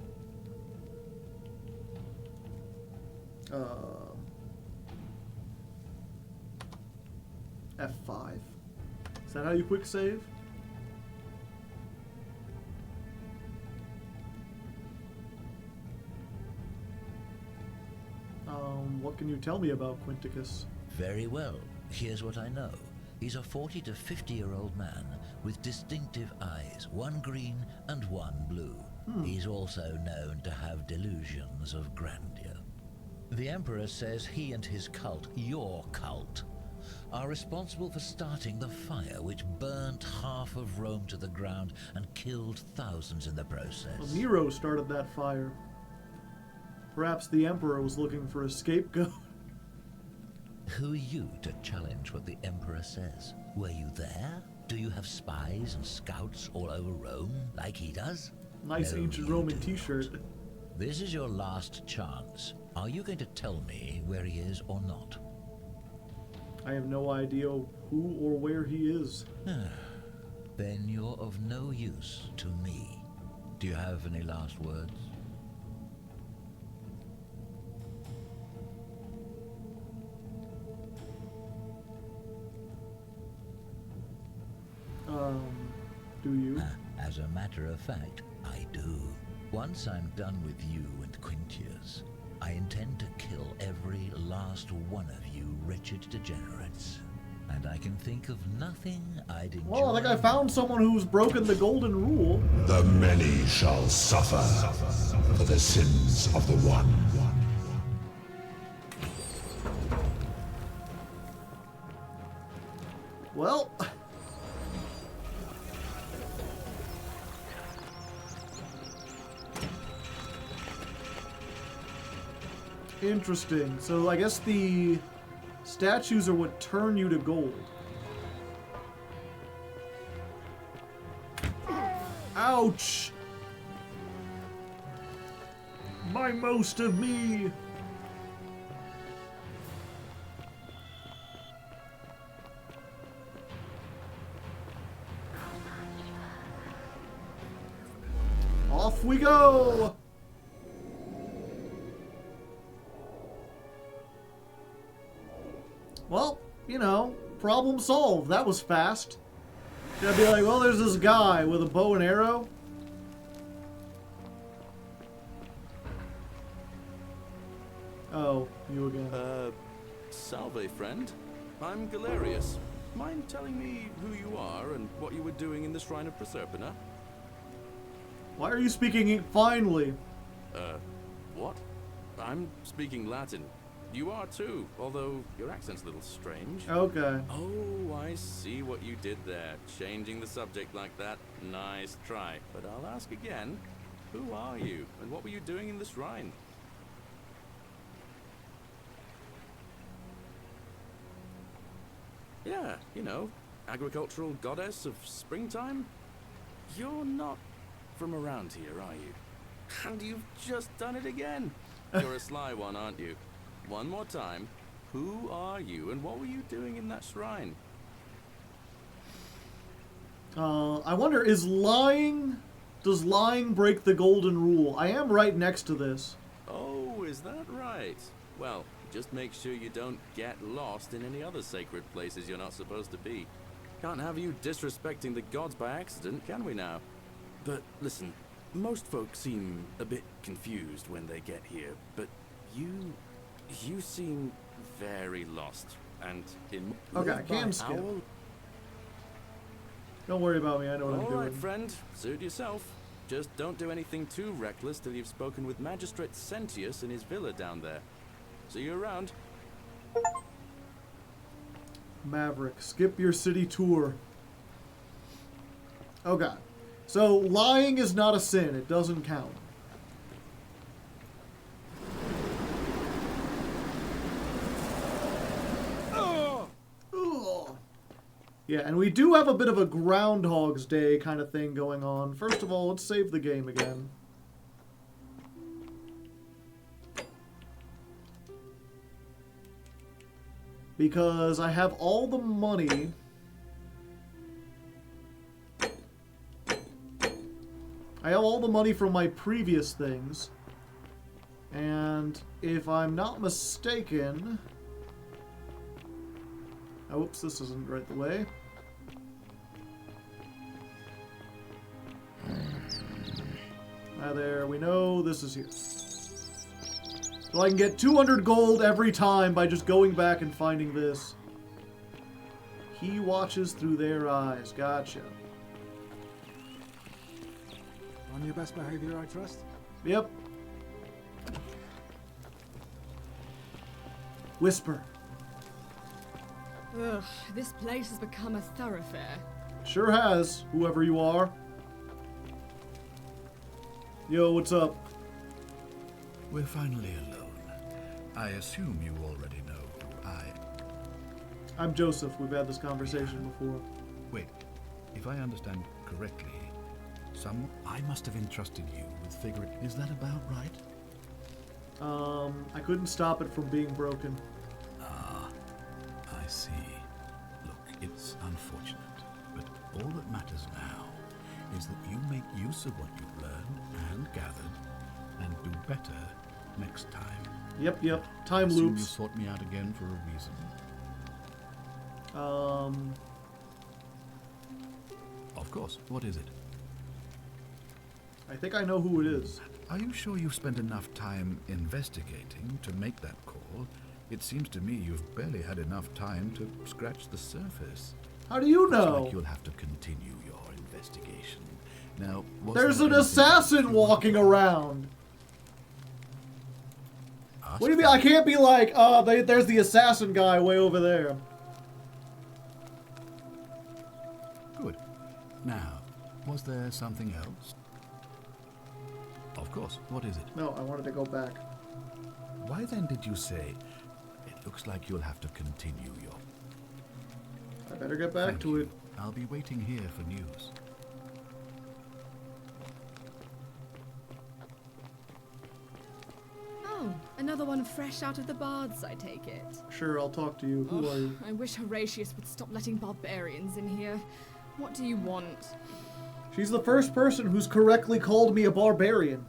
F5. Is that how you quick save? What can you tell me about Quinticus? Very well. Here's what I know. He's a 40 to 50-year-old man with distinctive eyes, one green and one blue. He's also known to have delusions of grandeur. The Emperor says he and his cult, your cult, are responsible for starting the fire which burnt half of Rome to the ground and killed thousands in the process. Well, Nero started that fire. Perhaps the Emperor was looking for a scapegoat. Who are you to challenge what the Emperor says? Were you there? Do you have spies and scouts all over Rome like he does? Nice No, ancient you Roman don't. t-shirt. This is your last chance. Are you going to tell me where he is or not? I have no idea who or where he is. Then you're of no use to me. Do you have any last words? Do you? As a matter of fact, I do. Once I'm done with you and Quintius, I intend to kill every last one of you wretched degenerates. And I can think of nothing I'd enjoy. Well, I think I found someone who's broken the golden rule. The many shall suffer for the sins of the one. Well... Interesting. So I guess the statues are what turn you to gold. Ouch! My most of me! Off we go! Well, you know, problem solved. That was fast. Should I be like, well, there's this guy with a bow and arrow? Oh, you again. Salve, friend. I'm Galerius. Mind telling me who you are and what you were doing in the Shrine of Proserpina? Why are you speaking finally? What? I'm speaking Latin. You are too, although your accent's a little strange. Okay. Oh, I see what you did there. Changing the subject like that. Nice try. But I'll ask again. Who are you, and what were you doing in the shrine? Yeah, you know, agricultural goddess of springtime? You're not from around here, are you? And you've just done it again. You're a sly one, aren't you? One more time. Who are you, and what were you doing in that shrine? I wonder, does lying break the golden rule? I am right next to this. Oh, is that right? Well, just make sure you don't get lost in any other sacred places you're not supposed to be. Can't have you disrespecting the gods by accident, can we now? But listen, most folks seem a bit confused when they get here, but you seem very lost, and in... Okay, I can skip. Don't worry about me, I know what I'm doing. Alright, friend, suit yourself. Just don't do anything too reckless till you've spoken with Magistrate Sentius in his villa down there. See you around. Maverick, skip your city tour. Okay. So, lying is not a sin. It doesn't count. Ugh. Yeah, and we do have a bit of a Groundhog's Day kind of thing going on. First of all, let's save the game again. Because I have all the money. I have all the money from my previous things. And if I'm not mistaken... Oh, whoops, this isn't right the way. There, we know this is here. So I can get 200 gold every time by just going back and finding this. He watches through their eyes. Gotcha. On your best behavior, I trust? Yep. Whisper. Ugh, this place has become a thoroughfare. Sure has, whoever you are. Yo, what's up? We're finally alone. I assume you already know who I'm Joseph. We've had this conversation before. Wait, if I understand correctly, I must have entrusted you with figuring... Is that about right? I couldn't stop it from being broken. Ah, I see. Look, it's unfortunate, but all that matters now is that you make use of what you've learned and gathered and do better next time. Yep. Time I assume loops. You sought me out again for a reason. Of course. What is it? I think I know who it is. Are you sure you've spent enough time investigating to make that call? It seems to me you've barely had enough time to scratch the surface. How do you Looks know? like you'll have to continue your investigation. Now, There's an assassin walking around. What do you mean? I can't be like, there's the assassin guy way over there. Good. Now, was there something else? Of course. What is it? No, I wanted to go back. Why then did you say, it looks like you'll have to continue your... I better get back to it. I'll be waiting here for news. Oh, another one fresh out of the bards, I take it. Sure, I'll talk to you. Who are you? I wish Horatius would stop letting barbarians in here. What do you want? She's the first person who's correctly called me a barbarian.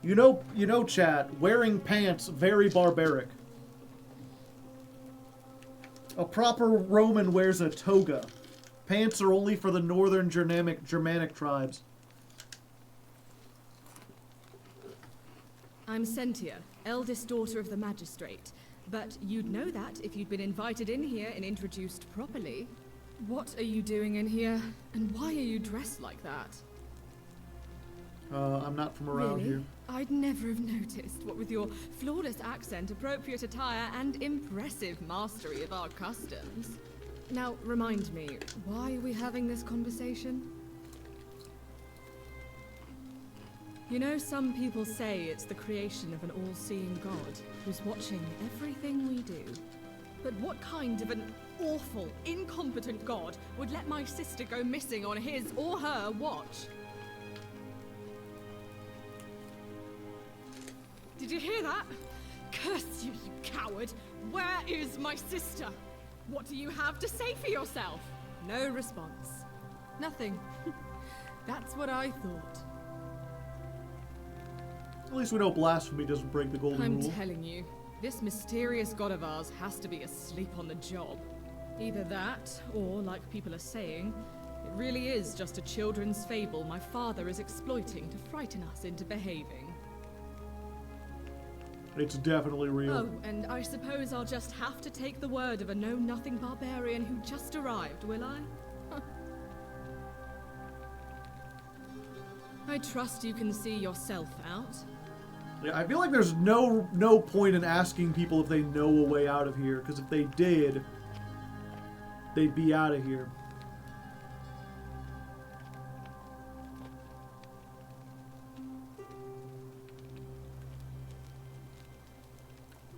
You know, chat, wearing pants, very barbaric. A proper Roman wears a toga. Pants are only for the northern Germanic tribes. I'm Sentia, eldest daughter of the magistrate. But you'd know that if you'd been invited in here and introduced properly. What are you doing in here? And why are you dressed like that? I'm not from around Really? here. I'd never have noticed, what with your flawless accent, appropriate attire, and impressive mastery of our customs. Now, remind me, why are we having this conversation? You know, some people say it's the creation of an all-seeing God who's watching everything we do. But what kind of an awful, incompetent God would let my sister go missing on his or her watch? Did you hear that? Curse you, you coward! Where is my sister? What do you have to say for yourself? No response. Nothing. That's what I thought. At least we know blasphemy doesn't break the golden rule. I'm telling you, this mysterious god of ours has to be asleep on the job. Either that, or, like people are saying, it really is just a children's fable my father is exploiting to frighten us into behaving. It's definitely real. Oh, and I suppose I'll just have to take the word of a know-nothing barbarian who just arrived, will I? I trust you can see yourself out. Yeah, I feel like there's no point in asking people if they know a way out of here, because if they did, they'd be out of here.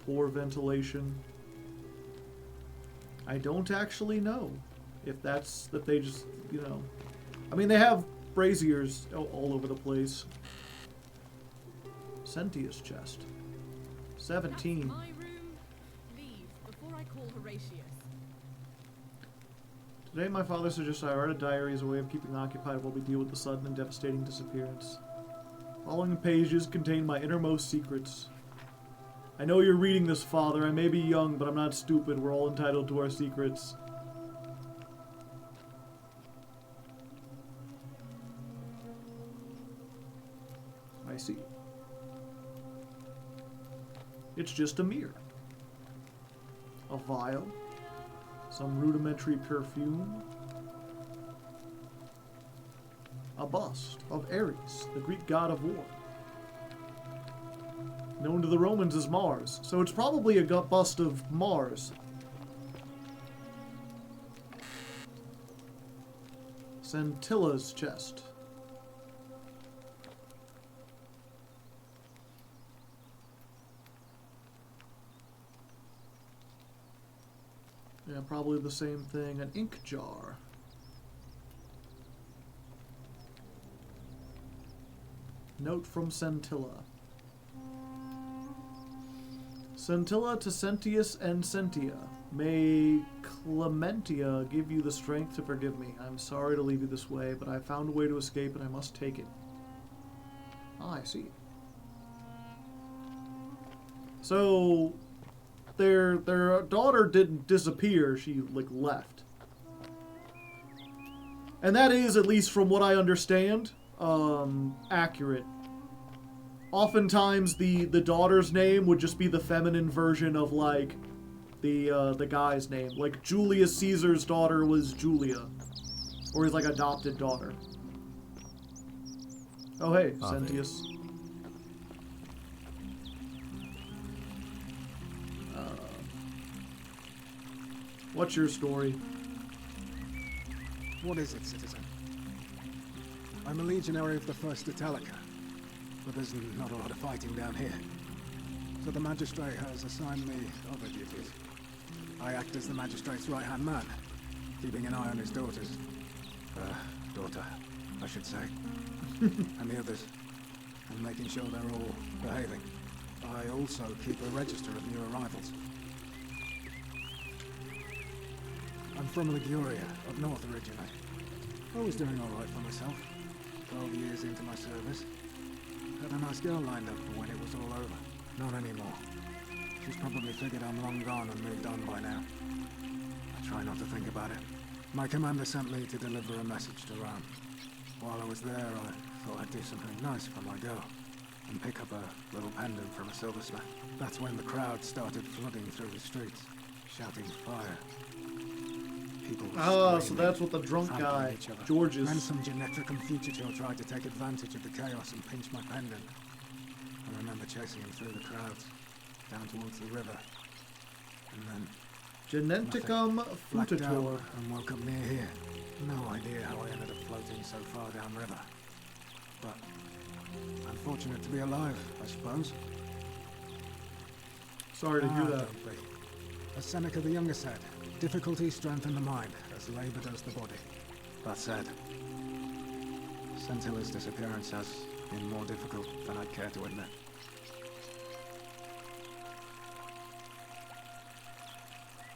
Poor ventilation. I don't actually know if that's that they just, you know. I mean, they have braziers all over the place. Sentius chest. 17. That's my room. Leave before I call Horatius. Today my father suggests I write a diary as a way of keeping occupied while we deal with the sudden and devastating disappearance. Following pages contain my innermost secrets. I know you're reading this, Father. I may be young, but I'm not stupid. We're all entitled to our secrets. I see. It's just a mirror. A vial. Some rudimentary perfume. A bust of Ares, the Greek god of war. Known to the Romans as Mars, so it's probably a bust of Mars. Scintilla's chest. Yeah, probably the same thing. An ink jar. Note from Scintilla. Scintilla to Sentius and Sentia. May Clementia give you the strength to forgive me. I'm sorry to leave you this way, but I found a way to escape and I must take it. Ah, I see. So, their daughter didn't disappear, she, like, left. And that is, at least from what I understand, accurate. Oftentimes, the daughter's name would just be the feminine version of, like, the guy's name. Like, Julius Caesar's daughter was Julia. Or his, like, adopted daughter. Oh, hey, Sentius. What's your story? What is it, citizen? I'm a legionary of the 1st Italica, but there's not a lot of fighting down here. So the magistrate has assigned me other duties. I act as the magistrate's right-hand man, keeping an eye on his daughters. Daughter, I should say. And the others, and making sure they're all behaving. I also keep a register of new arrivals. I'm from Liguria, up north originally. I was doing alright for myself. 12 years into my service. Had a nice girl lined up for when it was all over. Not anymore. She's probably figured I'm long gone and moved on by now. I try not to think about it. My commander sent me to deliver a message to Rome. While I was there, I thought I'd do something nice for my girl. And pick up a little pendant from a silversmith. That's when the crowd started flooding through the streets, shouting fire. People Ah, so screaming, that's what the drunk trampling guy, each other. George is. Then some genetic and fugitive tried to take advantage of the chaos and pinch my pendant. I remember chasing him through the crowds, down towards the river. And then... Geneticum Blacked out futator. and woke up near here. No idea how I ended up floating so far downriver. But I'm fortunate to be alive, I suppose. Sorry to hear that. Don't be. As Seneca the Younger said, difficulty strengthens the mind, as labor does the body. That said, Scintilla's disappearance has been more difficult than I'd care to admit.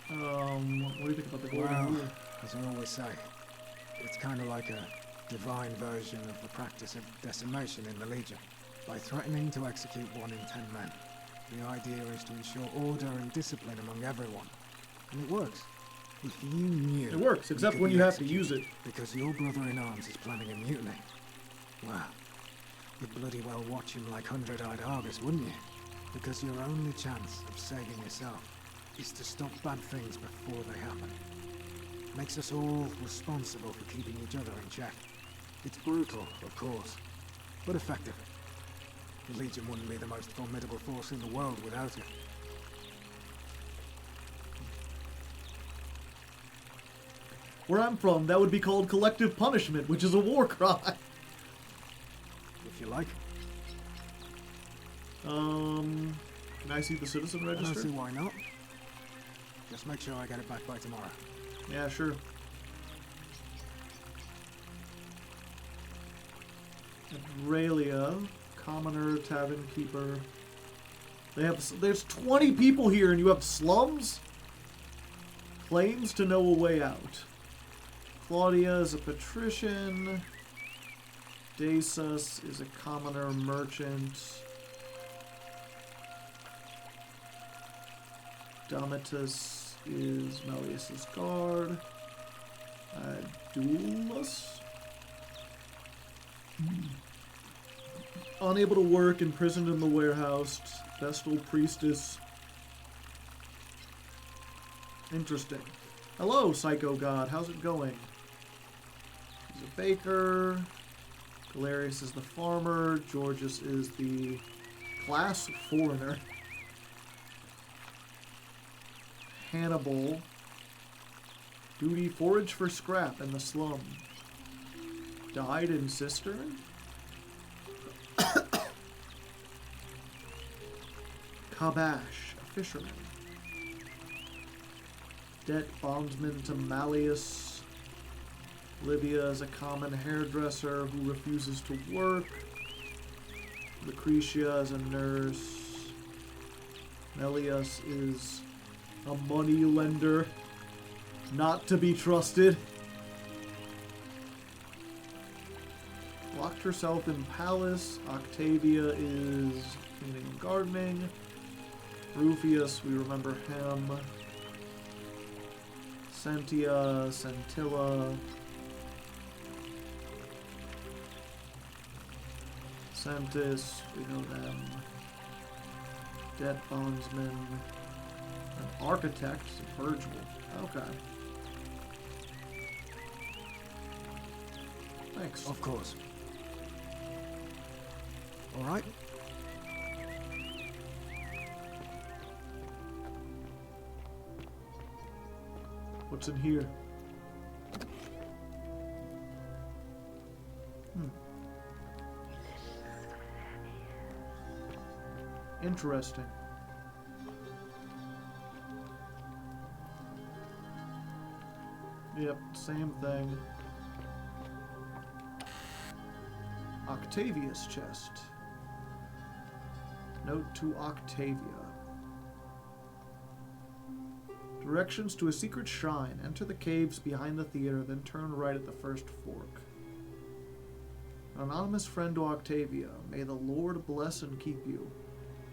What do you think about the golden Well, rule? as I always say, it's kind of like a divine version of the practice of decimation in the Legion. By threatening to execute 1 in 10 men, the idea is to ensure order and discipline among everyone. And it works. If you knew... It works, except when you have to use it. Because your brother-in-arms is planning a mutiny. Well, you'd bloody well watch him like 100-eyed Argus, wouldn't you? Because your only chance of saving yourself is to stop bad things before they happen. Makes us all responsible for keeping each other in check. It's brutal, of course, but effective. The Legion wouldn't be the most formidable force in the world without it. Where I'm from, that would be called collective punishment, which is a war crime. If you like. Can I see the citizen I don't register? see why not. Just make sure I get it back by tomorrow. Yeah, sure. Aurelia, commoner, tavern keeper. There's 20 people here and you have slums? Claims to know a way out. Claudia is a patrician. Desus is a commoner merchant. Domitus is Malleus's guard. Duelus? Unable to work, imprisoned in the warehouse. Vestal priestess. Interesting. Hello, psycho god. How's it going? He's a baker. Galerius is the farmer. Georgius is the class foreigner. Hannibal. Duty forage for scrap in the slum. Died in cistern. Kabash, a fisherman. Debt bondsman to Malleus. Libya is a common hairdresser who refuses to work. Lucretia is a nurse. Melius is a money lender, not to be trusted. Locked herself in palace. Octavia is cleaning and gardening. Rufius, we remember him. Sentia, Scintilla. Sentis, we know them. Debt bondsman. An architect, Virgil. Okay. Thanks. Of course. All right. What's in here? Interesting. Yep, same thing. Octavia's chest. Note to Octavia. Directions to a secret shrine. Enter the caves behind the theater, then turn right at the first fork. An anonymous friend to Octavia. May the Lord bless and keep you.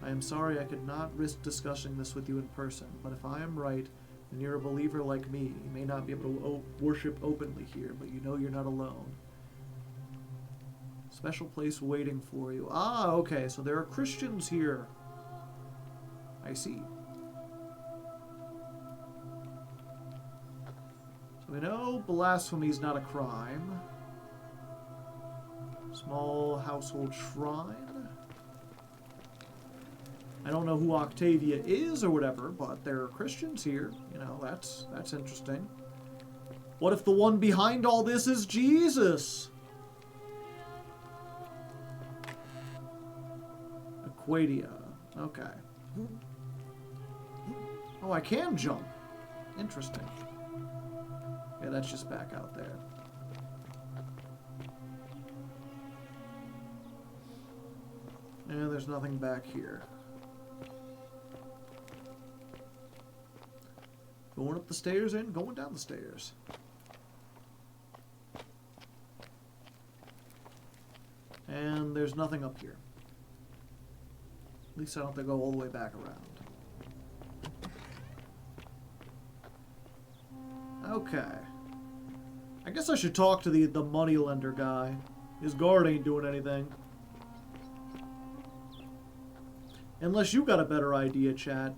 I am sorry I could not risk discussing this with you in person, but if I am right, and you're a believer like me, you may not be able to worship openly here, but you know you're not alone. Special place waiting for you. Ah, okay, so there are Christians here. I see. We know blasphemy is not a crime. Small household shrine. I don't know who Octavia is or whatever, but there are Christians here. You know, that's interesting. What if the one behind all this is Jesus? Aquadia. Okay. Oh, I can jump. Interesting. Yeah, that's just back out there. And there's nothing back here. Going up the stairs and going down the stairs. And there's nothing up here. At least I don't have to go all the way back around. Okay. I guess I should talk to the moneylender guy. His guard ain't doing anything. Unless you got a better idea, chat.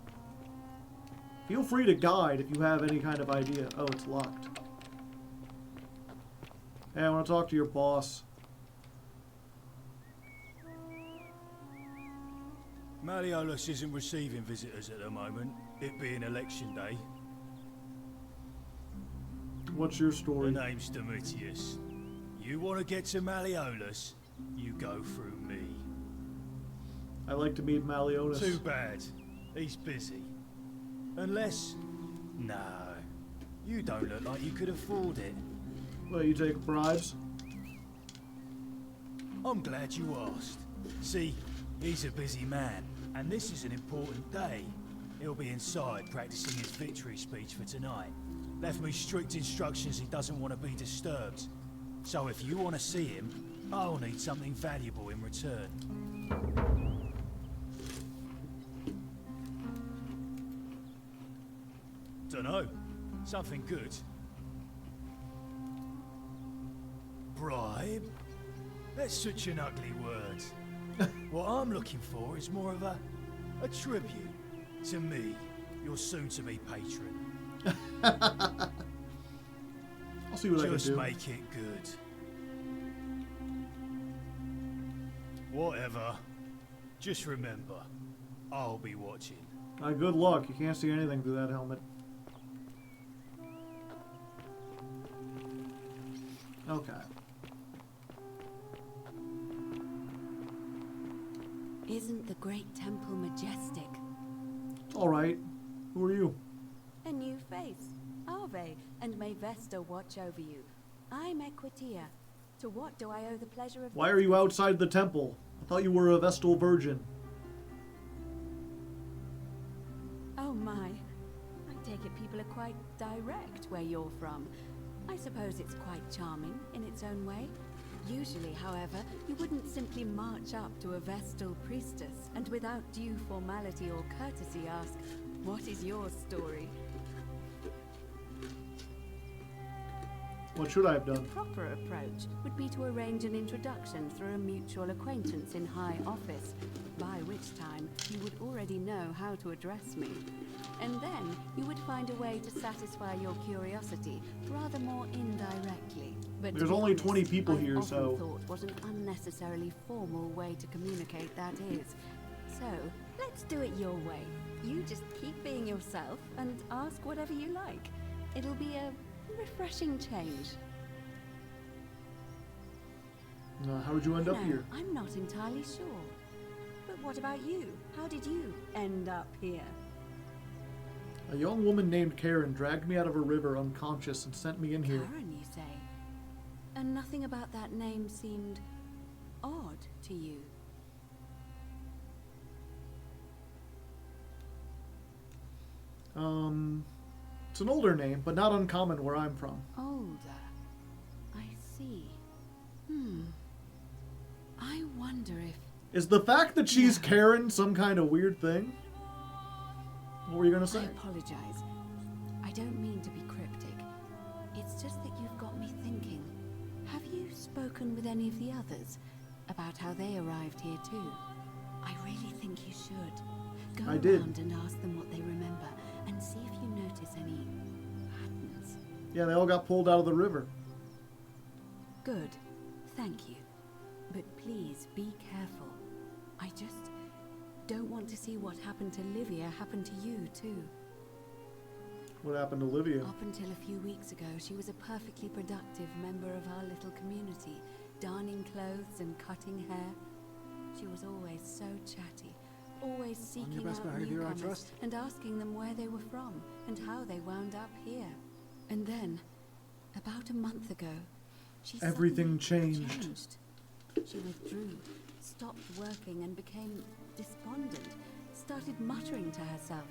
Feel free to guide if you have any kind of idea. Oh, it's locked. Hey, I want to talk to your boss. Malleolus isn't receiving visitors at the moment, it being election day. What's your story? The name's Domitius. You want to get to Malleolus, you go through me. I like to meet Malleolus. Too bad. He's busy. Unless... No. You don't look like you could afford it. Well, you take bribes? I'm glad you asked. See, he's a busy man, and this is an important day. He'll be inside practicing his victory speech for tonight. Left me strict instructions he doesn't want to be disturbed. So if you want to see him, I'll need something valuable in return. Dunno. Something good. Bribe? That's such an ugly word. What I'm looking for is more of a tribute to me, your soon-to-be patron. I'll see what I can do. Just make it good. Whatever. Just remember, I'll be watching. Good luck. You can't see anything through that helmet. Okay. Isn't the great temple majestic? Alright. Who are you? A new face. Ave, and may Vesta watch over you. I'm Equitia. To what do I owe the pleasure of... Why are you outside the temple? I thought you were a Vestal virgin. Oh my. I take it people are quite direct where you're from. I suppose it's quite charming in its own way. Usually, however, you wouldn't simply march up to a Vestal priestess and without due formality or courtesy ask, "What is your story?" What should I have done? The proper approach would be to arrange an introduction through a mutual acquaintance in high office, by which time you would already know how to address me. And then you would find a way to satisfy your curiosity rather more indirectly. But there's only 20 people here, I've so... often thought what an unnecessarily formal way to communicate that is. So, let's do it your way. You just keep being yourself and ask whatever you like. It'll be a refreshing change. How did you end up here? I'm not entirely sure. But what about you? How did you end up here? A young woman named Karen dragged me out of a river unconscious and sent me in here. Karen, you say? And nothing about that name seemed odd to you? It's an older name, but not uncommon where I'm from. Older. I see. I wonder if... Is the fact that she's Karen some kind of weird thing? What were you gonna say? I apologize. I don't mean to be cryptic. It's just that you've got me thinking. Have you spoken with any of the others about how they arrived here too? I really think you should. Go around and ask them what they remember and see if you notice any patterns. Yeah, they all got pulled out of the river. Good. Thank you. But please be careful. I just don't want to see what happened to Livia happen to you, too. What happened to Livia? Up until a few weeks ago, she was a perfectly productive member of our little community, darning clothes and cutting hair. She was always so chatty, always seeking best out behavior, I newcomers trust. and asking them where they were from and how they wound up here. And then, about a month ago, she Everything suddenly changed. She withdrew, stopped working and became despondent, started muttering to herself.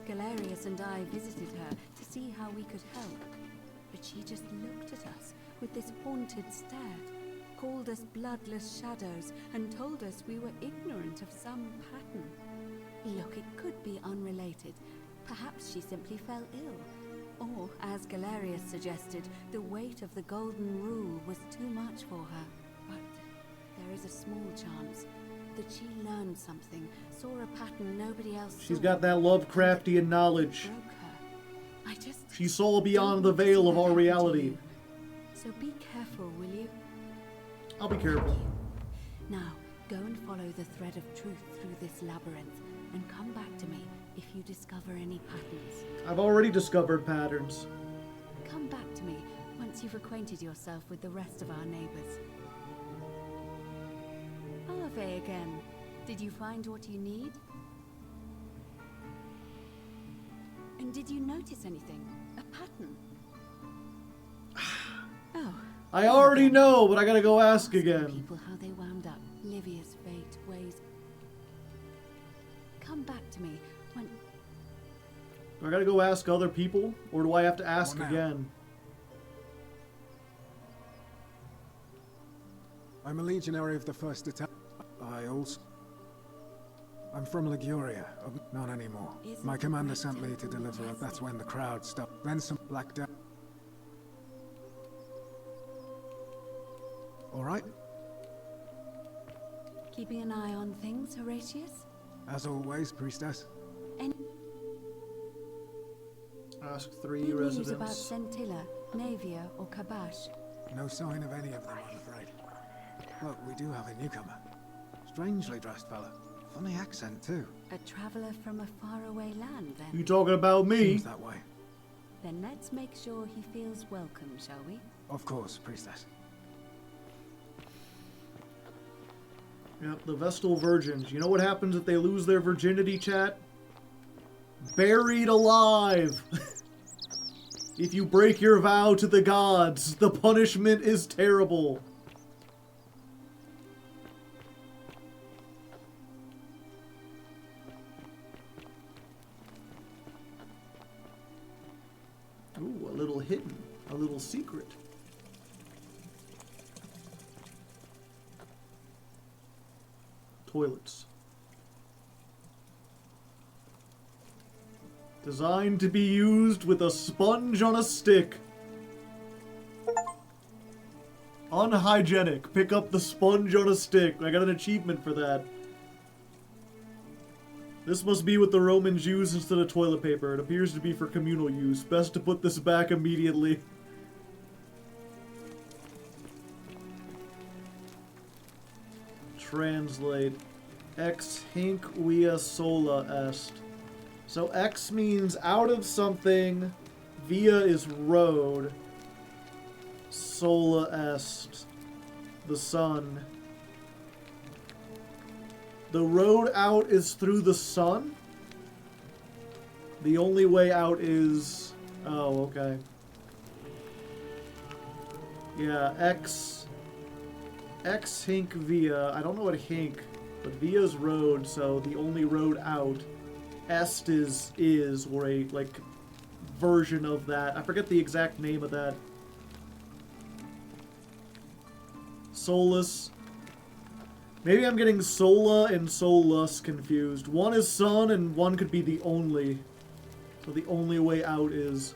Galerius and I visited her to see how we could help, but she just looked at us with this haunted stare, called us bloodless shadows, and told us we were ignorant of some pattern. Look, it could be unrelated. Perhaps she simply fell ill. Or, as Galerius suggested, the weight of the Golden Rule was too much for her. But there is a small chance that she learned something, saw a pattern nobody else saw. She's got that Lovecraftian knowledge. She saw beyond the veil of our reality. So be careful, will you? I'll be careful. Now, go and follow the thread of truth through this labyrinth, and come back to me if you discover any patterns. I've already discovered patterns. Come back to me once you've acquainted yourself with the rest of our neighbors. Ave again. Did you find what you need? And did you notice anything? A pattern? Oh. I already know, but I gotta go ask again. People how they wound up. Livia's fate, ways. Come back to me when... Do I gotta go ask other people, or do I have to ask now. again? I'm a legionary of the first attack. I'm from Liguria. Not anymore. My commander sent me to deliver up. That's when the crowd stopped. Then some black death. All right? Keeping an eye on things, Horatius? As always, priestess. Ask 3 Any news residents. about Centilla, Navia, or Kabash? No sign of any of them, I'm afraid. Look, we do have a newcomer. Strangely dressed fella. Funny accent, too. A traveler from a faraway land, then? You talking about me? Seems that way. Then let's make sure he feels welcome, shall we? Of course, priestess. Yep, the Vestal Virgins. You know what happens if they lose their virginity, chat? Buried alive! If you break your vow to the gods, the punishment is terrible. Ooh, a little hidden, a little secret. Toilets. Designed to be used with a sponge on a stick. Unhygienic. Pick up the sponge on a stick. I got an achievement for that. This must be what the Romans use instead of toilet paper. It appears to be for communal use. Best to put this back immediately. Translate. Ex hinc via sola est. So X means out of something, via is road, sola est, the sun. The road out is through the sun? The only way out is... Oh, okay. Yeah, X hinc via. I don't know what hinc, but via is road, so the only road out. Est is, or a, like, version of that. I forget the exact name of that. Solus. Maybe I'm getting Sola and Solus confused. One is sun, and one could be the only. So the only way out is...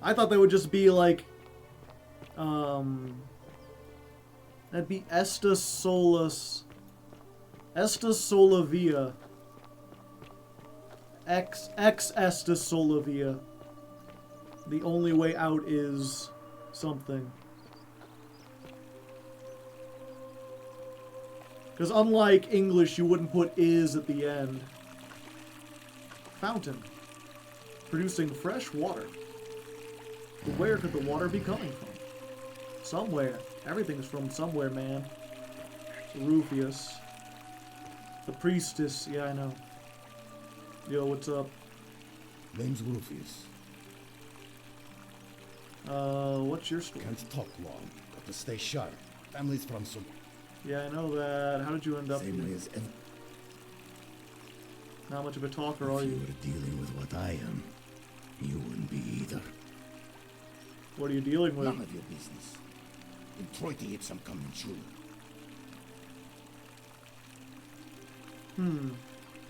I thought that would just be, like... That'd be Estus Solus... Estus Sola Via. Ex Estus Sola Via. The only way out is something. Because unlike English, you wouldn't put is at the end. Fountain. Producing fresh water. But where could the water be coming from? Somewhere. Everything's from somewhere, man. Rufus. The priestess. Yeah, I know. Yo, what's up? Name's Rufus. What's your story? Can't talk long. Got to stay sharp. Family's from some... Yeah, I know that. How did you end up Same here? way as ever. How much of a talker are If you? you were dealing with what I am, you wouldn't be either. What are you dealing with? None of your business. Detroit to hit some coming true.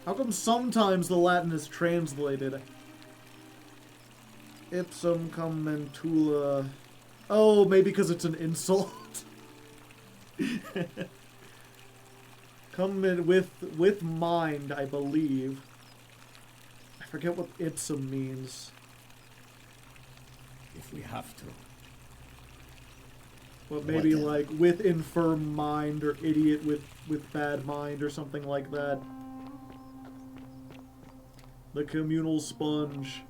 How come sometimes the Latin is translated? Ipsum commentula. Oh, maybe because it's an insult. Come in with mind, I believe. I forget what ipsum means. If we have to. But maybe What like with infirm mind or idiot with bad mind or something like that. The communal sponge.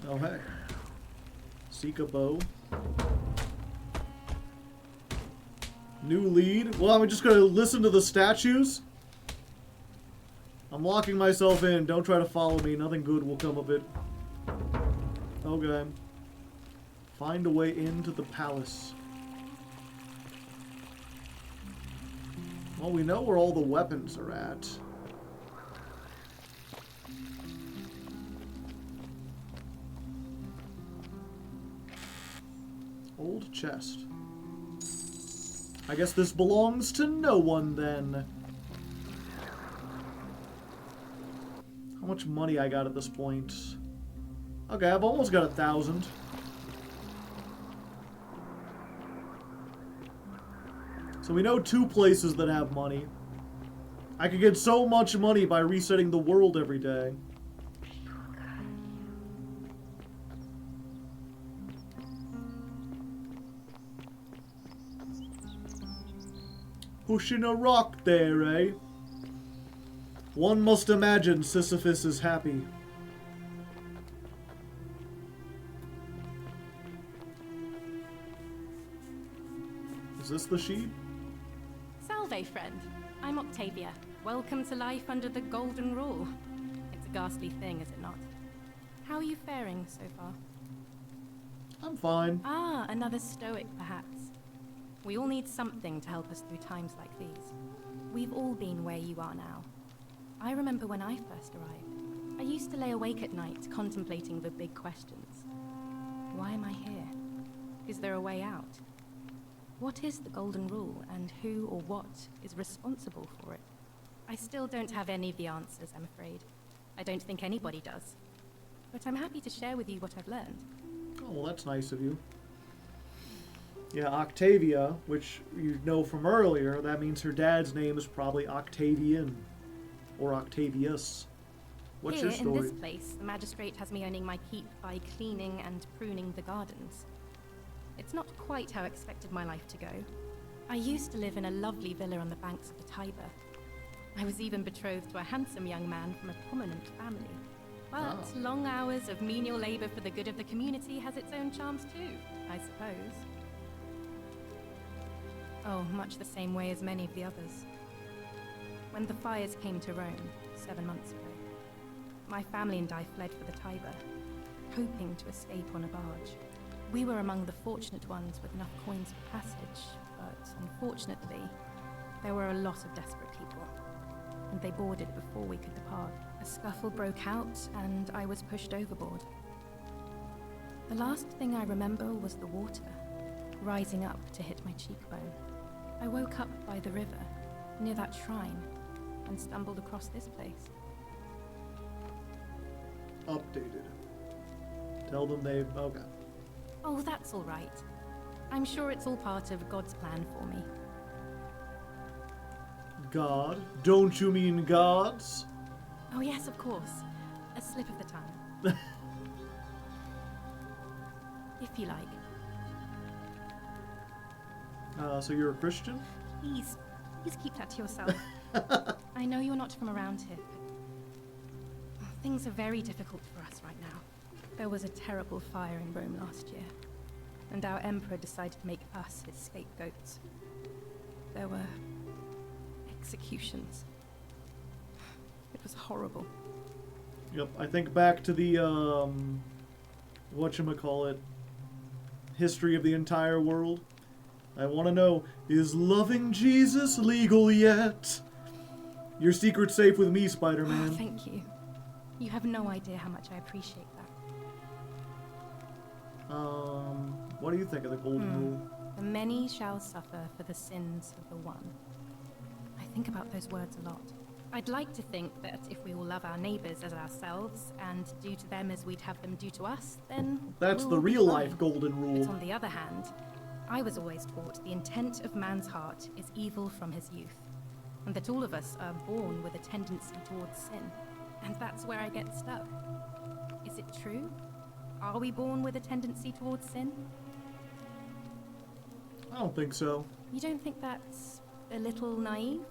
Oh hey. Seek a bow. New lead. Well, I'm just gonna listen to the statues. I'm locking myself in. Don't try to follow me. Nothing good will come of it. Okay. Find a way into the palace. Well, we know where all the weapons are at. Old chest. I guess this belongs to no one then. How much money I got at this point? Okay, I've almost got 1,000. So we know 2 places that have money. I could get so much money by resetting the world every day. Pushing a rock there, eh? One must imagine Sisyphus is happy. Is this the sheep? Salve, friend. I'm Octavia. Welcome to life under the Golden Rule. It's a ghastly thing, is it not? How are you faring so far? I'm fine. Ah, another stoic, perhaps. We all need something to help us through times like these. We've all been where you are now. I remember when I first arrived. I used to lay awake at night contemplating the big questions. Why am I here? Is there a way out? What is the Golden Rule, and who or what is responsible for it? I still don't have any of the answers, I'm afraid. I don't think anybody does. But I'm happy to share with you what I've learned. Oh, well, that's nice of you. Yeah, Octavia, which you know from earlier, that means her dad's name is probably Octavian. Or Octavius. What's your story? In this place, the magistrate has me earning my keep by cleaning and pruning the gardens. It's not quite how I expected my life to go. I used to live in a lovely villa on the banks of the Tiber. I was even betrothed to a handsome young man from a prominent family. But long hours of menial labor for the good of the community has its own charms too, I suppose. Oh, much the same way as many of the others. When the fires came to Rome 7 months ago, my family and I fled for the Tiber, hoping to escape on a barge. We were among the fortunate ones with enough coins for passage, but unfortunately, there were a lot of desperate people, and they boarded before we could depart. A scuffle broke out, and I was pushed overboard. The last thing I remember was the water, rising up to hit my cheekbone. I woke up by the river, near that shrine, and stumbled across this place. Updated. Tell them they've... Okay. Oh, that's all right. I'm sure it's all part of God's plan for me. God? Don't you mean gods? Oh yes, of course. A slip of the tongue. If you like. So you're a Christian? Please keep that to yourself. I know you're not from around here, but things are very difficult for us right now. There was a terrible fire in Rome last year, and our emperor decided to make us his scapegoats. There were executions. It was horrible. Yep, I think back to the, whatchamacallit, history of the entire world. I want to know, is loving Jesus legal yet? Your secret's safe with me, Spider-Man. Oh, thank you. You have no idea how much I appreciate that. What do you think of the golden rule? The many shall suffer for the sins of the one. I think about those words a lot. I'd like to think that if we all love our neighbors as ourselves and do to them as we'd have them do to us, then that's we'll the be real fine. life golden rule. But on the other hand, I was always taught the intent of man's heart is evil from his youth, and that all of us are born with a tendency towards sin. And that's where I get stuck. Is it true? Are we born with a tendency towards sin? I don't think so. You don't think that's a little naive?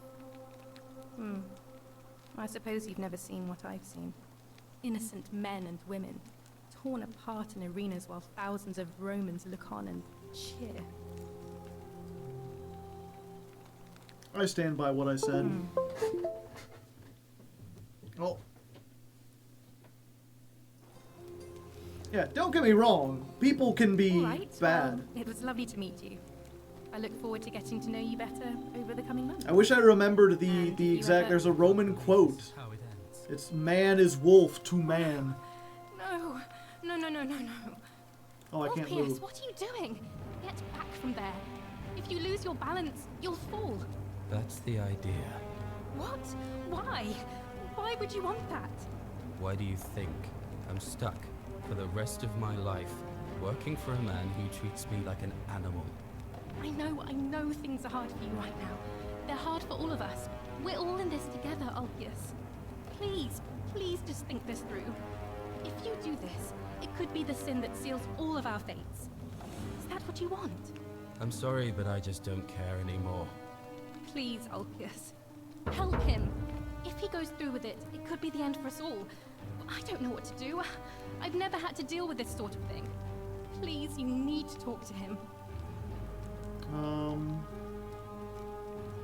I suppose you've never seen what I've seen. Innocent men and women, torn apart in arenas while thousands of Romans look on and cheer. I stand by what I said. Oh. Yeah, don't get me wrong. People can be All right, bad. well, it was lovely to meet you. I look forward to getting to know you better over the coming months. I wish I remembered the exact. There's a Roman quote. It's "Man is wolf to man." No. Oh, I can't Orpheus, move. what are you doing? Get back from there. If you lose your balance, you'll fall. That's the idea. What? Why? Why would you want that? Why do you think I'm stuck for the rest of my life working for a man who treats me like an animal? I know things are hard for you right now. They're hard for all of us. We're all in this together, Ulpius. Please just think this through. If you do this, it could be the sin that seals all of our fates. Is that what you want? I'm sorry, but I just don't care anymore. Please, Ulpius. Help him. If he goes through with it, it could be the end for us all. I don't know what to do. I've never had to deal with this sort of thing. Please, you need to talk to him.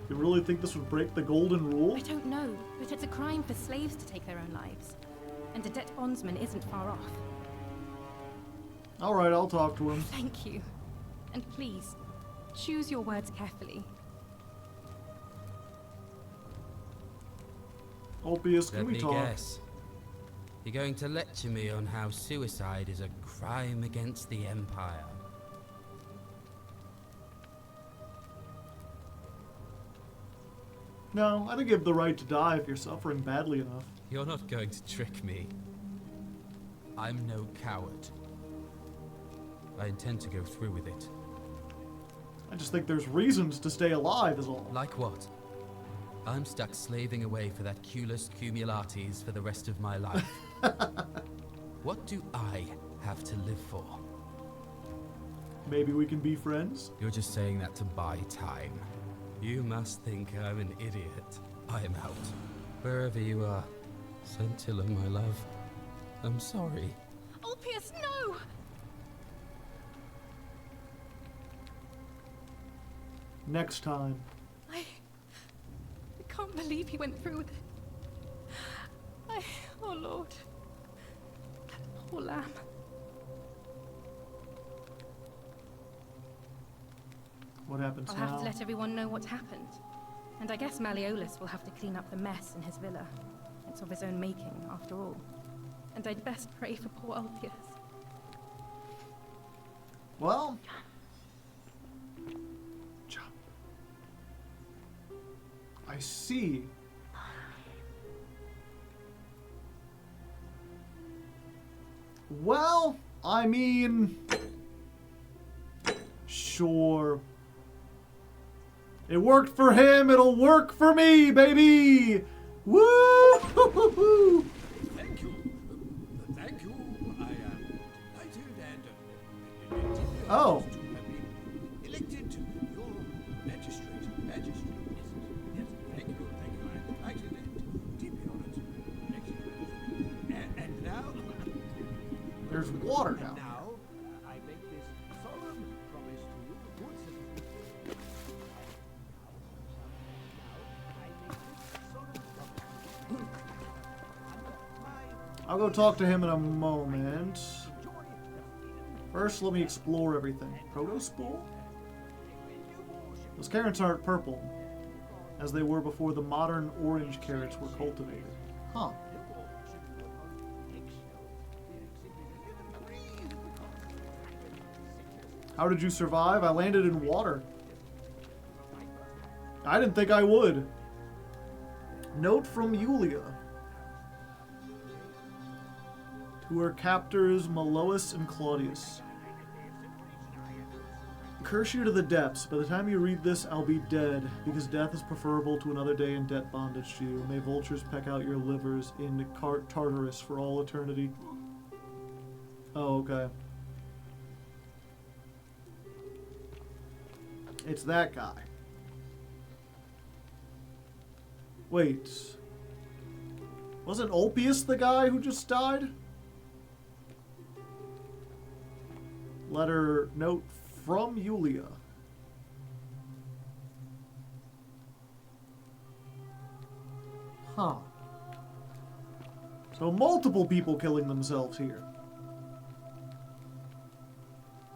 You really think this would break the golden rule? I don't know, but it's a crime for slaves to take their own lives. And a debt bondsman isn't far off. Alright, I'll talk to him. Thank you. And please, choose your words carefully. Ulpius, can Let we me talk? guess. You're going to lecture me on how suicide is a crime against the Empire. No, I think you have the right to die if you're suffering badly enough. You're not going to trick me. I'm no coward. I intend to go through with it. I just think there's reasons to stay alive is all. Like what? I'm stuck slaving away for that culus cumulatis for the rest of my life. What do I have to live for? Maybe we can be friends? You're just saying that to buy time. You must think I'm an idiot. I'm out. Wherever you are, Scintilla, my love. I'm sorry. Ulpius, no! Next time. I can't believe he went through with it. Oh Lord. That poor lamb. What happens I'll now? have to let everyone know what happened. And I guess Malleolus will have to clean up the mess in his villa. It's of his own making, after all. And I'd best pray for poor Ulpius. Well... I see. Well, I mean... Sure. It worked for him, it'll work for me, baby! Woo! Thank you. Oh. Elected to your magistrate. Magistrate. Yes. Thank you. I actually deeply honored. And now. There's water down. Now, I make this solemn promise to you, good citizens. I'll go talk to him in a moment. First, let me explore everything. Proto-spool? Those carrots aren't purple, as they were before the modern orange carrots were cultivated. Huh. How did you survive? I landed in water. I didn't think I would. Note from Yulia. To her captors, Melois and Claudius. Curse you to the depths. By the time you read this, I'll be dead, because death is preferable to another day in debt bondage to you. May vultures peck out your livers in Tartarus for all eternity. Oh, okay. It's that guy. Wait. Wasn't Ulpius the guy who just died? Letter, note from Yulia. Huh. So multiple people killing themselves here.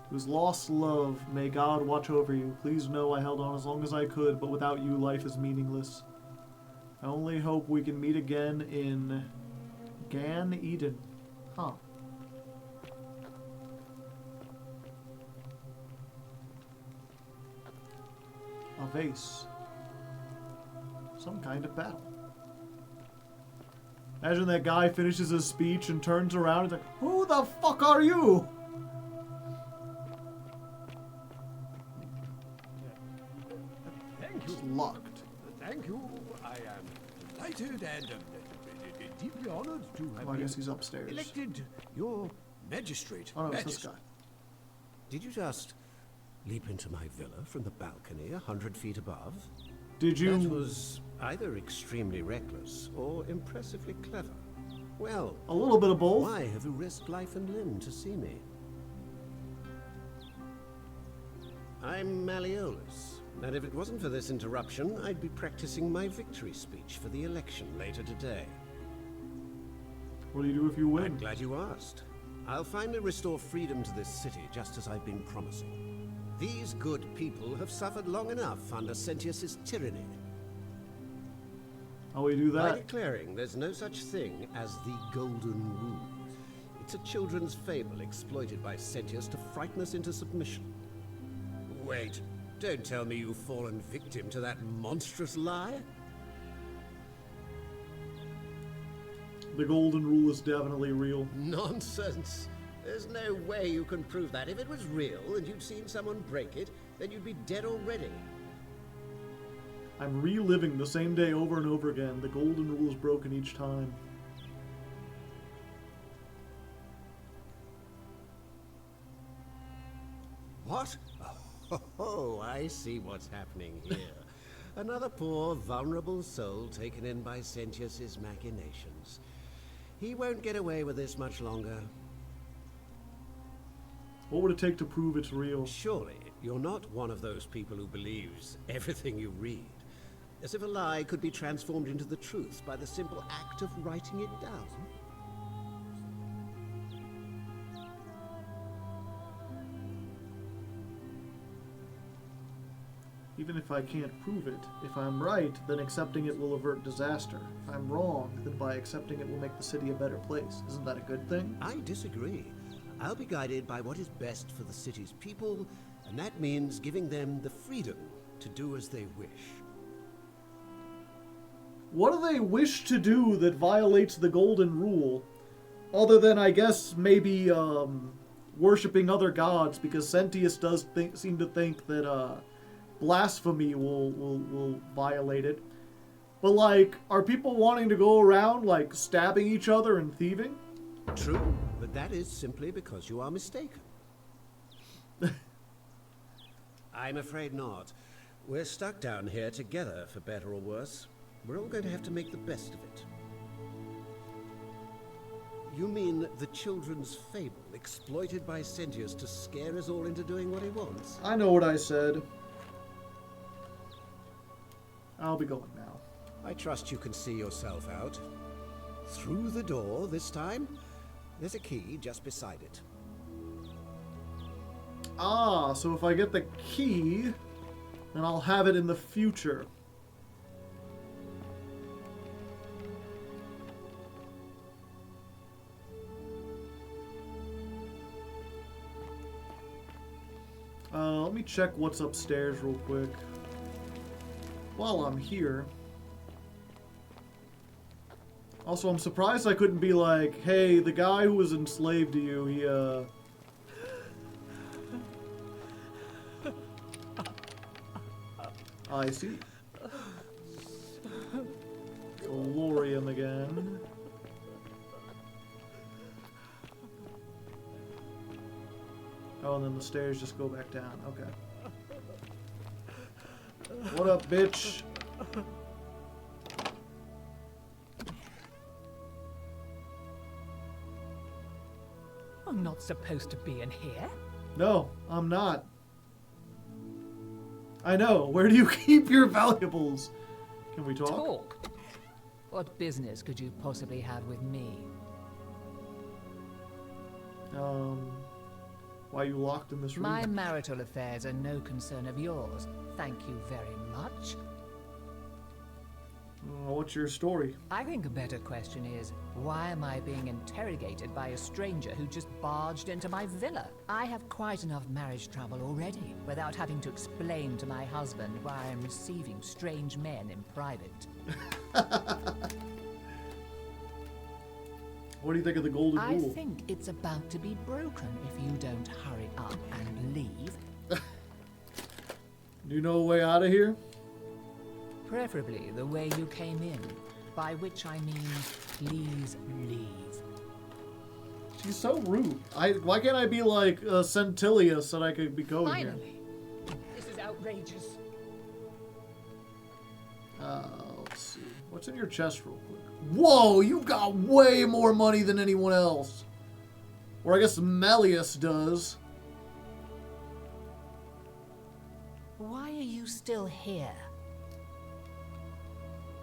To his lost love, may God watch over you. Please know I held on as long as I could, but without you, life is meaningless. I only hope we can meet again in Gan Eden. Huh. A vase. Some kind of battle. Imagine that guy finishes his speech and turns around and is like, who the fuck are you? Thank you. It's locked. Thank you. I am delighted and deeply honored to have Well, I guess he's upstairs. elected your magistrate. Oh, no, it's this guy. Did you just leap into my villa from the balcony 100 feet above? Did you? That was either extremely reckless or impressively clever. Well, a little bit of both. Why have you risked life and limb to see me? I'm Malleolus, and if it wasn't for this interruption, I'd be practicing my victory speech for the election later today. What do you do if you win? I'm glad you asked. I'll finally restore freedom to this city, just as I've been promising. These good people have suffered long enough under Sentius's tyranny. How will you do By that? declaring there's no such thing as the Golden Rule. It's a children's fable exploited by Sentius to frighten us into submission. Wait, don't tell me you've fallen victim to that monstrous lie? The Golden Rule is definitely real. Nonsense. There's no way you can prove that. If it was real and you'd seen someone break it, then you'd be dead already. I'm reliving the same day over and over again. The Golden Rule is broken each time. What? Oh, I see what's happening here. Another poor, vulnerable soul taken in by Sentius's machinations. He won't get away with this much longer. What would it take to prove it's real? Surely, you're not one of those people who believes everything you read. As if a lie could be transformed into the truth by the simple act of writing it down. Even if I can't prove it, if I'm right, then accepting it will avert disaster. If I'm wrong, then by accepting it will make the city a better place. Isn't that a good thing? I disagree. I'll be guided by what is best for the city's people, and that means giving them the freedom to do as they wish. What do they wish to do that violates the Golden Rule? Other than, I guess, maybe, worshipping other gods, because Sentius does seem to think that, blasphemy will violate it. But, like, are people wanting to go around, like, stabbing each other and thieving? True, but that is simply because you are mistaken. I'm afraid not. We're stuck down here together, for better or worse. We're all going to have to make the best of it. You mean the children's fable, exploited by Sentius to scare us all into doing what he wants? I know what I said. I'll be going now. I trust you can see yourself out. Through the door this time? There's a key just beside it. Ah, so if I get the key, then I'll have it in the future. Let me check what's upstairs real quick. While I'm here. Also, I'm surprised I couldn't be like, hey, the guy who was enslaved to you, he, I see. Glorium again. Oh, and then the stairs just go back down. Okay. What up, bitch? I'm not supposed to be in here. No, I'm not. I know. Where do you keep your valuables? Can we talk? Talk? What business could you possibly have with me? Why are you locked in this room? My marital affairs are no concern of yours. Thank you very much. What's your story? I think a better question is, why am I being interrogated by a stranger who just barged into my villa? I have quite enough marriage trouble already, without having to explain to my husband why I'm receiving strange men in private. What do you think of the golden I rule? think it's about to be broken if you don't hurry up and leave. Do you know a way out of here? Preferably the way you came in, by which I mean, please leave. She's so rude. Why can't I be like Centillia so that I could be going here? Finally! This is outrageous. Let's see. What's in your chest real quick? Whoa, you got way more money than anyone else. Or I guess Melius does. Why are you still here?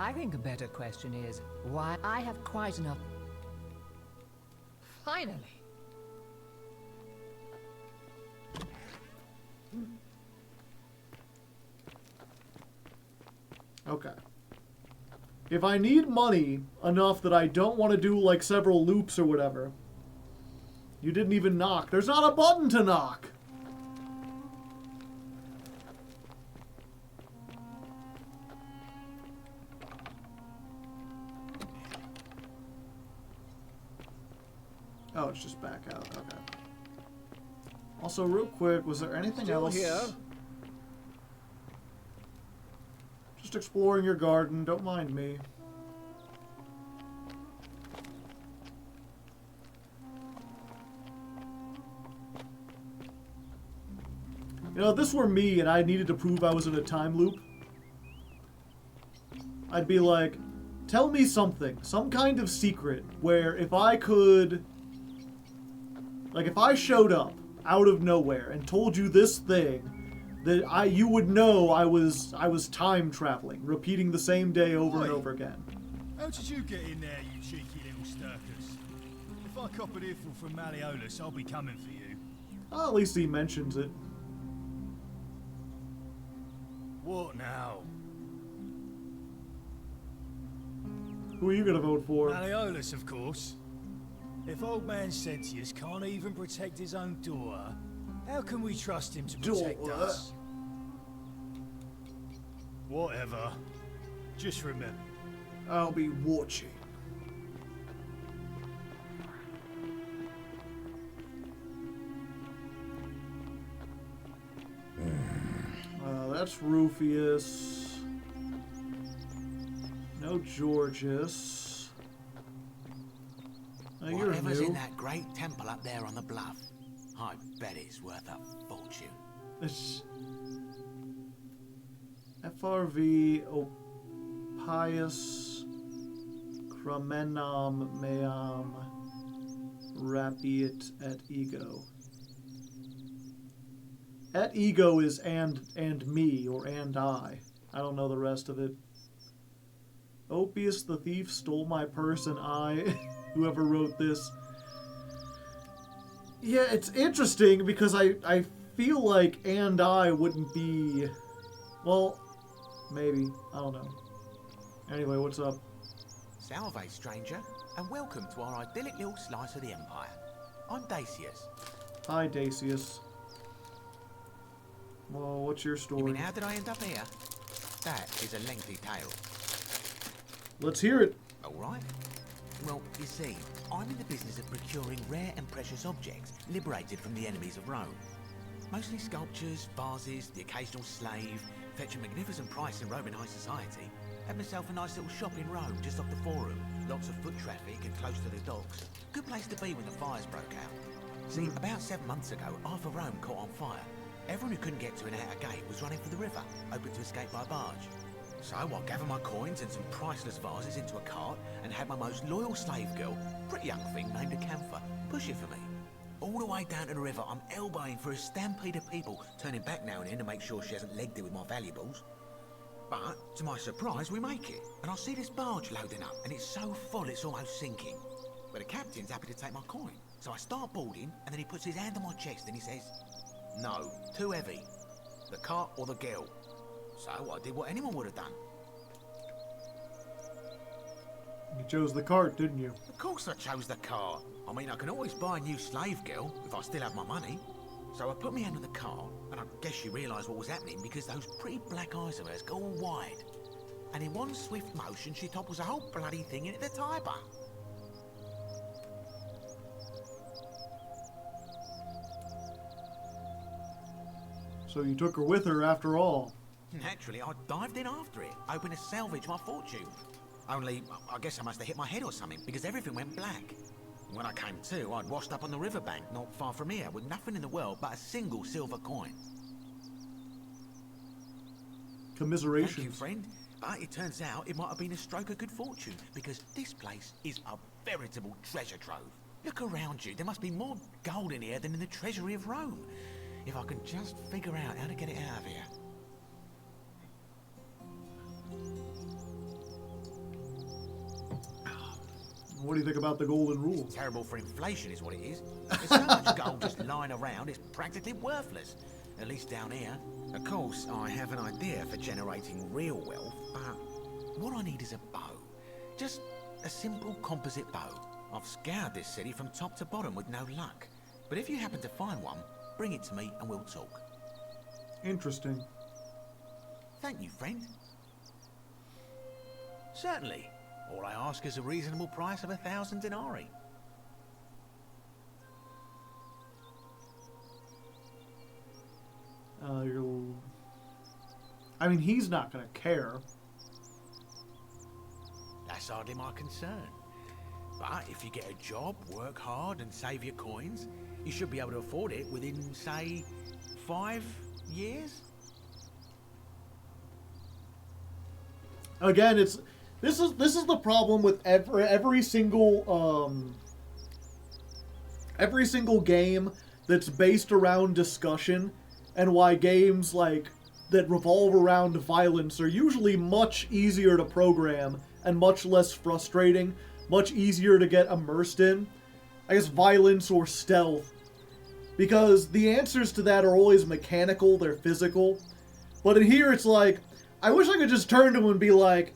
I think a better question is, why I have quite enough... Finally! Okay. If I need money enough that I don't want to do like several loops or whatever. You didn't even knock. There's not a button to knock. Oh, it's just back out. Okay. Also, real quick, was there anything Still else? here. Just exploring your garden. Don't mind me. You know, if this were me and I needed to prove I was in a time loop, I'd be like, tell me something. Some kind of secret where if I could... Like, if I showed up out of nowhere and told you this thing, that you would know I was time traveling, repeating the same day over and over again. How did you get in there, you cheeky little stirkers? If I cop an earful from Malleolus, I'll be coming for you. Oh, at least he mentions it. What now? Who are you gonna vote for? Malleolus, of course. If old man Sentius can't even protect his own daughter, how can we trust him to protect us? Whatever. Just remember. I'll be watching. That's Rufius. No Georges. You're Whatever's new. in that great temple up there on the bluff, I bet it's worth a fortune. FRV Opius Cramenam Meam Rapiet et Ego. Et Ego is and me, or and I. I don't know the rest of it. Opius the thief stole my purse and I, whoever wrote this. Yeah, it's interesting because I feel like and I wouldn't be, well, maybe, I don't know. Anyway, what's up? Salve, stranger, and welcome to our idyllic little slice of the Empire. I'm Dacius. Hi, Dacius. Well, what's your story? You mean, how did I end up here? That is a lengthy tale. Let's hear it. All right. Well, you see, I'm in the business of procuring rare and precious objects liberated from the enemies of Rome. Mostly sculptures, vases, the occasional slave, fetch a magnificent price in Roman high society. Had myself a nice little shop in Rome, just off the Forum. Lots of foot traffic and close to the docks. Good place to be when the fires broke out. See, about 7 months ago, half of Rome caught on fire. Everyone who couldn't get to an outer gate was running for the river, hoping to escape by barge. So I gathered my coins and some priceless vases into a cart and had my most loyal slave girl, pretty young thing named Acantha, push it for me. All the way down to the river, I'm elbowing for a stampede of people, turning back now and then to make sure she hasn't legged it with my valuables. But, to my surprise, we make it, and I see this barge loading up, and it's so full it's almost sinking. But the captain's happy to take my coin, so I start boarding, and then he puts his hand on my chest and he says, "No, too heavy. The cart or the girl." So I did what anyone would have done. You chose the cart, didn't you? Of course I chose the cart. I mean, I can always buy a new slave girl if I still have my money. So I put my hand on the cart, and I guess she realised what was happening because those pretty black eyes of hers go all wide. And in one swift motion, she topples the whole bloody thing into the Tiber. So you took her with her after all. Naturally, I dived in after it, hoping to salvage my fortune. Only, I guess I must have hit my head or something, because everything went black. When I came to, I'd washed up on the riverbank, not far from here, with nothing in the world but a single silver coin. Commiserations. Thank you, friend. But it turns out it might have been a stroke of good fortune, because this place is a veritable treasure trove. Look around you, there must be more gold in here than in the treasury of Rome. If I can just figure out how to get it out of here. What do you think about the golden rule? It's terrible for inflation is what it is. There's so much gold just lying around, it's practically worthless. At least down here. Of course, I have an idea for generating real wealth, but what I need is a bow. Just a simple composite bow. I've scoured this city from top to bottom with no luck. But if you happen to find one, bring it to me and we'll talk. Interesting. Thank you, friend. Certainly. All I ask is a reasonable price of 1,000 denarii. I mean, he's not gonna care. That's hardly my concern. But if you get a job, work hard and save your coins, you should be able to afford it within, say, 5 years? Again, this is the problem with every single game that's based around discussion, and why games like that revolve around violence are usually much easier to program and much less frustrating, much easier to get immersed in. I guess violence or stealth. Because the answers to that are always mechanical, they're physical. But in here it's like, I wish I could just turn to him and be like,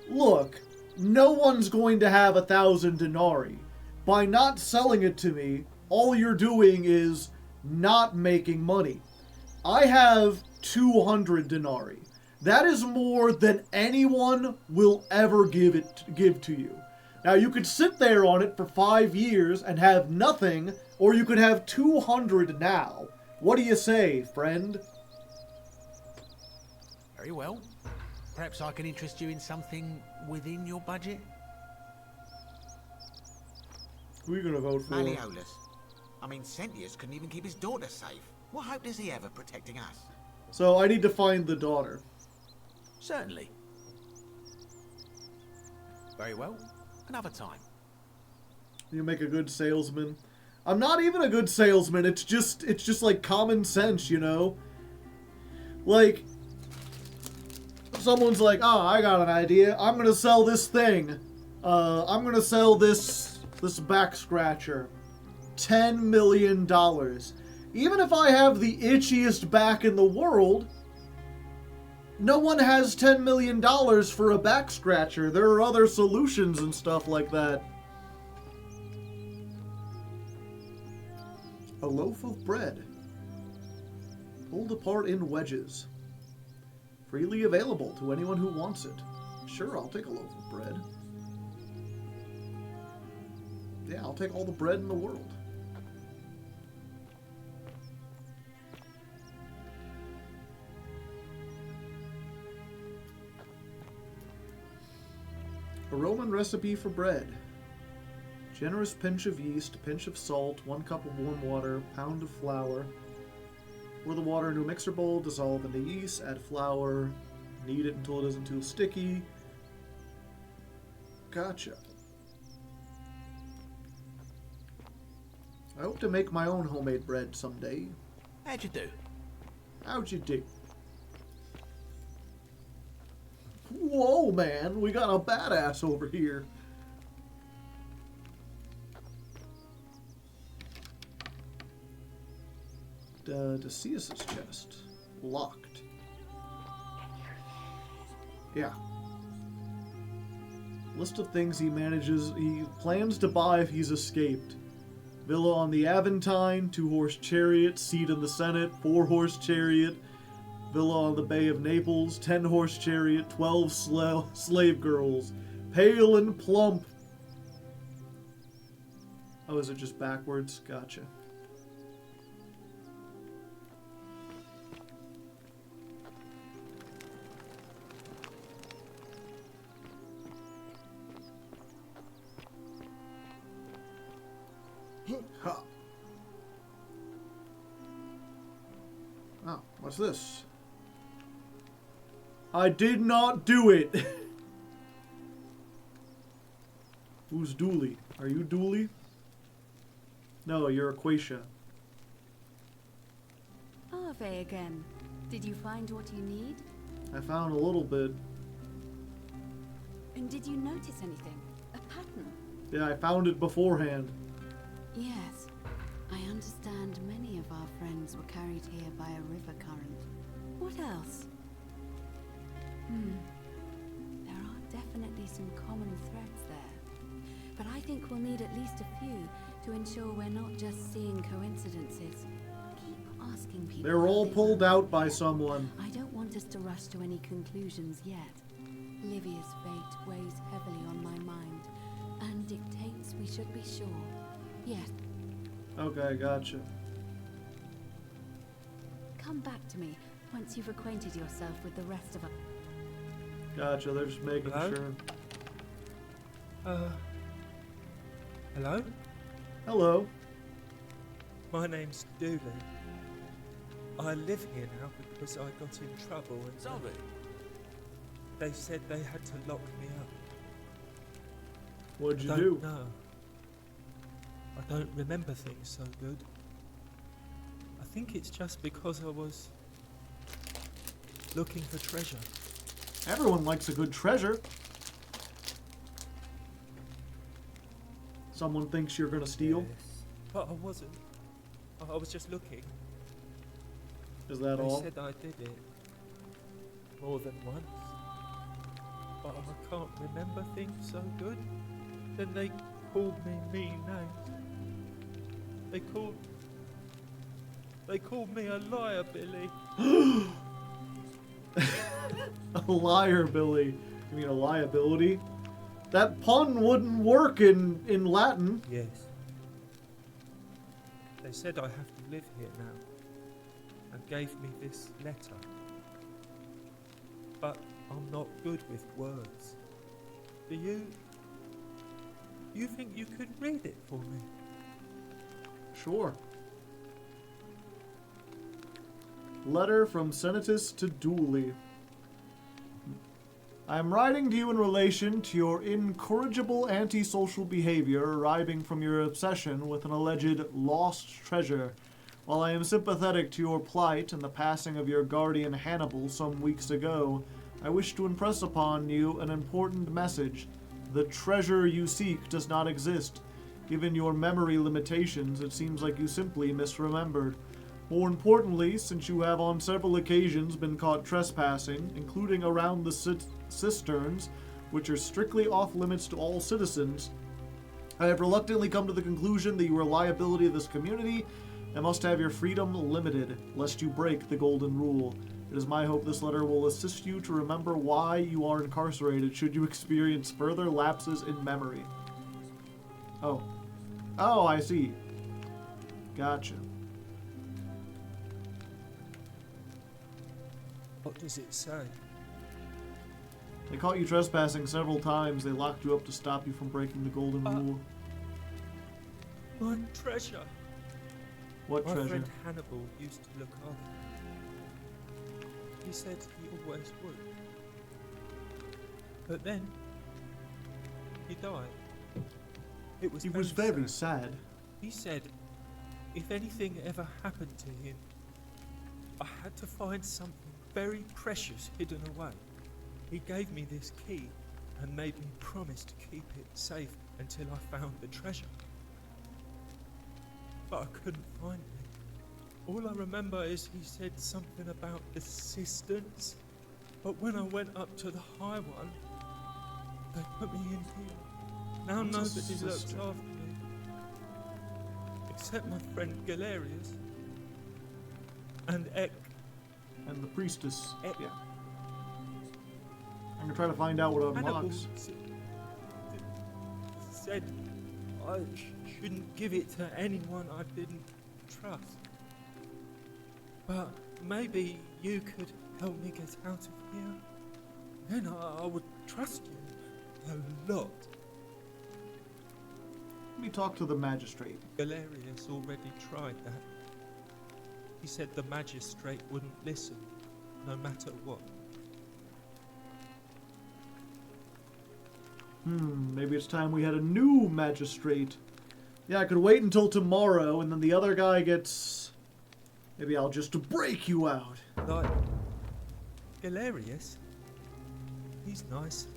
look, no one's going to have 1,000 denarii. By not selling it to me, all you're doing is not making money. I have 200 denarii. That is more than anyone will ever give to you. Now, you could sit there on it for 5 years and have nothing, or you could have 200 now. What do you say, friend? Very well. Perhaps I can interest you in something within your budget? Who are you gonna vote for? Malleolus. I mean, Sentius couldn't even keep his daughter safe. What hope does he have of protecting us? So, I need to find the daughter. Certainly. Very well. Another time. You make a good salesman. I'm not even a good salesman. It's just like common sense, you know? Like, someone's like, oh, I got an idea. I'm gonna sell this thing. I'm gonna sell this back scratcher. $10 million. Even if I have the itchiest back in the world, no one has $10 million for a back scratcher. There are other solutions and stuff like that. A loaf of bread. Pulled apart in wedges. Freely available to anyone who wants it. Sure, I'll take a loaf of bread. Yeah, I'll take all the bread in the world. A Roman recipe for bread. Generous pinch of yeast, pinch of salt, 1 cup of warm water, pound of flour. Pour the water into a mixer bowl, dissolve into yeast, add flour, knead it until it isn't too sticky. Gotcha. I hope to make my own homemade bread someday. How'd you do? How'd you do? Whoa, man, we got a badass over here. Decius's chest. Locked. Yeah. List of things he plans to buy if he's escaped. Villa on the Aventine, 2-horse chariot, seat in the Senate, 4-horse chariot, villa on the Bay of Naples, 10-horse chariot, 12 slave girls, pale and plump. Oh, is it just backwards? Gotcha. Ha. Oh, what's this? I did not do it. Who's Dooley? Are you Dooley? No, you're Aquatia. Ave again. Did you find what you need? I found a little bit. And did you notice anything? A pattern? Yeah, I found it beforehand. Yes. I understand many of our friends were carried here by a river current. What else? There are definitely some common threads there. But I think we'll need at least a few to ensure we're not just seeing coincidences. Keep asking people. They're all pulled out by someone. I don't want us to rush to any conclusions yet. Livia's fate weighs heavily on my mind and dictates we should be sure. Yes. Okay, gotcha. Come back to me once you've acquainted yourself with the rest of us. Gotcha, they're just making sure. Hello? Hello. My name's Dooley. I live here now because I got in trouble and Zombie. They said they had to lock me up. What'd you I do? don't know. I don't remember things so good. I think it's just because I was looking for treasure. Everyone likes a good treasure. Someone thinks you're gonna steal? Yes. But I wasn't. I was just looking. Is that they all? They said I did it more than once. But I can't remember things so good. Then they called me mean names. They called me a liar, Billy. A liar, Billy. You mean a liability? That pun wouldn't work in Latin. Yes. They said I have to live here now, and gave me this letter. But I'm not good with words. Do you? You think you could read it for me? Sure. Letter from Senatus to Dooley. I am writing to you in relation to your incorrigible antisocial behavior arising from your obsession with an alleged lost treasure. While I am sympathetic to your plight and the passing of your guardian Hannibal some weeks ago, I wish to impress upon you an important message. The treasure you seek does not exist. Given your memory limitations, it seems like you simply misremembered. More importantly, since you have on several occasions been caught trespassing, including around the cisterns, which are strictly off limits to all citizens, I have reluctantly come to the conclusion that you are a liability of this community and must have your freedom limited, lest you break the golden rule. It is my hope this letter will assist you to remember why you are incarcerated should you experience further lapses in memory. Oh. Oh, I see. Gotcha. What does it say? They caught you trespassing several times. They locked you up to stop you from breaking the golden rule. My treasure. What treasure? My friend Hannibal used to look after it. He said he always would. But then, he died. It was very sad. He said, if anything ever happened to him, I had to find something very precious hidden away. He gave me this key and made me promise to keep it safe until I found the treasure. But I couldn't find it. All I remember is he said something about the cisterns, but when I went up to the high one, they put me in here. Now nobody looks after me, except my friend Galerius and Ek. And the priestess. Ek. Yeah. I'm gonna try to find out what it unlocks. Said I shouldn't give it to anyone I didn't trust. But maybe you could help me get out of here. Then I would trust you a lot. Let me talk to the magistrate. Galerius already tried that. He said the magistrate wouldn't listen, no matter what. Maybe it's time we had a new magistrate. Yeah, I could wait until tomorrow, and then the other guy gets... Maybe I'll just break you out. Like, Galerius? He's nice.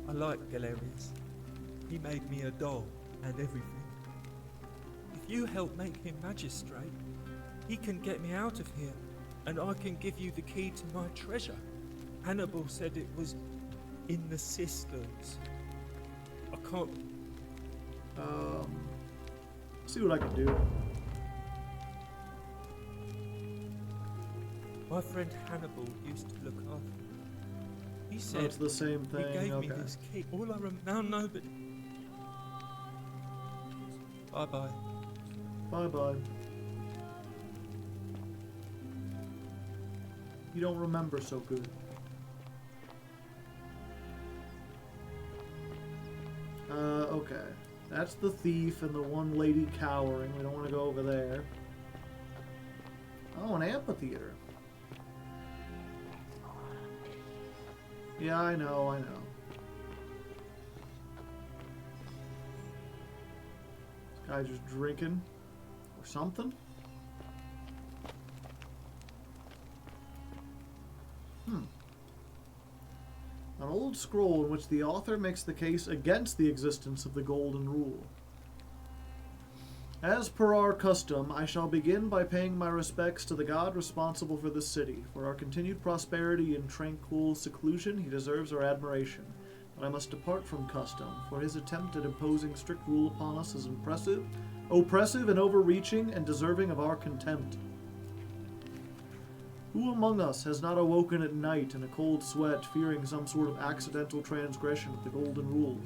I like Galerius. He made me a doll and everything. If you help make him magistrate, he can get me out of here, and I can give you the key to my treasure. Hannibal said it was in the cisterns. I can't... See what I can do. My friend Hannibal used to look after me. He said it's the same thing. He gave me this key. All I remember now, nobody. Bye bye. Bye bye. You don't remember so good. Okay. That's the thief and the one lady cowering. We don't want to go over there. Oh, an amphitheater. Yeah, I know. This guy just drinking or something. An old scroll in which the author makes the case against the existence of the Golden Rule. As per our custom, I shall begin by paying my respects to the god responsible for this city. For our continued prosperity and tranquil seclusion, he deserves our admiration. But I must depart from custom, for his attempt at imposing strict rule upon us is oppressive and overreaching, and deserving of our contempt. Who among us has not awoken at night in a cold sweat, fearing some sort of accidental transgression of the Golden Rule?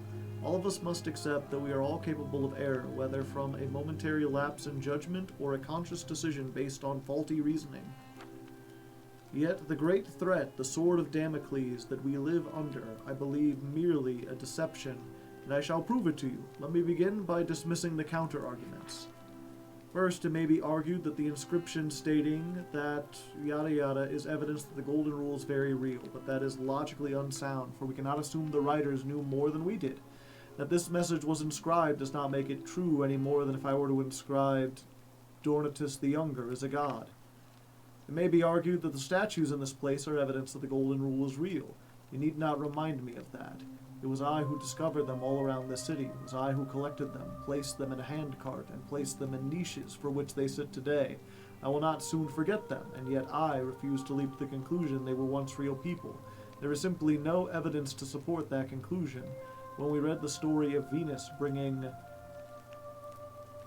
All of us must accept that we are all capable of error, whether from a momentary lapse in judgment or a conscious decision based on faulty reasoning. Yet the great threat, the sword of Damocles, that we live under, I believe merely a deception, and I shall prove it to you. Let me begin by dismissing the counter-arguments. First, it may be argued that the inscription stating that yada yada is evidence that the Golden Rule is very real, but that is logically unsound, for we cannot assume the writers knew more than we did. That this message was inscribed does not make it true any more than if I were to inscribe Dornatus the Younger as a god. It may be argued that the statues in this place are evidence that the Golden Rule is real. You need not remind me of that. It was I who discovered them all around the city. It was I who collected them, placed them in a handcart, and placed them in niches for which they sit today. I will not soon forget them, and yet I refuse to leap to the conclusion they were once real people. There is simply no evidence to support that conclusion. When we read the story of Venus bringing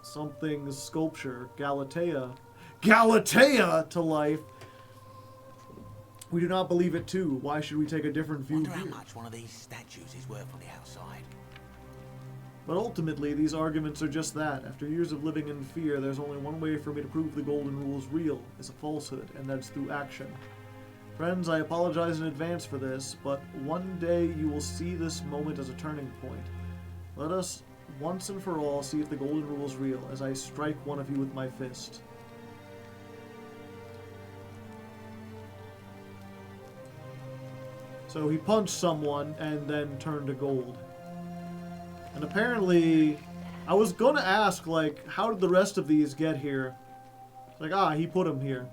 something sculpture, Galatea to life, we do not believe it too. Why should we take a different view Wonder here? how much one of these statues is worth on the outside. But ultimately, these arguments are just that. After years of living in fear, there's only one way for me to prove the Golden Rule is real, is a falsehood, and that's through action. Friends, I apologize in advance for this, but one day you will see this moment as a turning point. Let us, once and for all, see if the Golden Rule is real, as I strike one of you with my fist. So he punched someone and then turned to gold. And apparently, I was gonna ask, like, how did the rest of these get here? Like, he put them here.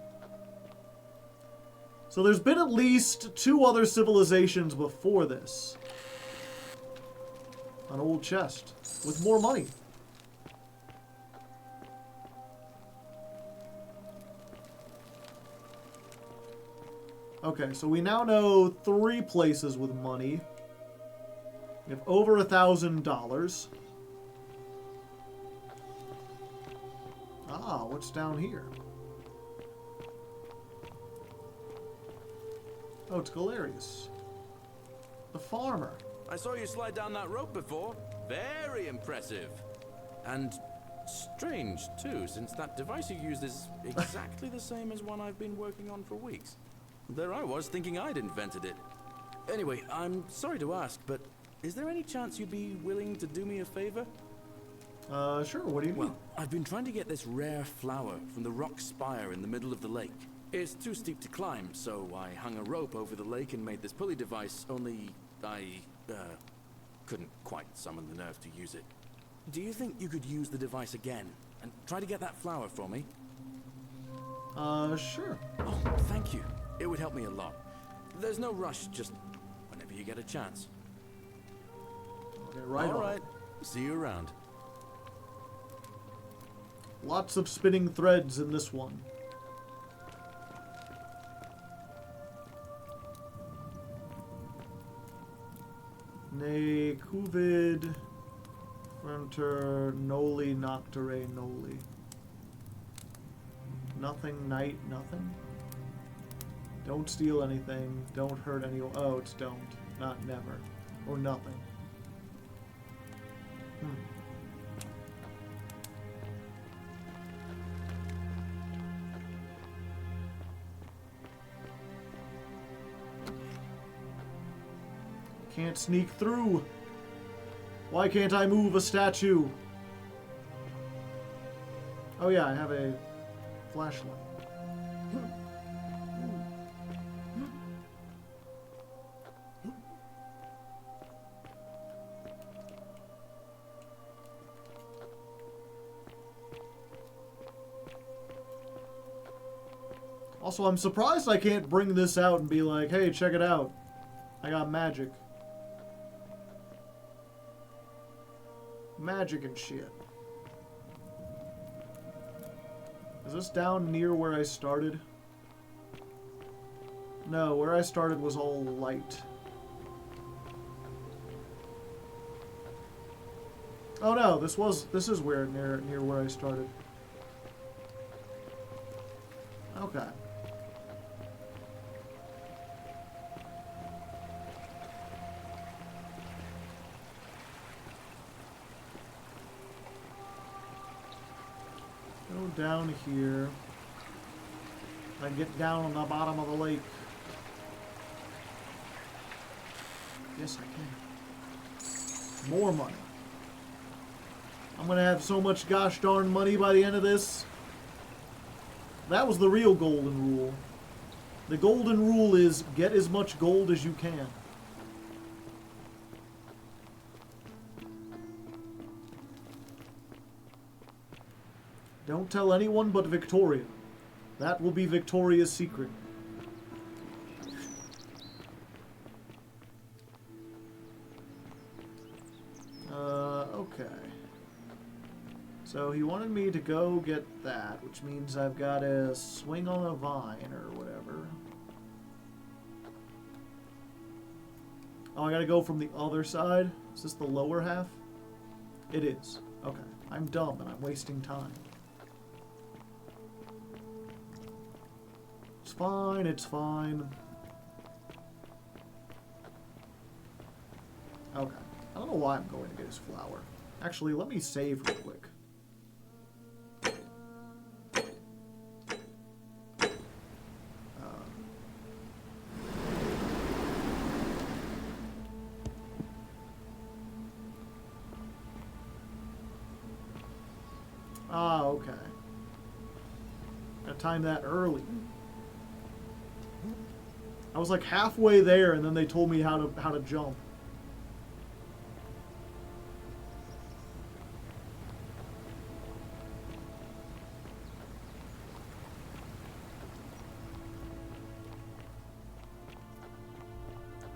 So there's been at least 2 other civilizations before this. An old chest with more money. Okay, so we now know 3 places with money. We have over $1,000. What's down here? Oh, it's Galerius, the farmer. I saw you slide down that rope before. Very impressive. And strange, too, since that device you used is exactly the same as one I've been working on for weeks. There I was, thinking I'd invented it. Anyway, I'm sorry to ask, but is there any chance you'd be willing to do me a favor? Sure, what do you need? Well, I've been trying to get this rare flower from the rock spire in the middle of the lake. It's too steep to climb, so I hung a rope over the lake and made this pulley device, only I couldn't quite summon the nerve to use it. Do you think you could use the device again and try to get that flower for me? Sure. Oh, thank you. It would help me a lot. There's no rush, just whenever you get a chance. Okay, right on. All right. See you around. Lots of spinning threads in this one. Ne cuvid fronter noli noctere noli. Nothing, night, nothing? Don't steal anything. Don't hurt anyone. Oh, it's don't. Not never. Or nothing. Can't sneak through. Why can't I move a statue? Oh yeah, I have a flashlight. Also, I'm surprised I can't bring this out and be like, hey, check it out. I got magic. Magic and shit. Is this down near where I started? No, where I started was all light. Oh no, this is where near where I started. Okay. Go down here. I get down on the bottom of the lake. Yes, I can. More money. I'm gonna have so much gosh darn money by the end of this. That was the real golden rule. The golden rule is get as much gold as you can. Don't tell anyone but Victoria. That will be Victoria's secret. Okay. So he wanted me to go get that, which means I've got to swing on a vine or whatever. Oh, I gotta go from the other side? Is this the lower half? It is. Okay. I'm dumb and I'm wasting time. It's fine, it's fine. Okay. I don't know why I'm going to get his flower. Actually, let me save real quick. Okay. Gotta time that early. I was like halfway there, and then they told me how to jump.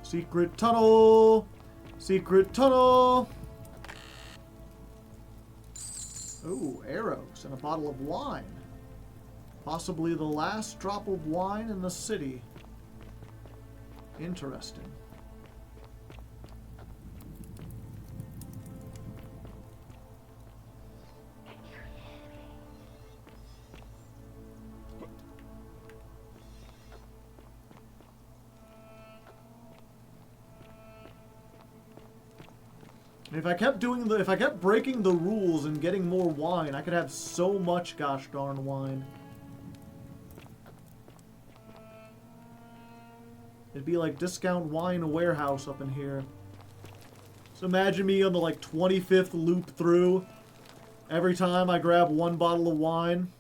Secret tunnel! Secret tunnel! Ooh, arrows and a bottle of wine. Possibly the last drop of wine in the city. Interesting. If I kept breaking the rules and getting more wine, I could have so much gosh darn wine. It'd be like discount wine warehouse up in here. So imagine me on the like 25th loop through. Every time I grab one bottle of wine.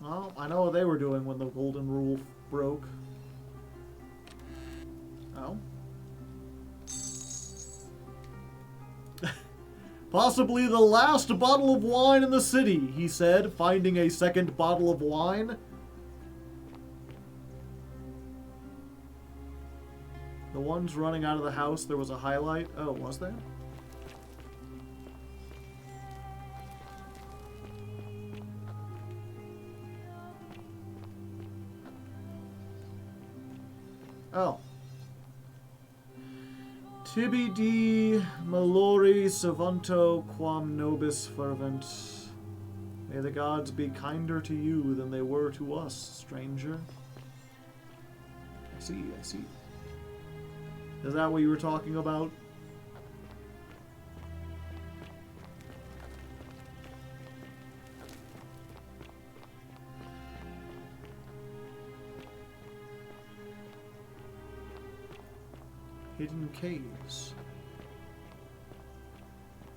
Well, I know what they were doing when the golden rule broke. Oh. Possibly the last bottle of wine in the city, he said, finding a second bottle of wine. The ones running out of the house, there was a highlight. Oh, was there? Oh. Tibi di malori savanto quam nobis fervent. May the gods be kinder to you than they were to us, stranger. I see, I see. Is that what you were talking about? Hidden caves.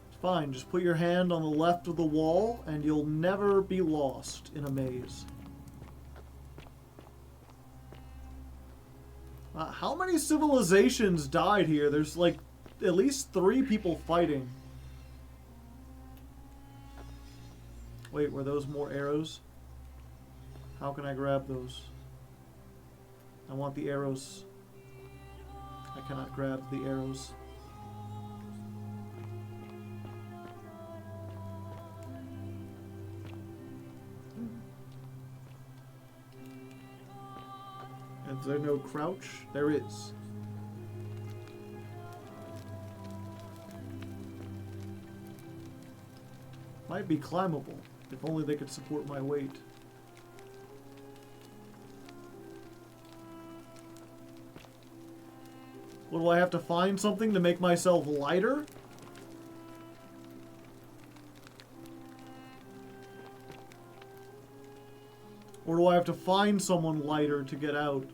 It's fine, just put your hand on the left of the wall and you'll never be lost in a maze. How many civilizations died here? There's like at least 3 people fighting. Wait, were those more arrows? How can I grab those? I want the arrows. I cannot grab the arrows. Is there no crouch? There is. Might be climbable, if only they could support my weight. What, do I have to find something to make myself lighter? Or do I have to find someone lighter to get out?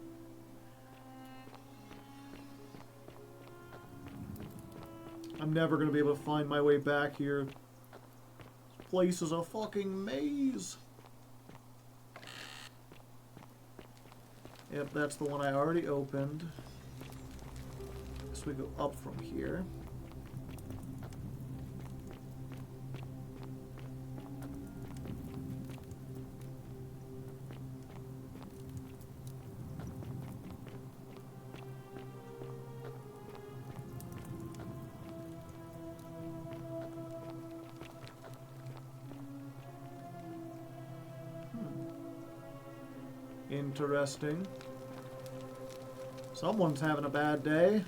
I'm never gonna be able to find my way back here. This place is a fucking maze. Yep, that's the one I already opened. So we go up from here. Interesting. Someone's having a bad day.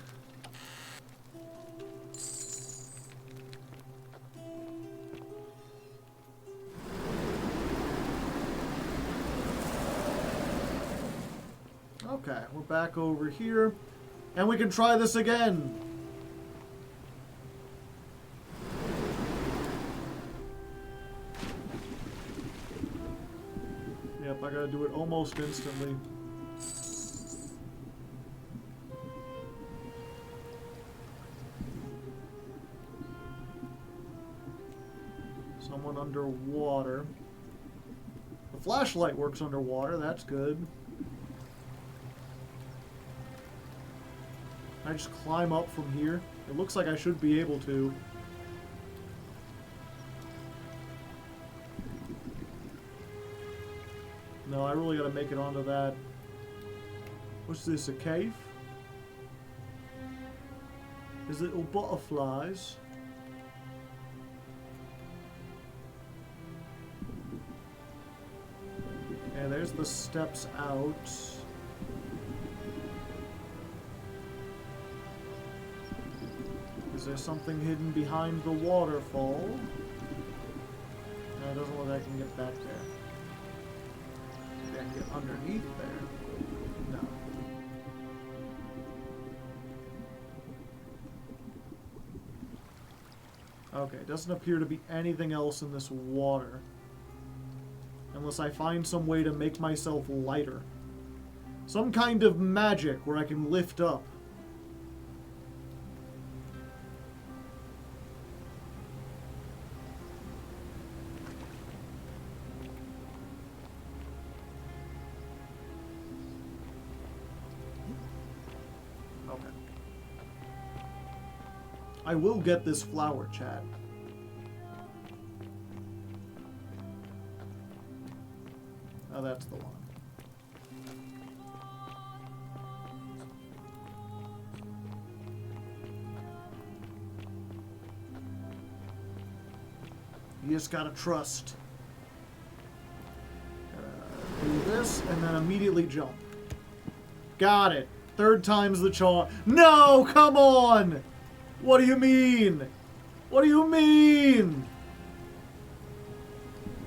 Okay, we're back over here. And we can try this again. Yep, I gotta do it almost instantly. Someone underwater. The flashlight works underwater, that's good. Can I just climb up from here? It looks like I should be able to. No, I really gotta make it onto that. What's this, a cave? Is it all butterflies? Yeah, there's the steps out. Is there something hidden behind the waterfall? No, it doesn't look like I can get back there. Maybe I can get underneath there. No. Okay, doesn't appear to be anything else in this water. Unless I find some way to make myself lighter. Some kind of magic where I can lift up. I will get this flower, chat. Oh, that's the one. You just gotta trust. Do this, and then immediately jump. Got it. Third time's the charm. No, come on! What do you mean? What do you mean?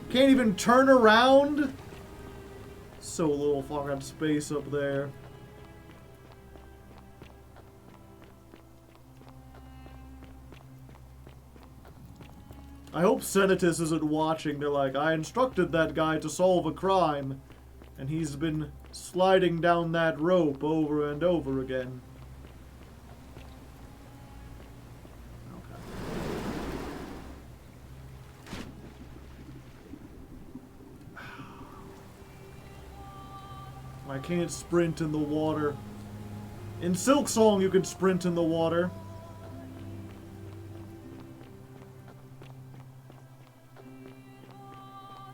Can't even turn around? So little fucking space up there. I hope Senatus isn't watching. They're like, I instructed that guy to solve a crime, and he's been sliding down that rope over and over again. I can't sprint in the water. In Silk Song, you can sprint in the water.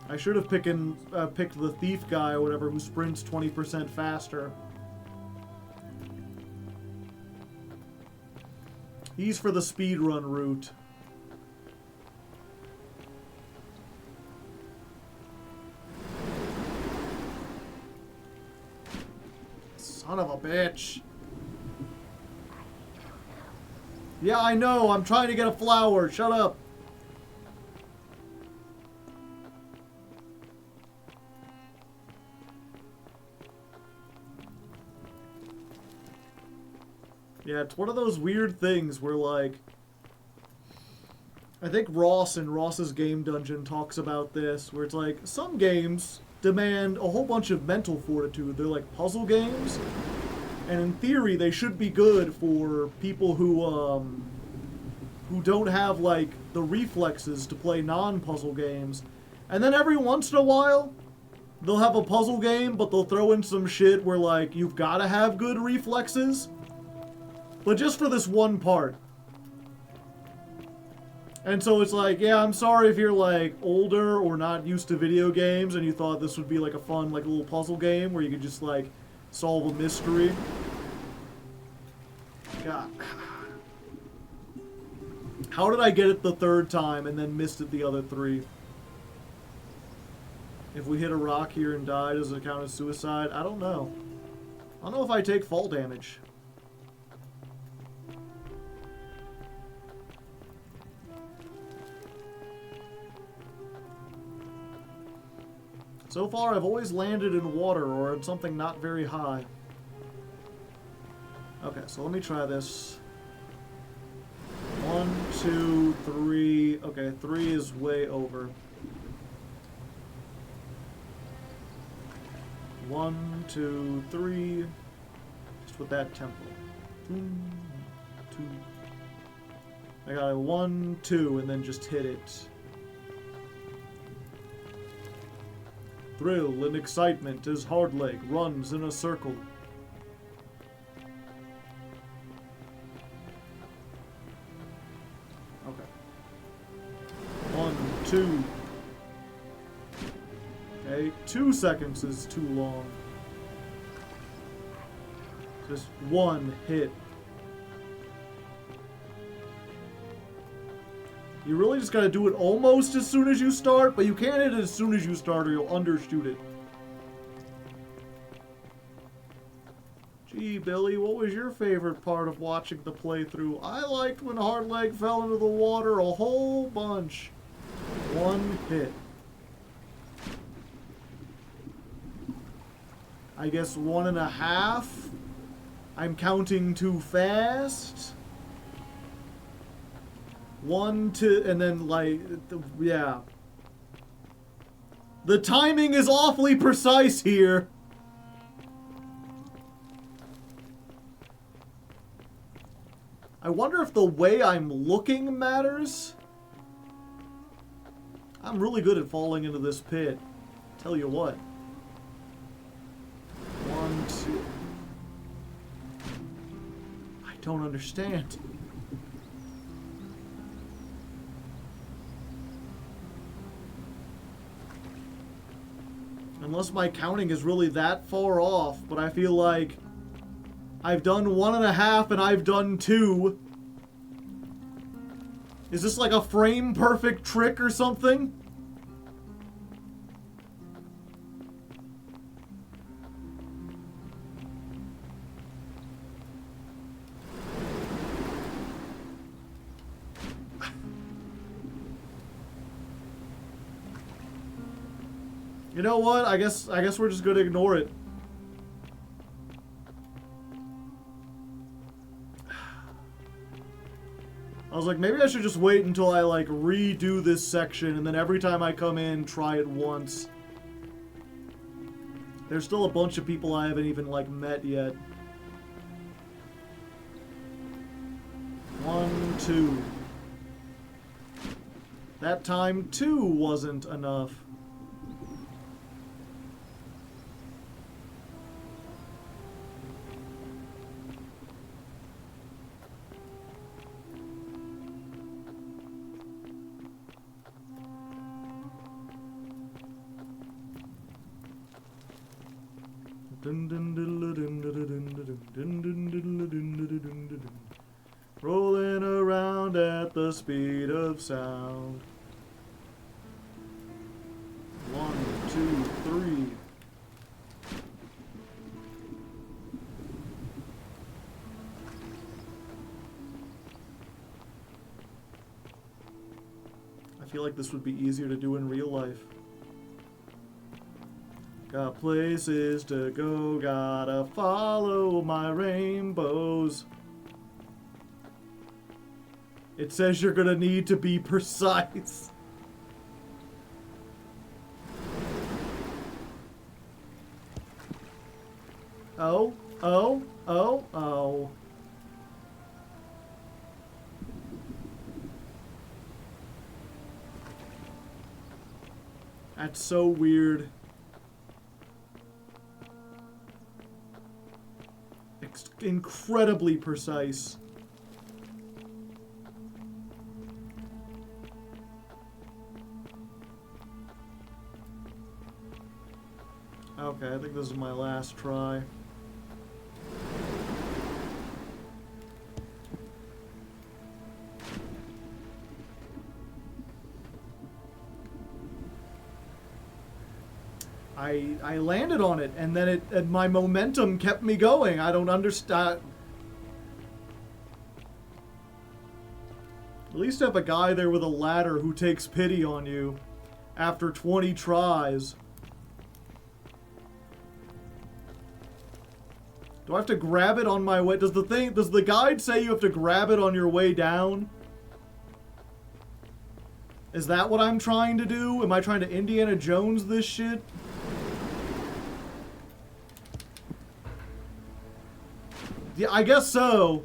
I should have picked the thief guy or whatever who sprints 20% faster. He's for the speedrun route. Son of a bitch. Yeah, I know. I'm trying to get a flower. Shut up. Yeah, it's one of those weird things where, like, I think Ross in Ross's Game Dungeon talks about this, where it's like, some games demand a whole bunch of mental fortitude. They're like puzzle games, and in theory they should be good for people who who don't have, like, the reflexes to play non-puzzle games. And then every once in a while, they'll have a puzzle game, but they'll throw in some shit where, like, you've gotta have good reflexes. But just for this one part. And so it's like, yeah, I'm sorry if you're, like, older or not used to video games and you thought this would be, like, a fun, like, little puzzle game where you could just, like, solve a mystery. God. How did I get it the third time and then missed it the other three? If we hit a rock here and die, does it count as suicide? I don't know. I don't know if I take fall damage. So far, I've always landed in water or in something not very high. Okay, so let me try this. 1, 2, 3. Okay, 3 is way over. 1, 2, 3. Just with that tempo. 2. I got a 1, 2, and then just hit it. Thrill and excitement as Hardleg runs in a circle. Okay. 1, 2. Okay, 2 seconds is too long. Just one hit. You really just gotta do it almost as soon as you start, but you can't hit it as soon as you start or you'll undershoot it. Gee, Billy, what was your favorite part of watching the playthrough? I liked when Hardleg fell into the water a whole bunch. One hit. I guess 1.5. I'm counting too fast. 1, 2, and then, like, yeah. The timing is awfully precise here. I wonder if the way I'm looking matters. I'm really good at falling into this pit. Tell you what. 1, 2. I don't understand. Unless my counting is really that far off, but I feel like I've done 1.5 and I've done 2. Is this like a frame perfect trick or something? You know what? I guess we're just gonna ignore it. I was like, maybe I should just wait until I like redo this section and then every time I come in, try it once. There's still a bunch of people I haven't even like met yet. 1, 2. That time 2 wasn't enough. Rolling around at the speed of sound. 1, 2, 3. I feel like this would be easier to do in real life. Got places to go, gotta follow my rainbows. It says you're gonna need to be precise. Oh, oh, oh, oh. That's so weird. Incredibly precise. Okay, I think this is my last try. I landed on it, and then and my momentum kept me going. I don't understand. At least have a guy there with a ladder who takes pity on you after 20 tries. Do I have to grab it on my way? Does the guide say you have to grab it on your way down? Is that what I'm trying to do? Am I trying to Indiana Jones this shit? Yeah, I guess so.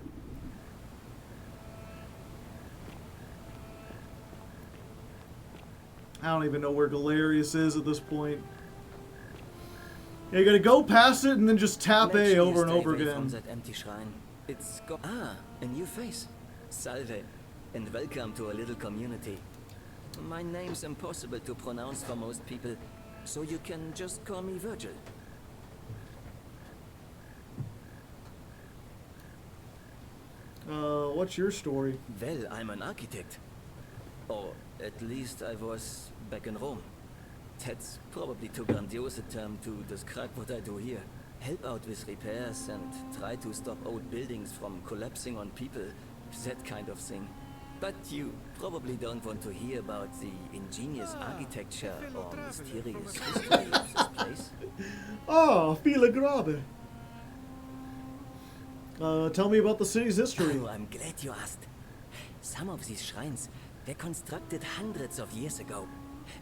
I don't even know where Galerius is at this point. Yeah, you gotta go past it and then just tap A over and over again. From that empty shrine. It's a new face. Salve, and welcome to a little community. My name's impossible to pronounce for most people, so you can just call me Virgil. What's your story? Well, I'm an architect. Or at least I was back in Rome. That's probably too grandiose a term to describe what I do here. Help out with repairs and try to stop old buildings from collapsing on people. That kind of thing. But you probably don't want to hear about the ingenious architecture or mysterious history of this place. Oh, fila grabe. Tell me about the city's history. Oh, I'm glad you asked. Some of these shrines were constructed hundreds of years ago,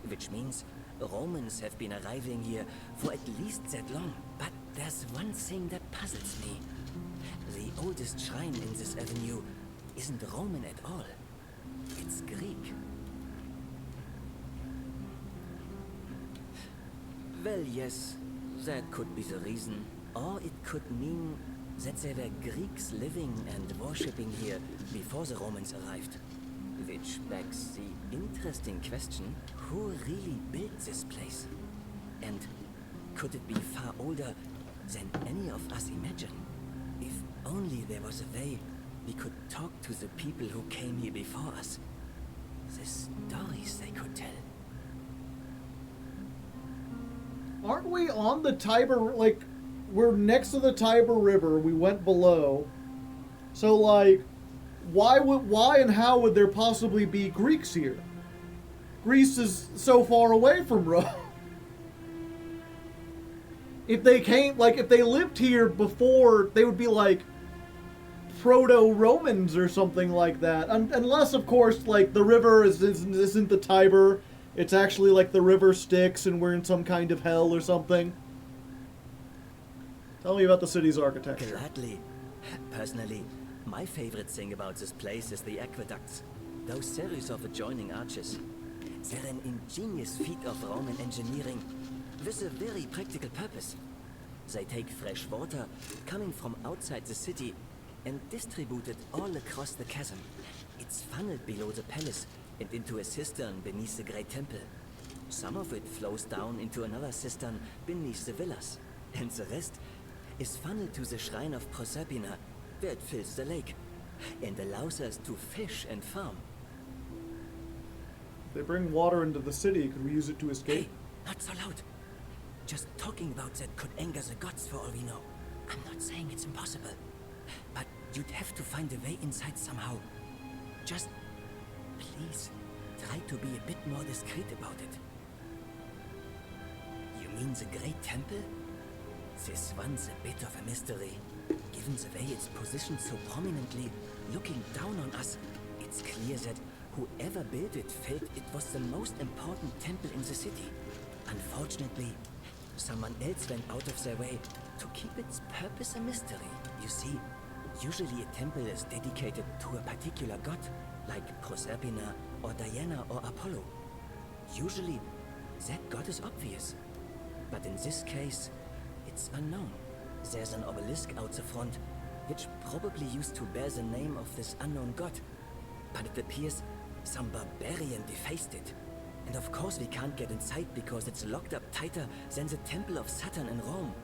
which means Romans have been arriving here for at least that long. But there's one thing that puzzles me. The oldest shrine in this avenue isn't Roman at all. It's Greek. Well, yes, that could be the reason. Or it could mean that there were Greeks living and worshipping here before the Romans arrived. Which begs the interesting question, who really built this place? And could it be far older than any of us imagine? If only there was a way we could talk to the people who came here before us. The stories they could tell. Aren't we on the Tiber, like, we're next to the Tiber River, we went below. So, like, why and how would there possibly be Greeks here? Greece is so far away from Rome. If they came, like, if they lived here before, they would be, like, proto-Romans or something like that. Unless, of course, like, the river isn't the Tiber. It's actually, like, the river Styx and we're in some kind of hell or something. Tell me about the city's architecture. Gladly. Personally, my favorite thing about this place is the aqueducts. Those series of adjoining arches. They're an ingenious feat of Roman engineering with a very practical purpose. They take fresh water coming from outside the city and distribute it all across the chasm. It's funneled below the palace and into a cistern beneath the great temple. Some of it flows down into another cistern beneath the villas, and the rest is funneled to the shrine of Proserpina, where it fills the lake and allows us to fish and farm. If they bring water into the city, could we use it to escape? Hey, not so loud. Just talking about that could anger the gods for all we know. I'm not saying it's impossible, but you'd have to find a way inside somehow. Just, please, try to be a bit more discreet about it. You mean the Great Temple? This one's a bit of a mystery. Given the way it's positioned so prominently, looking down on us, it's clear that whoever built it felt it was the most important temple in the city. Unfortunately, someone else went out of their way to keep its purpose a mystery. You see, usually a temple is dedicated to a particular god, like Proserpina or Diana or Apollo. Usually, that god is obvious. But in this case, it's unknown. There's an obelisk out the front, which probably used to bear the name of this unknown god. But it appears some barbarian defaced it. And of course we can't get inside because it's locked up tighter than the Temple of Saturn in Rome.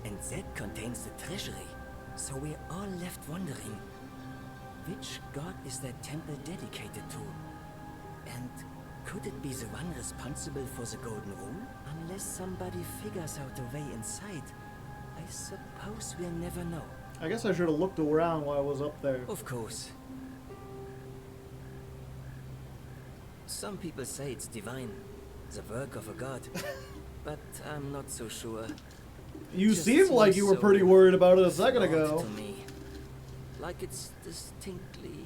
And that contains the treasury. So we're all left wondering, which god is that temple dedicated to? And could it be the one responsible for the Golden Rule? Unless somebody figures out a way inside, I suppose we'll never know. I guess I should have looked around while I was up there. Of course. Some people say it's divine, the work of a god, but I'm not so sure. You Just seemed like you were so pretty worried about it a second flawed ago. To me. Like it's distinctly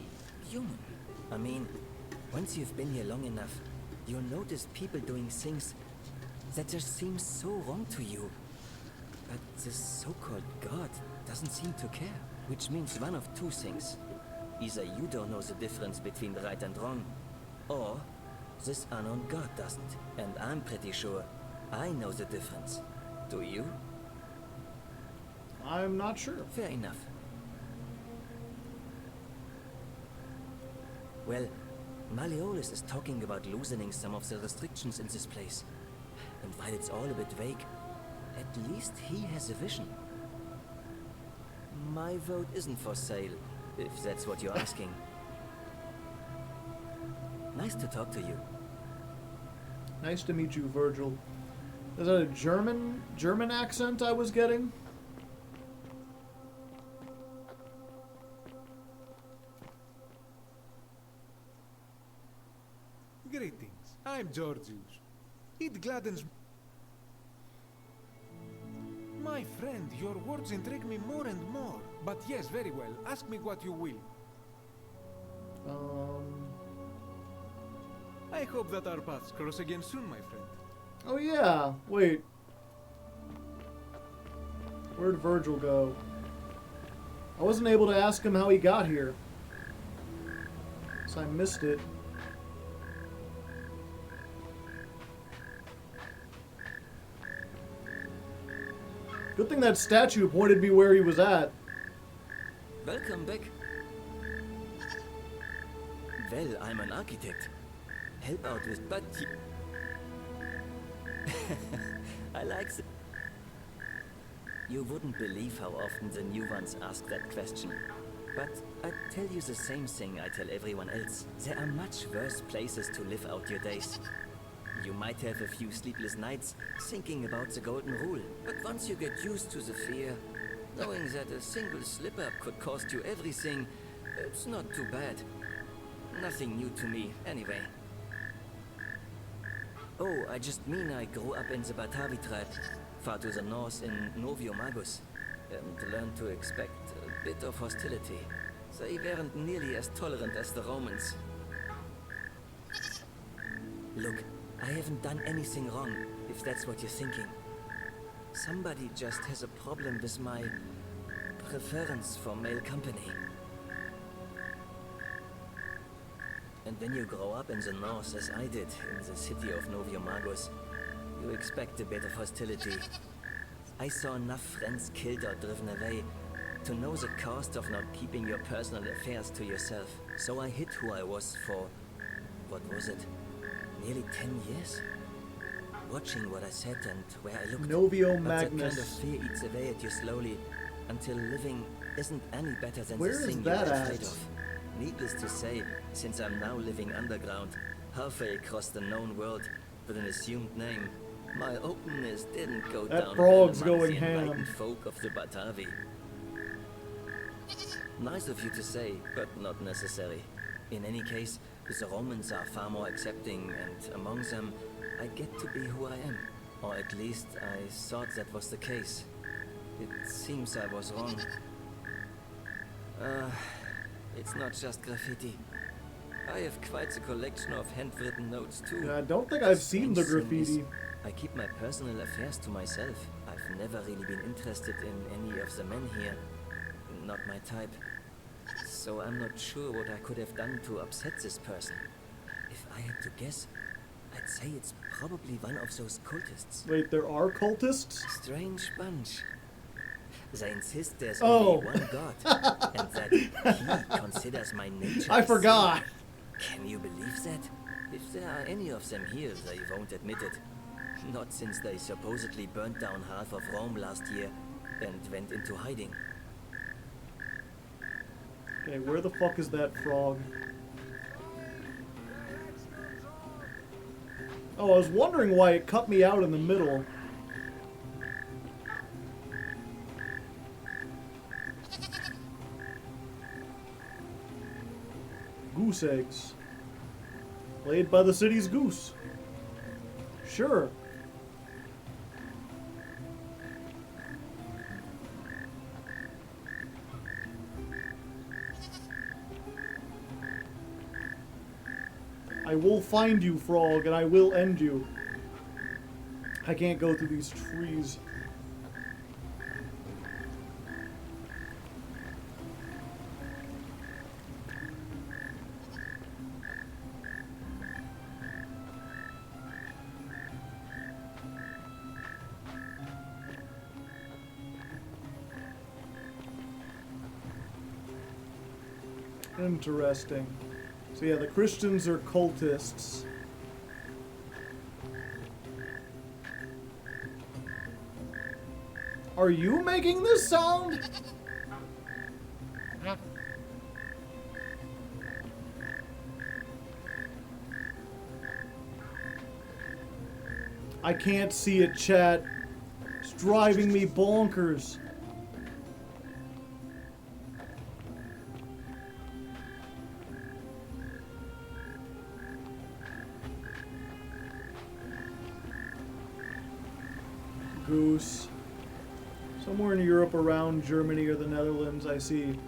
human. I mean, once you've been here long enough, you'll notice people doing things that just seem so wrong to you. But this so-called god doesn't seem to care. Which means one of two things. Either you don't know the difference between right and wrong, or this unknown god doesn't. And I'm pretty sure I know the difference. Do you? I'm not sure. Fair enough. Well, Malleolus is talking about loosening some of the restrictions in this place. And while it's all a bit vague, at least he has a vision. My vote isn't for sale, if that's what you're asking. Nice to talk to you. Nice to meet you, Virgil. Is that a German accent I was getting? Greetings. I'm Georgius. It gladdens... My friend, your words intrigue me more and more. But yes, very well. Ask me what you will. I hope that our paths cross again soon, my friend. Oh yeah, wait. Where'd Virgil go? I wasn't able to ask him how he got here. So I missed it. Good thing that statue pointed me where he was at. Welcome back. Well, I'm an architect. Help out with but I like it. You wouldn't believe how often the new ones ask that question. But I tell you the same thing I tell everyone else. There are much worse places to live out your days. You might have a few sleepless nights thinking about the Golden Rule, but once you get used to the fear, knowing that a single slip-up could cost you everything, it's not too bad. Nothing new to me, anyway. Oh, I just mean I grew up in the Batavi tribe, far to the north in Novio Magus, and learned to expect a bit of hostility. They weren't nearly as tolerant as the Romans. Look, I haven't done anything wrong, if that's what you're thinking. Somebody just has a problem with my preference for male company. And when you grow up in the north, as I did, in the city of Novio Magus, you expect a bit of hostility. I saw enough friends killed or driven away to know the cost of not keeping your personal affairs to yourself. So I hid who I was for, what was it? Nearly 10 years? Watching what I said and where I looked. Novio But that Magnus. kind of fear eats away at you slowly, until living isn't any better than Where the is thing that you're at? afraid of. Needless to say, since I'm now living underground, halfway across the known world with an assumed name, my openness didn't go That down frog's well amongst going the ham. enlightened folk of the Batavi. Nice of you to say, but not necessary. In any case, the Romans are far more accepting, and among them, I get to be who I am. Or at least, I thought that was the case. It seems I was wrong. It's not just graffiti. I have quite a collection of handwritten notes too. Yeah, I don't think I've seen the Strange thing is, graffiti. I keep my personal affairs to myself. I've never really been interested in any of the men here. Not my type. So I'm not sure what I could have done to upset this person. If I had to guess, I'd say it's probably one of those cultists. Wait, there are cultists? Strange bunch. They insist there's Oh. only one God, and that he considers my nature. I a forgot. sin. Can you believe that? If there are any of them here, they won't admit it. Not since they supposedly burnt down half of Rome last year and went into hiding. Okay, where the fuck is that frog? Oh, I was wondering why it cut me out in the middle. Goose eggs. Laid by the city's goose. Sure. I will find you, frog, and I will end you. I can't go through these trees. Interesting. So yeah, the Christians are cultists. Are you making this sound? I can't see it, chat. It's driving me bonkers. Goose. Somewhere in Europe around Germany or the Netherlands, I see.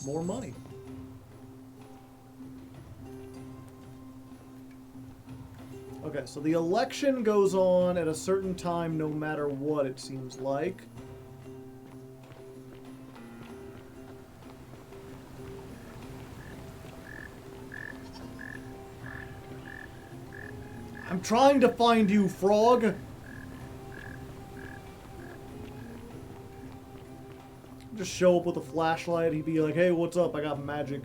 More money. Okay, so the election goes on at a certain time no matter what, it seems like. I'm trying to find you, frog. Just show up with a flashlight. He'd be like, hey, what's up? I got magic.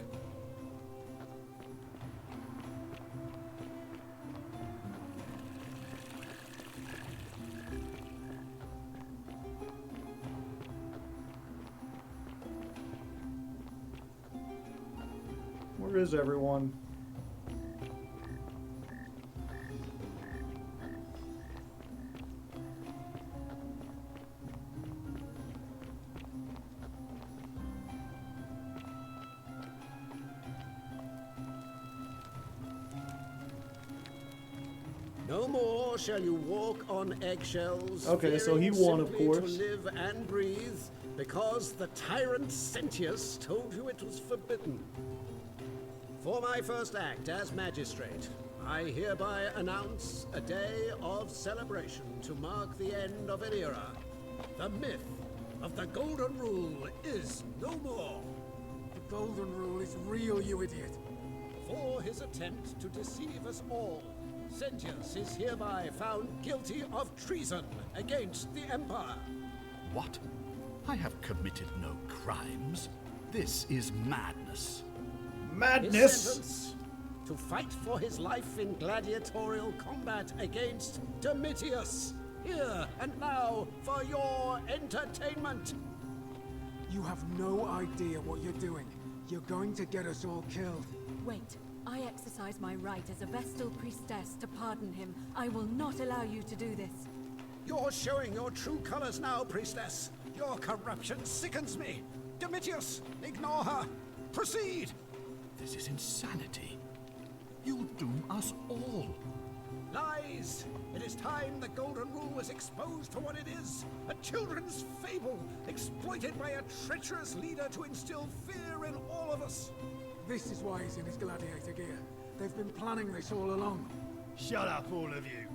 Where is everyone? No more shall you walk on eggshells. Okay, so he fearing won, of simply course. To live and breathe, because the tyrant Sentius told you it was forbidden. For my first act as magistrate, I hereby announce a day of celebration to mark the end of an era. The myth of the Golden Rule is no more. The Golden Rule is real, you idiot. For his attempt to deceive us all, Sentius is hereby found guilty of treason against the Empire. What? I have committed no crimes. This is madness. His sentence, to fight for his life in gladiatorial combat against Domitius, here and now for your entertainment. You have no idea what you're doing. You're going to get us all killed. Wait. I exercise my right as a Vestal priestess to pardon him. I will not allow you to do this. You're showing your true colors now, priestess. Your corruption sickens me. Domitius, ignore her. Proceed. This is insanity. You'll doom us all. Lies! It is time the Golden Rule was exposed for what it is. A children's fable, exploited by a treacherous leader to instill fear in all of us. This is why he's in his gladiator gear. They've been planning this all along. Shut up, all of you.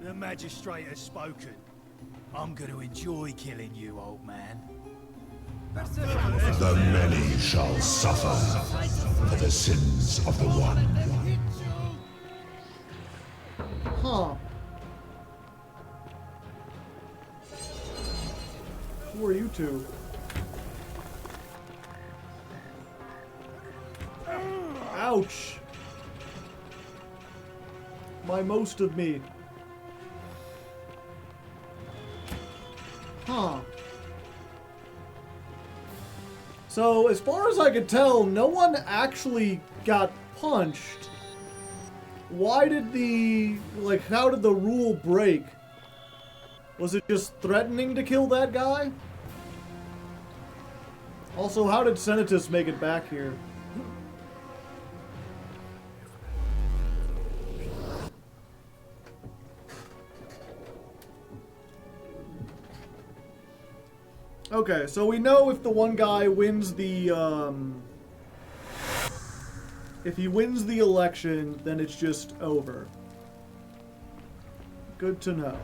The magistrate has spoken. I'm going to enjoy killing you, old man. The many shall suffer for the sins of the one. Huh. Who are you two? Ouch! My most of me. Huh. So, as far as I could tell, no one actually got punched. Why did how did the rule break? Was it just threatening to kill that guy? Also, how did Senatus make it back here? Okay, so we know if the one guy wins the, if he wins the election, then it's just over. Good to know.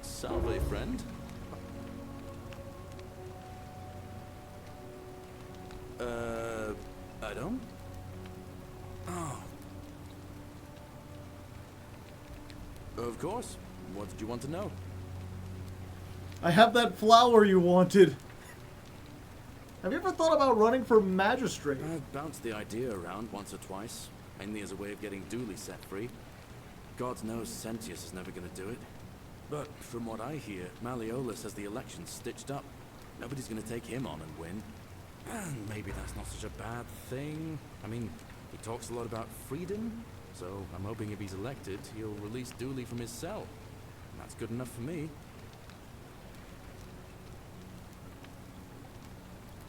Salve, friend. I don't? Oh. Of course. What did you want to know? I have that flower you wanted. Have you ever thought about running for magistrate? I've bounced the idea around once or twice, mainly as a way of getting Dooley set free. God knows Sentius is never going to do it. But from what I hear, Malleolus has the election stitched up. Nobody's going to take him on and win. And maybe that's not such a bad thing. I mean, he talks a lot about freedom, so I'm hoping if he's elected, he'll release Dooley from his cell. And that's good enough for me.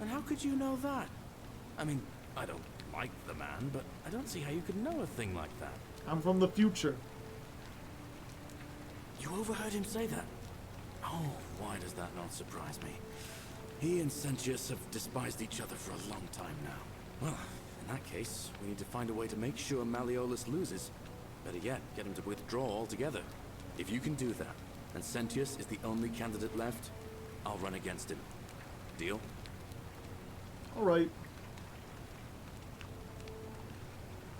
And how could you know that? I mean, I don't like the man, but I don't see how you could know a thing like that. I'm from the future. You overheard him say that? Oh, why does that not surprise me? He and Sentius have despised each other for a long time now. Well, in that case, we need to find a way to make sure Malleolus loses. Better yet, get him to withdraw altogether. If you can do that, and Sentius is the only candidate left, I'll run against him. Deal? Alright.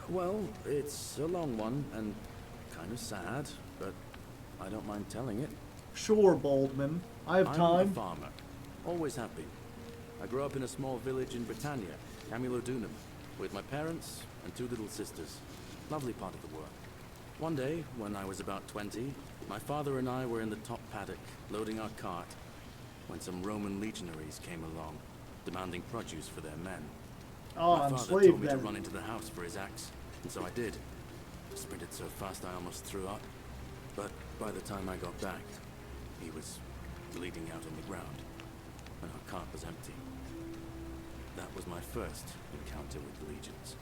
Well, it's a long one, and kind of sad, but I don't mind telling it. Sure, Baldwin. I have time. I'm a farmer. Always have been. I grew up in a small village in Britannia, Camulodunum, with my parents and 2 little sisters. Lovely part of the world. One day, when I was about 20, my father and I were in the top paddock, loading our cart, when some Roman legionaries came along, demanding produce for their men. Oh, my I'm father slave told me then. to run into the house for his axe, and so I did. Sprinted so fast I almost threw up. But by the time I got back, he was bleeding out on the ground, and our cart was empty. That was my first encounter with the legions.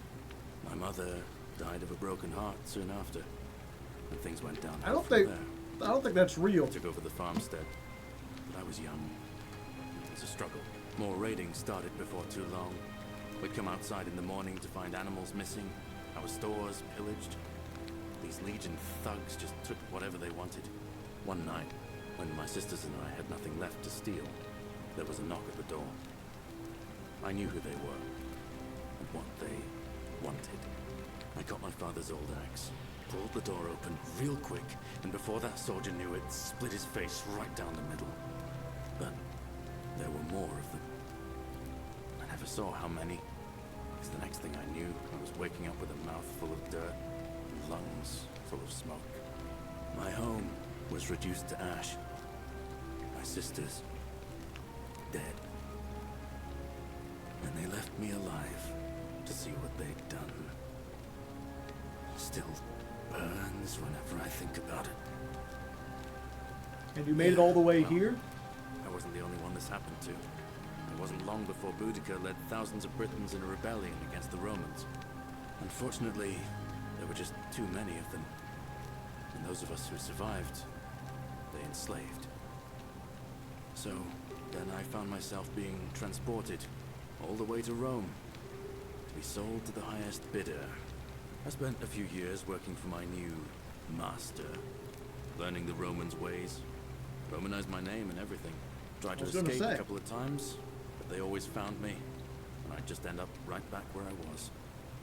My mother died of a broken heart soon after, and things went down. I don't think that's real. I took over the farmstead, but I was young. It was a struggle. More raiding started before too long. We'd come outside in the morning to find animals missing, our stores pillaged. These Legion thugs just took whatever they wanted. One night, when my sisters and I had nothing left to steal, there was a knock at the door. I knew who they were, and what they wanted. I got my father's old axe, pulled the door open real quick, and before that soldier knew it, split his face right down the middle. But there were more of them. I never saw how many, because the next thing I knew, I was waking up with a mouth full of dirt, and lungs full of smoke. My home was reduced to ash. My sisters, dead. And they left me alive to see what they'd done. Still burns whenever I think about it. And you made it all the way Well, here? I wasn't the only one this happened to. It wasn't long before Boudica led thousands of Britons in a rebellion against the Romans. Unfortunately, there were just too many of them. And those of us who survived, they enslaved. So, then I found myself being transported all the way to Rome, to be sold to the highest bidder. I spent a few years working for my new master, learning the Romans' ways. Romanized my name and everything. Tried to I was gonna escape say. a couple of times, but they always found me. And I'd just end up right back where I was.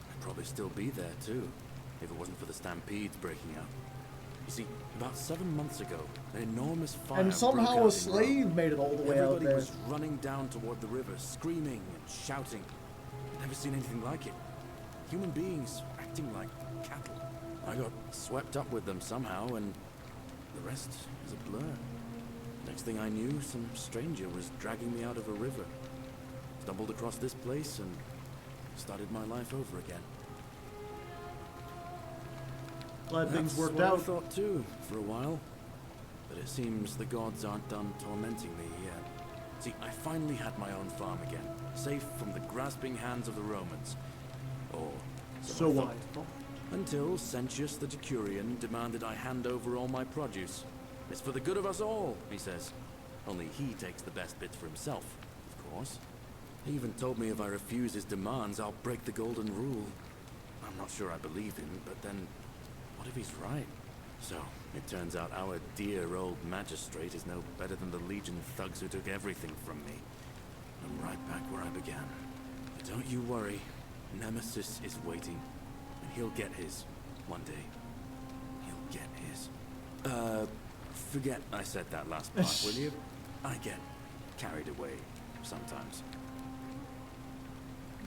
I'd probably still be there too, if it wasn't for the stampedes breaking out. You see, about 7 months ago, an enormous fire And broke somehow out a in slave Rome. made it all the way out Everybody there. was running down toward the river, screaming and shouting. I'd never seen anything like it. Human beings acting like cattle. I got swept up with them somehow, and the rest is a blur. Next thing I knew, some stranger was dragging me out of a river. Stumbled across this place and started my life over again. Glad things worked That's what out. I thought too, for a while. But it seems the gods aren't done tormenting me yet. See, I finally had my own farm again, safe from the grasping hands of the Romans. Or So I what? thought. Until Sentius the Decurion demanded I hand over all my produce. It's for the good of us all, he says. Only he takes the best bits for himself, of course. He even told me if I refuse his demands, I'll break the golden rule. I'm not sure I believe him, but then, what if he's right? So, it turns out our dear old magistrate is no better than the Legion thugs who took everything from me. I'm right back where I began. But don't you worry, Nemesis is waiting, and he'll get his one day. He'll get his. Forget I said that last part, will you? I get carried away sometimes.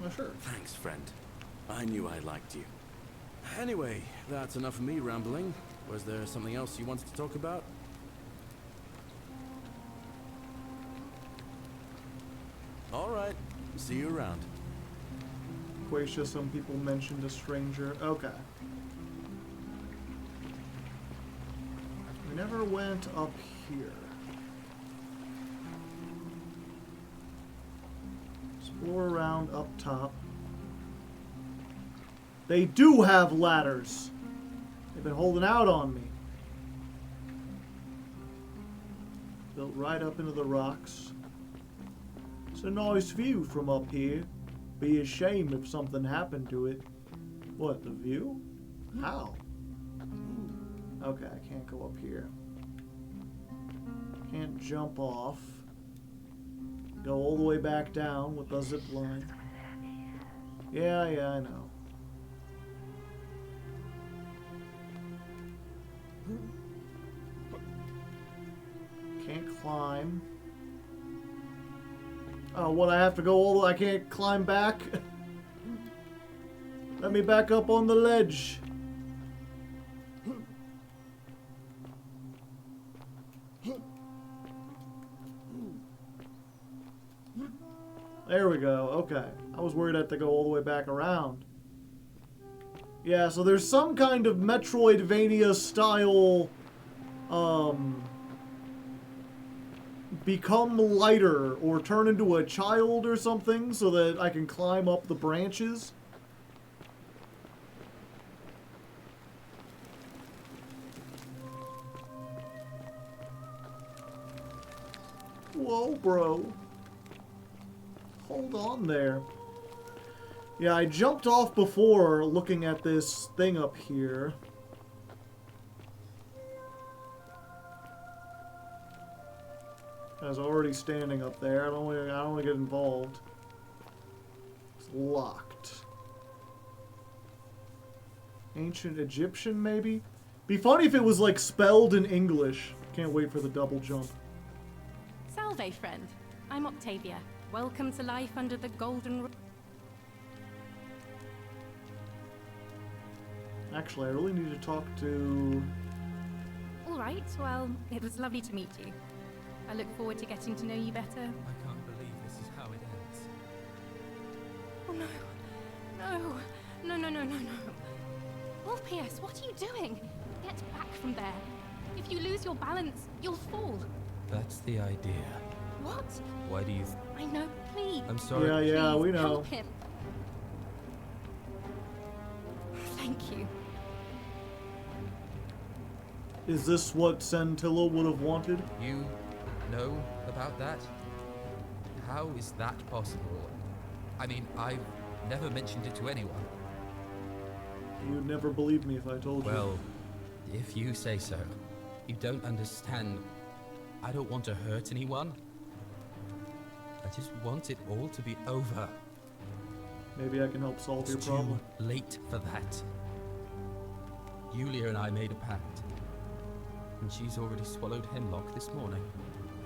Well, sure. Thanks, friend. I knew I liked you. Anyway, that's enough of me rambling. Was there something else you wanted to talk about? All right. See you around. Quatia, some people mentioned a stranger. Okay. We never went up here. Explore around up top. They do have ladders. They've been holding out on me. Built right up into the rocks. It's a nice view from up here. Be a shame if something happened to it. What, the view? How? Okay, I can't go up here. Can't jump off. Go all the way back down with the zip line. Yeah, I know. Can't climb. Oh, what, I have to go all the way? I can't climb back? Let me back up on the ledge. There we go, okay. I was worried I had to go all the way back around. Yeah, so there's some kind of Metroidvania style, become lighter or turn into a child or something so that I can climb up the branches. Whoa, bro. Hold on there. Yeah, I jumped off before looking at this thing up here. I was already standing up there. I don't want to get involved. It's locked. Ancient Egyptian, maybe? Be funny if it was like spelled in English. Can't wait for the double jump. Salve, friend. I'm Octavia. Welcome to life under the golden rule. Actually, I really need to talk to... All right, well, it was lovely to meet you. I look forward to getting to know you better. I can't believe this is how it ends. Oh no. No. No, no, no, no, no. Orpheus, what are you doing? Get back from there. If you lose your balance, you'll fall. That's the idea. What? Why do you... I know, please. I'm sorry. Yeah, Please, we know. help him. Thank you. Is this what Centilla would have wanted? You know about that? How is that possible? I mean, I've never mentioned it to anyone. You'd never believe me if I told you. Well, if you say so. You don't understand. I don't want to hurt anyone. I just want it all to be over. Maybe I can help solve your It's problem. too late for that. Yulia and I made a pact, and she's already swallowed hemlock this morning.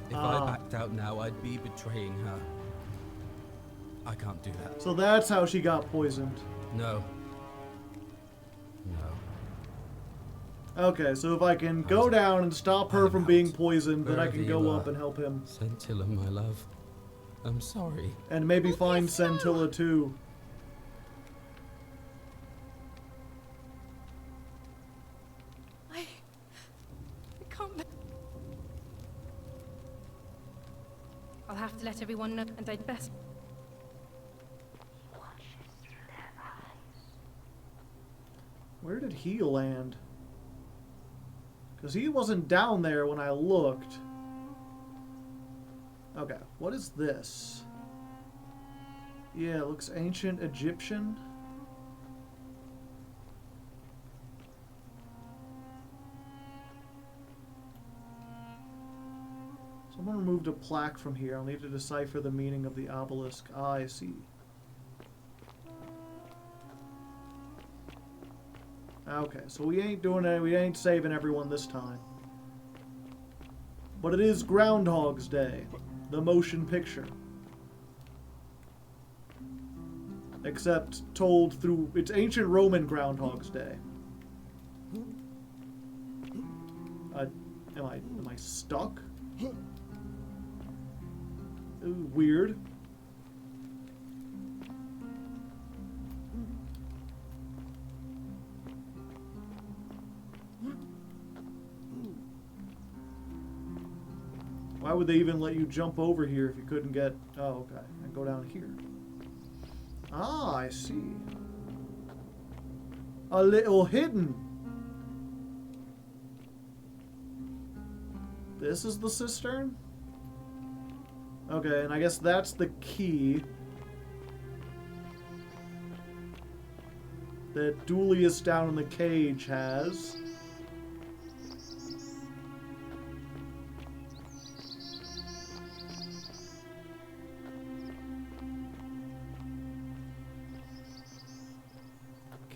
If I backed out now, I'd be betraying her. I can't do that. So that's how she got poisoned. No. No. Okay, so if I can go down and stop her from being poisoned, then I can go up and help him. Scintilla, my love. I'm sorry. And maybe find Scintilla too. I can't. I'll have to let everyone know, and I'd best. Where did he land? Because he wasn't down there when I looked. Okay, what is this? Yeah, it looks ancient Egyptian. Someone removed a plaque from here. I'll need to decipher the meaning of the obelisk. Ah, I see. Okay, so we ain't doing it. We ain't saving everyone this time. But it is Groundhog's Day, the motion picture. Except told through, it's ancient Roman Groundhog's Day. Am I stuck? Ooh, weird. Why would they even let you jump over here if you couldn't get... Oh, okay. And go down here. Ah, I see. A little hidden. This is the cistern? Okay, and I guess that's the key that Dulius down in the cage has.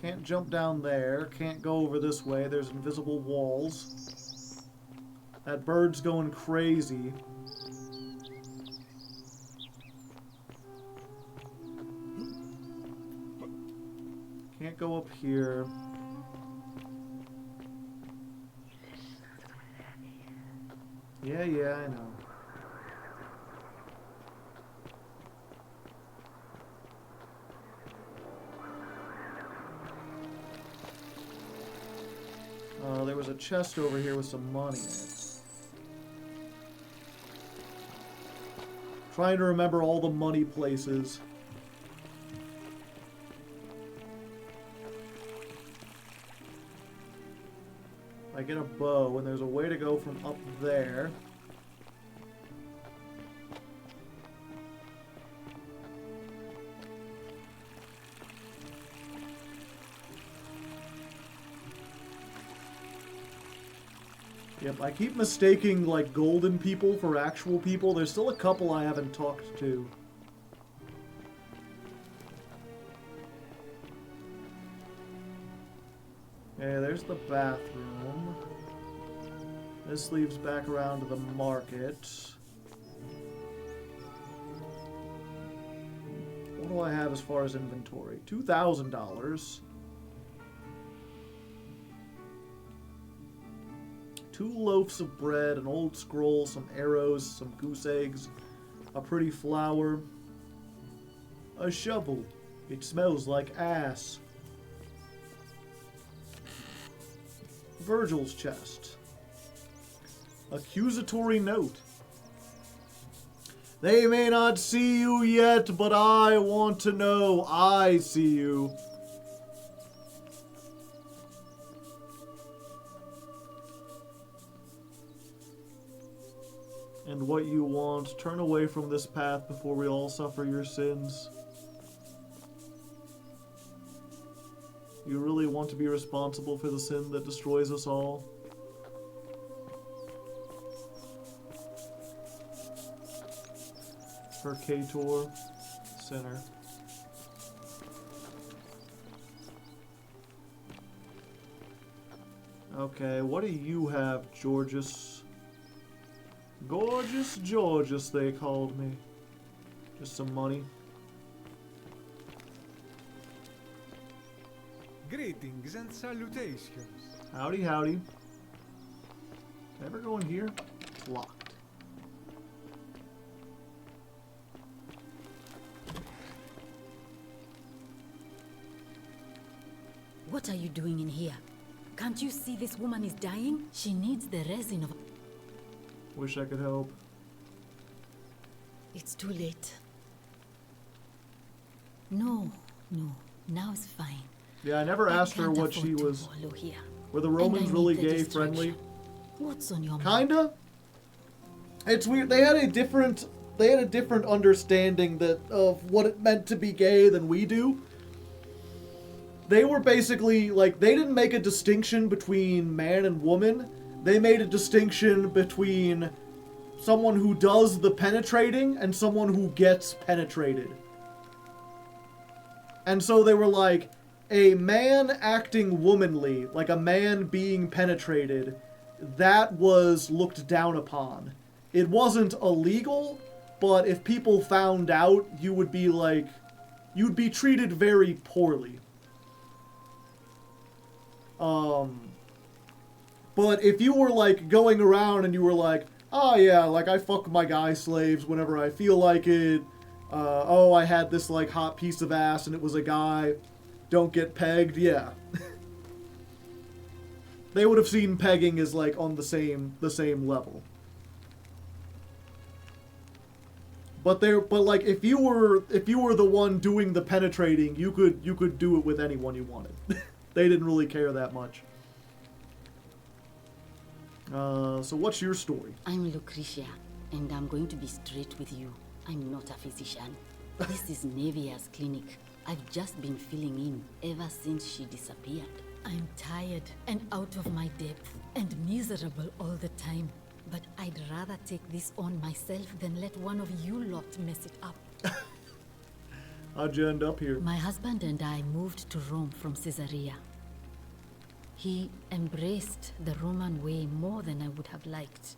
Can't jump down there. Can't go over this way. There's invisible walls. That bird's going crazy. Can't go up here. Yeah, I know. There was a chest over here with some money in it. Trying to remember all the money places. I get a bow, and there's a way to go from up there. Yep, I keep mistaking, like, golden people for actual people. There's still a couple I haven't talked to. Okay, there's the bathroom. This leads back around to the market. What do I have as far as inventory? $2,000. 2 loaves of bread, an old scroll, some arrows, some goose eggs, a pretty flower, a shovel. It smells like ass. Virgil's chest. Accusatory note. They may not see you yet, but I want to know I see you. And what you want, turn away from this path before we all suffer your sins. You really want to be responsible for the sin that destroys us all? for Kator Center. Okay, what do you have, Georges? Gorgeous Georges, they called me. Just some money. Greetings and salutations. Howdy, howdy. Ever go in here? It's locked. What are you doing in here? Can't you see this woman is dying? She needs the resin of... Wish I could help. It's too late. No, now it's fine. Yeah, I never asked her what she was... Were the Romans really gay friendly? What's on your mind? Kinda. It's weird. They had a different understanding of what it meant to be gay than we do. They were basically like, they didn't make a distinction between man and woman. They made a distinction between someone who does the penetrating and someone who gets penetrated. And so they were like, a man acting womanly, like a man being penetrated, that was looked down upon. It wasn't illegal, but if people found out, you would be like, you'd be treated very poorly. But if you were like going around and you were like, oh yeah, like I fuck my guy slaves whenever I feel like it. Oh, I had this like hot piece of ass and it was a guy. Don't get pegged, yeah. They would have seen pegging as like on the same level. But like if you were the one doing the penetrating, you could do it with anyone you wanted. They didn't really care that much. So what's your story? I'm Lucretia, and I'm going to be straight with you. I'm not a physician. This is Nevia's clinic. I've just been filling in ever since she disappeared. I'm tired and out of my depth and miserable all the time. But I'd rather take this on myself than let one of you lot mess it up. How'd you end up here? My husband and I moved to Rome from Caesarea. He embraced the Roman way more than I would have liked,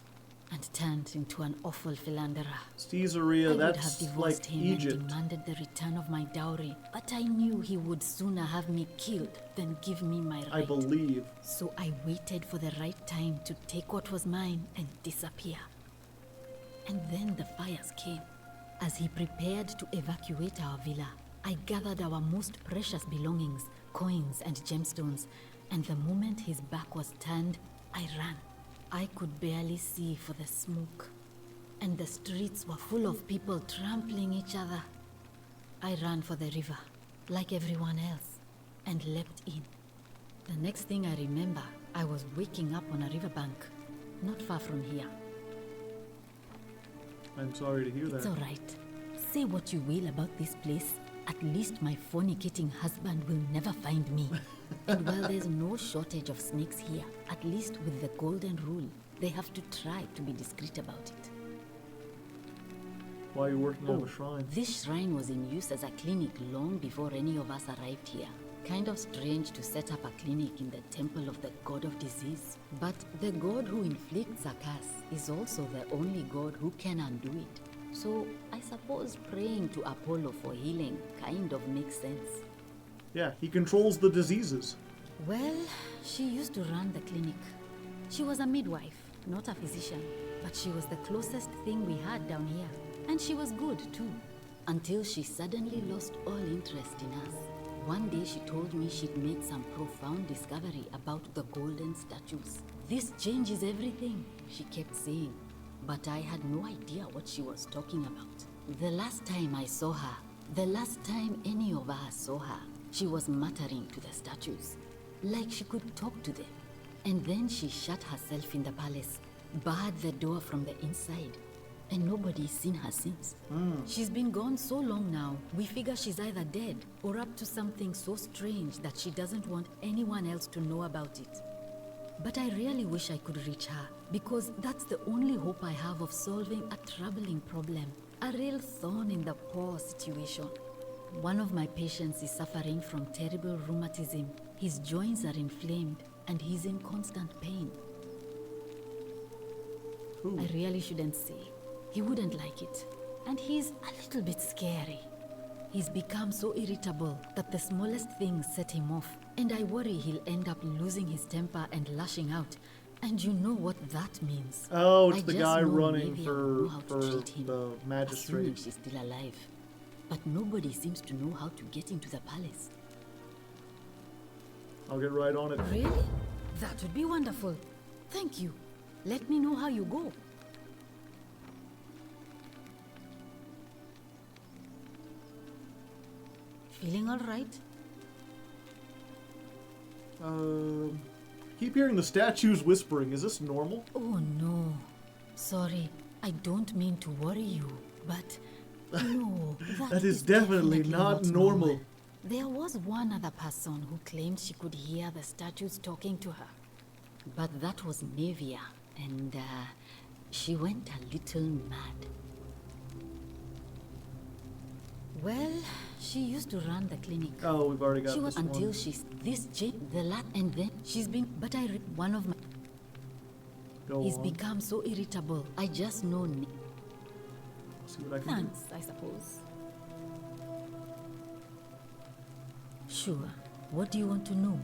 and turned into an awful philanderer. Caesarea, I that's would have divorced like him Egypt. and demanded the return of my dowry, but I knew he would sooner have me killed than give me my right. I believe. So I waited for the right time to take what was mine and disappear. And then the fires came. As he prepared to evacuate our villa, I gathered our most precious belongings, coins and gemstones, and the moment his back was turned, I ran. I could barely see for the smoke, and the streets were full of people trampling each other. I ran for the river, like everyone else, and leapt in. The next thing I remember, I was waking up on a riverbank, not far from here. I'm sorry to hear that. It's all right. Say what you will about this place. At least my fornicating husband will never find me. And while there's no shortage of snakes here, at least with the golden rule, they have to try to be discreet about it. Why are you working on a shrine? This shrine was in use as a clinic long before any of us arrived here. Kind of strange to set up a clinic in the temple of the god of disease. But the god who inflicts a curse is also the only god who can undo it. So I suppose praying to Apollo for healing kind of makes sense. Yeah, he controls the diseases. Well, she used to run the clinic. She was a midwife, not a physician, but she was the closest thing we had down here. And she was good too, until she suddenly lost all interest in us. One day she told me she'd made some profound discovery about the golden statues. This changes everything, she kept saying. But I had no idea what she was talking about. The last time I saw her, the last time any of us saw her, she was muttering to the statues, like she could talk to them. And then she shut herself in the palace, barred the door from the inside, and nobody's seen her since. She's been gone so long now, we figure she's either dead or up to something so strange that she doesn't want anyone else to know about it. But I really wish I could reach her, because that's the only hope I have of solving a troubling problem. A real thorn in the paw situation. One of my patients is suffering from terrible rheumatism. His joints are inflamed and he's in constant pain. Ooh. I really shouldn't say. He wouldn't like it. And he's a little bit scary. He's become so irritable that the smallest things set him off. And I worry he'll end up losing his temper and lashing out. And you know what that means. Oh, it's I the just guy know running maybe for I'll know how to treat him, the magistrate. assuming she's still alive. But nobody seems to know how to get into the palace. I'll get right on it. Really? That would be wonderful. Thank you. Let me know how you go. Feeling all right? Keep hearing the statues whispering. Is this normal? Oh no. Sorry, I don't mean to worry you, but no, that is definitely not normal. There was one other person who claimed she could hear the statues talking to her. But that was Nevia, and she went a little mad. Well, she used to run the clinic. Oh, we've already got she was this until one. she's this chick, the lat, and then she's been. But I one of my. He's become so irritable. I just know. See what I can Thanks, I suppose. Sure. What do you want to know?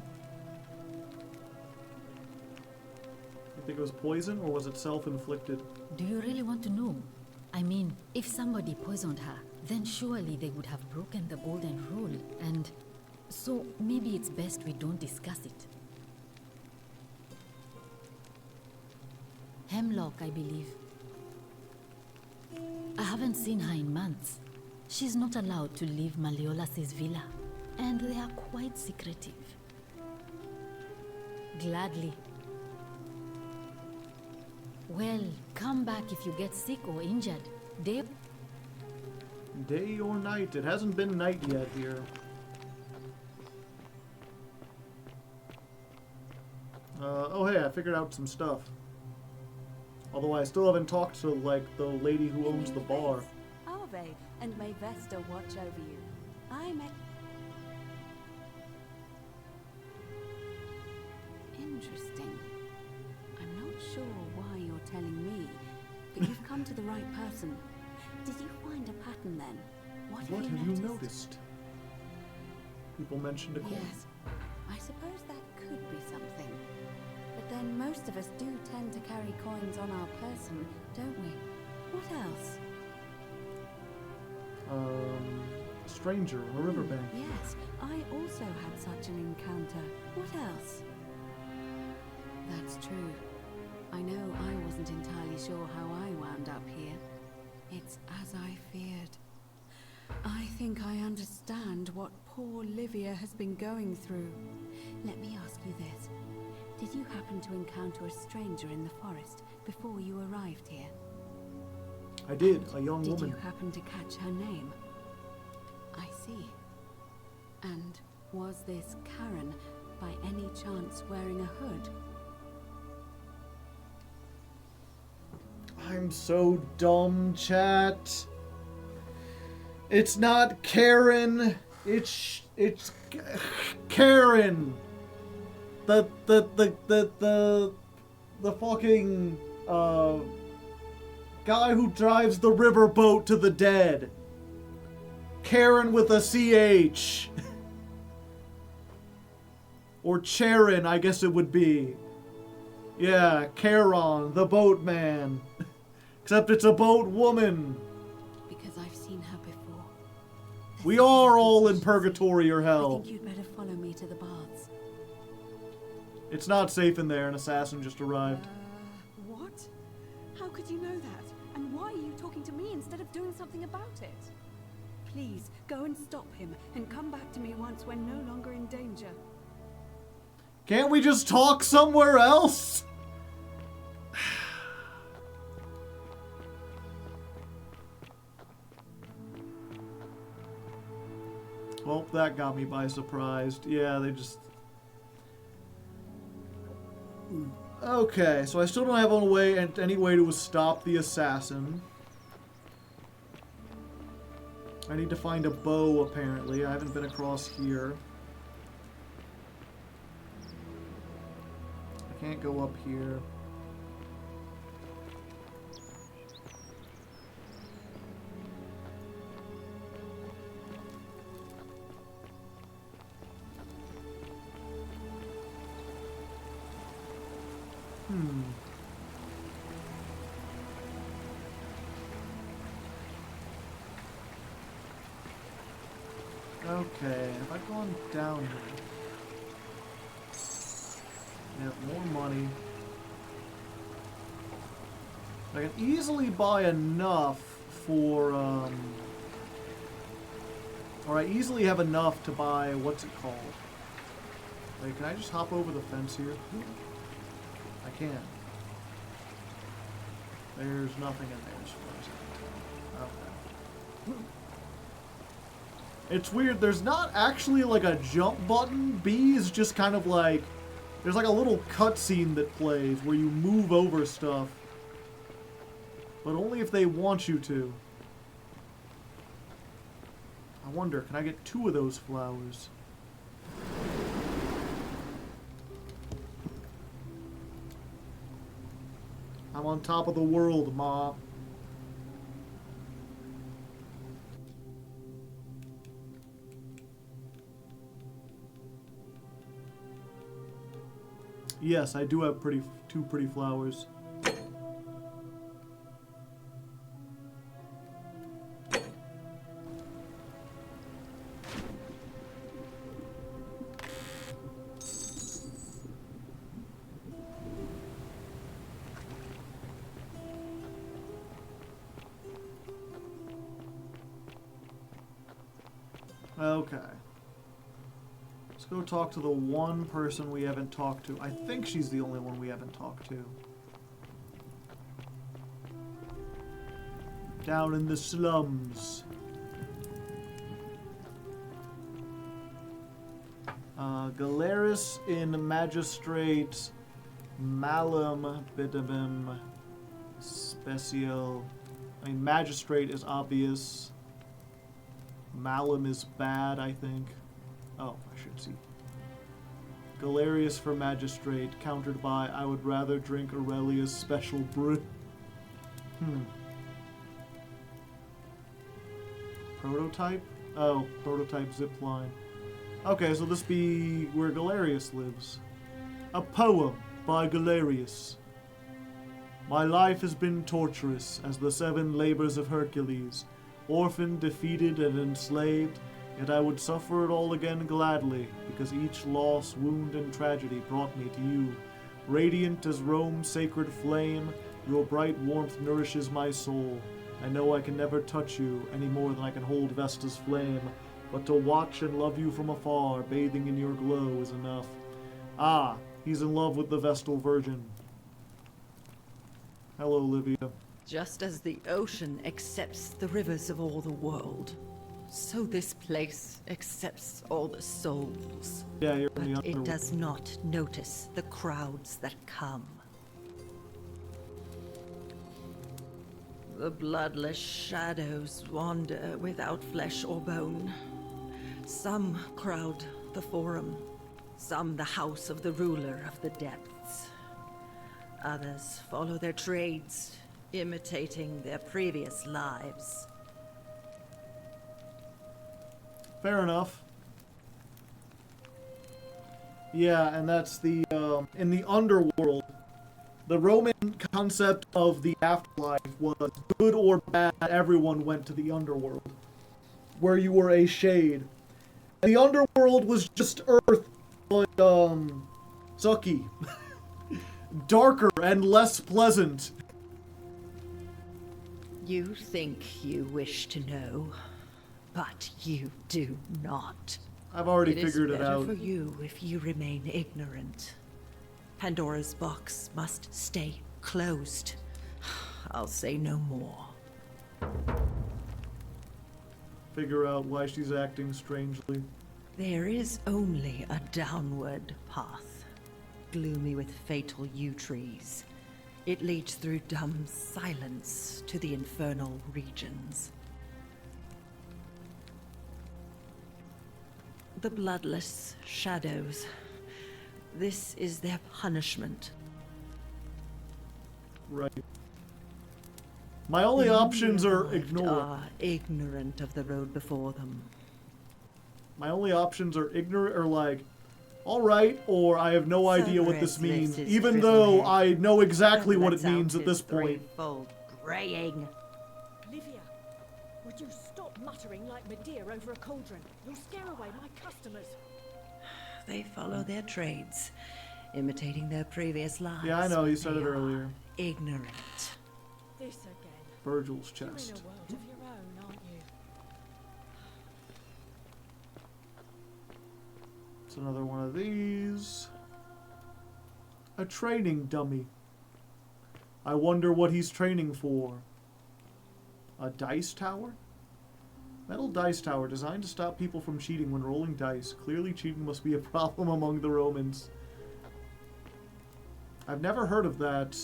You think it was poison or was it self-inflicted? Do you really want to know? I mean, if somebody poisoned her, then surely they would have broken the golden rule, and so maybe it's best we don't discuss it. Hemlock, I believe. I haven't seen her in months. She's not allowed to leave Malleolas's villa, and they are quite secretive. Gladly. Well, come back if you get sick or injured. Day or night? It hasn't been night yet here. Oh hey, I figured out some stuff. Although I still haven't talked to, like, the lady who owns the bar. Ave, and may Vesta watch over you. I'm at... Interesting. I'm not sure why you're telling me, but you've come to the right person. Did you find a pattern then? What have you noticed? People mentioned a coin. Yes, I suppose that could be something. But then most of us do tend to carry coins on our person, don't we? What else? Stranger on a riverbank. Yes, I also had such an encounter. What else? That's true. I know I wasn't entirely sure how I wound up here. It's as I feared. I think I understand what poor Livia has been going through. Let me ask you this. Did you happen to encounter a stranger in the forest before you arrived here? I did, a young Did woman. you happen to catch her name? I see. And was this Karen by any chance wearing a hood? I'm so dumb, chat. It's not Karen. It's Karen. The fucking guy who drives the riverboat to the dead. Karen with a CH. Or Charon, I guess it would be. Yeah, Charon, the boatman. Except it's a boat woman. Because I've seen her before. We are all in purgatory or I hell. think you'd better follow me to the baths. It's not safe in there. An assassin just arrived. What? How could you know that? And why are you talking to me instead of doing something about it? Please, go and stop him, and come back to me once we're no longer in danger. Can't we just talk somewhere else? Well, that got me by surprise. Yeah, they just... Okay, so I still don't have any way to stop the assassin. I need to find a bow, apparently. I haven't been across here. I can't go up here. Okay, if I've gone down here, I have more money. I can easily buy enough for, or I easily have enough to buy, what's it called? Wait, can I just hop over the fence here? I can. There's nothing in there as far as I can tell. Okay. It's weird, there's not actually like a jump button. B is just kind of like, there's like a little cutscene that plays where you move over stuff. But only if they want you to. I wonder, can I get 2 of those flowers? I'm on top of the world, Ma. Yes, I do have 2 pretty flowers. Okay. Let's go talk to the one person we haven't talked to. I think she's the only one we haven't talked to. Down in the slums. Galeris in Magistrate Malum Bidabim Special. I mean, Magistrate is obvious. Malum is bad, I think. Oh, I should see. Galerius for Magistrate, countered by, I would rather drink Aurelia's special brew. Prototype? Oh, prototype zipline. Okay, so this be where Galerius lives. A poem by Galerius. My life has been torturous as the 7 labors of Hercules. Orphaned, defeated, and enslaved, yet I would suffer it all again gladly, because each loss, wound, and tragedy brought me to you. Radiant as Rome's sacred flame, your bright warmth nourishes my soul. I know I can never touch you any more than I can hold Vesta's flame, but to watch and love you from afar, bathing in your glow, is enough. Ah, he's in love with the Vestal Virgin. Hello, Olivia. Just as the ocean accepts the rivers of all the world, so this place accepts all the souls. Yeah, you're but in the it underworld. does not notice the crowds that come. The bloodless shadows wander without flesh or bone. Some crowd the forum, some the house of the ruler of the depths. Others follow their trades, imitating their previous lives. Fair enough. Yeah, and that's the, in the underworld, the Roman concept of the afterlife was good or bad, everyone went to the underworld, where you were a shade. And the underworld was just Earth, but, sucky. Darker and less pleasant. You think you wish to know, but you do not. I've already figured it It is out. better for you if you remain ignorant. Pandora's box must stay closed. I'll say no more. Figure out why she's acting strangely. There is only a downward path, gloomy with fatal yew trees. It leads through dumb silence to the infernal regions. The bloodless shadows. This is their punishment. Right. My only options are ignore. Are ignorant of the road before them. My only options are ignorant or like, alright, or I have no idea what this means, even though I know exactly what it means at this point. Braying. Olivia, would you stop muttering like Medea over a cauldron? You'll scare away my customers. They follow their trades, imitating their previous lives. Yeah, I know, you but said they it are earlier. Ignorant. This again. Virgil's You're in chest. a world of your own, aren't you? It's another one of these. A training dummy. I wonder what he's training for. A dice tower? Metal dice tower designed to stop people from cheating when rolling dice. Clearly cheating must be a problem among the Romans. I've never heard of that.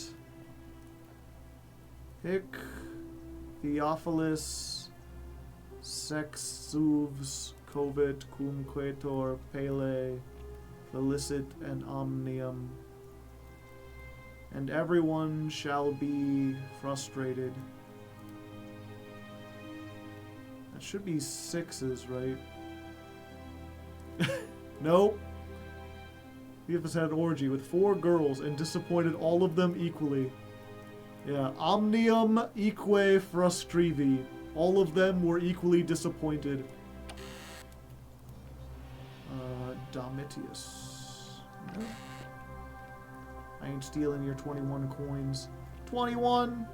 Hic, Theophilus, Sexuves, Covit, Cum Quator, Pele, Felicit, and Omnium. And everyone shall be frustrated. That should be sixes, right? Nope. Theophilus had an orgy with 4 girls and disappointed all of them equally. Yeah, omnium eque frustrivi. All of them were equally disappointed. Domitius. No. I ain't stealing your 21 coins. 21!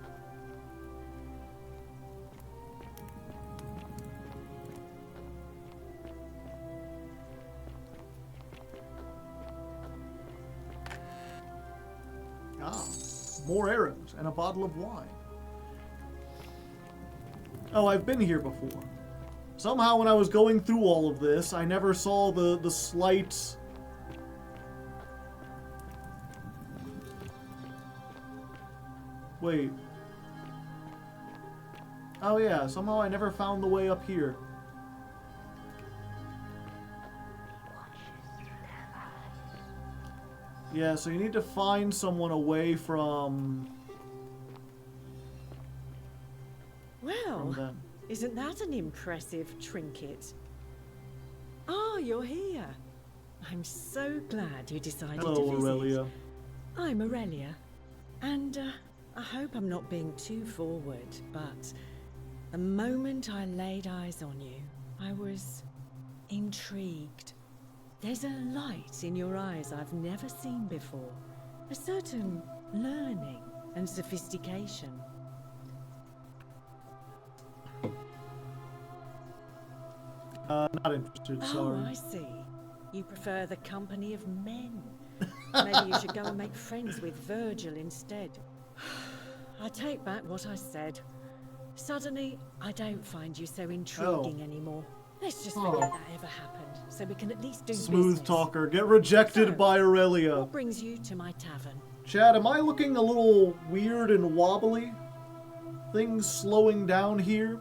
Ah, more arrows and a bottle of wine. Oh, I've been here before. Somehow when I was going through all of this, I never saw the slight... Wait. Oh yeah, somehow I never found the way up here. Yeah, so you need to find someone away from... Well, isn't that an impressive trinket? Ah, you're here. I'm so glad you decided to Hello, visit. Aurelia. I'm Aurelia, and I hope I'm not being too forward, but the moment I laid eyes on you, I was intrigued. There's a light in your eyes I've never seen before, a certain learning and sophistication. Not interested, sorry. Oh, I see. You prefer the company of men. Maybe you should go and make friends with Virgil instead. I take back what I said. Suddenly, I don't find you so intriguing anymore. Let's just forget that ever happened, so we can at least do Smooth business. talker. Get rejected by Aurelia. What brings you to my tavern? Chad, am I looking a little weird and wobbly? Things slowing down here?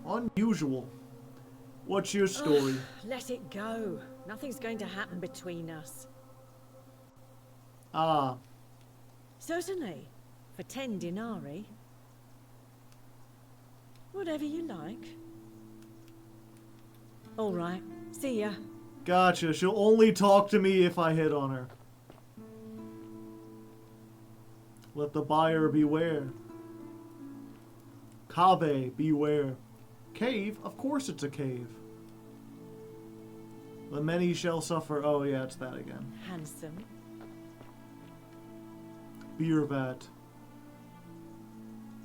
Unusual. What's your story? Let it go. Nothing's going to happen between us. Ah. Certainly. For 10 denarii. Whatever you like. All right. See ya. Gotcha. She'll only talk to me if I hit on her. Let the buyer beware. Cave, beware. Cave? Of course it's a cave. The many shall suffer. Oh yeah, it's that again. Handsome. Beer vat.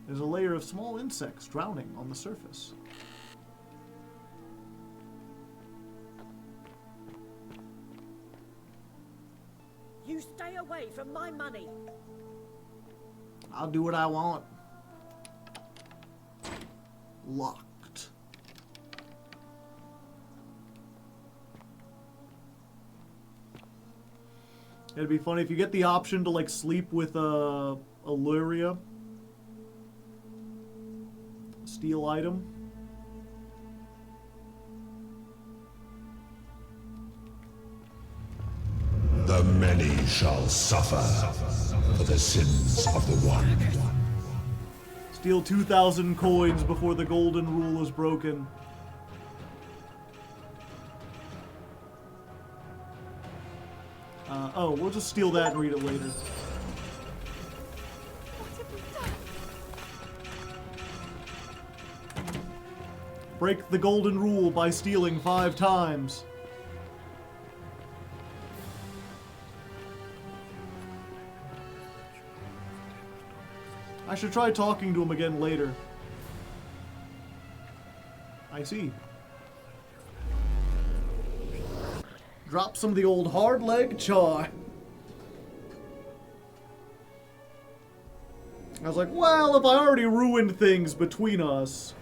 There's a layer of small insects drowning on the surface. You stay away from my money. I'll do what I want. Locked. It'd be funny if you get the option to like sleep with Illyria. Steal item. many shall suffer for the sins of the one. Steal 2,000 coins before the golden rule is broken. Oh, we'll just steal that and read it later. Break the golden rule by stealing 5 times. I should try talking to him again later. I see. Drop some of the old Hardleg char. I was like, well, if I already ruined things between us.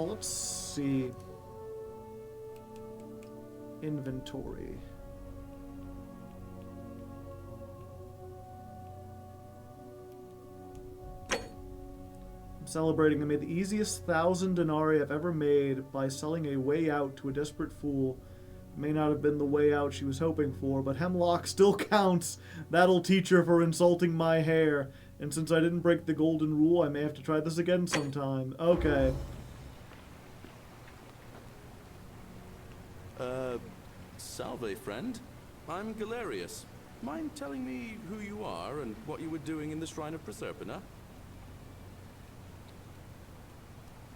Let's see. Inventory. I'm celebrating. I made the easiest 1,000 denarii I've ever made by selling a way out to a desperate fool. It may not have been the way out she was hoping for, but hemlock still counts. That'll teach her for insulting my hair. And since I didn't break the golden rule, I may have to try this again sometime. Okay. Salve, friend. I'm Galerius. Mind telling me who you are and what you were doing in the Shrine of Proserpina?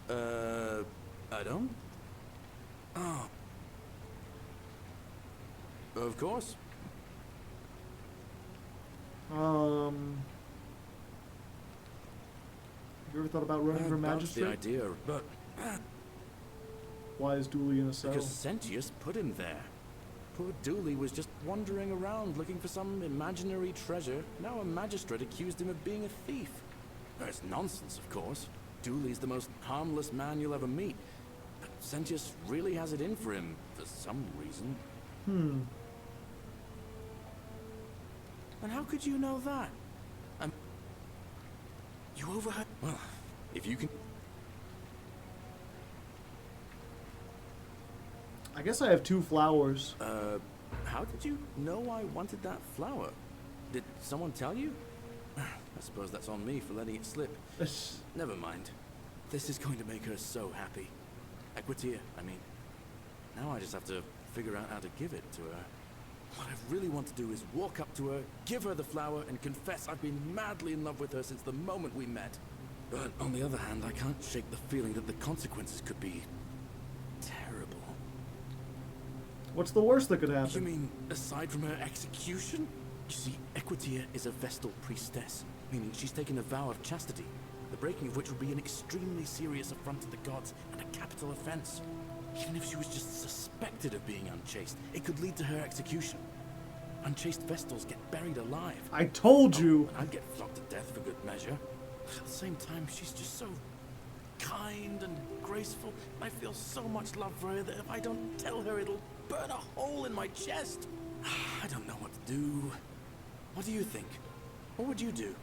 I don't? Oh. Of course. You ever thought about running for magistrate? The idea, but why is Dooley in a cell? because Sentius put him there. Poor Dooley was just wandering around looking for some imaginary treasure. Now a magistrate accused him of being a thief. That's nonsense, of course. Dooley's the most harmless man you'll ever meet. But Sentius really has it in for him, for some reason. And how could you know that? You overheard? Well, if you can... I guess I have 2 flowers. How did you know I wanted that flower? Did someone tell you? I suppose that's on me for letting it slip. Never mind. This is going to make her so happy. Equitia, I mean. Now I just have to figure out how to give it to her. What I really want to do is walk up to her, give her the flower, and confess I've been madly in love with her since the moment we met. But on the other hand, I can't shake the feeling that the consequences could be... terrible. What's the worst that could happen? You mean, aside from her execution? You see, Equitia is a Vestal priestess, meaning she's taken a vow of chastity, the breaking of which would be an extremely serious affront to the gods and a capital offense. Even if she was just suspected of being unchaste, it could lead to her execution. Unchaste Vestals get buried alive. I told you! I'd get flogged to death for good measure. At the same time, she's just so kind and graceful. I feel so much love for her that if I don't tell her, it'll burn a hole in my chest. I don't know what to do. What do you think? What would you do?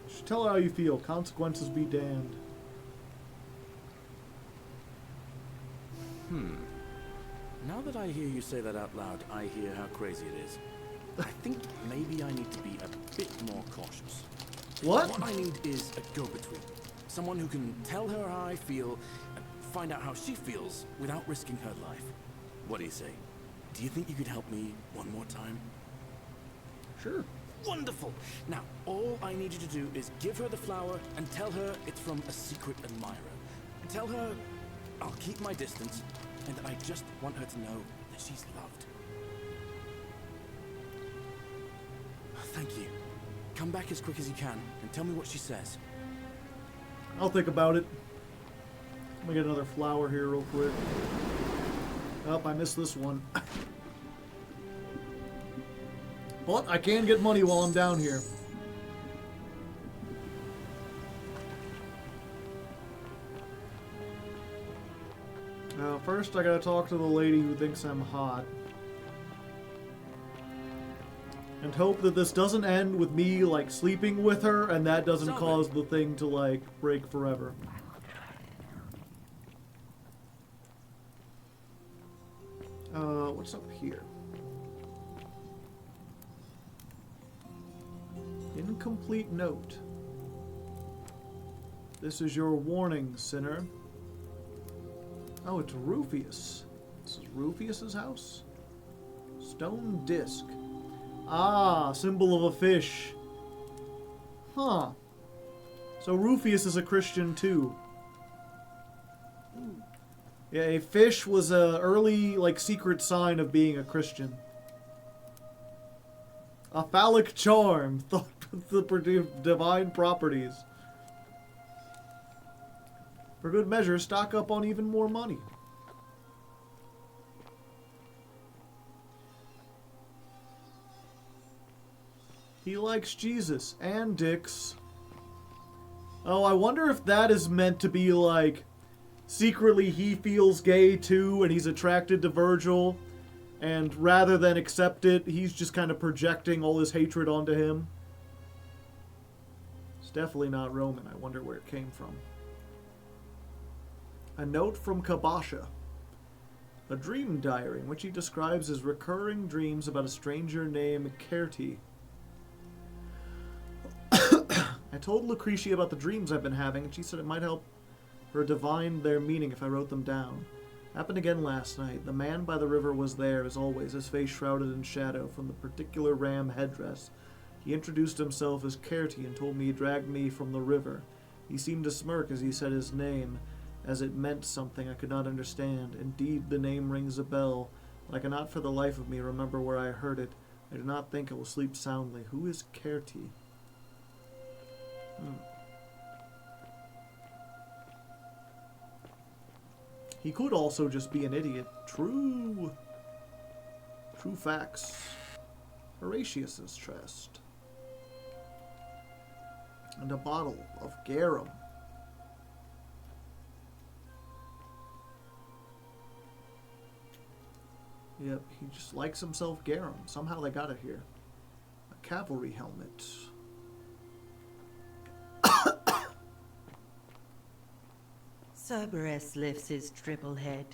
Just tell her how you feel. Consequences be damned. Now that I hear you say that out loud, I hear how crazy it is. I think maybe I need to be a bit more cautious. What? What I need is a go-between. Someone who can tell her how I feel and find out how she feels without risking her life. What do you say? Do you think you could help me one more time? Sure. Wonderful! Now, all I need you to do is give her the flower and tell her it's from a secret admirer. And tell her I'll keep my distance and that I just want her to know that she's loved. Thank you. Come back as quick as you can and tell me what she says. I'll think about it. Let me get another flower here real quick. Oh, I missed this one. But I can get money while I'm down here. First I gotta talk to the lady who thinks I'm hot. And hope that this doesn't end with me, like, sleeping with her, and that doesn't cause the thing to, like, break forever. what's up here? Incomplete note. This is your warning, sinner. Oh, it's Rufius. This is Rufius's house? Stone disc. Ah, symbol of a fish. Huh. So Rufius is a Christian too. Yeah, a fish was a early, like, secret sign of being a Christian. A phallic charm, thought with the divine properties. For good measure, stock up on even more money. He likes Jesus and dicks. Oh, I wonder if that is meant to be like, secretly he feels gay too and he's attracted to Virgil. And rather than accept it, he's just kind of projecting all his hatred onto him. It's definitely not Roman. I wonder where it came from. A note from Kabasha. A dream diary in which he describes his recurring dreams about a stranger named Kerti. I told Lucretia about the dreams I've been having, and she said it might help her divine their meaning if I wrote them down. Happened again last night. The man by the river was there, as always, his face shrouded in shadow from the particular ram headdress. He introduced himself as Kerti and told me he dragged me from the river. He seemed to smirk as he said his name, as it meant something I could not understand. Indeed, the name rings a bell, but I cannot for the life of me remember where I heard it. I do not think I will sleep soundly. Who is Kerti? He could also just be an idiot. True facts. Horatius's chest. And a bottle of garum. Yep, he just likes himself garum. Somehow they got it here. A cavalry helmet. Cerberus lifts his triple head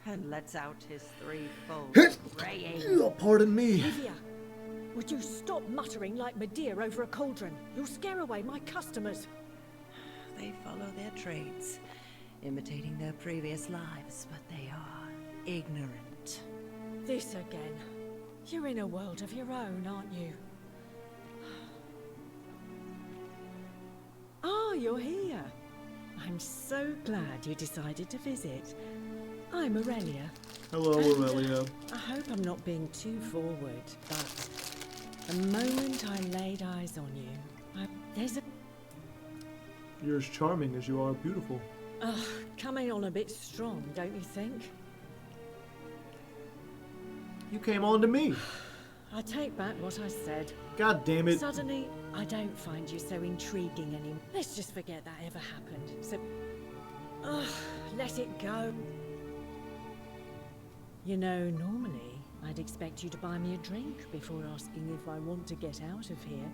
and lets out his threefold braying. Pardon me. Livia, would you stop muttering like Medea over a cauldron? You'll scare away my customers. They follow their trades, imitating their previous lives, but they are ignorant. This again. You're in a world of your own, aren't you? Ah, you're here. I'm so glad you decided to visit. I'm Aurelia. Hello, Aurelia. I hope I'm not being too forward, but the moment I laid eyes on you, there's a... You're as charming as you are beautiful. Ugh, coming on a bit strong, don't you think? You came on to me. I take back what I said. God damn it. Suddenly, I don't find you so intriguing anymore. Let's just forget that ever happened. So, let it go. You know, normally, I'd expect you to buy me a drink before asking if I want to get out of here.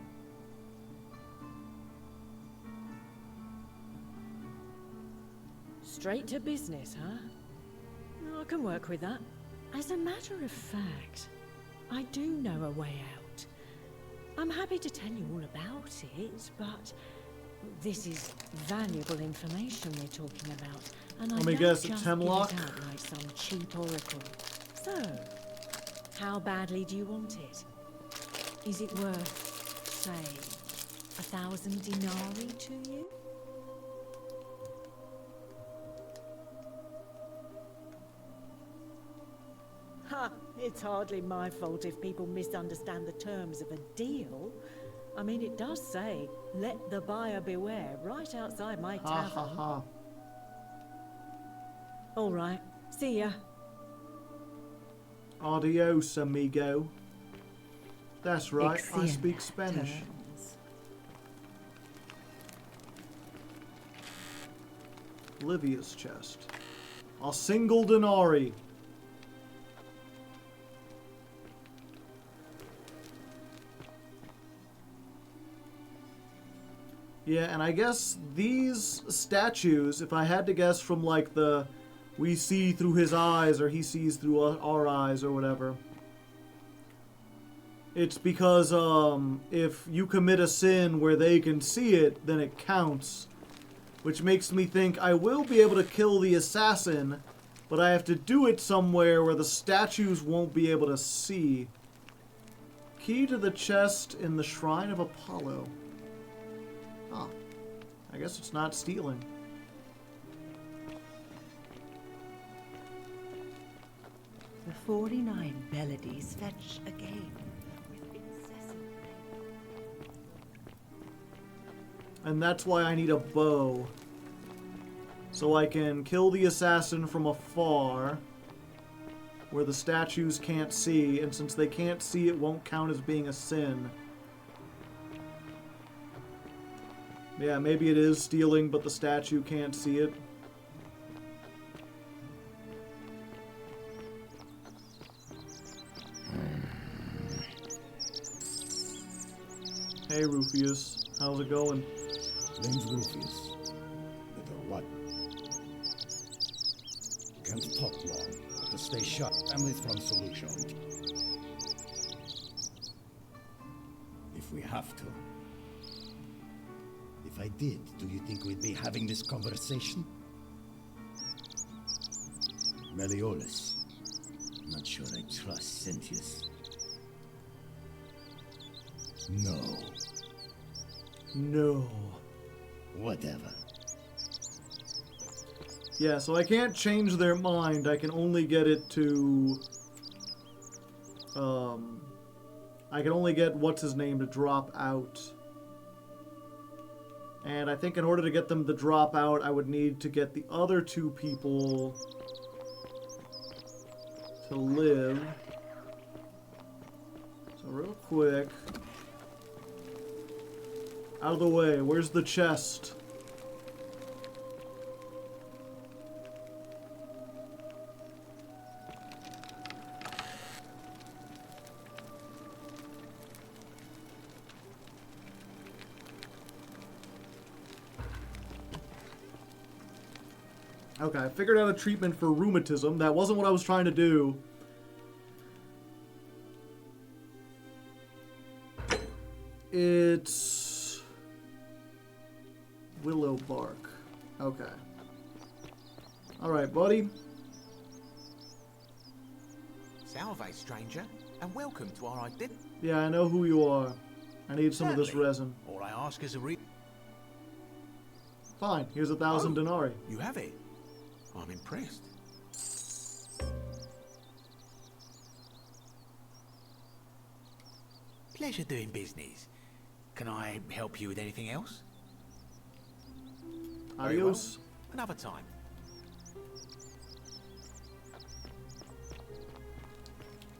Straight to business, huh? I can work with that. As a matter of fact, I do know a way out. I'm happy to tell you all about it, but this is valuable information we're talking about, and I Let me don't guess, just it's give Hemlock? it out like some cheap oracle. So, how badly do you want it? Is it worth, say, 1,000 denarii to you? Ha! It's hardly my fault if people misunderstand the terms of a deal. I mean, it does say, let the buyer beware, right outside my tavern. Ha ha ha. All right, see ya. Adios, amigo. That's right, I speak Spanish. Livia's chest. A single denarii. Yeah, and I guess these statues, if I had to guess from like the we see through his eyes or he sees through our eyes or whatever. It's because if you commit a sin where they can see it, then it counts. Which makes me think I will be able to kill the assassin, but I have to do it somewhere where the statues won't be able to see. Key to the chest in the Shrine of Apollo. Huh. I guess it's not stealing. The 49 melodies fetch again. And that's why I need a bow. So I can kill the assassin from afar, where the statues can't see, and since they can't see, it won't count as being a sin. Yeah, maybe it is stealing, but the statue can't see it. Hey, Rufius. How's it going? Name's Rufius. The what? Can't talk long, but to stay shut. Families from solution. If we have to. If I did, do you think we'd be having this conversation? Meliodas. Not sure I trust Cynthius. No. No. Whatever. Yeah, so I can't change their mind. I can only get it to... I can only get what's-his-name to drop out. And I think in order to get them to drop out, I would need to get the other two people to live. So real quick... Out of the way. Where's the chest? Okay, I figured out a treatment for rheumatism. That wasn't what I was trying to do. It's... willow bark. Okay. Alright, buddy. Salve, stranger, and welcome to our identity. Yeah, I know who you are. I need some of this resin. All I ask is a Fine, here's 1,000 denarii. You have it. I'm impressed. Pleasure doing business. Can I help you with anything else? Very well. Adios. Another time.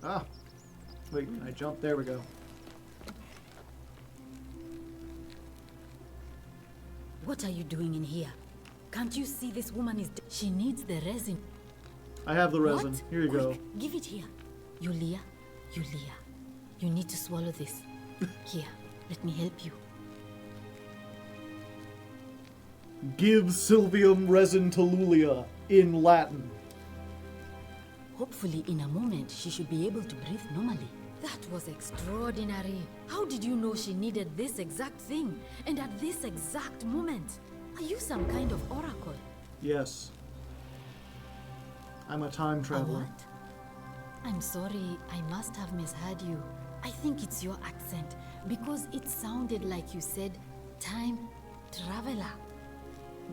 Ah. Wait, I jumped. There we go. What are you doing in here? Can't you see this woman is dead? She needs the resin. I have the resin. What? Here you go. Quick, give it here. Yulia, you need to swallow this. Here, let me help you. Give Sylvium resin to Lulia in Latin. Hopefully in a moment she should be able to breathe normally. That was extraordinary. How did you know she needed this exact thing? And at this exact moment? Are you some kind of oracle? Yes. I'm a time traveler. What? I'm sorry, I must have misheard you. I think it's your accent, because it sounded like you said, time traveler.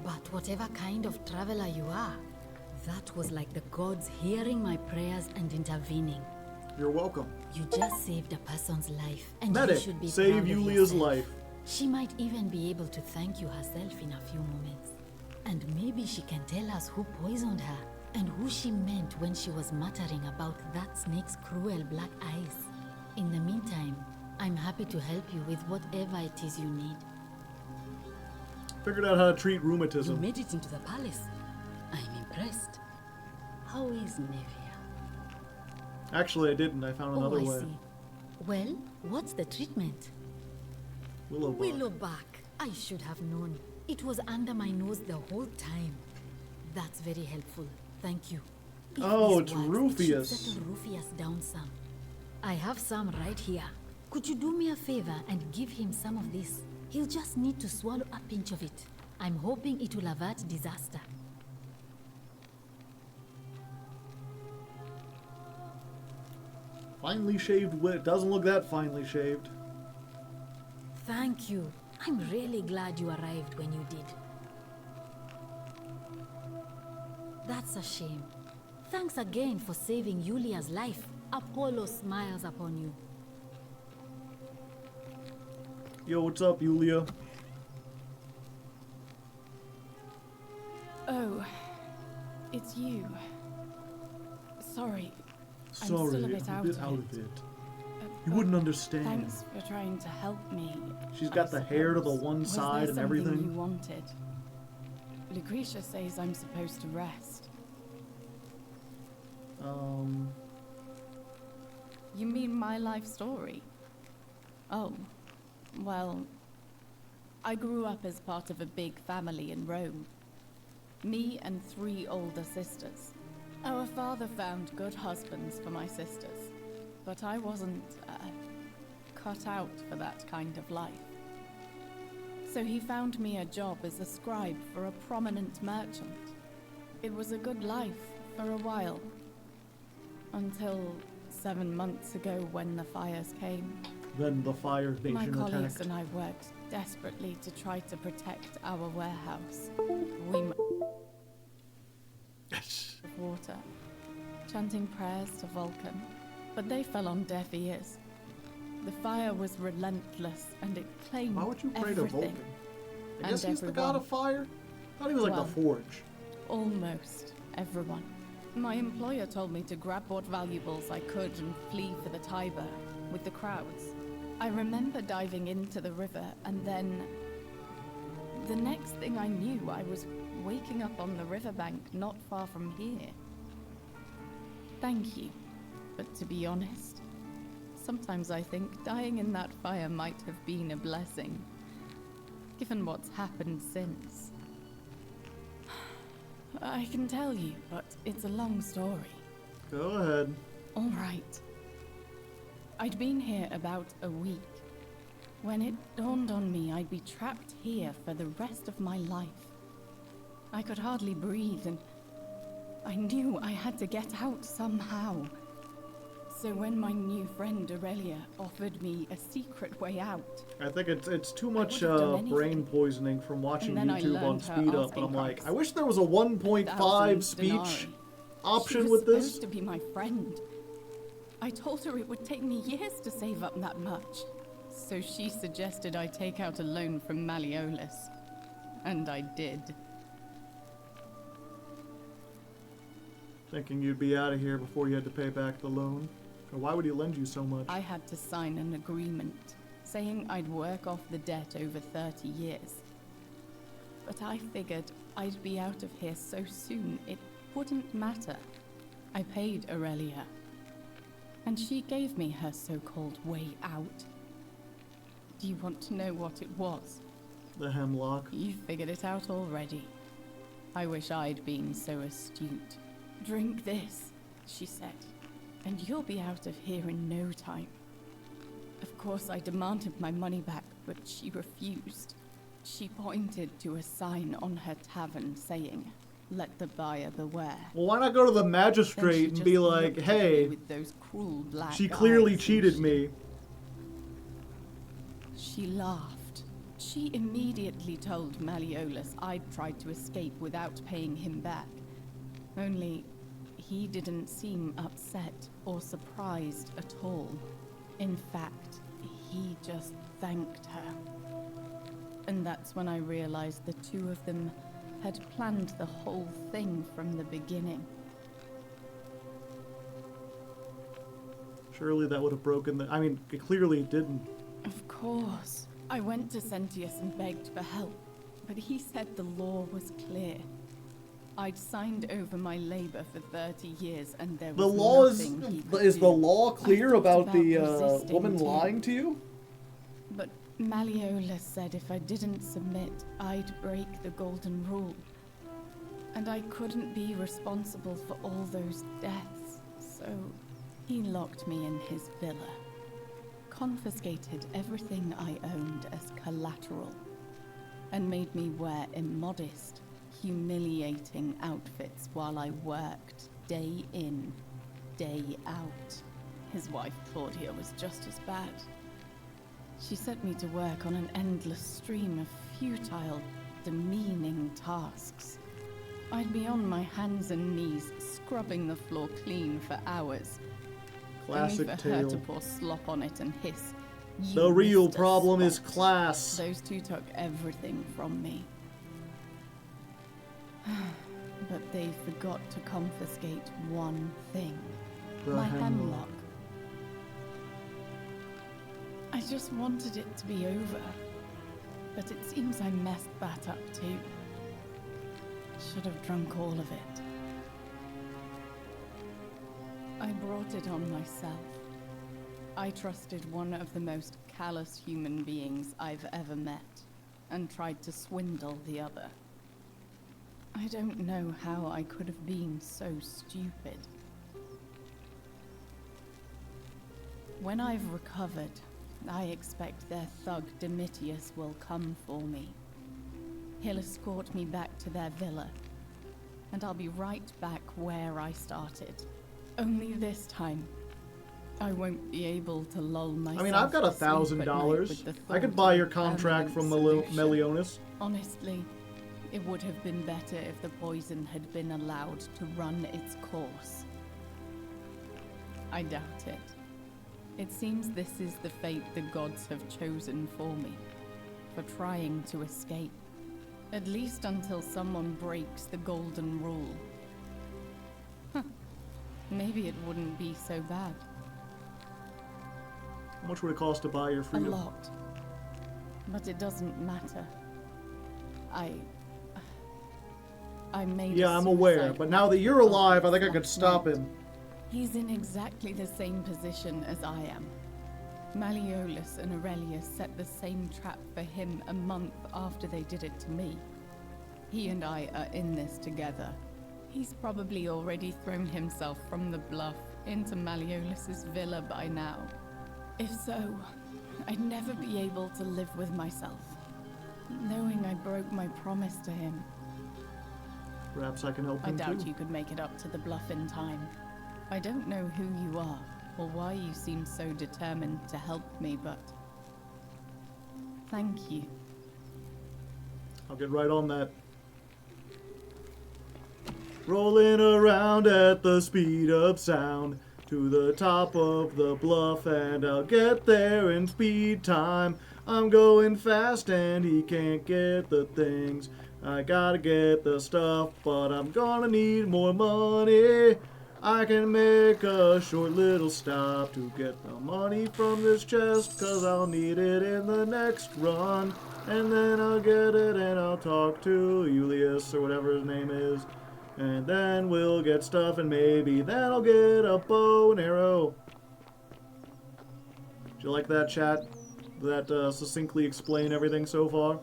But whatever kind of traveler you are, that was like the gods hearing my prayers and intervening. You're welcome. You just saved a person's life, and Medic, you should be save proud of Yulia's yourself. life. She might even be able to thank you herself in a few moments. And maybe she can tell us who poisoned her, and who she meant when she was muttering about that snake's cruel black eyes. In the meantime, I'm happy to help you with whatever it is you need. Figured out how to treat You rheumatism. made it into the palace. I'm impressed. How is Nevia? Actually, I didn't. I found another I way. see. Well, what's the treatment? Willow bark. Willowbark. I should have known. It was under my nose the whole time. That's very helpful. Thank you. Oh, These it's words, it should Rufius. settle Rufius down some. I have some right here. Could you do me a favor and give him some of this? He'll just need to swallow a pinch of it. I'm hoping it will avert disaster. Finely shaved wit. Doesn't look that finely shaved. Thank you. I'm really glad you arrived when you did. That's a shame. Thanks again for saving Yulia's life. Apollo smiles upon you. Yo, what's up, Yulia? Oh, it's you. Sorry. I'm Sorry, still a bit out of it. You wouldn't understand. Thanks for trying to help me. She's got the hair to the one Was side there and everything. something you wanted? Lucretia says I'm supposed to rest. You mean my life story? Oh, well, I grew up as part of a big family in Rome. Me and 3 older sisters. Our father found good husbands for my sisters, but I wasn't cut out for that kind of life. So he found me a job as a scribe for a prominent merchant. It was a good life for a while, until 7 months ago when the fires came. Then the Fire Nation My colleagues attacked. and I worked desperately to try to protect our warehouse. We of water, chanting prayers to Vulcan, but they fell on deaf ears. The fire was relentless, and it claimed Why would you pray to everything. Vulcan? I guess and he's the god of fire? I thought he was like Well, the Forge. Almost everyone. My employer told me to grab what valuables I could and flee for the Tiber with the crowds. I remember diving into the river, and then the next thing I knew, I was waking up on the riverbank not far from here. Thank you, but to be honest, sometimes I think dying in that fire might have been a blessing, given what's happened since. I can tell you, but it's a long story. Go ahead. All right. I'd been here about a week when it dawned on me I'd be trapped here for the rest of my life. I could hardly breathe, and I knew I had to get out somehow. So when my new friend Aurelia offered me a secret way out, I think it's too much would've done anything. brain poisoning from watching And then I YouTube on learned her speed up, asking and I'm like, price. I wish there was a 1.5 1,000 speech denarii. option She was with this. supposed to be my friend. I told her it would take me years to save up that much. So she suggested I take out a loan from Malleolus. And I did. Thinking you'd be out of here before you had to pay back the loan. Or why would he lend you so much? I had to sign an agreement saying I'd work off the debt over 30 years. But I figured I'd be out of here so soon it wouldn't matter. I paid Aurelia, and she gave me her so-called way out. Do you want to know what it was? The hemlock. You figured it out already. I wish I'd been so astute. Drink this, she said, and you'll be out of here in no time. Of course, I demanded my money back, but she refused. She pointed to a sign on her tavern saying, "Let the buyer beware." Well, why not go to the magistrate and be like, hey, With those cruel black she clearly eyes, cheated me. She laughed. She immediately told Malleolus I'd tried to escape without paying him back. Only, he didn't seem upset or surprised at all. In fact, he just thanked her. And that's when I realized the two of them had planned the whole thing from the beginning. Surely that would have broken the... I mean, it clearly didn't. Of course. I went to Sentius and begged for help, but he said the law was clear. I'd signed over my labor for 30 years, and there was The law nothing he could is do. the law clear I thought about the resisting woman too. lying to you? But Malleolus said if I didn't submit, I'd break the golden rule. And I couldn't be responsible for all those deaths, so he locked me in his villa, confiscated everything I owned as collateral, and made me wear immodest, humiliating outfits while I worked day in, day out. His wife Claudia was just as bad. She set me to work on an endless stream of futile, demeaning tasks. I'd be on my hands and knees, scrubbing the floor clean for hours. Classic only for her tale. to pour slop on it and hiss, The "You real Mr. problem is Spot." class. Those two took everything from me. But they forgot to confiscate one thing. The my hemlock. hemlock. I just wanted it to be over. But it seems I messed that up too. Should have drunk all of it. I brought it on myself. I trusted one of the most callous human beings I've ever met, and tried to swindle the other. I don't know how I could have been so stupid. When I've recovered, I expect their thug Domitius will come for me. He'll escort me back to their villa, and I'll be right back where I started. Only this time, I won't be able to lull myself. I mean, I've got to sleep at night $1,000. with the I could thought buy of your a contract from permanent solution. Melionas. Honestly, it would have been better if the poison had been allowed to run its course. I doubt it. It seems this is the fate the gods have chosen for me, for trying to escape. At least until someone breaks the golden rule. Huh. Maybe it wouldn't be so bad. How much would it cost to buy your A freedom? lot. But it doesn't matter. I made Yeah, a I'm aware. suicide But now that you're alive, I think I last could stop night. him. He's in exactly the same position as I am. Malleolus and Aurelius set the same trap for him a month after they did it to me. He and I are in this together. He's probably already thrown himself from the bluff into Malleolus's villa by now. If so, I'd never be able to live with myself, knowing I broke my promise to him. Perhaps I can help I him doubt too. you could make it up to the bluff in time. I don't know who you are, or why you seem so determined to help me, but thank you. I'll get right on that. Rolling around at the speed of sound to the top of the bluff, and I'll get there in speed time. I'm going fast and he can't get the things. I gotta get the stuff, but I'm gonna need more money. I can make a short little stop to get the money from this chest, 'cause I'll need it in the next run. And then I'll get it and I'll talk to Julius, or whatever his name is. And then we'll get stuff, and maybe then I'll get a bow and arrow. Do you like that, chat? Did that succinctly explain everything so far?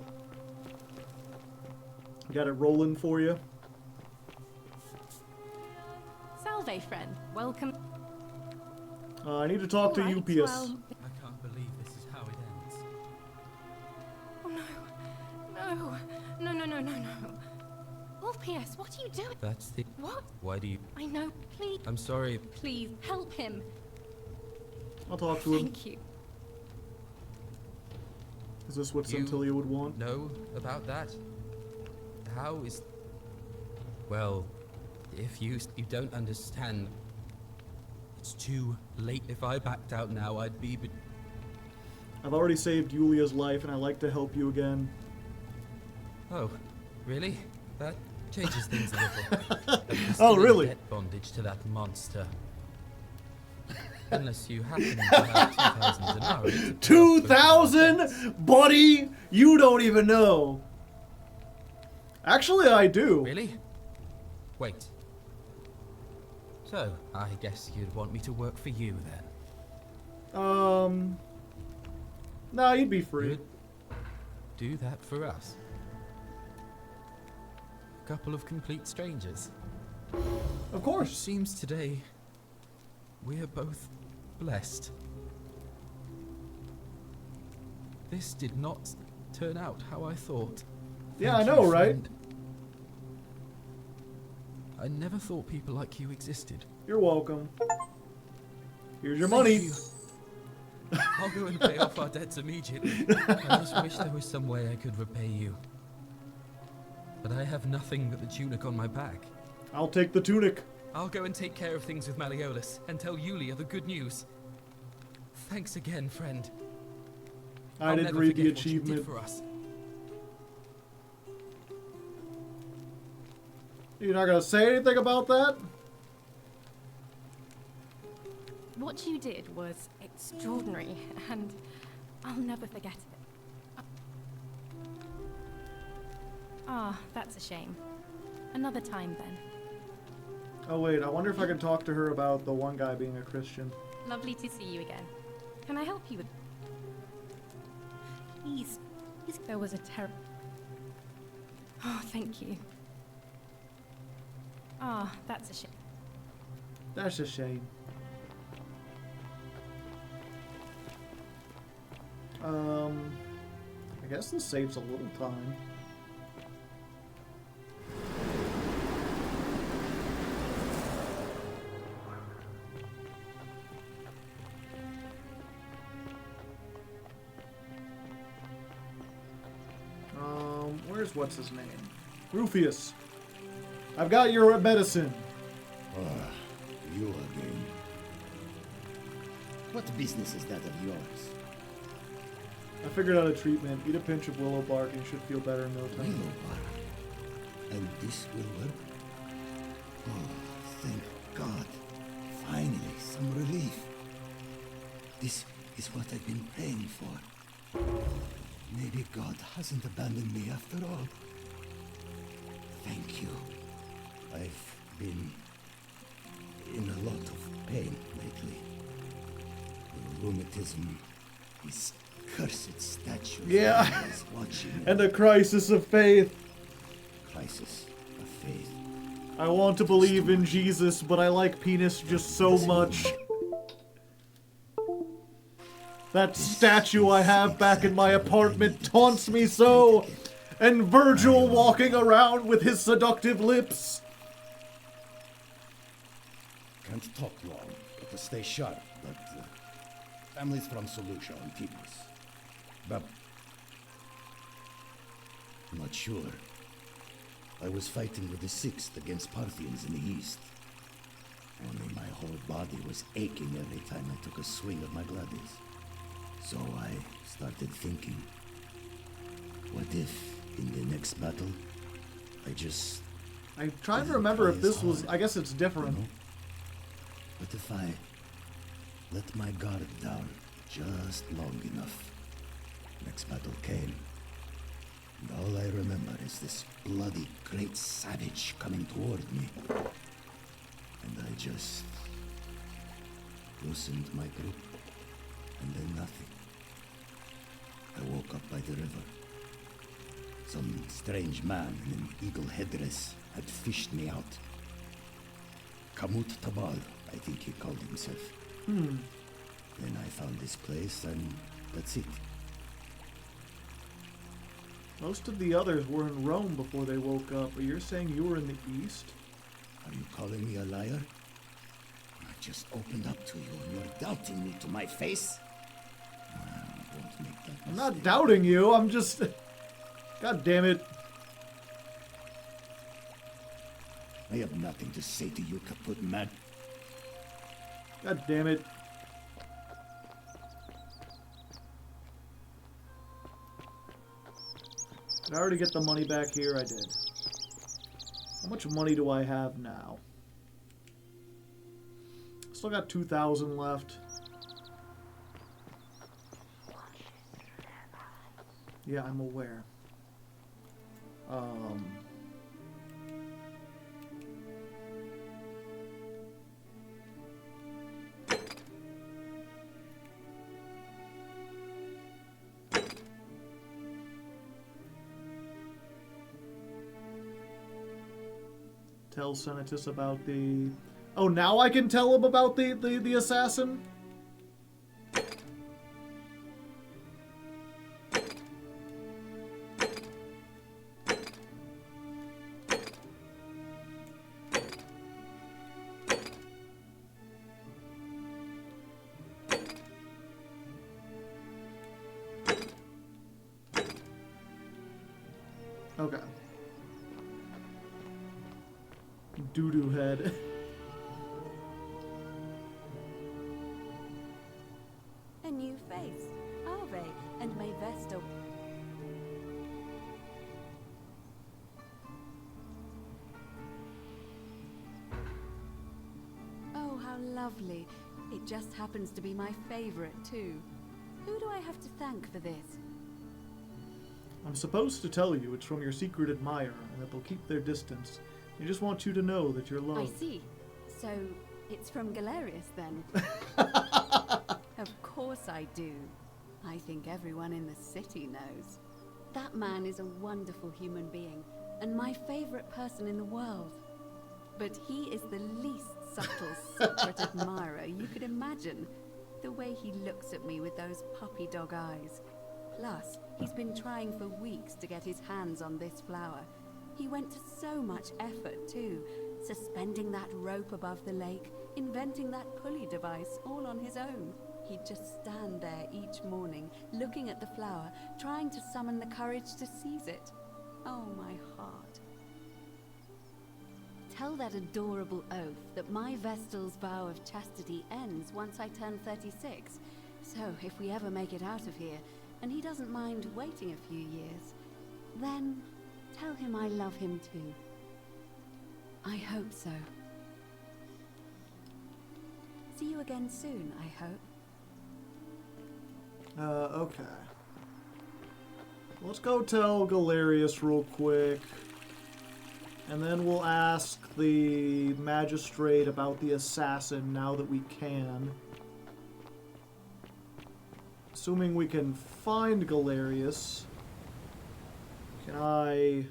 Got it rolling for you? Salve, friend. Welcome. I need to talk to Alright, Upius. well- I can't believe this is how it ends. Oh no. No. Ulpius, what are you doing? That's the... What? Why do you... I know. Please. I'm sorry. Please, help him. I'll talk to him. Thank you. Is this what You Centilia would want? know about that? How is... Well, if you don't understand, it's too late. If I backed out now, I'd be... I've already saved Yulia's life, and I'd like to help you again. Oh, really? That changes things a little. I'd be Oh, still in really? debt bondage to that monster. Unless you happen to have 2,000 denarii. to pay off 2,000? Buddy, you don't even know. Actually, I do. Really? Wait. So, I guess you'd want me to work for you then? Nah, you'd be free. You'd do that for us? couple of complete strangers. Of course. It seems today we are both blessed. This did not turn out how I thought. Yeah, Thank I know, you, right? friend. I never thought people like you existed. You're welcome. Here's your Thank money. you. I'll go and pay off our debts immediately. I just wish there was some way I could repay you. But I have nothing but the tunic on my back. I'll take the tunic. I'll go and take care of things with Malleolus and tell Yulia the good news. Thanks again, friend. I didn't read the achievement. For us. You're not gonna say anything about that? What you did was extraordinary, and I'll never forget it. Ah, that's a shame. Another time, then. Oh wait, I wonder if I can talk to her about the one guy being a Christian. Lovely to see you again. Can I help you with... Please. There was a terrible... Oh, thank you. Ah, that's a shame. That's a shame. I guess this saves a little time. Where's what's his name? Rufius. I've got your medicine. Ah, you again. What business is that of yours? I figured out a treatment. Eat a pinch of willow bark and you should feel better in no time. Willow bark? And this will work? Oh, thank God. Finally, some relief. This is what I've been praying for. Maybe God hasn't abandoned me after all. Thank you. I've been in a lot of pain lately. The rheumatism, this cursed statue Yeah. is watching. And a crisis of faith. Crisis of faith. I want to believe in Jesus, but I like penis just so much. That statue I have back in my apartment taunts me so. And Virgil walking around with his seductive lips. Can't talk long, but to stay sharp. But families from Solution on Tibus. But not sure. I was fighting with the 6th against Parthians in the east. Only my whole body was aching every time I took a swing of my gladius. So I started thinking, what if in the next battle I'm trying to remember if this was... I guess it's different. What if I let my guard down just long enough? Next battle came. And all I remember is this bloody great savage coming toward me. And I just loosened my grip. And then nothing. I woke up by the river. Some strange man in an eagle headdress had fished me out. Kamut Tabal, I think he called himself. Hmm. Then I found this place, and that's it. Most of the others were in Rome before they woke up, but you're saying you were in the East? Are you calling me a liar? I just opened up to you, and you're doubting me to my face? Don't make that I'm not doubting you, I'm just... God damn it. I have nothing to say to you, kaput mad. God damn it. Did I already get the money back here? I did. How much money do I have now? Still got 2,000 left. Yeah, I'm aware. Tell Senatus about the... Oh, now I can tell him about the assassin? Okay. Doo-doo head. A new face. Ave, and may Vesta... Oh, how lovely. It just happens to be my favorite, too. Who do I have to thank for this? I'm supposed to tell you it's from your secret admirer and that they'll keep their distance. They just want you to know that you're loved. I see. So, it's from Galerius, then? Of course I do. I think everyone in the city knows. That man is a wonderful human being, and my favorite person in the world. But he is the least subtle secret admirer you could imagine. The way he looks at me with those puppy dog eyes. Plus, he's been trying for weeks to get his hands on this flower. He went to so much effort, too. Suspending that rope above the lake, inventing that pulley device all on his own. He'd just stand there each morning, looking at the flower, trying to summon the courage to seize it. Oh, my heart. Tell that adorable oaf that my Vestal's vow of chastity ends once I turn 36. So, if we ever make it out of here, and he doesn't mind waiting a few years, then tell him I love him too. I hope so. See you again soon, I hope. Okay. Let's go tell Galerius real quick. And then we'll ask the magistrate about the assassin now that we can. Assuming we can find Galerius. Can I...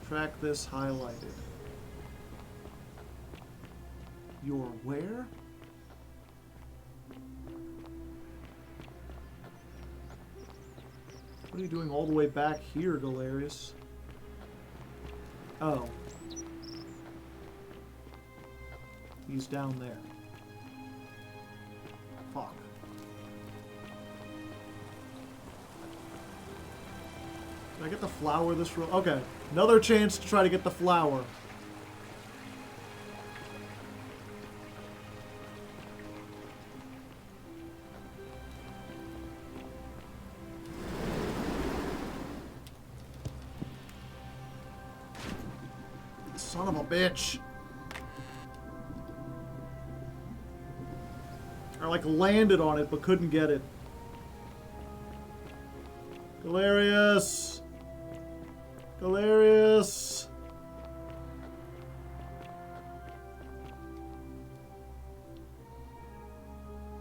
Track this highlighted. You're where? What are you doing all the way back here, Galerius? Oh. He's down there. Fuck. Did I get the flower this row? Okay. Another chance to try to get the flower. Son of a bitch. I like landed on it but couldn't get it. Galerius! Galerius!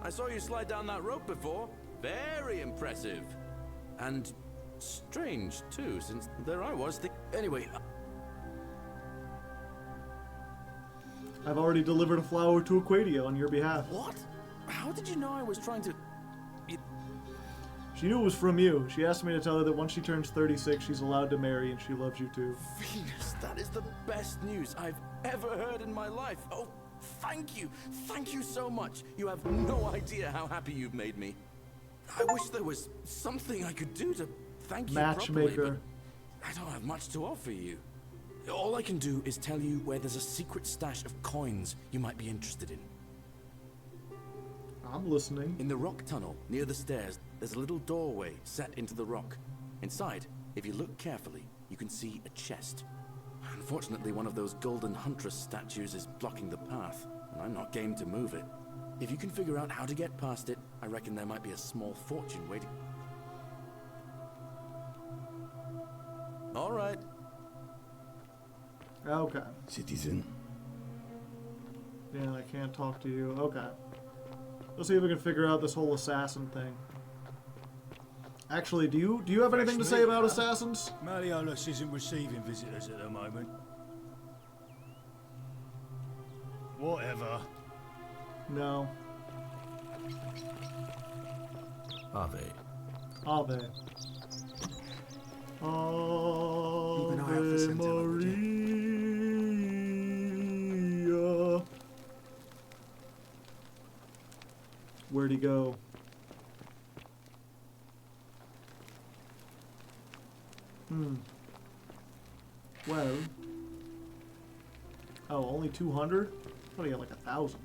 I saw you slide down that rope before. Very impressive. And strange, too, since there I was. Anyway... I've already delivered a flower to Aquadia on your behalf. What? How did you know I was trying to... She knew it was from you. She asked me to tell her that once she turns 36, she's allowed to marry and she loves you too. Venus, that is the best news I've ever heard in my life. Oh, thank you. Thank you so much. You have no idea how happy you've made me. I wish there was something I could do to thank you properly, but I don't have much to offer you. All I can do is tell you where there's a secret stash of coins you might be interested in. I'm listening. In the rock tunnel, near the stairs, there's a little doorway set into the rock. Inside, if you look carefully, you can see a chest. Unfortunately, one of those golden huntress statues is blocking the path, and I'm not game to move it. If you can figure out how to get past it, I reckon there might be a small fortune waiting. All right. Okay. Citizen. Yeah, I can't talk to you. Okay. Let's see if we can figure out this whole assassin thing. Actually, do you have anything to say about assassins? Malleolus isn't receiving visitors at the moment. Whatever. No. Ave. Ave. Keep an eye out for Ave Scintilla, would you? Maria. Where'd he go? Well. Oh, only 200? I thought he had like 1,000.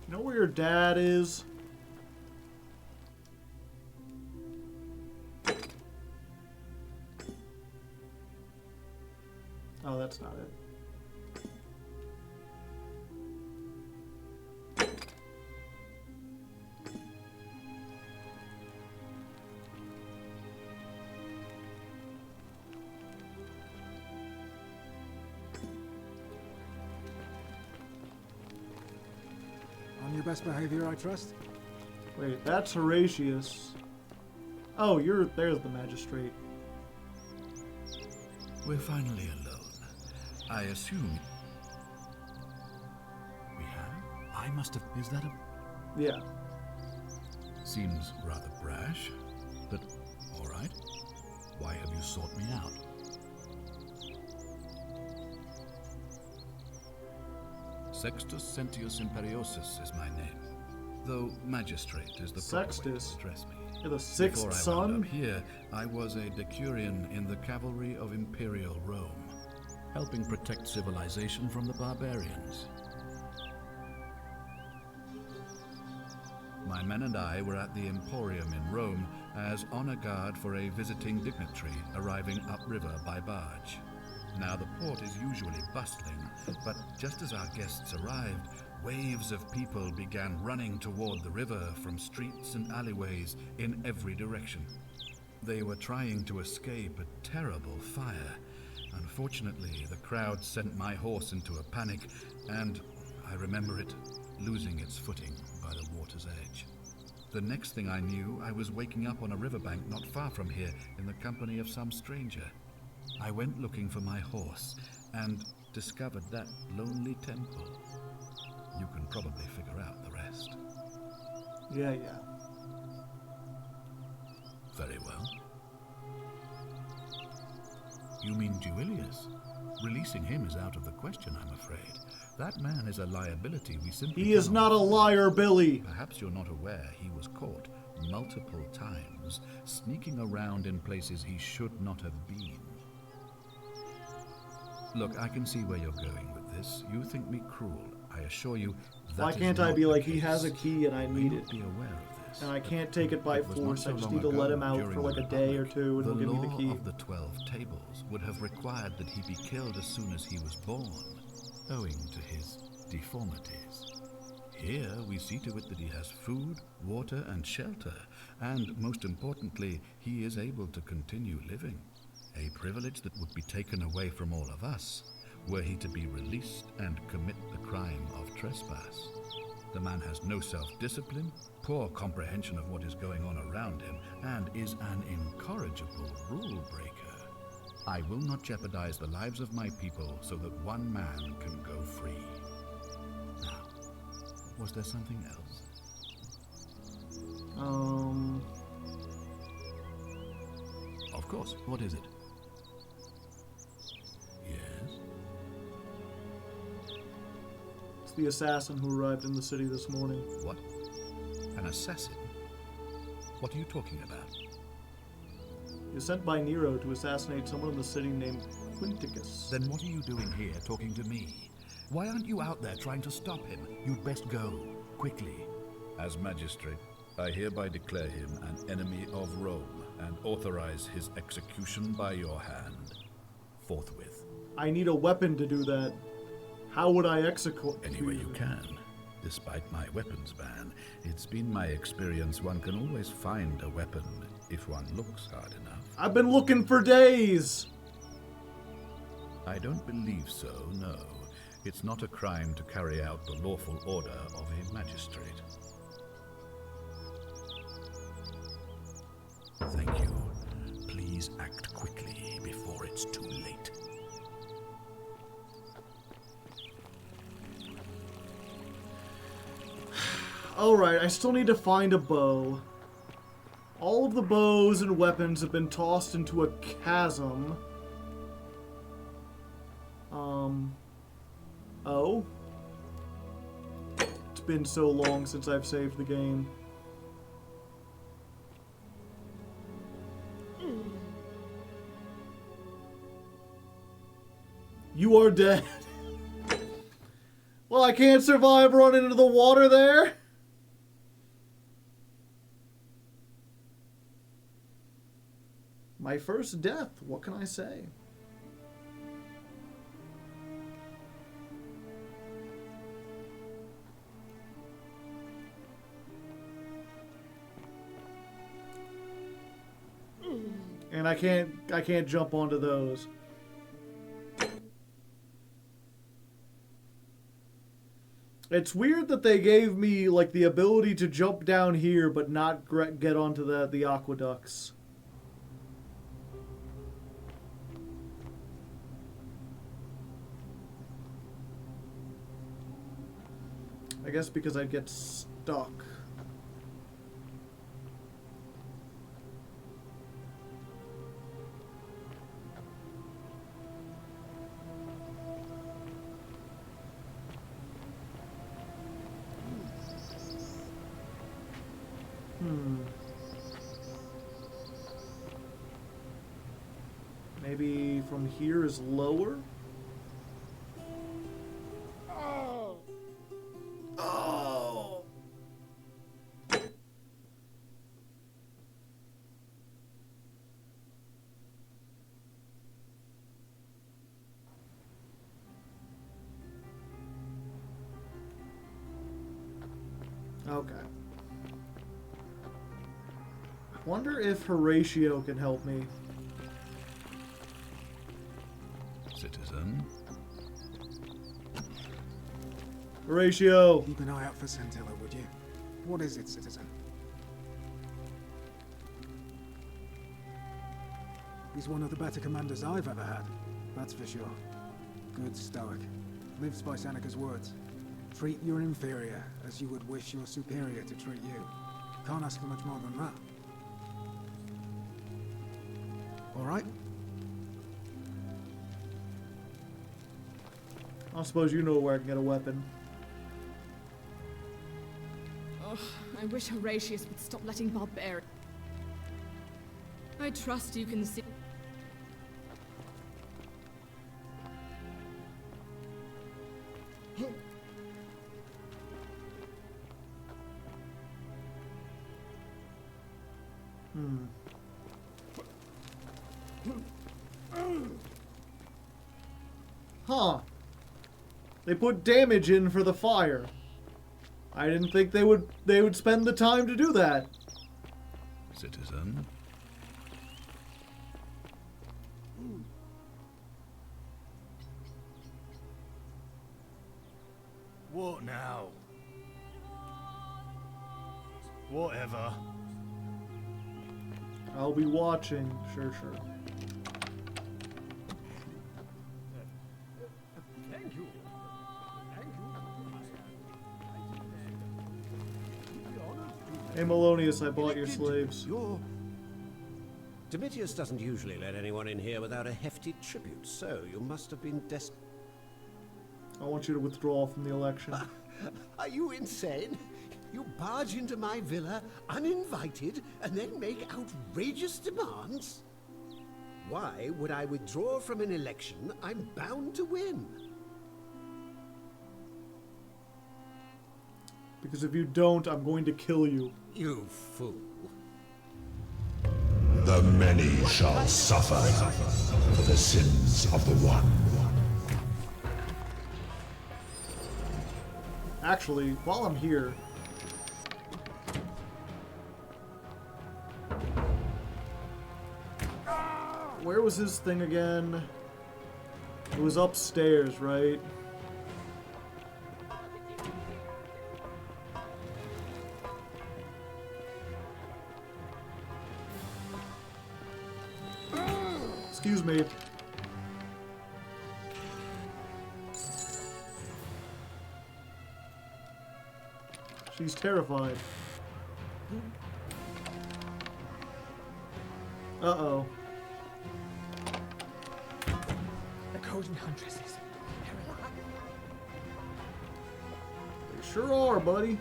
You know where your dad is? Oh, that's not it. On your best behavior, I trust? Wait, that's Horatius. Oh, there's the magistrate. We're finally alone. I assume we have? I must have... Is that a... Yeah. Seems rather brash, but all right. Why have you sought me out? Sextus Sentius Imperiosus is my name, though magistrate is the proper way to address me. You're the sixth Before I son? wound up here, I was a decurion in the cavalry of Imperial Rome, helping protect civilization from the barbarians. My men and I were at the Emporium in Rome as honor guard for a visiting dignitary arriving upriver by barge. Now the port is usually bustling, but just as our guests arrived, waves of people began running toward the river from streets and alleyways in every direction. They were trying to escape a terrible fire. Unfortunately, the crowd sent my horse into a panic, and I remember it losing its footing by the water's edge. The next thing I knew, I was waking up on a riverbank not far from here in the company of some stranger. I went looking for my horse and discovered that lonely temple. You can probably figure out the rest. Yeah. Very well. You mean Duilius? Releasing him is out of the question, I'm afraid. That man is a liability we simply He is not a liar, Billy. Perhaps you're not aware he was caught multiple times, sneaking around in places he should not have been. Look, I can see where you're going with this. You think me cruel. I assure you that Why can't I be like, he has a key and I need it? Be aware of this. And I can't take it by force. I just need to let him out for like a day or two and he'll give me the key. The law of the 12 tables would have required that he be killed as soon as he was born, owing to his deformities. Here we see to it that he has food, water, and shelter, and most importantly, he is able to continue living. A privilege that would be taken away from all of us were he to be released and commit the crime of trespass. The man has no self-discipline, poor comprehension of what is going on around him, and is an incorrigible rule breaker. I will not jeopardize the lives of my people so that one man can go free. Now, was there something else? Of course. What is it? Yes? It's the assassin who arrived in the city this morning. What? An assassin? What are you talking about? He was sent by Nero to assassinate someone in the city named Quinticus. Then what are you doing here talking to me? Why aren't you out there trying to stop him? You'd best go. Quickly. As magistrate, I hereby declare him an enemy of Rome and authorize his execution by your hand. Forthwith. I need a weapon to do that. How would I execute? Any way you can. Despite my weapons ban, it's been my experience one can always find a weapon if one looks hard enough. I've been looking for days! I don't believe so, no. It's not a crime to carry out the lawful order of a magistrate. Thank you. Please act quickly before it's too late. Alright, I still need to find a bow. All of the bows and weapons have been tossed into a chasm. Oh? It's been so long since I've saved the game. You are dead. Well, I can't survive running into the water there. My first death, what can I say? And I can't jump onto those. It's weird that they gave me like the ability to jump down here but not get onto the aqueducts. I guess because I'd get stuck. Maybe from here is lower? Oh! Oh! Okay. Wonder if Horatio can help me. Citizen. Horatio! Keep an eye out for Scintilla, would you? What is it, citizen? He's one of the better commanders I've ever had. That's for sure. Good stoic. Lives by Seneca's words. Treat your inferior as you would wish your superior to treat you. Can't ask for much more than that. Alright? I suppose you know where I can get a weapon. Ugh, I wish Horatius would stop letting barbarians. I trust you can see. Huh. They put damage in for the fire. I didn't think they would spend the time to do that. Citizen. What now? Whatever. I'll be watching. Sure. Thank you. Hey, Melonius, I bought your slaves. Domitius doesn't usually let anyone in here without a hefty tribute, so you must have been desperate. I want you to withdraw from the election. Are you insane? You barge into my villa uninvited and then make outrageous demands? Why would I withdraw from an election I'm bound to win? Because if you don't, I'm going to kill you. You fool. The many shall suffer for the sins of the one. Actually, while I'm here... Where was his thing again? It was upstairs, right? Excuse me. She's terrified. Uh-oh. The Golden Huntresses. They're alive. They sure are, buddy.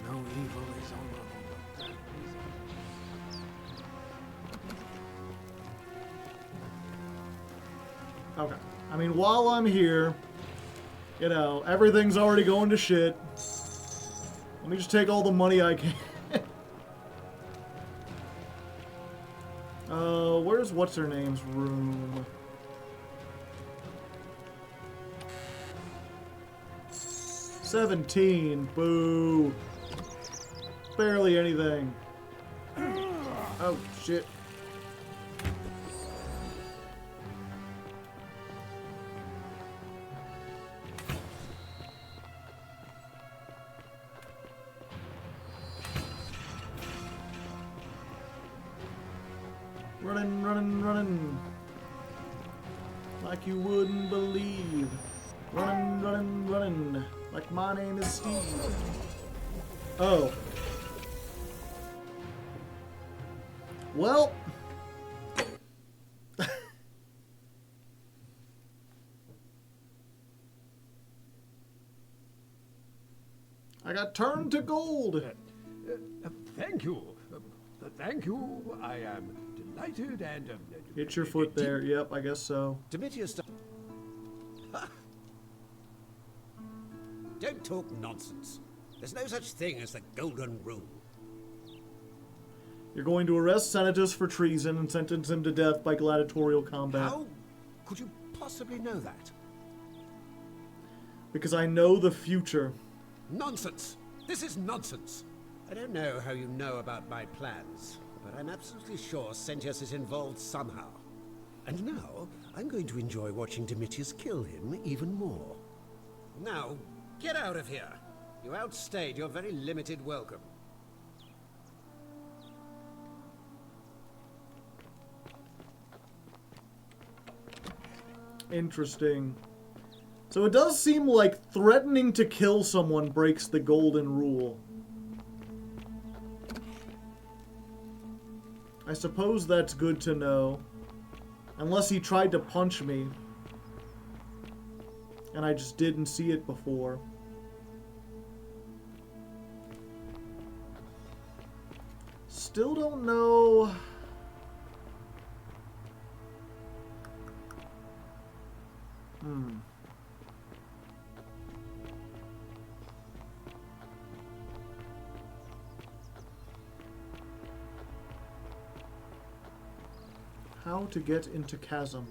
No evil is honorable. Okay. I mean, while I'm here, you know, everything's already going to shit. Let me just take all the money I can. Where's what's-her-name's room? $17. Boo. Barely anything. Oh, shit. Running, running, running. Like you wouldn't believe. Running, running, running. Like my name is Steve. Oh. Well. I got turned to gold. Thank you. Thank you. I am delighted and... Hit your foot there. Yep, I guess so. Domitius... Don't talk nonsense. There's no such thing as the Golden Rule. You're going to arrest Senatus for treason and sentence him to death by gladiatorial combat. How could you possibly know that? Because I know the future. Nonsense! This is nonsense! I don't know how you know about my plans, but I'm absolutely sure Sentius is involved somehow. And now, I'm going to enjoy watching Domitius kill him even more. Now, get out of here! You outstayed your very limited welcome. Interesting. So it does seem like threatening to kill someone breaks the golden rule. I suppose that's good to know. Unless he tried to punch me. And I just didn't see it before. Still don't know... How to get into Chasm.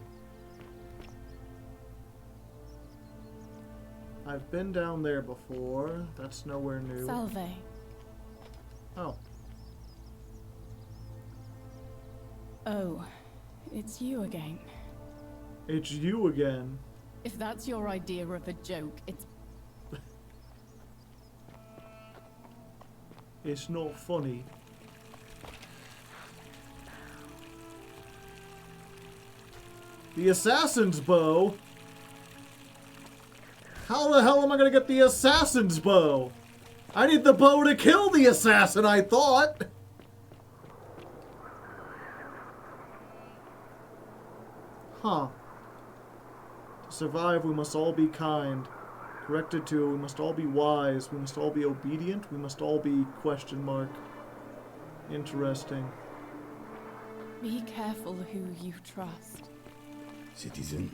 I've been down there before. That's nowhere new. Salve. Oh. Oh, it's you again. It's you again. If that's your idea of a joke, it's... It's not funny. The assassin's bow? How the hell am I gonna get the assassin's bow? I need the bow to kill the assassin, I thought! Huh. To survive, we must all be kind. Corrected to, we must all be wise. We must all be obedient. We must all be question mark. Interesting. Be careful who you trust. Citizen.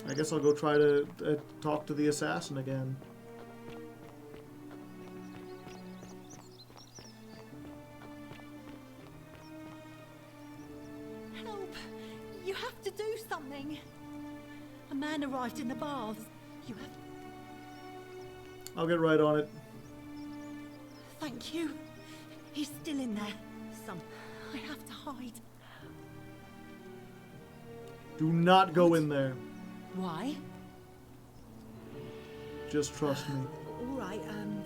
I guess I'll go try to talk to the assassin again. Help! You have to do something. A man arrived in the baths. You have... I'll get right on it. Thank you. He's still in there. I have to hide. Do not go in there. Why? Just trust me. All right,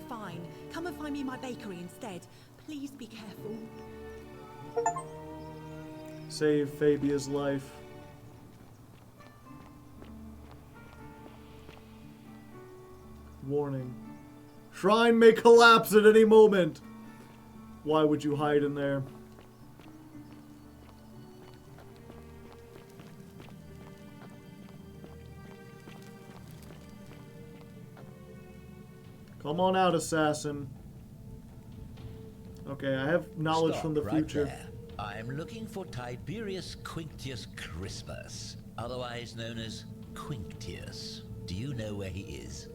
fine. Come and find me in my bakery instead. Please be careful. Save Fabia's life. Warning. Shrine may collapse at any moment. Why would you hide in there? Come on out, assassin. Okay, I have knowledge Stop from the right future. there. I'm looking for Tiberius Quinctius Crispus, otherwise known as Quinctius. Do you know where he is?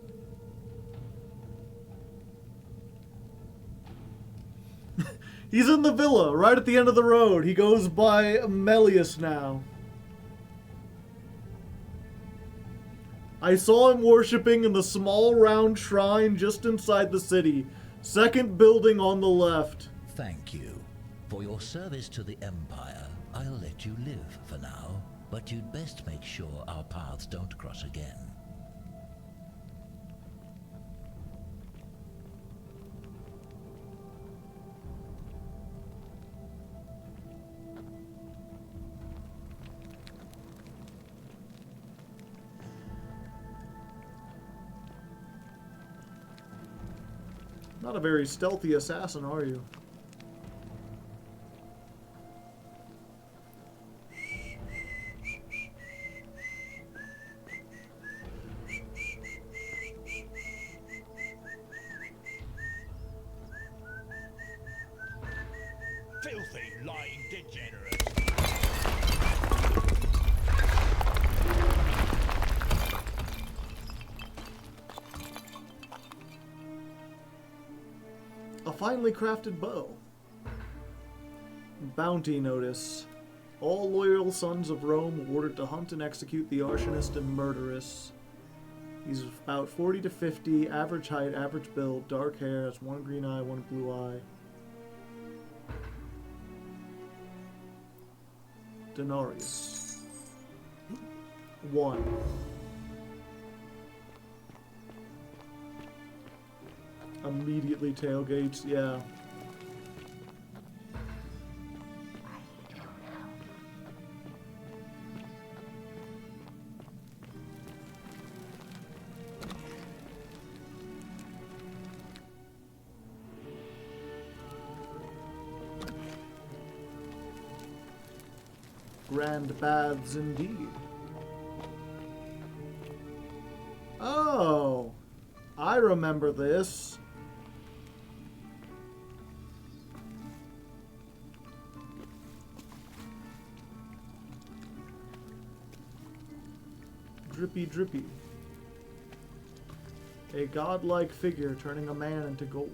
He's in the villa, right at the end of the road. He goes by Melius now. I saw him worshipping in the small round shrine just inside the city. Second building on the left. Thank you. For your service to the Empire, I'll let you live for now, but you'd best make sure our paths don't cross again. Not a very stealthy assassin, are you? Filthy, lying degenerate. A finely crafted bow. Bounty notice. All loyal sons of Rome ordered to hunt and execute the arsonist and murderess. He's about 40 to 50, average height, average build, dark hair, has one green eye, one blue eye. Denarius. 1. Immediately tailgates, yeah. Grand baths indeed. Oh, I remember this. Drippy drippy. A godlike figure turning a man into gold.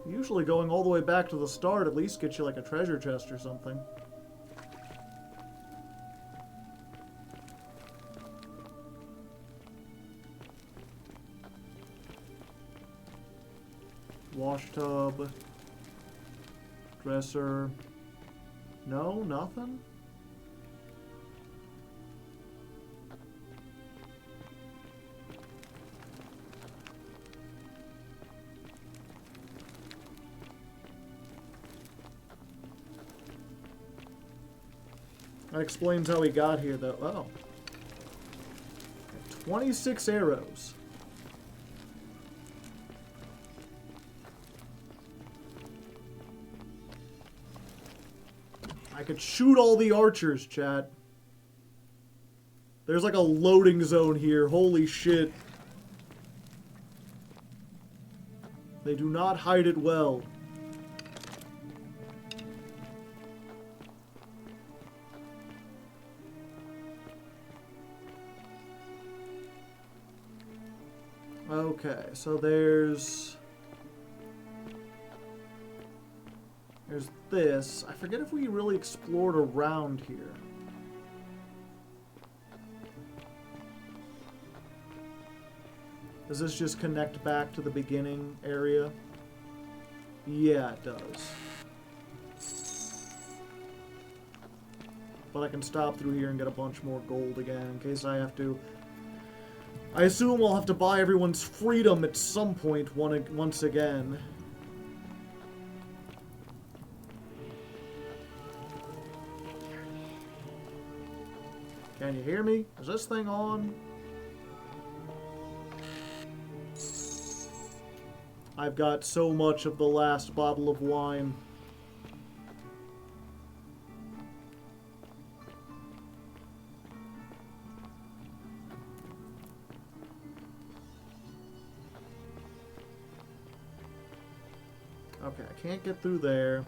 Usually going all the way back to the start at least gets you like a treasure chest or something. Wash tub. Dresser. No, nothing? That explains how he got here, though. Oh. 26 arrows. I could shoot all the archers, chat. There's like a loading zone here. Holy shit. They do not hide it well. Okay, so there's this. I forget if we really explored around here. Does this just connect back to the beginning area? Yeah, it does. But I can stop through here and get a bunch more gold again in case I have to. I assume I'll have to buy everyone's freedom at some point once again. Can you hear me? Is this thing on? I've got so much of the last bottle of wine. Okay, I can't get through there.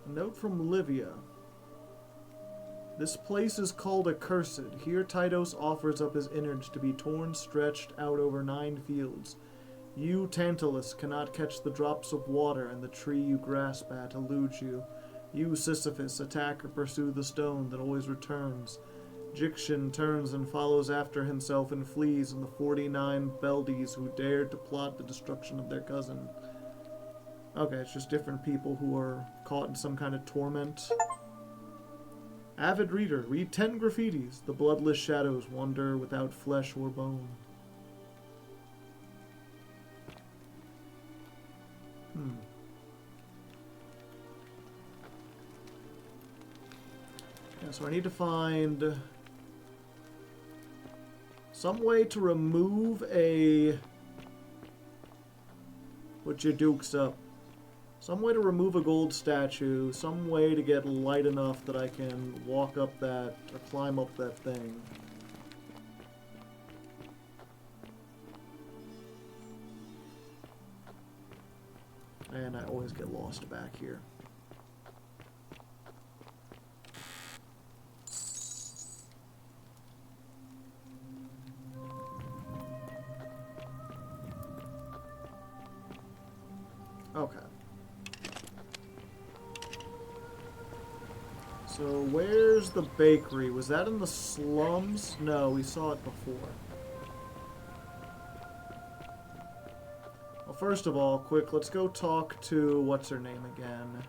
A note from Livia. This place is called Accursed. Here Tytos offers up his innards to be torn, stretched out over 9 fields. You, Tantalus, cannot catch the drops of water, and the tree you grasp at eludes you. You, Sisyphus, attack or pursue the stone that always returns. Jiction turns and follows after himself and flees, and the 49 Beldies who dared to plot the destruction of their cousin. Okay, it's just different people who are caught in some kind of torment. Avid reader, read 10 graffitis. The bloodless shadows wander without flesh or bone. Yeah, so I need to find some way to remove a... Put your dukes up. Some way to remove a gold statue, some way to get light enough that I can walk up that, or climb up that thing. And I always get lost back here. Okay. So where's the bakery? Was that in the slums? No, we saw it before. Well, first of all, quick, let's go talk to, what's her name again?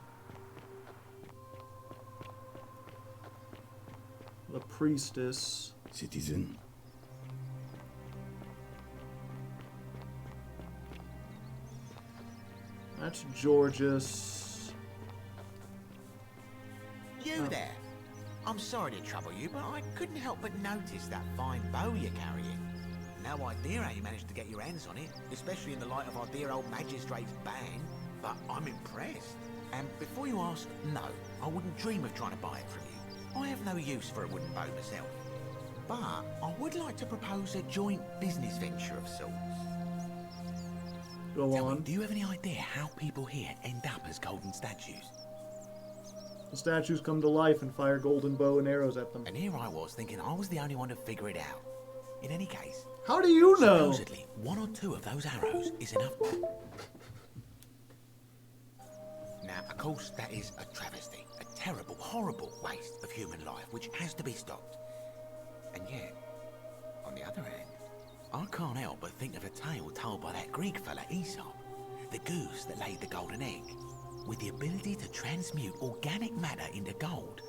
The priestess. Citizen. That's Georges. You there? I'm sorry to trouble you, but I couldn't help but notice that fine bow you're carrying. No idea how you managed to get your hands on it, especially in the light of our dear old magistrate's ban, but I'm impressed. And before you ask, no, I wouldn't dream of trying to buy it from you. I have no use for a wooden bow myself. But I would like to propose a joint business venture of sorts. Go Tell on. me, do you have any idea how people here end up as golden statues? The statues come to life and fire golden bow and arrows at them. And here I was thinking I was the only one to figure it out. In any case... How do you know? Supposedly, 1 or 2 of those arrows is enough. Now, of course, that is a travesty. A terrible, horrible waste of human life, which has to be stopped. And yet, on the other hand, I can't help but think of a tale told by that Greek fella Aesop, the goose that laid the golden egg. With the ability to transmute organic matter into gold,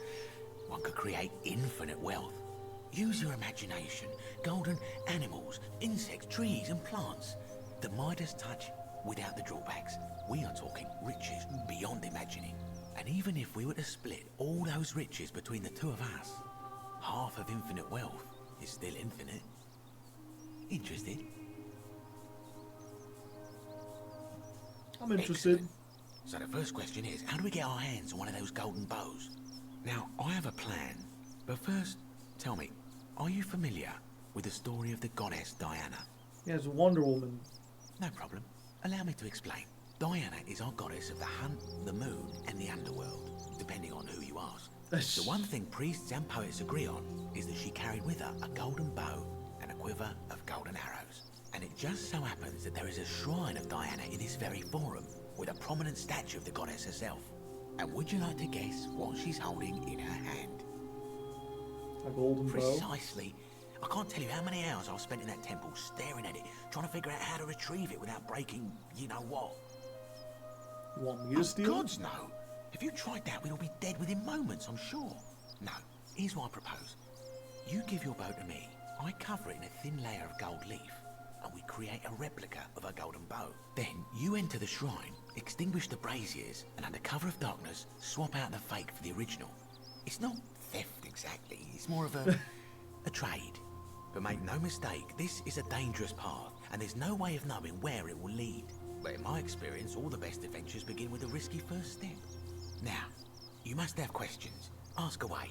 one could create infinite wealth. Use your imagination. Golden animals, insects, trees and plants. The Midas touch without the drawbacks. We are talking riches beyond imagining. And even if we were to split all those riches between the 2 of us, half of infinite wealth is still infinite. Interested? I'm interested. Excellent. So the first question is, how do we get our hands on one of those golden bows? Now, I have a plan, but first, tell me, are you familiar with the story of the goddess Diana? Yeah, it's Wonder Woman. No problem. Allow me to explain. Diana is our goddess of the hunt, the moon, and the underworld, depending on who you ask. The one thing priests and poets agree on is that she carried with her a golden bow and a quiver of golden arrows. And it just so happens that there is a shrine of Diana in this very forum, with a prominent statue of the goddess herself. And would you like to guess what she's holding in her hand? A golden bow? Precisely. I can't tell you how many hours I've spent in that temple staring at it, trying to figure out how to retrieve it without breaking you-know-what. You want me to steal it? Gods, no. If you tried that, we'd all be dead within moments, I'm sure. No, here's what I propose. You give your bow to me, I cover it in a thin layer of gold leaf, and we create a replica of a golden bow. Then you enter the shrine, extinguish the braziers, and under cover of darkness, swap out the fake for the original. It's not theft exactly, it's more of a trade. But make no mistake, this is a dangerous path, and there's no way of knowing where it will lead. But in my experience, all the best adventures begin with a risky first step. Now, you must have questions. Ask away.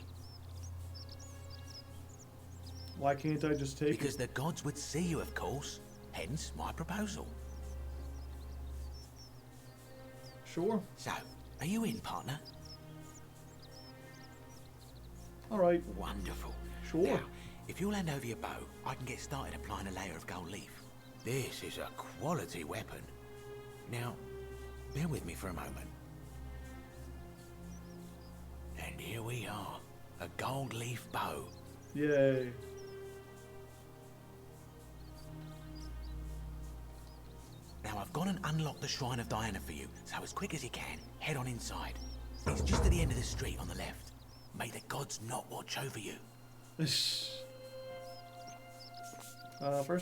Why can't I just take Because the gods would see you, of course. Hence my proposal. Sure. So, are you in, partner? Alright. Wonderful. Sure. Now, if you'll hand over your bow, I can get started applying a layer of gold leaf. This is a quality weapon. Now, bear with me for a moment. And here we are, a gold leaf bow. Yay. Now I've gone and unlocked the Shrine of Diana for you, so as quick as you can, head on inside. It's just at the end of the street on the left. May the gods not watch over you. First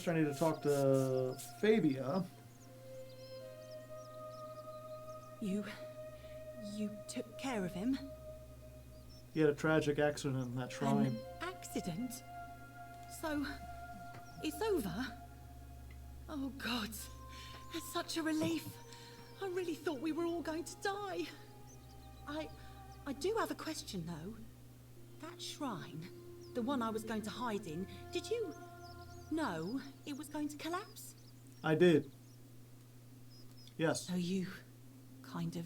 I need to talk to Fabia. You took care of him? He had a tragic accident in that shrine. An accident? So, it's over? Oh God, that's such a relief. I really thought we were all going to die. I do have a question though. That shrine, the one I was going to hide in, did you know it was going to collapse? I did. Yes. So you kind of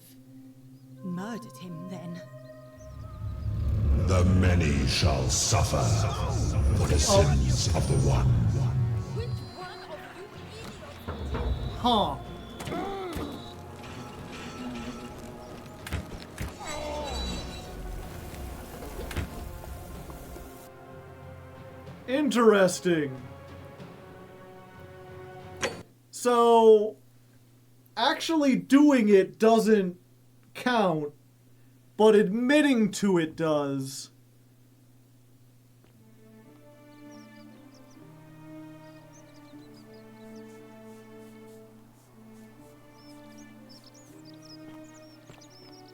murdered him then? The many shall suffer for the sins of the one. Huh. Interesting. So, actually doing it doesn't count, but admitting to it does.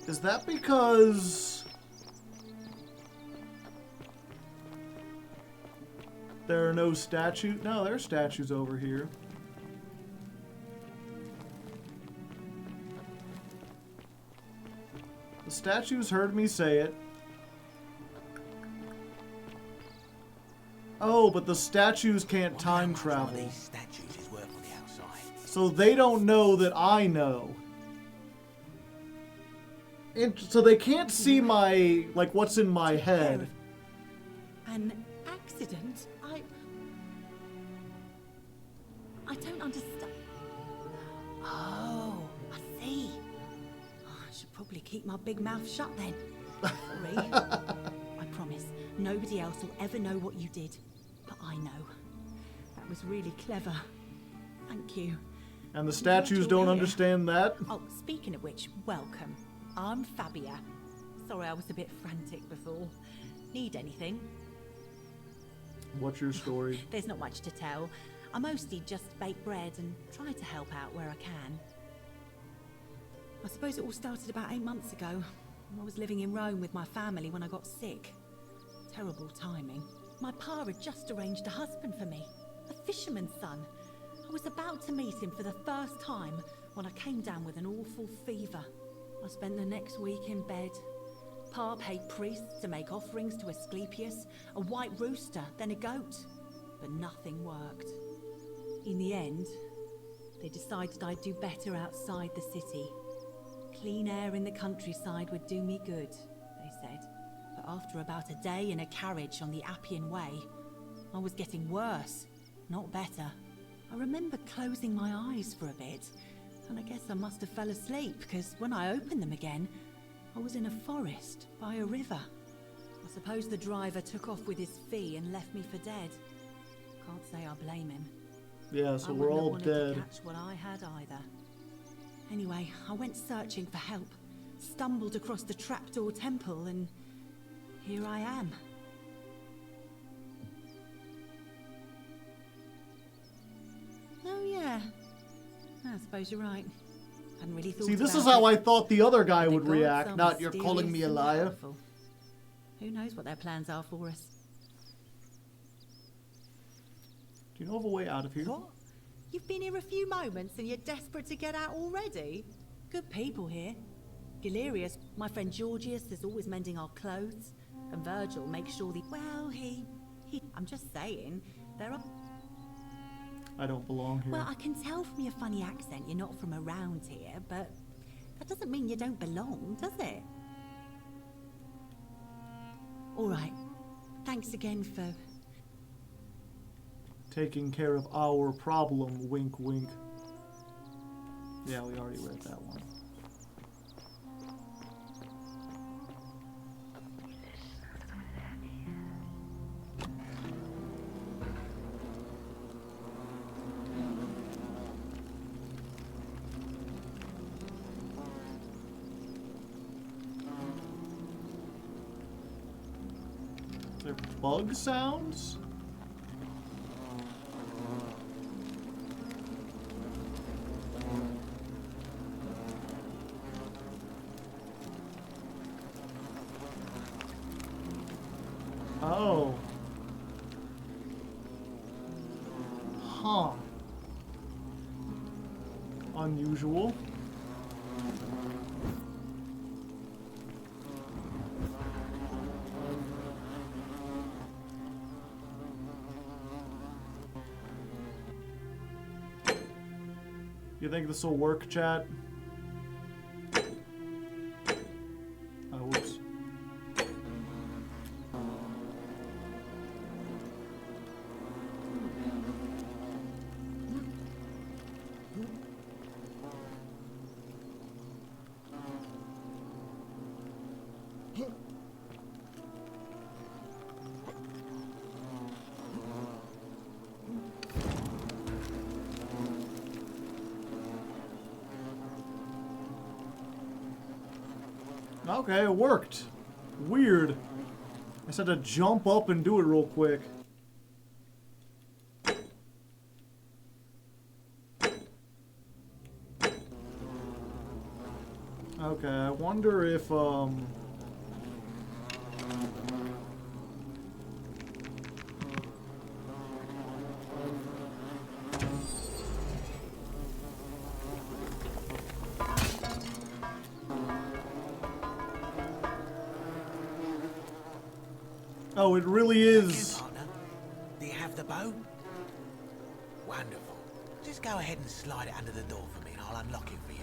Is that because there are no statues? No, there are statues over here. The statues heard me say it. Oh, but the statues can't time travel. These statues is worth on the outside. So they don't know that I know. So they can't see my, like, what's in my head. An accident? I don't understand. Oh, I see. I should probably keep my big mouth shut then. Sorry. I promise, nobody else will ever know what you did. But I know. That was really clever. Thank you. And the statues don't understand that? Oh, speaking of which, welcome. I'm Fabia. Sorry I was a bit frantic before. Need anything? What's your story? There's not much to tell. I mostly just bake bread and try to help out where I can. I suppose it all started about 8 months ago. I was living in Rome with my family when I got sick. Terrible timing. My pa had just arranged a husband for me. A fisherman's son. I was about to meet him for the first time when I came down with an awful fever. I spent the next week in bed. Pa paid priests to make offerings to Asclepius, a white rooster, then a goat. But nothing worked. In the end, They decided I'd do better outside the city. Clean air in the countryside would do me good, they said. But after about a day in a carriage on the Appian Way, I was getting worse, not better. I remember closing my eyes for a bit, and I guess I must have fell asleep, because when I opened them again, I was in a forest by a river. I suppose the driver took off with his fee and left me for dead. Can't say I blame him. Yeah, so I we're all wouldn't have wanted dead. to catch what I had either. Anyway, I went searching for help, stumbled across the trapdoor temple, and here I am. Oh yeah, I suppose you're right. Hadn't really thought. See, this about is how it. I thought the other guy The would gods react, are not you're calling me a mysterious and liar. powerful. Who knows what their plans are for us? Do you know of a way out of here? What? You've been here a few moments and you're desperate to get out already? Good people here. Galerius, my friend Georgius, is always mending our clothes. And Virgil makes sure well, he... I'm just saying, there are... I don't belong here. Well, I can tell from your funny accent you're not from around here, but that doesn't mean you don't belong, does it? All right. Thanks again for... Taking care of our problem, wink wink. Yeah, we already read that one. They're bug sounds? Oh. Huh. Unusual. You think this will work, chat? Oh, whoops. Okay, it worked. Weird. I just had to jump up and do it real quick. Okay, I wonder if, oh, it really is. Do you have the bow? Wonderful. Just go ahead and slide it under the door for me and I'll unlock it for you.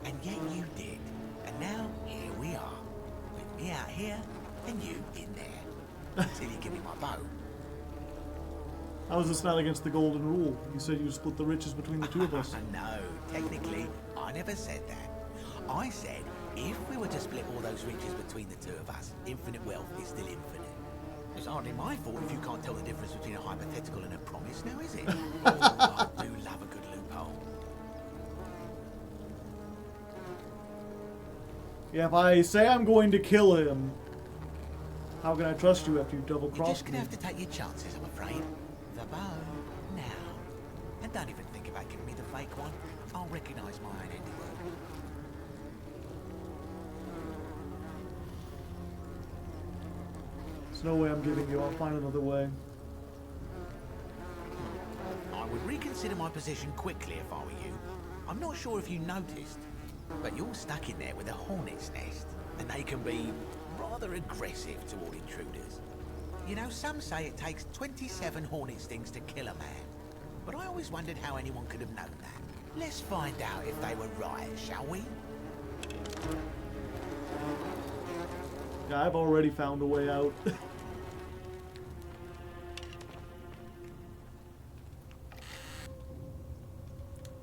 And yet you did. And now, here we are. With me out here and you in there. Till you give me my bow. How is this not against the golden rule? You said you split the riches between the two of us. No, technically, I never said that. I said, if we were to split all those riches between the two of us, infinite wealth is still infinite. It's hardly my fault if you can't tell the difference between a hypothetical and a promise, now is it? Oh, I do love a good loophole. Yeah, if I say I'm going to kill him, how can I trust you after you You're double-crossed just gonna me? have to take your chances, I'm afraid. The bow, now. And don't even think about giving me the fake one. I'll recognise my own handiwork. There's no way I'm giving you. I'll find another way. I would reconsider my position quickly if I were you. I'm not sure if you noticed, but you're stuck in there with a hornet's nest, and they can be rather aggressive toward intruders. You know, some say it takes 27 hornet stings to kill a man. but I always wondered how anyone could have known that. Let's find out if they were right, shall we? Yeah, I've already found a way out.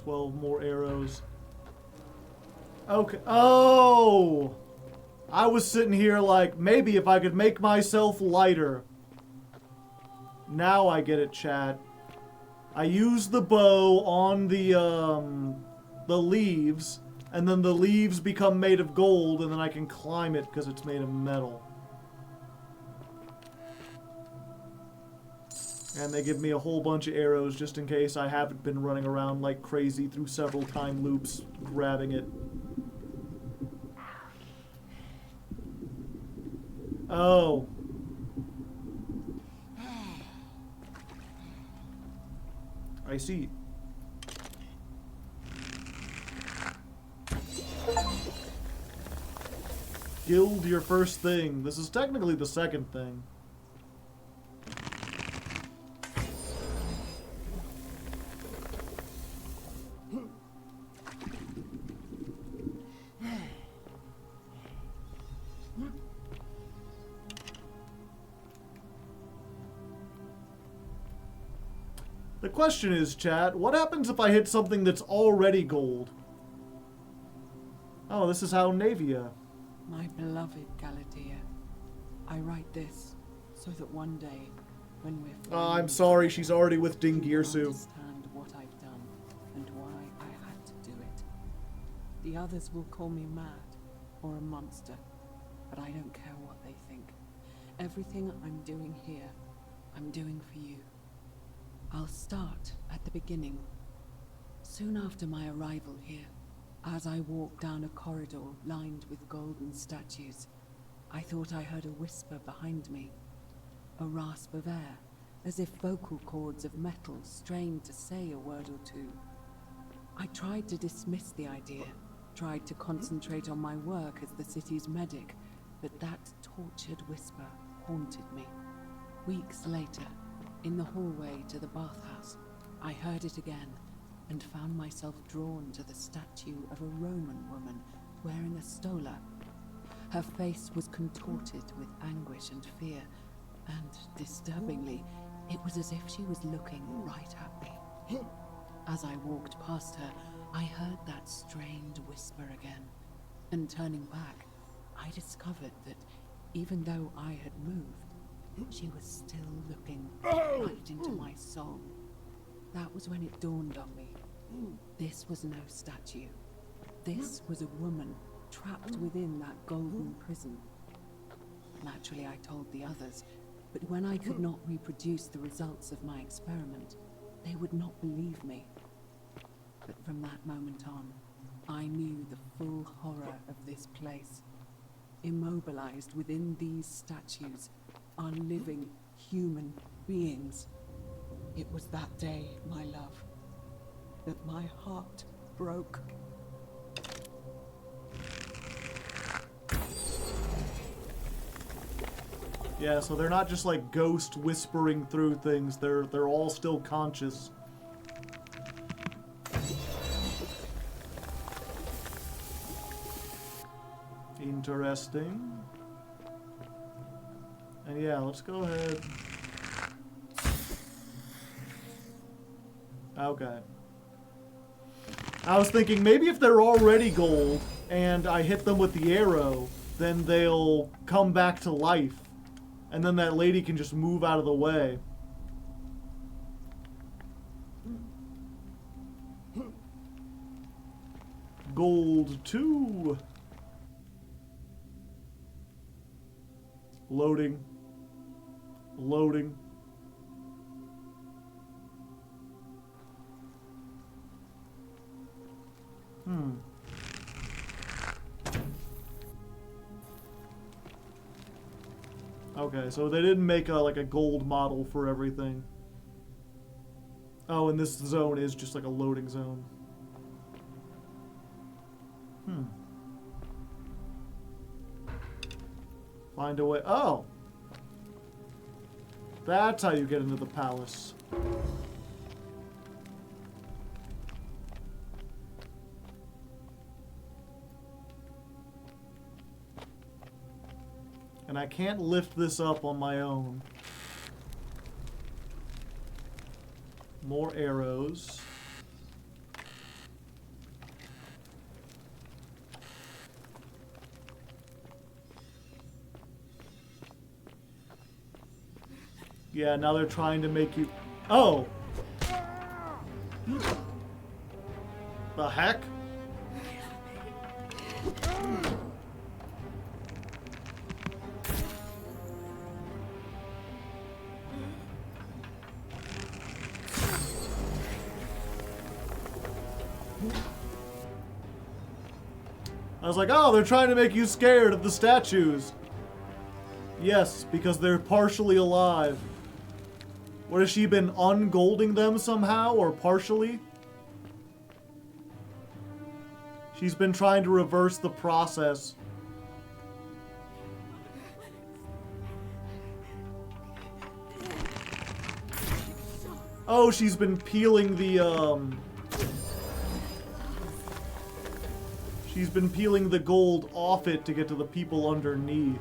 12 more arrows. Okay. Oh! I was sitting here like, maybe if I could make myself lighter. Now I get it, chat. I use the bow on the leaves, and then the leaves become made of gold, and then I can climb it because it's made of metal. And they give me a whole bunch of arrows just in case I haven't been running around like crazy through several time loops grabbing it. Oh. I see. Guild your first thing. This is technically the second thing. The question is, chat, what happens if I hit something that's already gold? Oh, this is how Navia. My beloved Galatea, I write this so that one day, when we're I'm sorry, she's already with Dingirsu. Understand what I've done and why I had to do it. The others will call me mad or a monster, but I don't care what they think. Everything I'm doing here, I'm doing for you. I'll start at the beginning. Soon after my arrival here, as I walked down a corridor lined with golden statues, I thought I heard a whisper behind me. A rasp of air, as if vocal cords of metal strained to say a word or two. I tried to dismiss the idea, tried to concentrate on my work as the city's medic, but that tortured whisper haunted me. Weeks later, in the hallway to the bathhouse, I heard it again and found myself drawn to the statue of a Roman woman wearing a stola. Her face was contorted with anguish and fear, and disturbingly, it was as if she was looking right at me. As I walked past her, I heard that strained whisper again, and turning back, I discovered that even though I had moved, she was still looking right into my soul. That was when it dawned on me. This was no statue. This was a woman trapped within that golden prison. Naturally, I told the others, but when I could not reproduce the results of my experiment, they would not believe me. But from that moment on, I knew the full horror of this place. Immobilized within these statues are living human beings. It was that day, my love, that my heart broke. Yeah, so they're not just like ghost whispering through things, they're all still conscious. Interesting. And yeah, let's go ahead. Okay. I was thinking maybe if they're already gold and I hit them with the arrow, then they'll come back to life. And then that lady can just move out of the way. Gold 2. Loading. Loading. Okay, so they didn't make like a gold model for everything. Oh, and this zone is just like a loading zone. Find a way. Oh! That's how you get into the palace. And I can't lift this up on my own. More arrows. Yeah, now they're trying to make you... Oh! The heck? I was like, oh, they're trying to make you scared of the statues. Yes, because they're partially alive. What, has she been ungolding them somehow, or partially? She's been trying to reverse the process. Oh, she's been peeling the, She's been peeling the gold off it to get to the people underneath.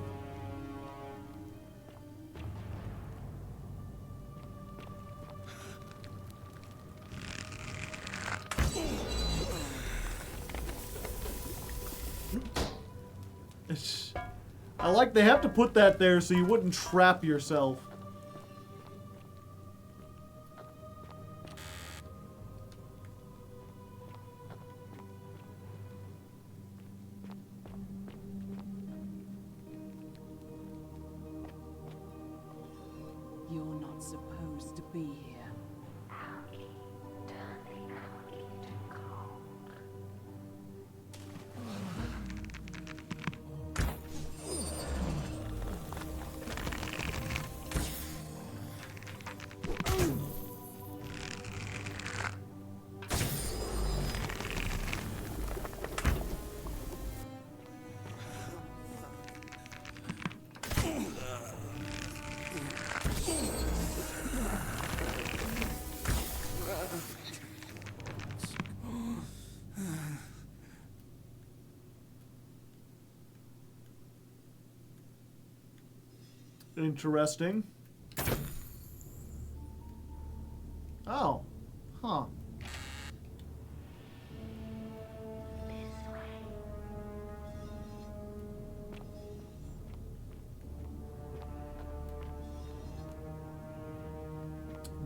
I like they have to put that there so you wouldn't trap yourself. You're not supposed to be here. Interesting. Oh. Huh.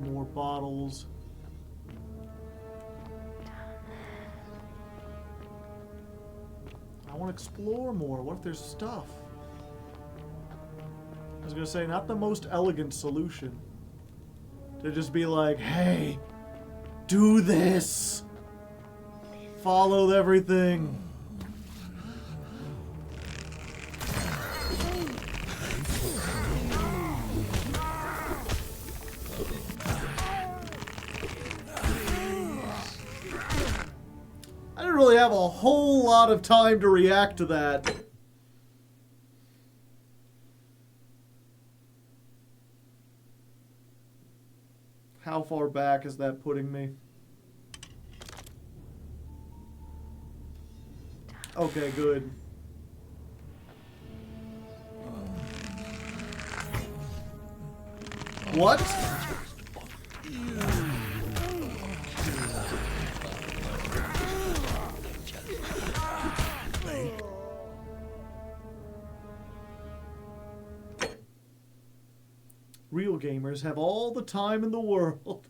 More bottles. I want to explore more. What if there's stuff? I was gonna say, not the most elegant solution. To just be like, hey, do this! Follow everything. I didn't really have a whole lot of time to react to that. How far back is that putting me? Okay, good. What? Real gamers have all the time in the world.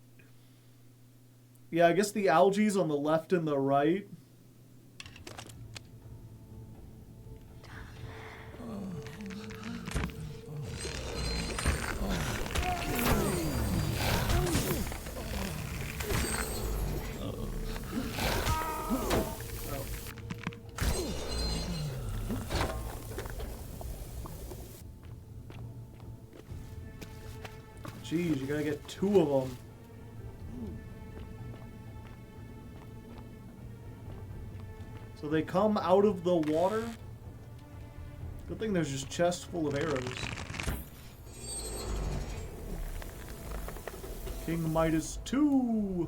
Yeah, I guess the algae's on the left and the right. Jeez, you gotta get two of them. So they come out of the water? Good thing there's just chests full of arrows. King Midas 2!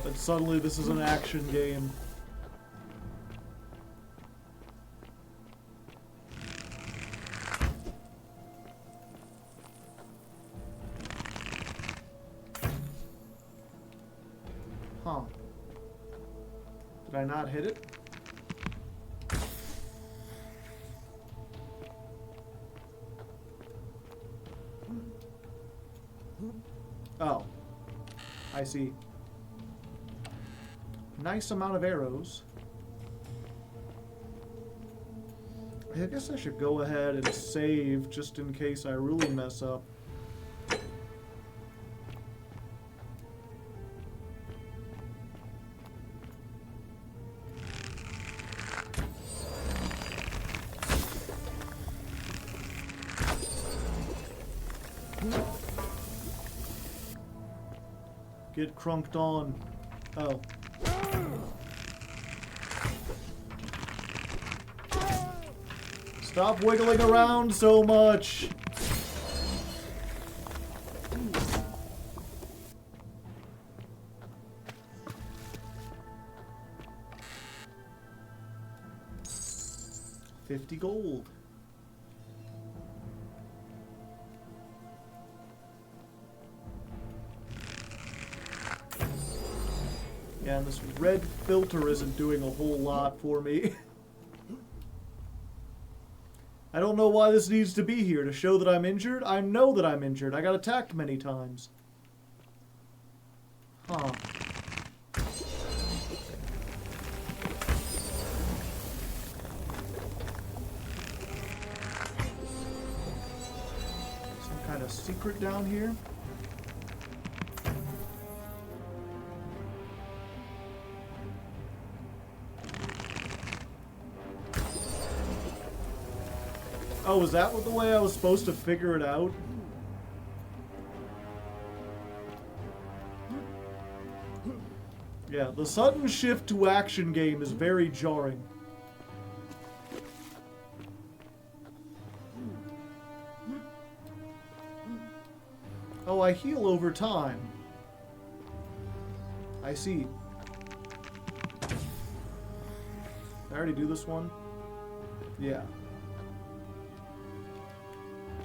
Yep, and suddenly this is an action game. Huh. Did I not hit it? Oh. I see. Nice amount of arrows. I guess I should go ahead and save just in case I really mess up. Get crunked on. Oh. Stop wiggling around so much. $50 gold. Yeah, and this red filter isn't doing a whole lot for me. I don't know why this needs to be here. To show that I'm injured? I know that I'm injured. I got attacked many times. Huh. Some kind of secret down here? Oh, was that the way I was supposed to figure it out? Yeah, the sudden shift to action game is very jarring. Oh, I heal over time. I see. Did I already do this one? Yeah.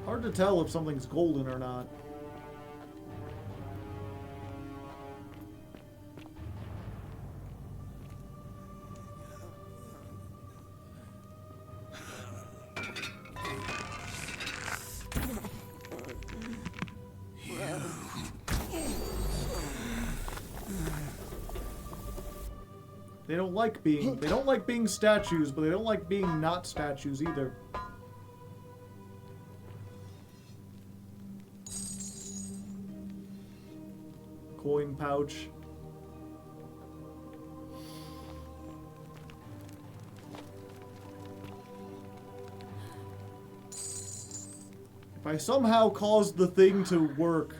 Hard to tell if something's golden or not. They don't like being statues, but they don't like being not statues either. Coin pouch. If I somehow caused the thing to work.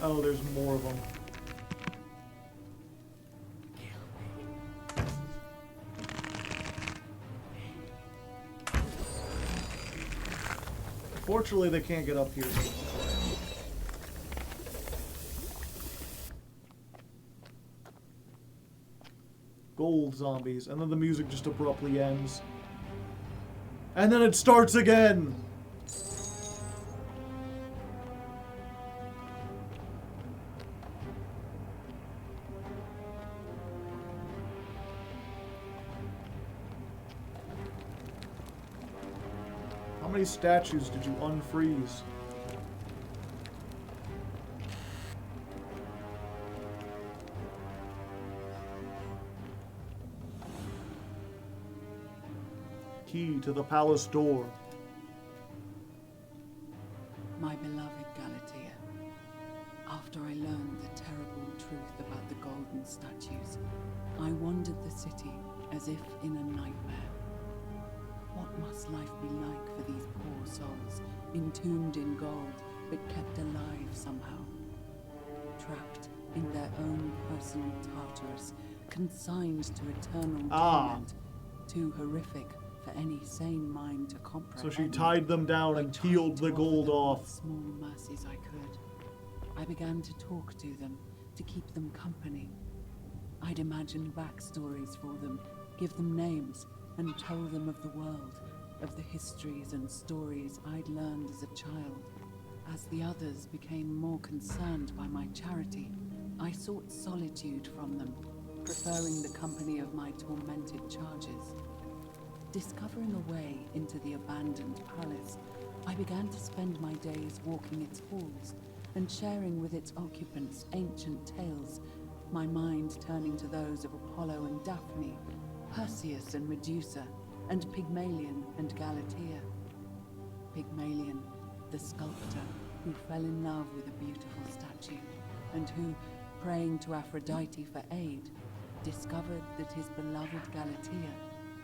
Oh, there's more of them. Fortunately, they can't get up here. Gold zombies. And then the music just abruptly ends. And then it starts again! How many statues did you unfreeze? Key to the palace door. My beloved Galatea, after I learned the terrible truth about the golden statues, I wandered the city as if in a nightmare. What must life be like for these poor souls, entombed in gold, but kept alive somehow? Trapped in their own personal Tartarus, consigned to eternal Ah. torment, too horrific for any sane mind to comprehend. So she tied them down and peeled the gold off. Small mercies I could. I began to talk to them, to keep them company. I'd imagine backstories for them, give them names, and tell them of the world, of the histories and stories I'd learned as a child. As the others became more concerned by my charity, I sought solitude from them, preferring the company of my tormented charges. Discovering a way into the abandoned palace, I began to spend my days walking its halls and sharing with its occupants ancient tales, my mind turning to those of Apollo and Daphne, Perseus and Medusa, and Pygmalion and Galatea. Pygmalion, the sculptor who fell in love with a beautiful statue, and who, praying to Aphrodite for aid, discovered that his beloved Galatea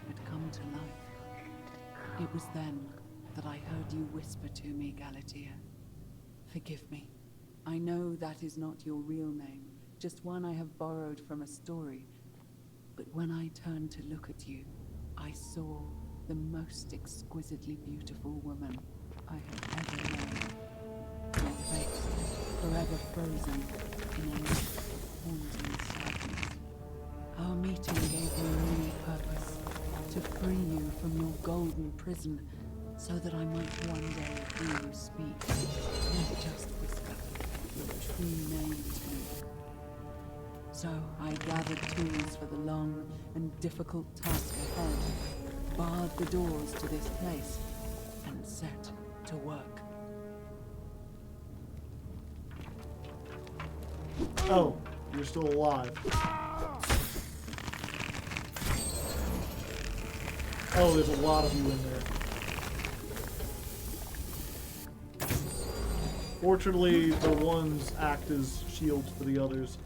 had come to life. It was then that I heard you whisper to me, Galatea. Forgive me. I know that is not your real name, just one I have borrowed from a story. But when I turned to look at you, I saw the most exquisitely beautiful woman I have ever known. Your face, forever frozen in a look of haunting sadness. Our meeting gave me a new purpose, to free you from your golden prison, so that I might one day hear you speak, not just whisper, your true name to me. So I gathered tools for the long and difficult task ahead, barred the doors to this place, and set to work. Oh, you're still alive. Oh, there's a lot of you in there. Fortunately, the ones act as shields for the others.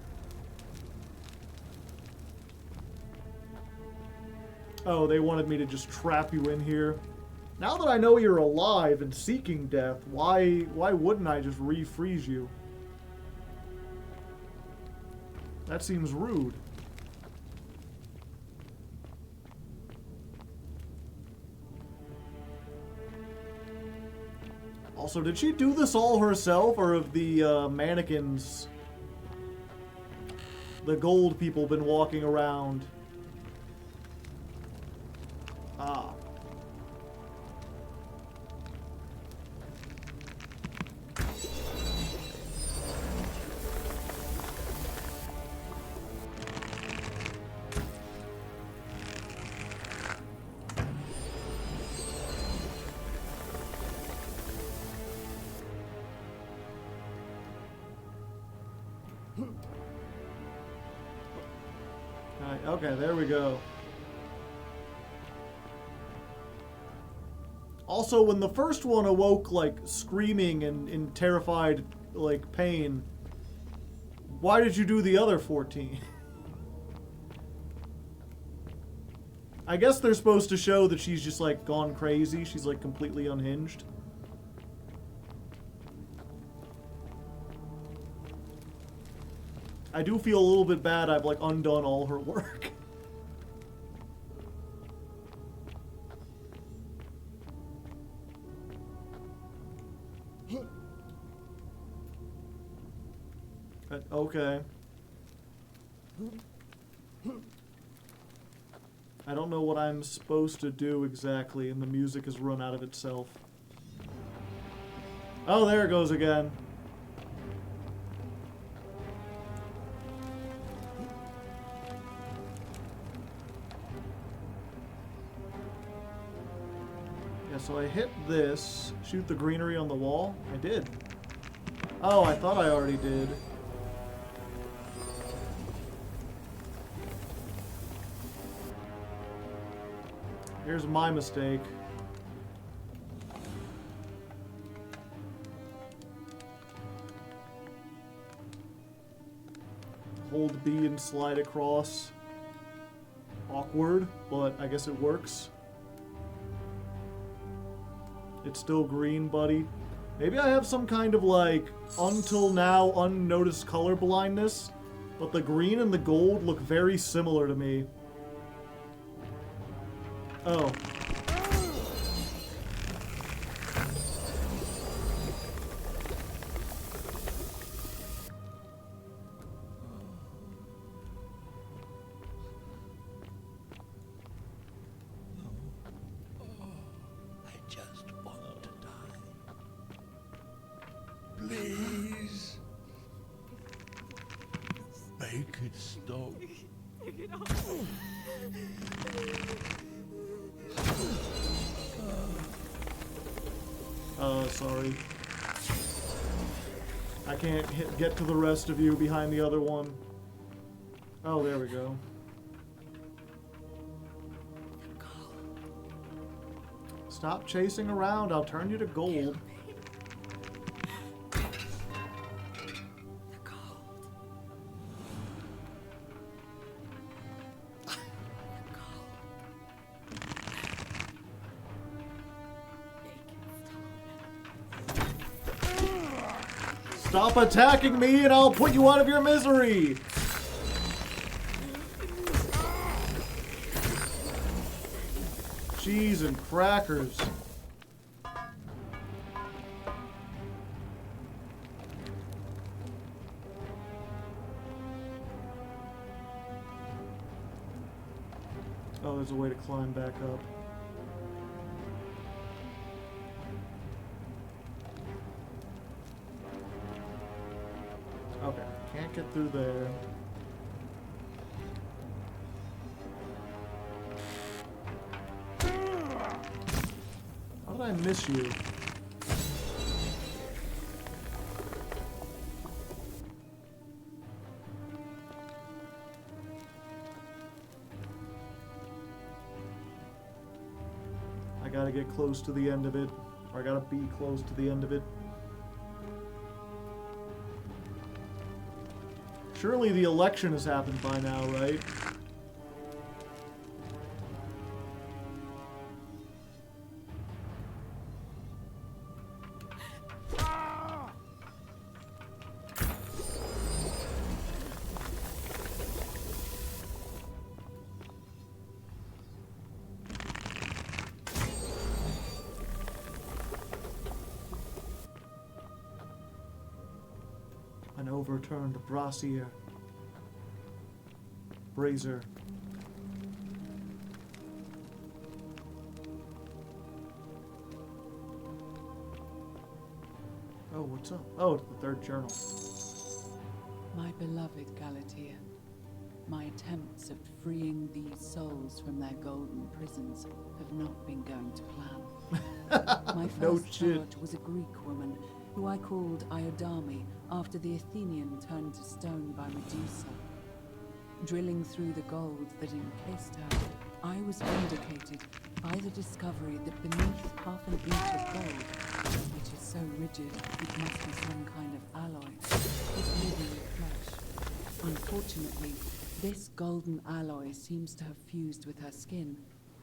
Oh, they wanted me to just trap you in here. Now that I know you're alive and seeking death, why wouldn't I just refreeze you? That seems rude. Also, did she do this all herself, or have the mannequins, the gold people, been walking around? Ah. Okay, there we go. Also, when the first one awoke, like, screaming and in terrified, like, pain, why did you do the other 14? I guess they're supposed to show that she's just, like, gone crazy. She's, like, completely unhinged. I do feel a little bit bad I've, like, undone all her work. But, okay. I don't know what I'm supposed to do exactly, and the music has run out of itself. Oh, there it goes again. Yeah, so I hit this. Shoot the greenery on the wall. I did. Oh, I thought I already did. Here's my mistake. Hold B and slide across. Awkward, but I guess it works. It's still green, buddy. Maybe I have some kind of, like, until now unnoticed color blindness. But the green and the gold look very similar to me. Oh. I just want to die. Please. Make it stop. Sorry. I can't get to the rest of you behind the other one. Oh, there we go. Stop chasing around. I'll turn you to gold. Stop attacking me and I'll put you out of your misery! Cheese and crackers. Oh, there's a way to climb back up. Okay, can't get through there. How did I miss you? I gotta get close to the end of it, or I gotta be close to the end of it. Surely the election has happened by now, right? An overturned brazier. Brazier. Oh, what's up? Oh, the third journal. My beloved Galatea, my attempts at freeing these souls from their golden prisons have not been going to plan. My first charge was a Greek woman who I called Iodame after the Athenian turned to stone by Medusa. Drilling through the gold that encased her, I was vindicated by the discovery that beneath half an inch of gold, which is so rigid it must be some kind of alloy, is living flesh. Unfortunately, this golden alloy seems to have fused with her skin,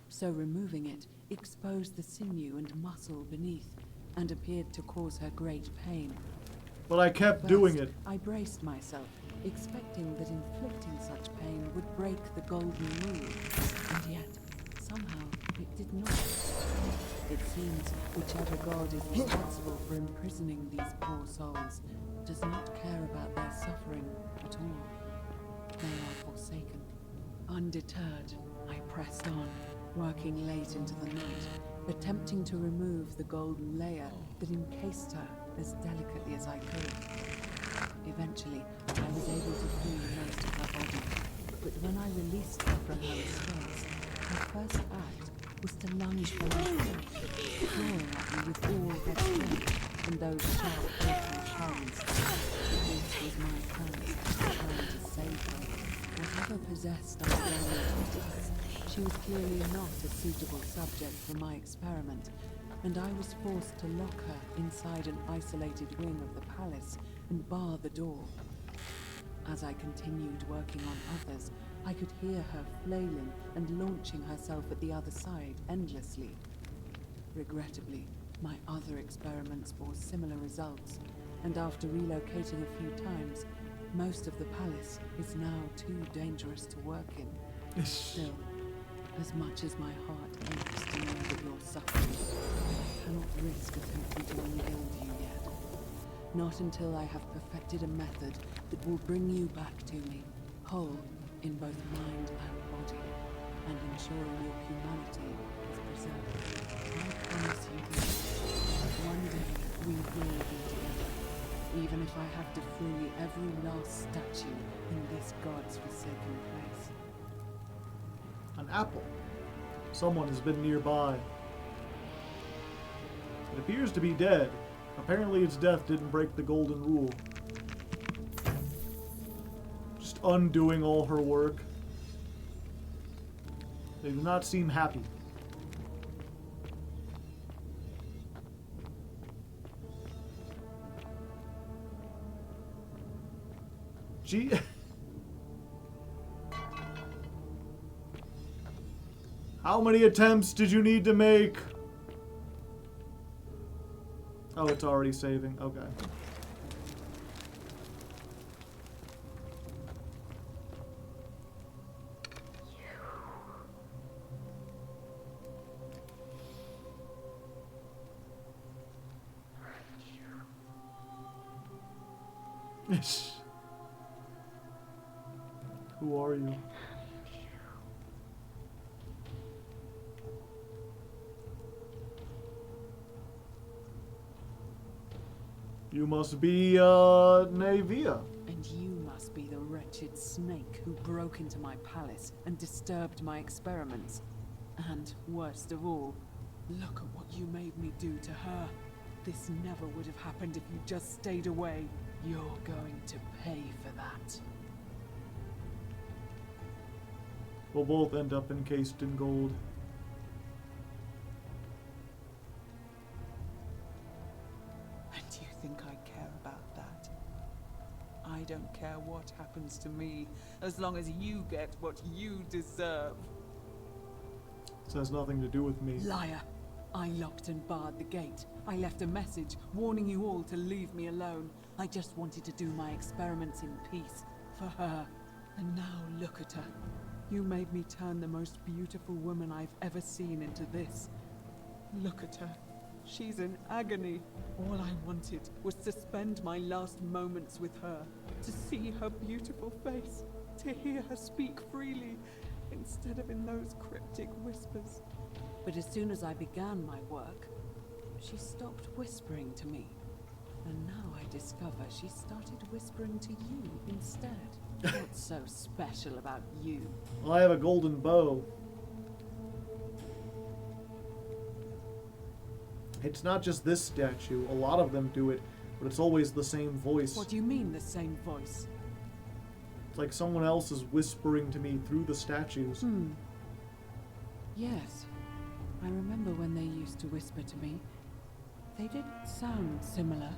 so removing it exposed the sinew and muscle beneath, and appeared to cause her great pain. But I kept doing it. I braced myself, expecting that inflicting such pain would break the golden rule, and yet, somehow, it did not. It seems whichever god is responsible for imprisoning these poor souls does not care about their suffering at all. They are forsaken. Undeterred, I pressed on, working late into the night, attempting to remove the golden layer that encased her as delicately as I could. Eventually, I was able to free most of her body, but when I released her from her restraints, her first act was to lunge for my throat, clawing at me with all her strength and those sharp, awful tongues. This was my chance, trying to save her. Whatever possessed our entities, she was clearly not a suitable subject for my experiment, and I was forced to lock her inside an isolated wing of the palace and bar the door. As I continued working on others, I could hear her flailing and launching herself at the other side endlessly. Regrettably, my other experiments bore similar results, and after relocating a few times, Most of the palace is now too dangerous to work in. Still, as much as my heart aches to know that you're suffering, I cannot risk attempting to ungild you yet. Not until I have perfected a method that will bring you back to me, whole in both mind and body, and ensuring your humanity is preserved. I promise you this, that one day we will be together, even if I have to free every last statue in this god's forsaken place. An apple. Someone has been nearby. It appears to be dead. Apparently its death didn't break the golden rule. Just undoing all her work. They do not seem happy. Gee. How many attempts did you need to make? Oh, it's already saving. Okay. Who are you? You must be, Navia. And you must be the wretched snake who broke into my palace and disturbed my experiments. And, worst of all, look at what you made me do to her. This never would have happened if you just stayed away. You're going to pay for that. We'll both end up encased in gold. And you think I care about that? I don't care what happens to me, as long as you get what you deserve. This has nothing to do with me. Liar! I locked and barred the gate. I left a message warning you all to leave me alone. I just wanted to do my experiments in peace, for her. And now look at her. You made me turn the most beautiful woman I've ever seen into this. Look at her. She's in agony. All I wanted was to spend my last moments with her, to see her beautiful face, to hear her speak freely, instead of in those cryptic whispers. But as soon as I began my work, she stopped whispering to me. And now I discover she started whispering to you instead. What's so special about you? Well, I have a golden bow. It's not just this statue. A lot of them do it, but it's always the same voice. What do you mean, the same voice? It's like someone else is whispering to me through the statues. Yes. I remember when they used to whisper to me. They did sound similar.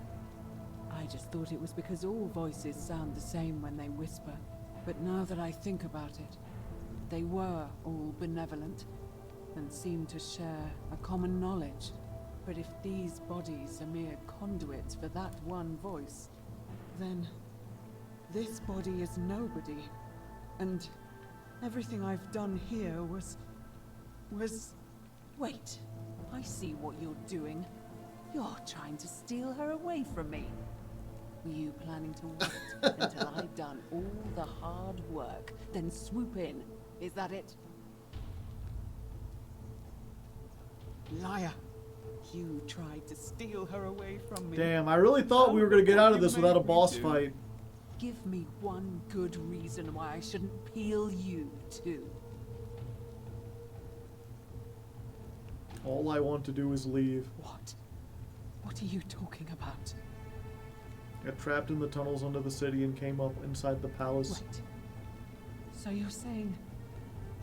I just thought it was because all voices sound the same when they whisper. But now that I think about it, they were all benevolent and seemed to share a common knowledge. But if these bodies are mere conduits for that one voice, then this body is nobody. And everything I've done here was... Wait, I see what you're doing. You're trying to steal her away from me. Were you planning to wait until I'd done all the hard work, then swoop in? Is that it? Liar! You tried to steal her away from me. Damn, I really thought we were going to get out of this without a boss fight. Give me one good reason why I shouldn't peel you, too. All I want to do is leave. What? What are you talking about? Got trapped in the tunnels under the city and came up inside the palace. Wait. So you're saying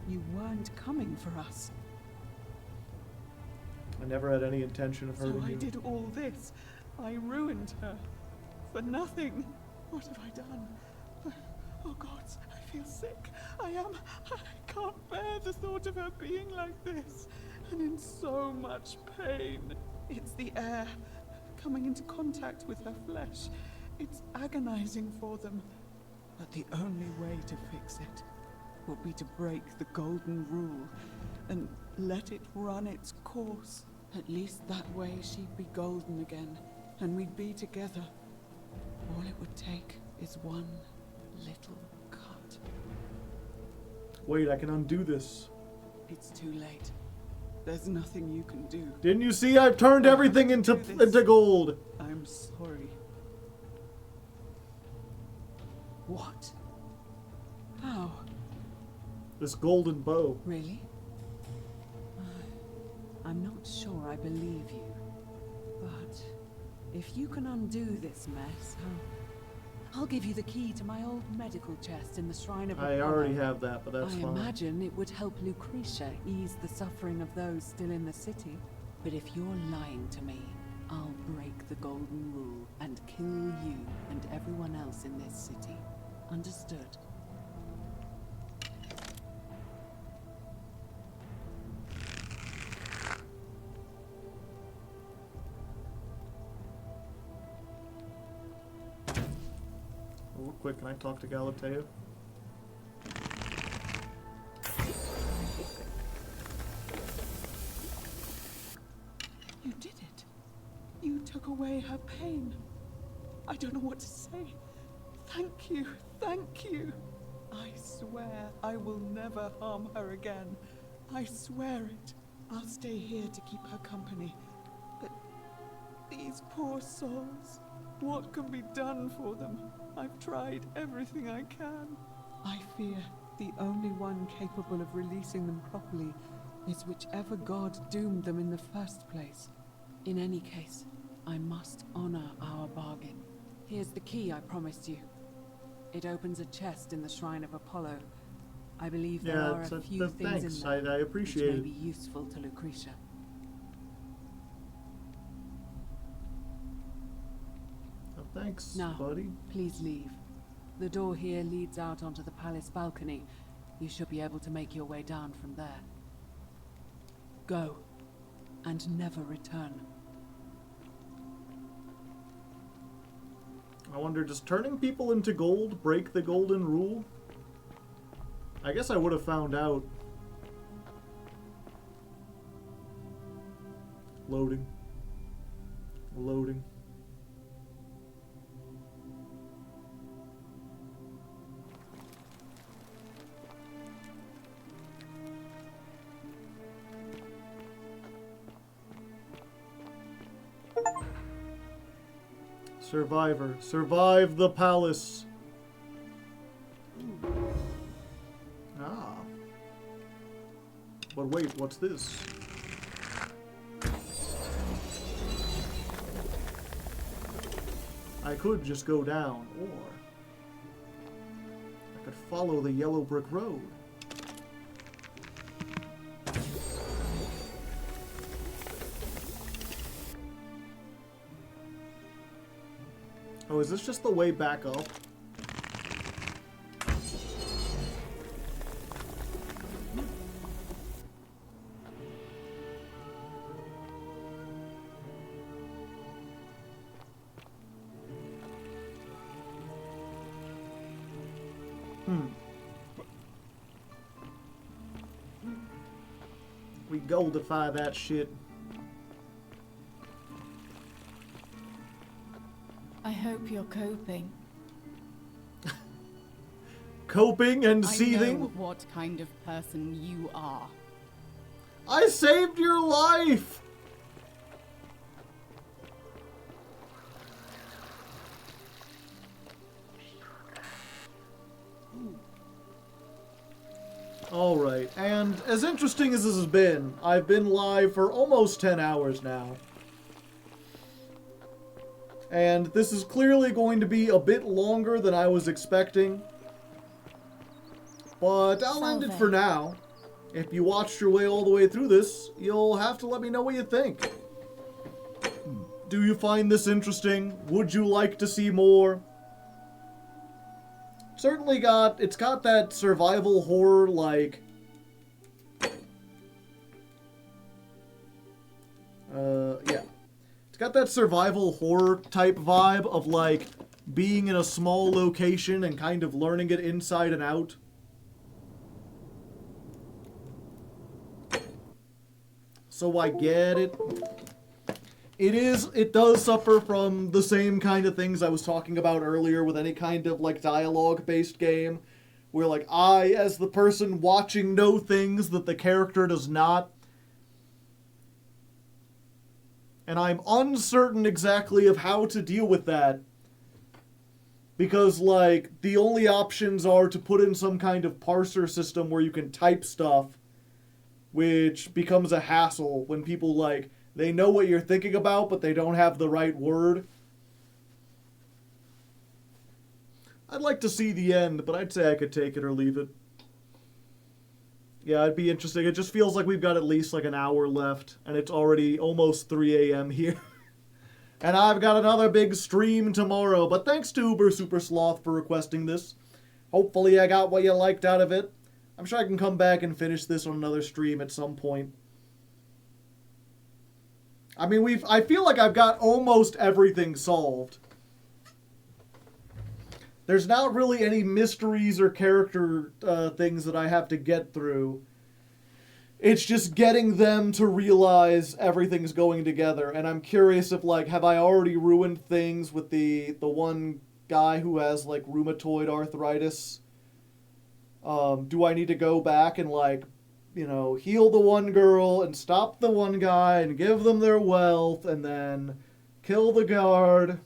you weren't coming for us? I never had any intention of hurting you. So I did all this. I ruined her. For nothing. What have I done? Oh God, I feel sick. I can't bear the thought of her being like this. And in so much pain. It's the air coming into contact with her flesh. It's agonizing for them. But the only way to fix it will be to break the golden rule and let it run its course. At least that way she'd be golden again, and we'd be together. All it would take is one little cut. Wait, I can undo this. It's too late. There's nothing you can do. Didn't you see I've turned everything into gold? I'm sorry. What? How? This golden bow. Really? I'm not sure I believe you. But if you can undo this mess, I'll give you the key to my old medical chest in the Shrine of Apollo. I already have that, but that's I fine. imagine it would help Lucretia ease the suffering of those still in the city. But if you're lying to me, I'll break the golden rule and kill you and everyone else in this city. Understood? Real quick, can I talk to Galatea? You did it. You took away her pain. I don't know what to say. Thank you. Thank you. I swear I will never harm her again. I swear it. I'll stay here to keep her company. But these poor souls, what can be done for them? I've tried everything I can. I fear the only one capable of releasing them properly is whichever god doomed them in the first place. In any case, I must honor our bargain. Here's the key I promised you. It opens a chest in the Shrine of Apollo. I believe there are a few things in there I appreciate which it. may be useful to Lucretia. Oh, thanks, Now, buddy. please leave. The door here leads out onto the palace balcony. You should be able to make your way down from there. Go, and never return. I wonder, does turning people into gold break the golden rule? I guess I would have found out. Loading. Loading. Survivor. Survive the palace. Ah. But wait, what's this? I could just go down, or I could follow the yellow brick road. Oh, is this just the way back up? We goldify that shit. I hope you're coping. Coping and I seething? know what kind of person you are. I saved your life! Alright, and as interesting as this has been, I've been live for almost 10 hours now. And this is clearly going to be a bit longer than I was expecting. But I'll end it for now. If you watched your way all the way through this, you'll have to let me know what you think. Do you find this interesting? Would you like to see more? Certainly it's got that survival horror, like, yeah. It's got that survival horror type vibe of, like, being in a small location and kind of learning it inside and out. So I get it. It does suffer from the same kind of things I was talking about earlier with any kind of like dialogue-based game, where like I, as the person watching, know things that the character does not. And I'm uncertain exactly of how to deal with that. Because, like, the only options are to put in some kind of parser system where you can type stuff, which becomes a hassle when people, like, they know what you're thinking about, but they don't have the right word. I'd like to see the end, but I'd say I could take it or leave it. Yeah, it'd be interesting. It just feels like we've got at least, like, an hour left, and it's already almost 3 a.m. here. And I've got another big stream tomorrow, but thanks to Uber Super Sloth for requesting this. Hopefully I got what you liked out of it. I'm sure I can come back and finish this on another stream at some point. I mean, I feel like I've got almost everything solved. There's not really any mysteries or character things that I have to get through. It's just getting them to realize everything's going together. And I'm curious if, like, have I already ruined things with the one guy who has, like, rheumatoid arthritis? Do I need to go back and, like, you know, heal the one girl and stop the one guy and give them their wealth and then kill the guard?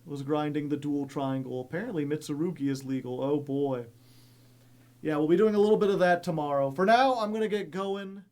Was grinding the dual triangle. Apparently Mitsurugi is legal. Oh boy. Yeah, we'll be doing a little bit of that tomorrow. For now, I'm going to get going.